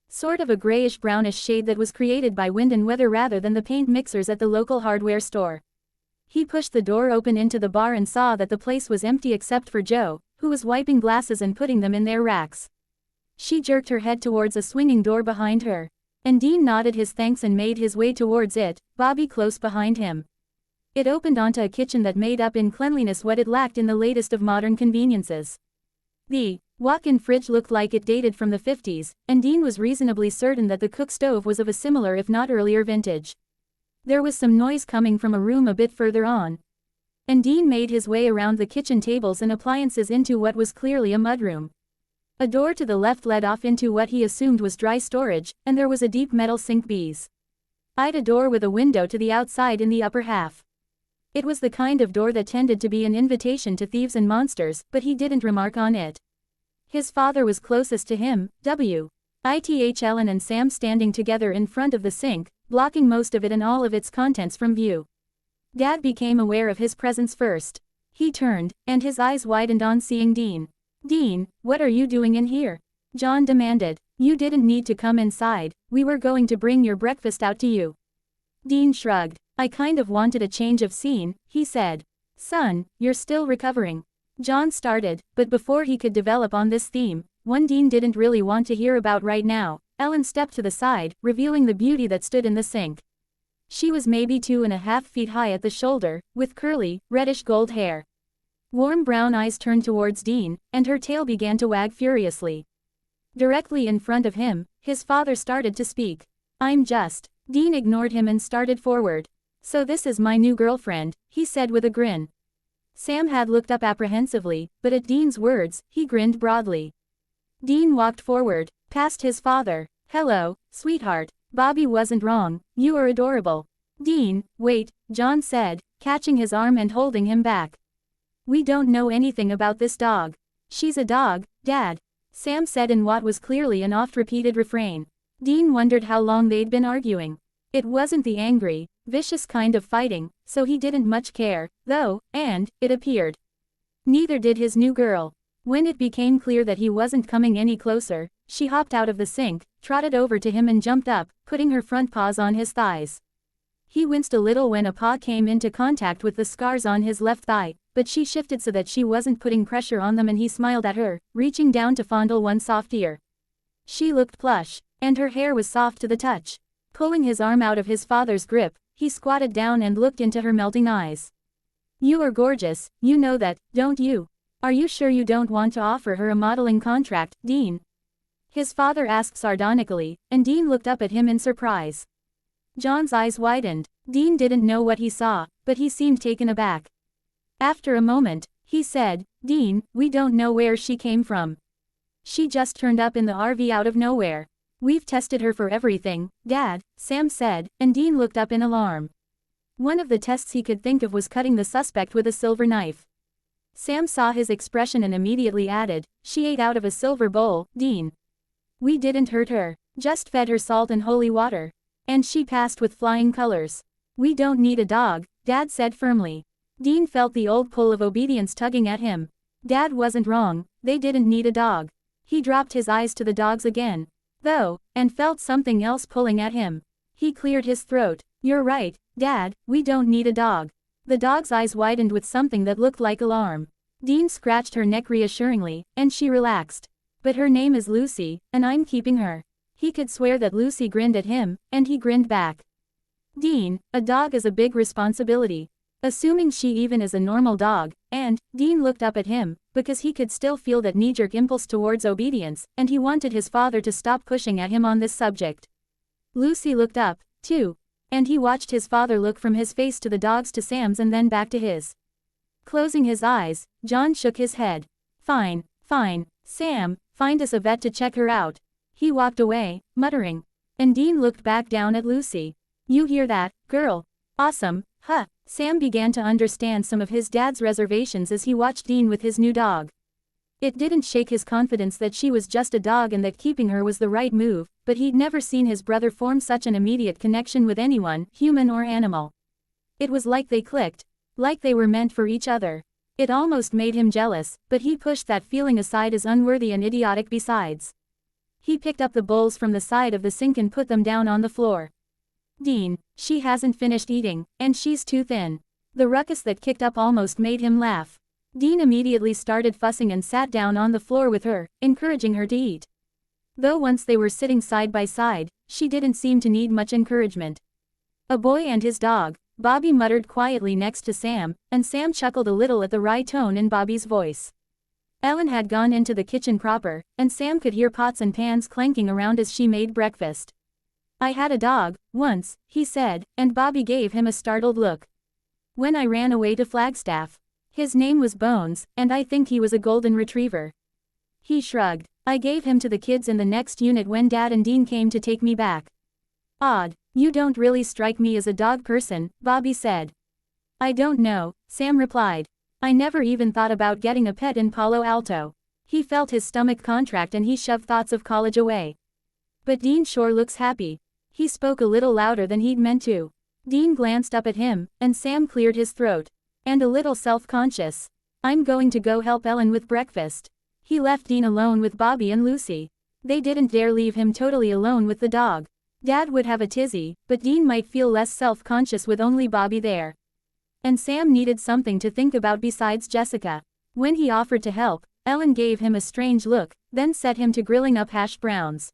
Sort of a grayish-brownish shade that was created by wind and weather rather than the paint mixers at the local hardware store. He pushed the door open into the bar and saw that the place was empty except for Joe, who was wiping glasses and putting them in their racks. She jerked her head towards a swinging door behind her. And Dean nodded his thanks and made his way towards it, Bobby close behind him. It opened onto a kitchen that made up in cleanliness what it lacked in the latest of modern conveniences. The walk-in fridge looked like it dated from the 50s, and Dean was reasonably certain that the cook stove was of a similar if not earlier vintage. There was some noise coming from a room a bit further on. And Dean made his way around the kitchen tables and appliances into what was clearly a mudroom. A door to the left led off into what he assumed was dry storage, and there was a deep metal sink beside a door with a window to the outside in the upper half. It was the kind of door that tended to be an invitation to thieves and monsters, but he didn't remark on it. His father was closest to him, with Ellen and Sam standing together in front of the sink, blocking most of it and all of its contents from view. Dad became aware of his presence first. He turned, and his eyes widened on seeing Dean. Dean, what are you doing in here? John demanded. You didn't need to come inside, we were going to bring your breakfast out to you. Dean shrugged. I kind of wanted a change of scene, he said. Son, you're still recovering. John started, but before he could develop on this theme, one Dean didn't really want to hear about right now, Ellen stepped to the side, revealing the beauty that stood in the sink. She was maybe 2.5 feet high at the shoulder, with curly, reddish gold hair. Warm brown eyes turned towards Dean, and her tail began to wag furiously. Directly in front of him, his father started to speak. Dean ignored him and started forward. So this is my new girlfriend, he said with a grin. Sam had looked up apprehensively, but at Dean's words, he grinned broadly. Dean walked forward, past his father. Hello, sweetheart, Bobby wasn't wrong, you are adorable. Dean, wait, John said, catching his arm and holding him back. We don't know anything about this dog. She's a dog, Dad, Sam said in what was clearly an oft-repeated refrain. Dean wondered how long they'd been arguing. It wasn't the angry, vicious kind of fighting, so he didn't much care, though, and, it appeared. Neither did his new girl. When it became clear that he wasn't coming any closer, she hopped out of the sink, trotted over to him and jumped up, putting her front paws on his thighs. He winced a little when a paw came into contact with the scars on his left thigh, but she shifted so that she wasn't putting pressure on them and he smiled at her, reaching down to fondle one soft ear. She looked plush, and her hair was soft to the touch. Pulling his arm out of his father's grip, he squatted down and looked into her melting eyes. You are gorgeous, you know that, don't you? Are you sure you don't want to offer her a modeling contract, Dean? His father asked sardonically, and Dean looked up at him in surprise. John's eyes widened. Dean didn't know what he saw, but he seemed taken aback. After a moment, he said, Dean, we don't know where she came from. She just turned up in the RV out of nowhere. We've tested her for everything, Dad, Sam said, and Dean looked up in alarm. One of the tests he could think of was cutting the suspect with a silver knife. Sam saw his expression and immediately added, she ate out of a silver bowl, Dean. We didn't hurt her, just fed her salt and holy water. And she passed with flying colors. We don't need a dog, Dad said firmly. Dean felt the old pull of obedience tugging at him. Dad wasn't wrong, they didn't need a dog. He dropped his eyes to the dogs again, though, and felt something else pulling at him. He cleared his throat. You're right, Dad, we don't need a dog. The dog's eyes widened with something that looked like alarm. Dean scratched her neck reassuringly, and she relaxed. But her name is Lucy, and I'm keeping her. He could swear that Lucy grinned at him, and he grinned back. Dean, a dog is a big responsibility. Assuming she even is a normal dog, and, Dean looked up at him, because he could still feel that knee-jerk impulse towards obedience, and he wanted his father to stop pushing at him on this subject. Lucy looked up, too. And he watched his father look from his face to the dog's to Sam's and then back to his. Closing his eyes, John shook his head. Fine, fine, Sam, find us a vet to check her out. He walked away, muttering. And Dean looked back down at Lucy. You hear that, girl? Awesome, huh? Sam began to understand some of his dad's reservations as he watched Dean with his new dog. It didn't shake his confidence that she was just a dog and that keeping her was the right move, but he'd never seen his brother form such an immediate connection with anyone, human or animal. It was like they clicked. Like they were meant for each other. It almost made him jealous, but he pushed that feeling aside as unworthy and idiotic besides. He picked up the bowls from the side of the sink and put them down on the floor. Dean, she hasn't finished eating, and she's too thin. The ruckus that kicked up almost made him laugh. Dean immediately started fussing and sat down on the floor with her, encouraging her to eat. Though once they were sitting side by side, she didn't seem to need much encouragement. A boy and his dog, Bobby muttered quietly next to Sam, and Sam chuckled a little at the wry tone in Bobby's voice. Ellen had gone into the kitchen proper, and Sam could hear pots and pans clanking around as she made breakfast. I had a dog, once, he said, and Bobby gave him a startled look. When I ran away to Flagstaff. His name was Bones, and I think he was a golden retriever. He shrugged. I gave him to the kids in the next unit when Dad and Dean came to take me back. Odd, you don't really strike me as a dog person, Bobby said. I don't know, Sam replied. I never even thought about getting a pet in Palo Alto. He felt his stomach contract and he shoved thoughts of college away. But Dean sure looks happy. He spoke a little louder than he'd meant to. Dean glanced up at him, and Sam cleared his throat. And a little self-conscious. I'm going to go help Ellen with breakfast. He left Dean alone with Bobby and Lucy. They didn't dare leave him totally alone with the dog. Dad would have a tizzy, but Dean might feel less self-conscious with only Bobby there. And Sam needed something to think about besides Jessica. When he offered to help, Ellen gave him a strange look, then set him to grilling up hash browns.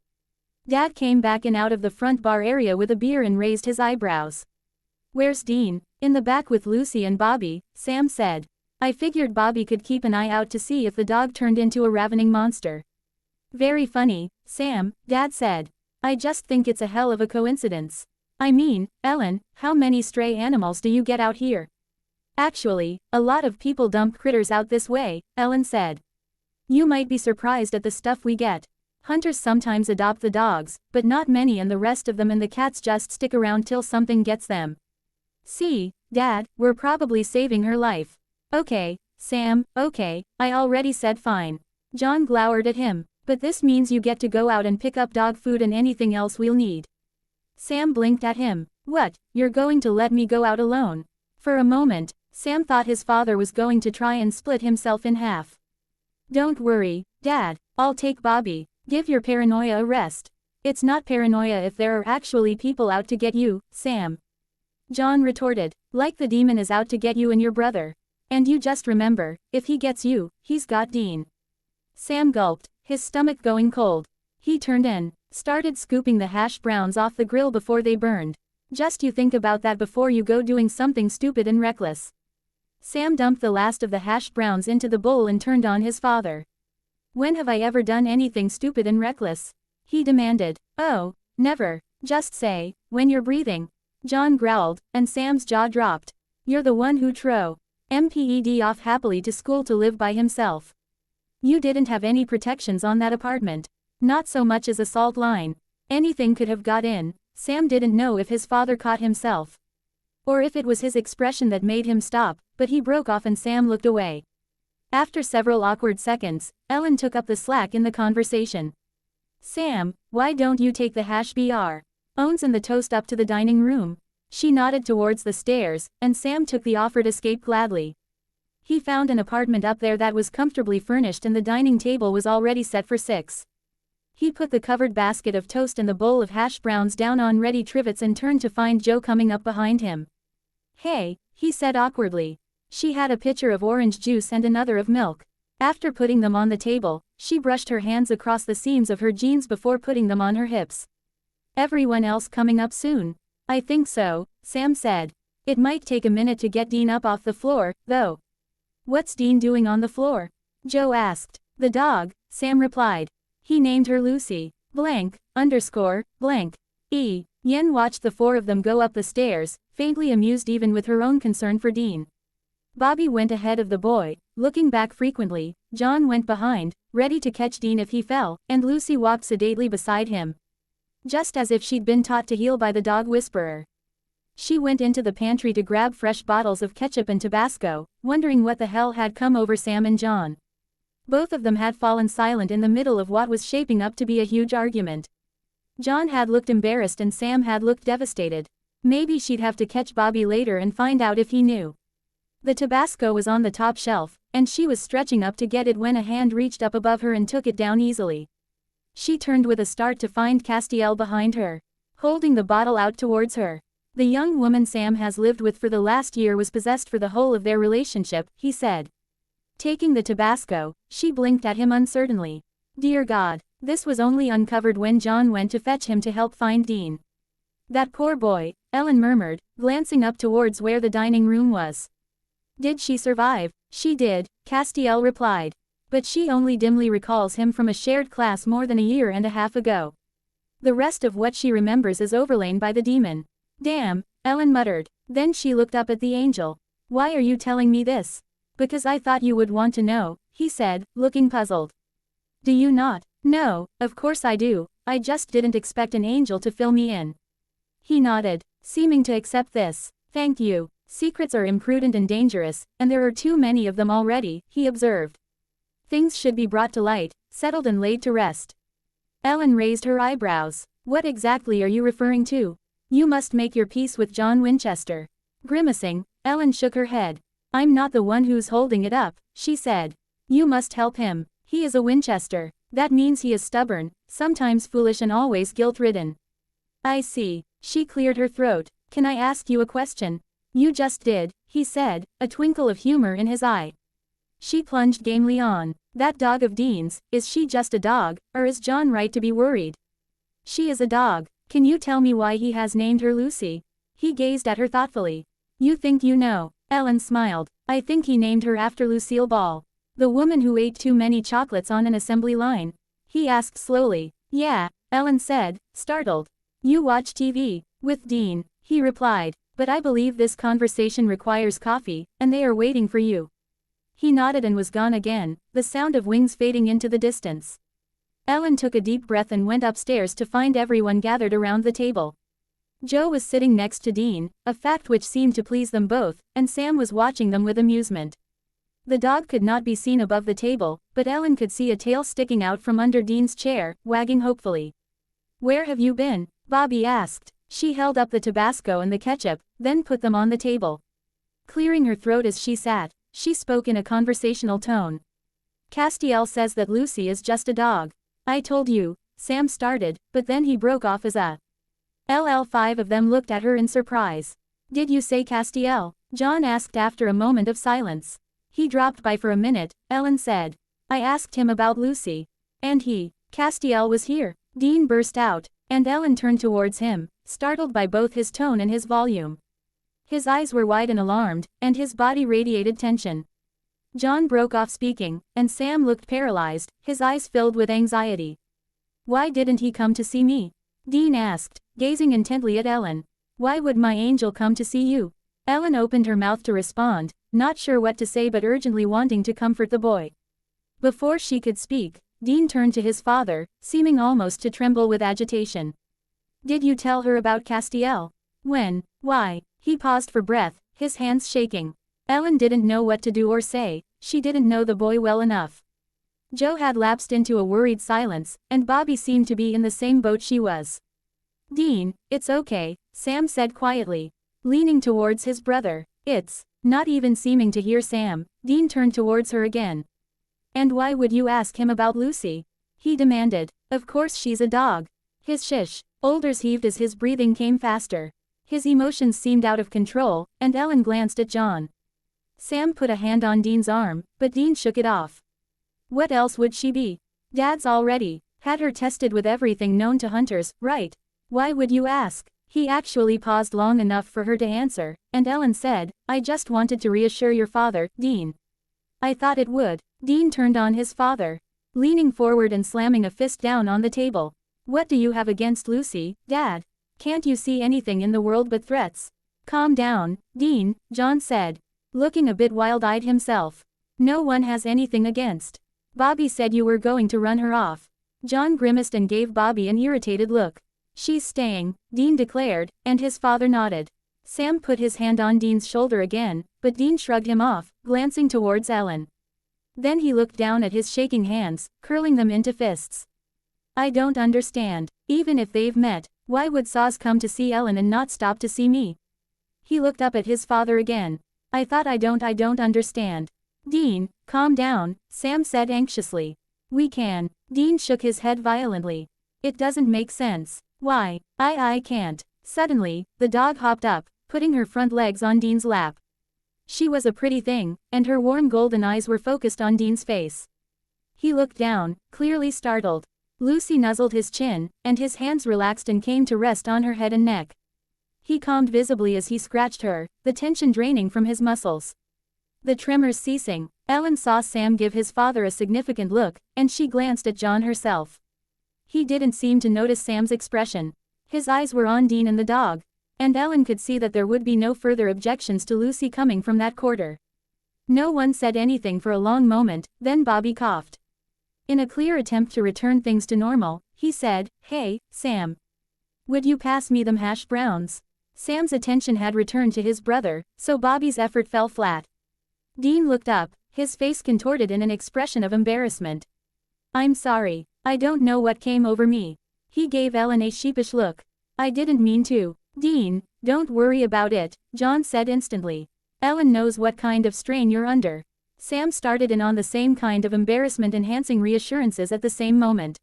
Dad came back in out of the front bar area with a beer and raised his eyebrows. Where's Dean? In the back with Lucy and Bobby, Sam said. I figured Bobby could keep an eye out to see if the dog turned into a ravening monster. Very funny, Sam, Dad said. I just think it's a hell of a coincidence. I mean, Ellen, how many stray animals do you get out here? Actually, a lot of people dump critters out this way, Ellen said. You might be surprised at the stuff we get. Hunters sometimes adopt the dogs, but not many, and the rest of them and the cats just stick around till something gets them. See, Dad, we're probably saving her life. Okay, Sam, okay, I already said fine. John glowered at him. But this means you get to go out and pick up dog food and anything else we'll need. Sam blinked at him. What, you're going to let me go out alone? For a moment, Sam thought his father was going to try and split himself in half. Don't worry, Dad, I'll take Bobby. Give your paranoia a rest. It's not paranoia if there are actually people out to get you, Sam. John retorted, like the demon is out to get you and your brother. And you just remember, if he gets you, he's got Dean. Sam gulped, his stomach going cold. He turned in, started scooping the hash browns off the grill before they burned. Just you think about that before you go doing something stupid and reckless. Sam dumped the last of the hash browns into the bowl and turned on his father. When have I ever done anything stupid and reckless? He demanded. Oh, never. Just say, when you're breathing. John growled, and Sam's jaw dropped. You're the one who MPED off happily to school to live by himself. You didn't have any protections on that apartment. Not so much as a salt line. Anything could have got in. Sam didn't know if his father caught himself. Or if it was his expression that made him stop, but he broke off and Sam looked away. After several awkward seconds, Ellen took up the slack in the conversation. Sam, why don't you take the hash browns and the toast up to the dining room? She nodded towards the stairs, and Sam took the offered escape gladly. He found an apartment up there that was comfortably furnished and the dining table was already set for 6. He put the covered basket of toast and the bowl of hash browns down on ready trivets and turned to find Joe coming up behind him. Hey, he said awkwardly. She had a pitcher of orange juice and another of milk. After putting them on the table, she brushed her hands across the seams of her jeans before putting them on her hips. Everyone else coming up soon? I think so, Sam said. It might take a minute to get Dean up off the floor, though. What's Dean doing on the floor? Joe asked. The dog, Sam replied. He named her Lucy. Yen watched the 4 of them go up the stairs, faintly amused even with her own concern for Dean. Bobby went ahead of the boy, looking back frequently. John went behind, ready to catch Dean if he fell, and Lucy walked sedately beside him. Just as if she'd been taught to heel by the dog whisperer. She went into the pantry to grab fresh bottles of ketchup and Tabasco, wondering what the hell had come over Sam and John. Both of them had fallen silent in the middle of what was shaping up to be a huge argument. John had looked embarrassed and Sam had looked devastated. Maybe she'd have to catch Bobby later and find out if he knew. The Tabasco was on the top shelf, and she was stretching up to get it when a hand reached up above her and took it down easily. She turned with a start to find Castiel behind her, holding the bottle out towards her. The young woman Sam has lived with for the last year was possessed for the whole of their relationship, he said. Taking the Tabasco, she blinked at him uncertainly. Dear God, this was only uncovered when John went to fetch him to help find Dean. That poor boy, Ellen murmured, glancing up towards where the dining room was. Did she survive? She did, Castiel replied. But she only dimly recalls him from a shared class more than a year and a half ago. The rest of what she remembers is overlain by the demon. Damn, Ellen muttered. Then she looked up at the angel. Why are you telling me this? Because I thought you would want to know, he said, looking puzzled. Do you not? No, of course I do, I just didn't expect an angel to fill me in. He nodded, seeming to accept this. Thank you. Secrets are imprudent and dangerous, and there are too many of them already, he observed. Things should be brought to light, settled and laid to rest. Ellen raised her eyebrows. What exactly are you referring to? You must make your peace with John Winchester. Grimacing, Ellen shook her head. I'm not the one who's holding it up, she said. You must help him. He is a Winchester. That means he is stubborn, sometimes foolish and always guilt-ridden. I see. She cleared her throat. Can I ask you a question? You just did, he said, a twinkle of humor in his eye. She plunged gamely on. That dog of Dean's, is she just a dog, or is John right to be worried? She is a dog. Can you tell me why he has named her Lucy? He gazed at her thoughtfully. You think you know. Ellen smiled. I think he named her after Lucille Ball. The woman who ate too many chocolates on an assembly line. He asked slowly. Yeah, Ellen said, startled. You watch TV, with Dean, he replied. But I believe this conversation requires coffee, and they are waiting for you. He nodded and was gone again, the sound of wings fading into the distance. Ellen took a deep breath and went upstairs to find everyone gathered around the table. Joe was sitting next to Dean, a fact which seemed to please them both, and Sam was watching them with amusement. The dog could not be seen above the table, but Ellen could see a tail sticking out from under Dean's chair, wagging hopefully. Where have you been? Bobby asked. She held up the Tabasco and the ketchup, then put them on the table. Clearing her throat as she sat, she spoke in a conversational tone. Castiel says that Lucy is just a dog. I told you, Sam started, but then he broke off as a LL5 of them looked at her in surprise. Did you say Castiel? John asked after a moment of silence. He dropped by for a minute, Ellen said. I asked him about Lucy. And Castiel was here. Dean burst out, and Ellen turned towards him, startled by both his tone and his volume. His eyes were wide and alarmed, and his body radiated tension. John broke off speaking, and Sam looked paralyzed, his eyes filled with anxiety. Why didn't he come to see me? Dean asked, gazing intently at Ellen. Why would my angel come to see you? Ellen opened her mouth to respond, not sure what to say but urgently wanting to comfort the boy. Before she could speak, Dean turned to his father, seeming almost to tremble with agitation. Did you tell her about Castiel? When? Why? He paused for breath, his hands shaking. Ellen didn't know what to do or say, she didn't know the boy well enough. Joe had lapsed into a worried silence, and Bobby seemed to be in the same boat she was. Dean, it's okay, Sam said quietly, leaning towards his brother. It's, not even seeming to hear Sam, Dean turned towards her again. And why would you ask him about Lucy? He demanded. Of course she's a dog. His shoulders heaved as his breathing came faster. His emotions seemed out of control, and Ellen glanced at John. Sam put a hand on Dean's arm, but Dean shook it off. What else would she be? Dad's already had her tested with everything known to hunters, right? Why would you ask? He actually paused long enough for her to answer, and Ellen said, I just wanted to reassure your father, Dean. I thought it would. Dean turned on his father, leaning forward and slamming a fist down on the table. What do you have against Lucy, Dad? Can't you see anything in the world but threats? Calm down, Dean, John said. looking a bit wild-eyed himself. No one has anything against. Bobby said you were going to run her off. John grimaced and gave Bobby an irritated look. She's staying, Dean declared, and his father nodded. Sam put his hand on Dean's shoulder again, but Dean shrugged him off, glancing towards Ellen. Then he looked down at his shaking hands, curling them into fists. I don't understand. Even if they've met, why would Saz come to see Ellen and not stop to see me? He looked up at his father again. I don't understand. Dean, calm down, Sam said anxiously. We can. Dean shook his head violently. It doesn't make sense. Why? I can't. Suddenly, the dog hopped up, putting her front legs on Dean's lap. She was a pretty thing, and her warm golden eyes were focused on Dean's face. He looked down, clearly startled. Lucy nuzzled his chin, and his hands relaxed and came to rest on her head and neck. He calmed visibly as he scratched her, the tension draining from his muscles. The tremors ceasing, Ellen saw Sam give his father a significant look, and she glanced at John herself. He didn't seem to notice Sam's expression. His eyes were on Dean and the dog, and Ellen could see that there would be no further objections to Lucy coming from that quarter. No one said anything for a long moment, then Bobby coughed. In a clear attempt to return things to normal, he said, Hey, Sam. Would you pass me them hash browns? Sam's attention had returned to his brother, so Bobby's effort fell flat. Dean looked up, his face contorted in an expression of embarrassment. I'm sorry, I don't know what came over me. He gave Ellen a sheepish look. I didn't mean to. Dean, don't worry about it, John said instantly. Ellen knows what kind of strain you're under. Sam started in on the same kind of embarrassment-enhancing reassurances at the same moment.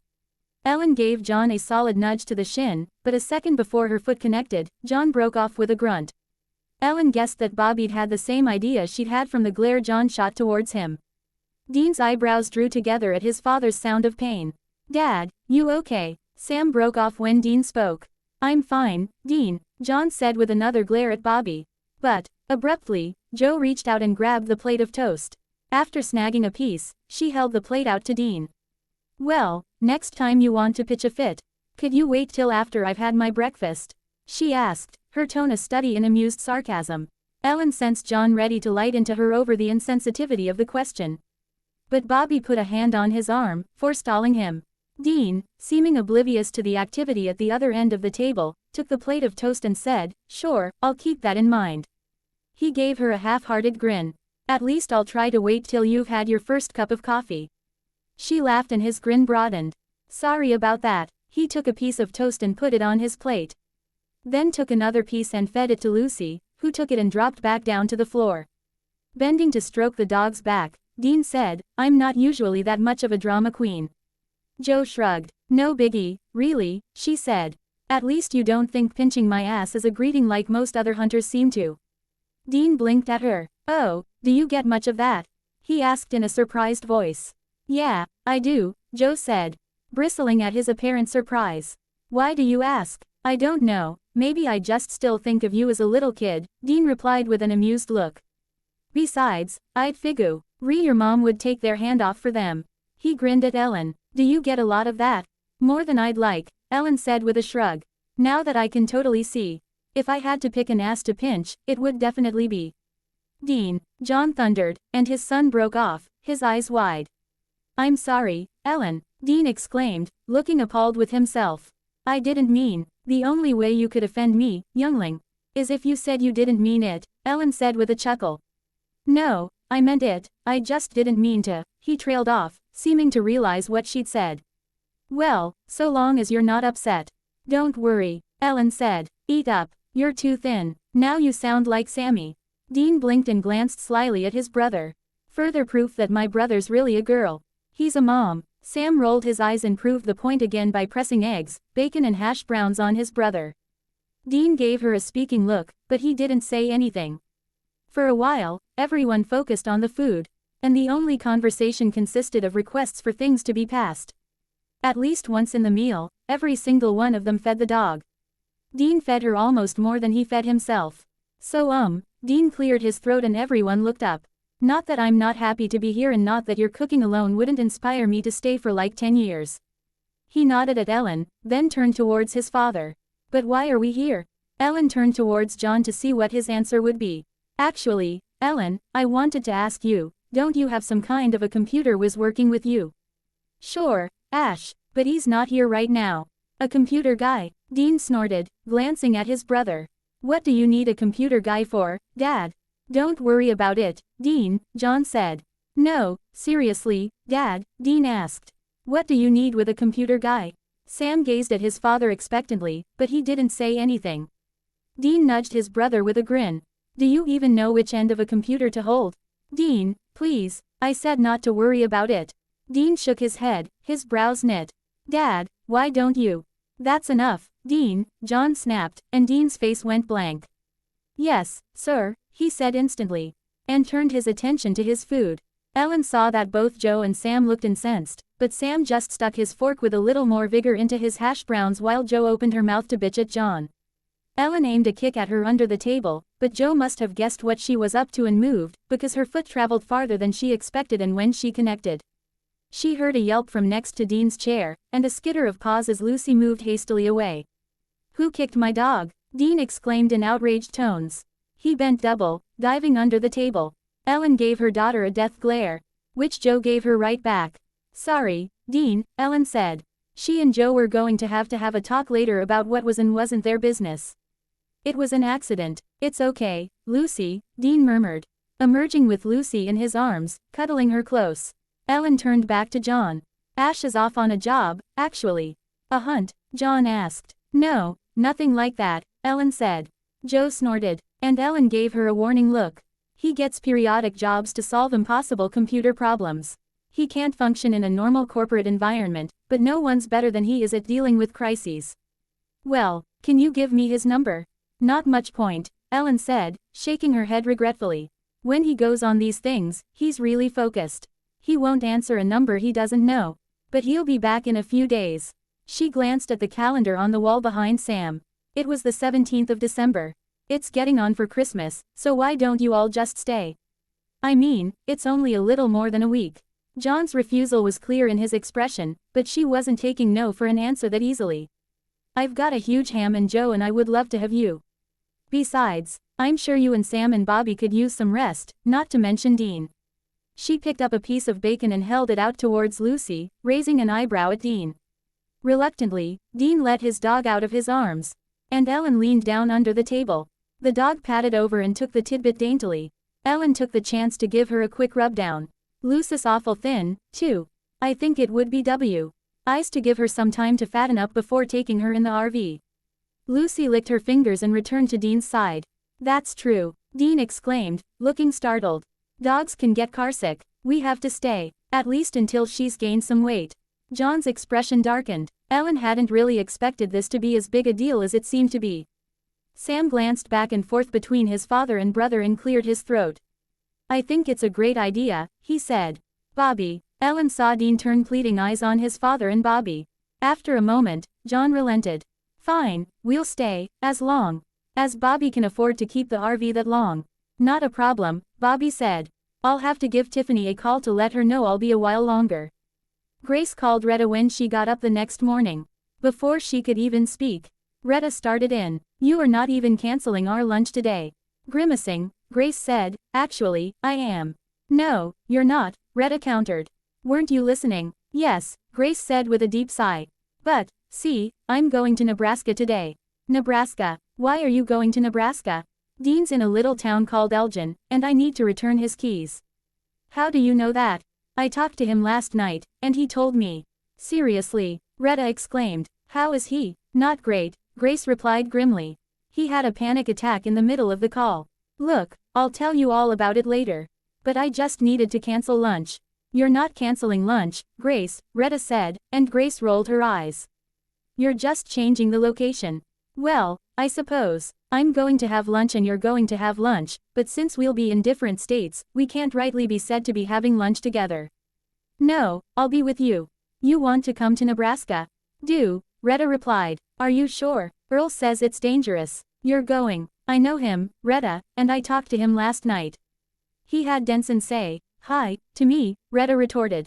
Ellen gave John a solid nudge to the shin, but a second before her foot connected, John broke off with a grunt. Ellen guessed that Bobby'd had the same idea she'd had from the glare John shot towards him. Dean's eyebrows drew together at his father's sound of pain. Dad, you okay? Sam broke off when Dean spoke. I'm fine, Dean, John said with another glare at Bobby. But, abruptly, Jo reached out and grabbed the plate of toast. After snagging a piece, she held the plate out to Dean. Well, next time you want to pitch a fit, could you wait till after I've had my breakfast? She asked, her tone a study in amused sarcasm. Ellen sensed John ready to light into her over the insensitivity of the question. But Bobby put a hand on his arm, forestalling him. Dean, seeming oblivious to the activity at the other end of the table, took the plate of toast and said, Sure, I'll keep that in mind. He gave her a half-hearted grin. At least I'll try to wait till you've had your first cup of coffee. She laughed and his grin broadened. Sorry about that. He took a piece of toast and put it on his plate. Then took another piece and fed it to Lucy, who took it and dropped back down to the floor. Bending to stroke the dog's back, Dean said, I'm not usually that much of a drama queen. Jo shrugged. No biggie, really, she said. At least you don't think pinching my ass is a greeting like most other hunters seem to. Dean blinked at her. Oh, do you get much of that? He asked in a surprised voice. Yeah, I do, Jo said, bristling at his apparent surprise. Why do you ask? I don't know, maybe I just still think of you as a little kid, Dean replied with an amused look. Besides, I'd figure your mom would take their hand off for them. He grinned at Ellen. Do you get a lot of that? More than I'd like, Ellen said with a shrug. Now that I can totally see. If I had to pick an ass to pinch, it would definitely be Dean, John thundered, and his son broke off, his eyes wide. I'm sorry, Ellen, Dean exclaimed, looking appalled with himself. I didn't mean. The only way you could offend me, youngling, is if you said you didn't mean it, Ellen said with a chuckle. No, I meant it, I just didn't mean to, he trailed off, seeming to realize what she'd said. Well, so long as you're not upset. Don't worry, Ellen said. Eat up, you're too thin, now you sound like Sammy. Dean blinked and glanced slyly at his brother. Further proof that my brother's really a girl. He's a mom. Sam rolled his eyes and proved the point again by pressing eggs, bacon and hash browns on his brother. Dean gave her a speaking look, but he didn't say anything. For a while, everyone focused on the food, and the only conversation consisted of requests for things to be passed. At least once in the meal, every single one of them fed the dog. Dean fed her almost more than he fed himself. So Dean cleared his throat and everyone looked up. Not that I'm not happy to be here and not that your cooking alone wouldn't inspire me to stay for like 10 years. He nodded at Ellen, then turned towards his father. But why are we here? Ellen turned towards John to see what his answer would be. Actually, Ellen, I wanted to ask you, don't you have some kind of a computer whiz working with you? Sure, Ash, but he's not here right now. A computer guy, Dean snorted, glancing at his brother. What do you need a computer guy for, Dad? Don't worry about it, Dean, John said. No, seriously, Dad, Dean asked. What do you need with a computer guy? Sam gazed at his father expectantly, but he didn't say anything. Dean nudged his brother with a grin. Do you even know which end of a computer to hold? Dean, please, I said not to worry about it. Dean shook his head, his brows knit. Dad, why don't you? That's enough, Dean, John snapped, and Dean's face went blank. Yes, sir, he said instantly, and turned his attention to his food. Ellen saw that both Joe and Sam looked incensed, but Sam just stuck his fork with a little more vigor into his hash browns while Joe opened her mouth to bitch at John. Ellen aimed a kick at her under the table, but Joe must have guessed what she was up to and moved, because her foot traveled farther than she expected, and when she connected, she heard a yelp from next to Dean's chair, and a skitter of paws as Lucy moved hastily away. Who kicked my dog? Dean exclaimed in outraged tones. He bent double, diving under the table. Ellen gave her daughter a death glare, which Joe gave her right back. Sorry, Dean, Ellen said. She and Joe were going to have a talk later about what was and wasn't their business. It was an accident. It's okay, Lucy, Dean murmured, emerging with Lucy in his arms, cuddling her close. Ellen turned back to John. Ash is off on a job, actually. A hunt? John asked. No, nothing like that, Ellen said. Joe snorted, and Ellen gave her a warning look. He gets periodic jobs to solve impossible computer problems. He can't function in a normal corporate environment, but no one's better than he is at dealing with crises. Well, can you give me his number? Not much point, Ellen said, shaking her head regretfully. When he goes on these things, he's really focused. He won't answer a number he doesn't know. But he'll be back in a few days. She glanced at the calendar on the wall behind Sam. It was the 17th of December. It's getting on for Christmas, so why don't you all just stay? I mean, it's only a little more than a week. John's refusal was clear in his expression, but she wasn't taking no for an answer that easily. I've got a huge ham and Joe and I would love to have you. Besides, I'm sure you and Sam and Bobby could use some rest, not to mention Dean. She picked up a piece of bacon and held it out towards Lucy, raising an eyebrow at Dean. Reluctantly, Dean let his dog out of his arms, and Ellen leaned down under the table. The dog patted over and took the tidbit daintily. Ellen took the chance to give her a quick rubdown. Lucy's awful thin, too. I think it would be wise to give her some time to fatten up before taking her in the RV. Lucy licked her fingers and returned to Dean's side. That's true, Dean exclaimed, looking startled. Dogs can get carsick. We have to stay, at least until she's gained some weight. John's expression darkened. Ellen hadn't really expected this to be as big a deal as it seemed to be. Sam glanced back and forth between his father and brother and cleared his throat. I think it's a great idea, he said. Bobby. Ellen saw Dean turn pleading eyes on his father and Bobby. After a moment, John relented. Fine, we'll stay, as long as Bobby can afford to keep the RV that long. Not a problem, Bobby said. I'll have to give Tiffany a call to let her know I'll be a while longer. Grace called Retta when she got up the next morning. Before she could even speak, Retta started in. You are not even canceling our lunch today. Grimacing, Grace said, actually, I am. No, you're not, Retta countered. Weren't you listening? Yes, Grace said with a deep sigh. But, see, I'm going to Nebraska today. Nebraska? Why are you going to Nebraska? Dean's in a little town called Elgin, and I need to return his keys. How do you know that? I talked to him last night, and he told me. Seriously, Retta exclaimed. How is he? Not great, Grace replied grimly. He had a panic attack in the middle of the call. Look, I'll tell you all about it later. But I just needed to cancel lunch. You're not canceling lunch, Grace, Retta said, and Grace rolled her eyes. You're just changing the location. Well, I suppose. I'm going to have lunch and you're going to have lunch, but since we'll be in different states, we can't rightly be said to be having lunch together. No, I'll be with you. You want to come to Nebraska? Do, Retta replied. Are you sure? Earl says it's dangerous. You're going. I know him, Retta, and I talked to him last night. He had Denson say hi to me, Retta retorted.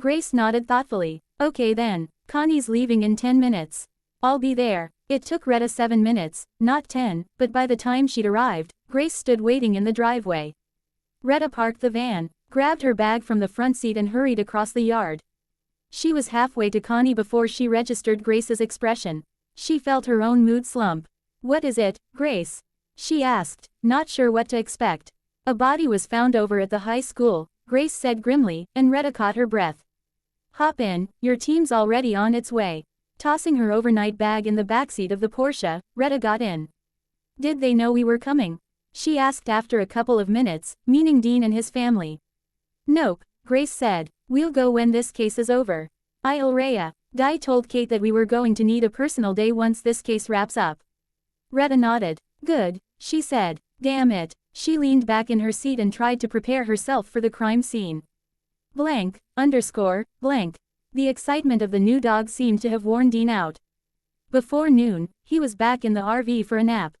Grace nodded thoughtfully. Okay then, Connie's leaving in 10 minutes. I'll be there. It took Retta 7 minutes, not 10, but by the time she'd arrived, Grace stood waiting in the driveway. Retta parked the van, grabbed her bag from the front seat and hurried across the yard. She was halfway to Connie before she registered Grace's expression. She felt her own mood slump. "What is it, Grace?" she asked, not sure what to expect. "A body was found over at the high school," Grace said grimly, and Retta caught her breath. "Hop in, your team's already on its way." Tossing her overnight bag in the backseat of the Porsche, Retta got in. "Did they know we were coming?" she asked after a couple of minutes, meaning Dean and his family. "Nope," Grace said. "We'll go when this case is over. Rhea. Di told Kate that we were going to need a personal day once this case wraps up." Retta nodded. "Good," she said. "Damn it." She leaned back in her seat and tried to prepare herself for the crime scene. Blank. The excitement of the new dog seemed to have worn Dean out. Before noon, he was back in the RV for a nap.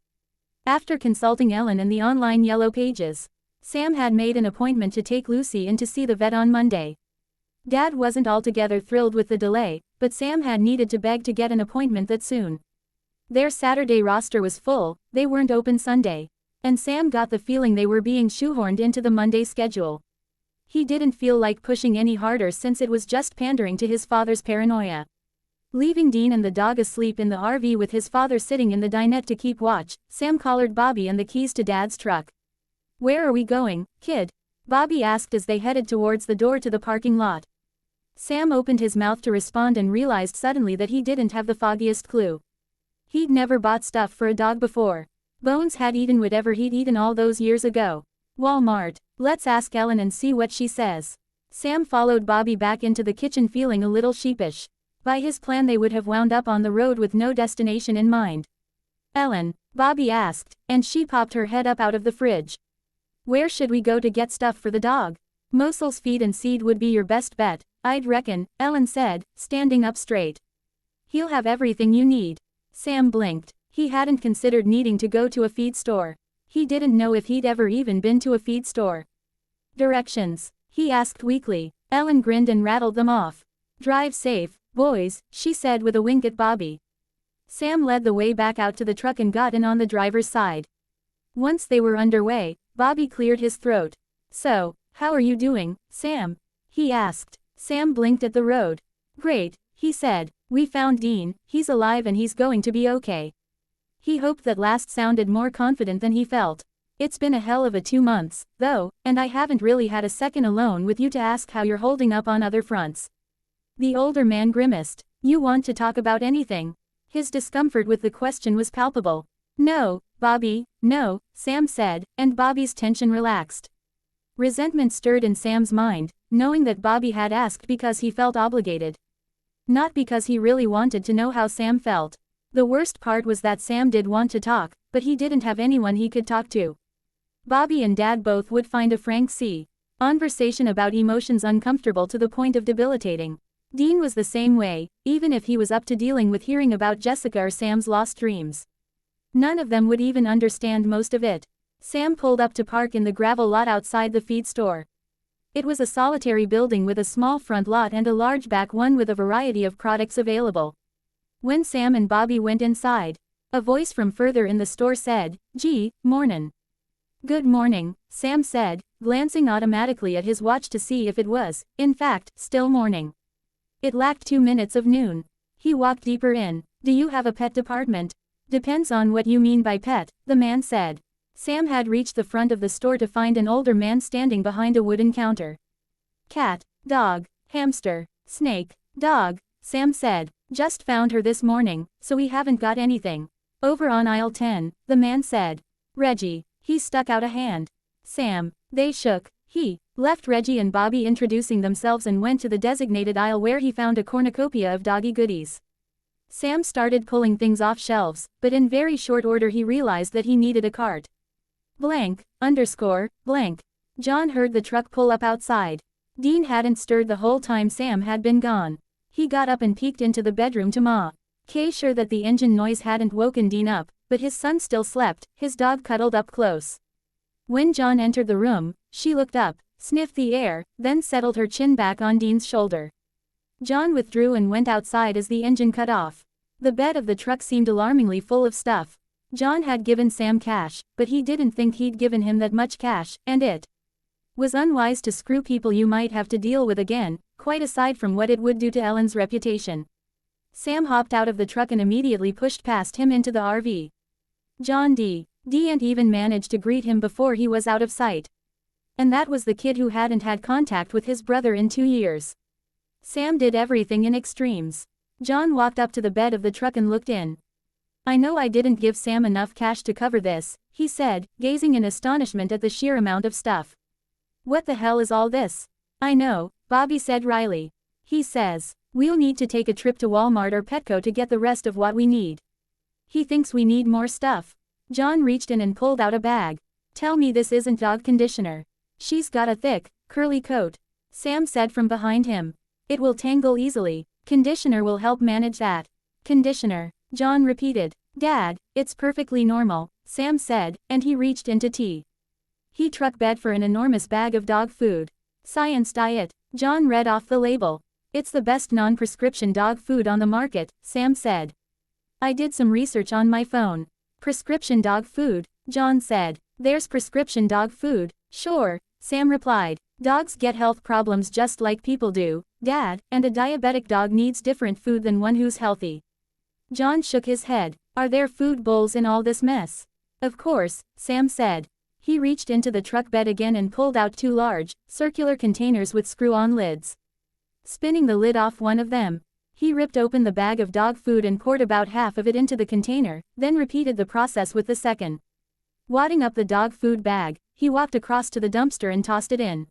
After consulting Ellen and the online yellow pages, Sam had made an appointment to take Lucy in to see the vet on Monday. Dad wasn't altogether thrilled with the delay, but Sam had needed to beg to get an appointment that soon. Their Saturday roster was full, they weren't open Sunday. And Sam got the feeling they were being shoehorned into the Monday schedule. He didn't feel like pushing any harder since it was just pandering to his father's paranoia. Leaving Dean and the dog asleep in the RV with his father sitting in the dinette to keep watch, Sam collared Bobby and the keys to Dad's truck. "Where are we going, kid?" Bobby asked as they headed towards the door to the parking lot. Sam opened his mouth to respond and realized suddenly that he didn't have the foggiest clue. He'd never bought stuff for a dog before. Bones had eaten whatever he'd eaten all those years ago. Walmart. "Let's ask Ellen and see what she says." Sam followed Bobby back into the kitchen feeling a little sheepish. By his plan they would have wound up on the road with no destination in mind. "Ellen," Bobby asked, and she popped her head up out of the fridge. "Where should we go to get stuff for the dog?" "Mosel's Feed and Seed would be your best bet, I'd reckon," Ellen said, standing up straight. "He'll have everything you need." Sam blinked. He hadn't considered needing to go to a feed store. He didn't know if he'd ever even been to a feed store. "Directions?" he asked weakly. Ellen grinned and rattled them off. "Drive safe, boys," she said with a wink at Bobby. Sam led the way back out to the truck and got in on the driver's side. Once they were underway, Bobby cleared his throat. "So, how are you doing, Sam?" he asked. Sam blinked at the road. "Great," he said. "We found Dean, he's alive and he's going to be okay." He hoped that last sounded more confident than he felt. "It's been a hell of a 2 months, though, and I haven't really had a second alone with you to ask how you're holding up on other fronts." The older man grimaced. "You want to talk about anything?" His discomfort with the question was palpable. "No, Bobby, no," Sam said, and Bobby's tension relaxed. Resentment stirred in Sam's mind, knowing that Bobby had asked because he felt obligated. Not because he really wanted to know how Sam felt. The worst part was that Sam did want to talk, but he didn't have anyone he could talk to. Bobby and Dad both would find a frank conversation about emotions uncomfortable to the point of debilitating. Dean was the same way, even if he was up to dealing with hearing about Jessica or Sam's lost dreams. None of them would even understand most of it. Sam pulled up to park in the gravel lot outside the feed store. It was a solitary building with a small front lot and a large back one with a variety of products available. When Sam and Bobby went inside, a voice from further in the store said, "Gee, mornin'." "Good morning," Sam said, glancing automatically at his watch to see if it was, in fact, still morning. It lacked 2 minutes of noon. He walked deeper in. "Do you have a pet department?" "Depends on what you mean by pet," the man said. Sam had reached the front of the store to find an older man standing behind a wooden counter. "Cat, dog, hamster, snake, dog," Sam said. "Just found her this morning, so we haven't got anything." "Over on aisle 10, the man said. "Reggie." He stuck out a hand. "Sam." They shook. He left Reggie and Bobby introducing themselves and went to the designated aisle where he found a cornucopia of doggy goodies. Sam started pulling things off shelves, but in very short order he realized that he needed a cart. Blank. John heard the truck pull up outside. Dean hadn't stirred the whole time Sam had been gone. He got up and peeked into the bedroom to Ma. Sure that the engine noise hadn't woken Dean up, but his son still slept, his dog cuddled up close. When John entered the room, she looked up, sniffed the air, then settled her chin back on Dean's shoulder. John withdrew and went outside as the engine cut off. The bed of the truck seemed alarmingly full of stuff. John had given Sam cash, but he didn't think he'd given him that much cash, and it Was unwise to screw people you might have to deal with again, quite aside from what it would do to Ellen's reputation. Sam hopped out of the truck and immediately pushed past him into the RV. John didn't even manage to greet him before he was out of sight. And that was the kid who hadn't had contact with his brother in 2 years. Sam did everything in extremes. John walked up to the bed of the truck and looked in. I know I didn't give Sam enough cash to cover this, he said, gazing in astonishment at the sheer amount of stuff. What the hell is all this? I know, Bobby said wryly. He says, we'll need to take a trip to Walmart or Petco to get the rest of what we need. He thinks we need more stuff. John reached in and pulled out a bag. Tell me this isn't dog conditioner. She's got a thick, curly coat. Sam said from behind him. It will tangle easily. Conditioner will help manage that. Conditioner, John repeated. Dad, it's perfectly normal, Sam said, and he reached into tea. He truck bed for an enormous bag of dog food. Science Diet. John read off the label. It's the best non-prescription dog food on the market, Sam said. I did some research on my phone. Prescription dog food, John said. There's prescription dog food, sure, Sam replied. Dogs get health problems just like people do, Dad, and a diabetic dog needs different food than one who's healthy. John shook his head. Are there food bowls in all this mess? Of course, Sam said. He reached into the truck bed again and pulled out 2 large, circular containers with screw-on lids. Spinning the lid off one of them, he ripped open the bag of dog food and poured about half of it into the container, then repeated the process with the second. Wadding up the dog food bag, he walked across to the dumpster and tossed it in.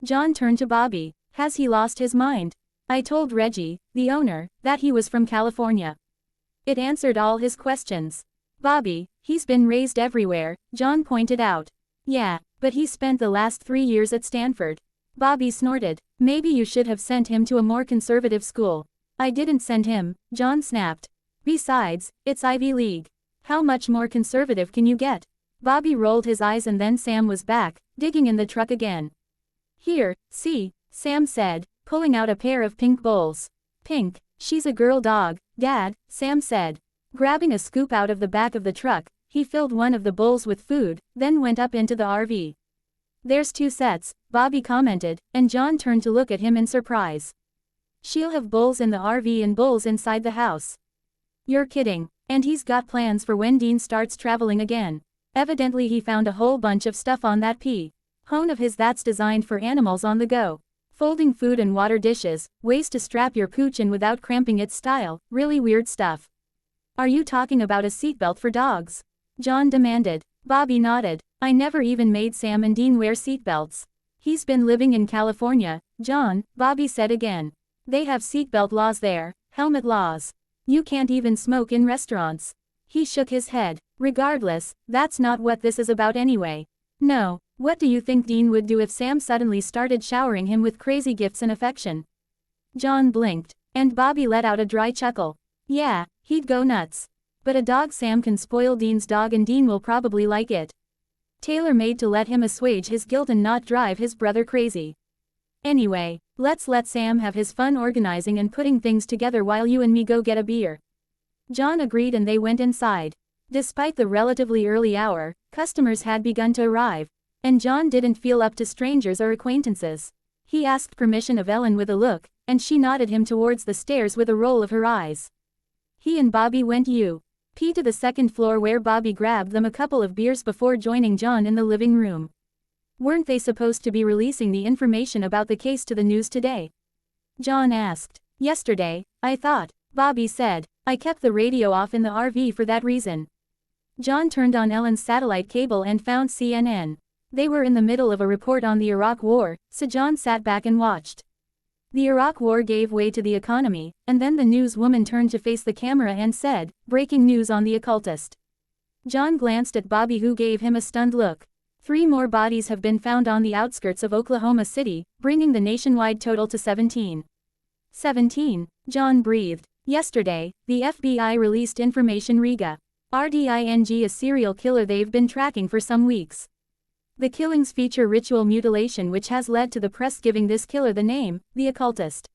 John turned to Bobby. Has he lost his mind? I told Reggie, the owner, that he was from California. It answered all his questions. Bobby, he's been raised everywhere, John pointed out. Yeah, but he spent the last 3 years at Stanford. Bobby snorted. Maybe you should have sent him to a more conservative school. I didn't send him, John snapped. Besides, it's Ivy League. How much more conservative can you get? Bobby rolled his eyes and then Sam was back, digging in the truck again. Here, see, Sam said, pulling out a pair of pink bowls. Pink, she's a girl dog, Dad, Sam said. Grabbing a scoop out of the back of the truck, he filled one of the bowls with food, then went up into the RV. There's 2 sets, Bobby commented, and John turned to look at him in surprise. She'll have bowls in the RV and bowls inside the house. You're kidding, and he's got plans for when Dean starts traveling again. Evidently he found a whole bunch of stuff on that phone of his that's designed for animals on the go. Folding food and water dishes, ways to strap your pooch in without cramping its style, really weird stuff. Are you talking about a seatbelt for dogs? John demanded. Bobby nodded. I never even made Sam and Dean wear seatbelts. He's been living in California, John, Bobby said again. They have seatbelt laws there, helmet laws. You can't even smoke in restaurants. He shook his head. Regardless, that's not what this is about anyway. No, what do you think Dean would do if Sam suddenly started showering him with crazy gifts and affection? John blinked, and Bobby let out a dry chuckle. Yeah, he'd go nuts. But a dog Sam can spoil Dean's dog and Dean will probably like it. Tailor-made to let him assuage his guilt and not drive his brother crazy. Anyway, let's let Sam have his fun organizing and putting things together while you and me go get a beer. John agreed and they went inside. Despite the relatively early hour, customers had begun to arrive, and John didn't feel up to strangers or acquaintances. He asked permission of Ellen with a look, and she nodded him towards the stairs with a roll of her eyes. He and Bobby went to the 2nd floor where Bobby grabbed them a couple of beers before joining John in the living room. Weren't they supposed to be releasing the information about the case to the news today? John asked. Yesterday, I thought, Bobby said. I kept the radio off in the RV for that reason. John turned on Ellen's satellite cable and found CNN. They were in the middle of a report on the Iraq War, so John sat back and watched. The Iraq War gave way to the economy, and then the newswoman turned to face the camera and said, breaking news on the occultist. John glanced at Bobby who gave him a stunned look. 3 more bodies have been found on the outskirts of Oklahoma City, bringing the nationwide total to 17. 17, John breathed. Yesterday, the FBI released information Riga. RDING, a serial killer they've been tracking for some weeks. The killings feature ritual mutilation which has led to the press giving this killer the name, the occultist.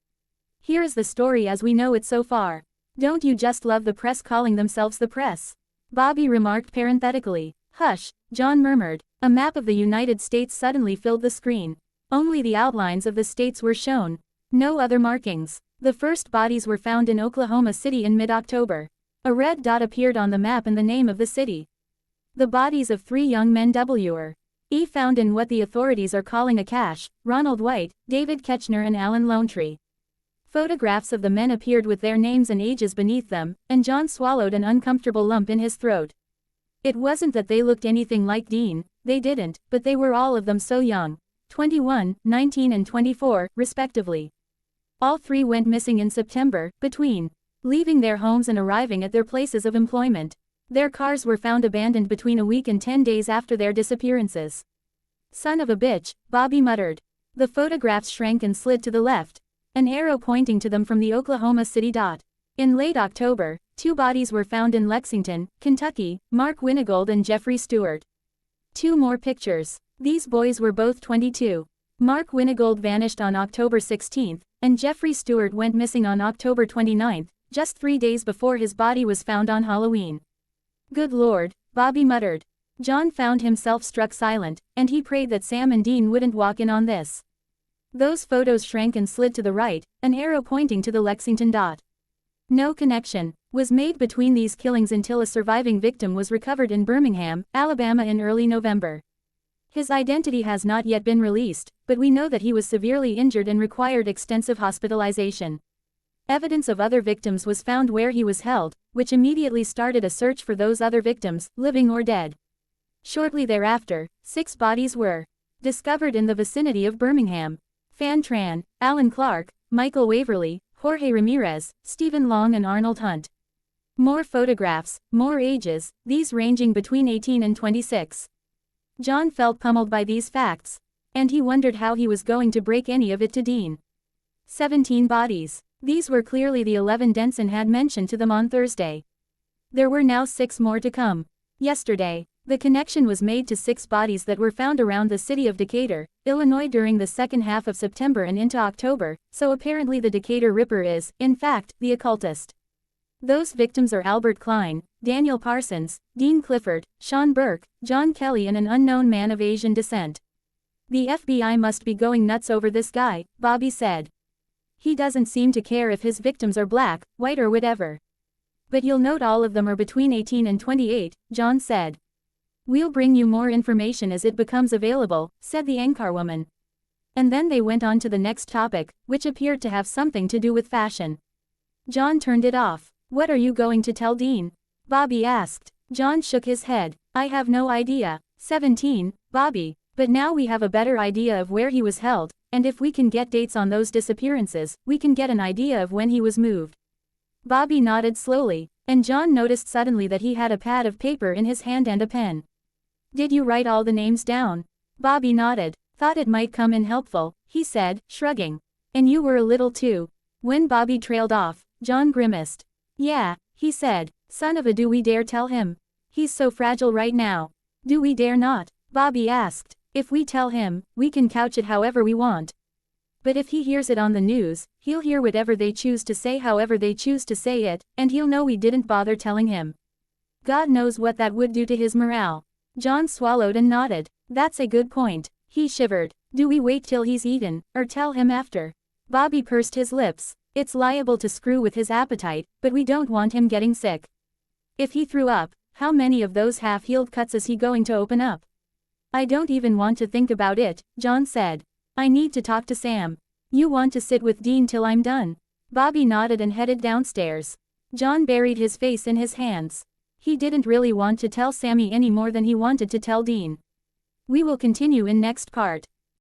Here is the story as we know it so far. Don't you just love the press calling themselves the press? Bobby remarked parenthetically. Hush, John murmured. A map of the United States suddenly filled the screen. Only the outlines of the states were shown. No other markings. The first bodies were found in Oklahoma City in mid-October. A red dot appeared on the map and the name of the city. The bodies of 3 young men were found in what the authorities are calling a cache: Ronald White, David Ketchner and Alan Lonetree. Photographs of the men appeared with their names and ages beneath them, and John swallowed an uncomfortable lump in his throat. It wasn't that they looked anything like Dean, they didn't, but they were all of them so young. 21, 19 and 24, respectively. All 3 went missing in September, between leaving their homes and arriving at their places of employment. Their cars were found abandoned between a week and 10 days after their disappearances. "Son of a bitch," Bobby muttered. The photographs shrank and slid to the left, an arrow pointing to them from the Oklahoma City dot. In late October, 2 bodies were found in Lexington, Kentucky, Mark Winnigold and Jeffrey Stewart. 2 more pictures. These boys were both 22. Mark Winnigold vanished on October 16, and Jeffrey Stewart went missing on October 29, just 3 days before his body was found on Halloween. "Good Lord," Bobby muttered. John found himself struck silent, and he prayed that Sam and Dean wouldn't walk in on this. Those photos shrank and slid to the right, an arrow pointing to the Lexington dot. No connection was made between these killings until a surviving victim was recovered in Birmingham, Alabama in early November. His identity has not yet been released, but we know that he was severely injured and required extensive hospitalization. Evidence of other victims was found where he was held, which immediately started a search for those other victims, living or dead. Shortly thereafter, 6 bodies were discovered in the vicinity of Birmingham. Fan Tran, Alan Clark, Michael Waverly, Jorge Ramirez, Stephen Long and Arnold Hunt. More photographs, more ages, these ranging between 18 and 26. John felt pummeled by these facts, and he wondered how he was going to break any of it to Dean. 17 bodies. These were clearly the 11 Denson had mentioned to them on Thursday. There were now 6 more to come. Yesterday, the connection was made to 6 bodies that were found around the city of Decatur, Illinois during the second half of September and into October, so apparently the Decatur Ripper is, in fact, the occultist. Those victims are Albert Klein, Daniel Parsons, Dean Clifford, Sean Burke, John Kelly and an unknown man of Asian descent. "The FBI must be going nuts over this guy," Bobby said. "He doesn't seem to care if his victims are black, white or whatever. But you'll note all of them are between 18 and 28, John said. "We'll bring you more information as it becomes available," said the anchorwoman. And then they went on to the next topic, which appeared to have something to do with fashion. John turned it off. "What are you going to tell Dean?" Bobby asked. John shook his head. "I have no idea." 17, Bobby. "But now we have a better idea of where he was held, and if we can get dates on those disappearances, we can get an idea of when he was moved." Bobby nodded slowly, and John noticed suddenly that he had a pad of paper in his hand and a pen. "Did you write all the names down?" Bobby nodded. "Thought it might come in helpful," he said, shrugging. "And you were a little too." When Bobby trailed off, John grimaced. "Yeah," he said. "Son of a, do we dare tell him? He's so fragile right now." "Do we dare not?" Bobby asked. "If we tell him, we can couch it however we want. But if he hears it on the news, he'll hear whatever they choose to say however they choose to say it, and he'll know we didn't bother telling him. God knows what that would do to his morale." John swallowed and nodded. "That's a good point." He shivered. "Do we wait till he's eaten, or tell him after?" Bobby pursed his lips. "It's liable to screw with his appetite, but we don't want him getting sick. If he threw up, how many of those half-healed cuts is he going to open up?" "I don't even want to think about it," John said. "I need to talk to Sam." "You want to sit with Dean till I'm done?" Bobby nodded and headed downstairs. John buried his face in his hands. He didn't really want to tell Sammy any more than he wanted to tell Dean. We will continue in next part.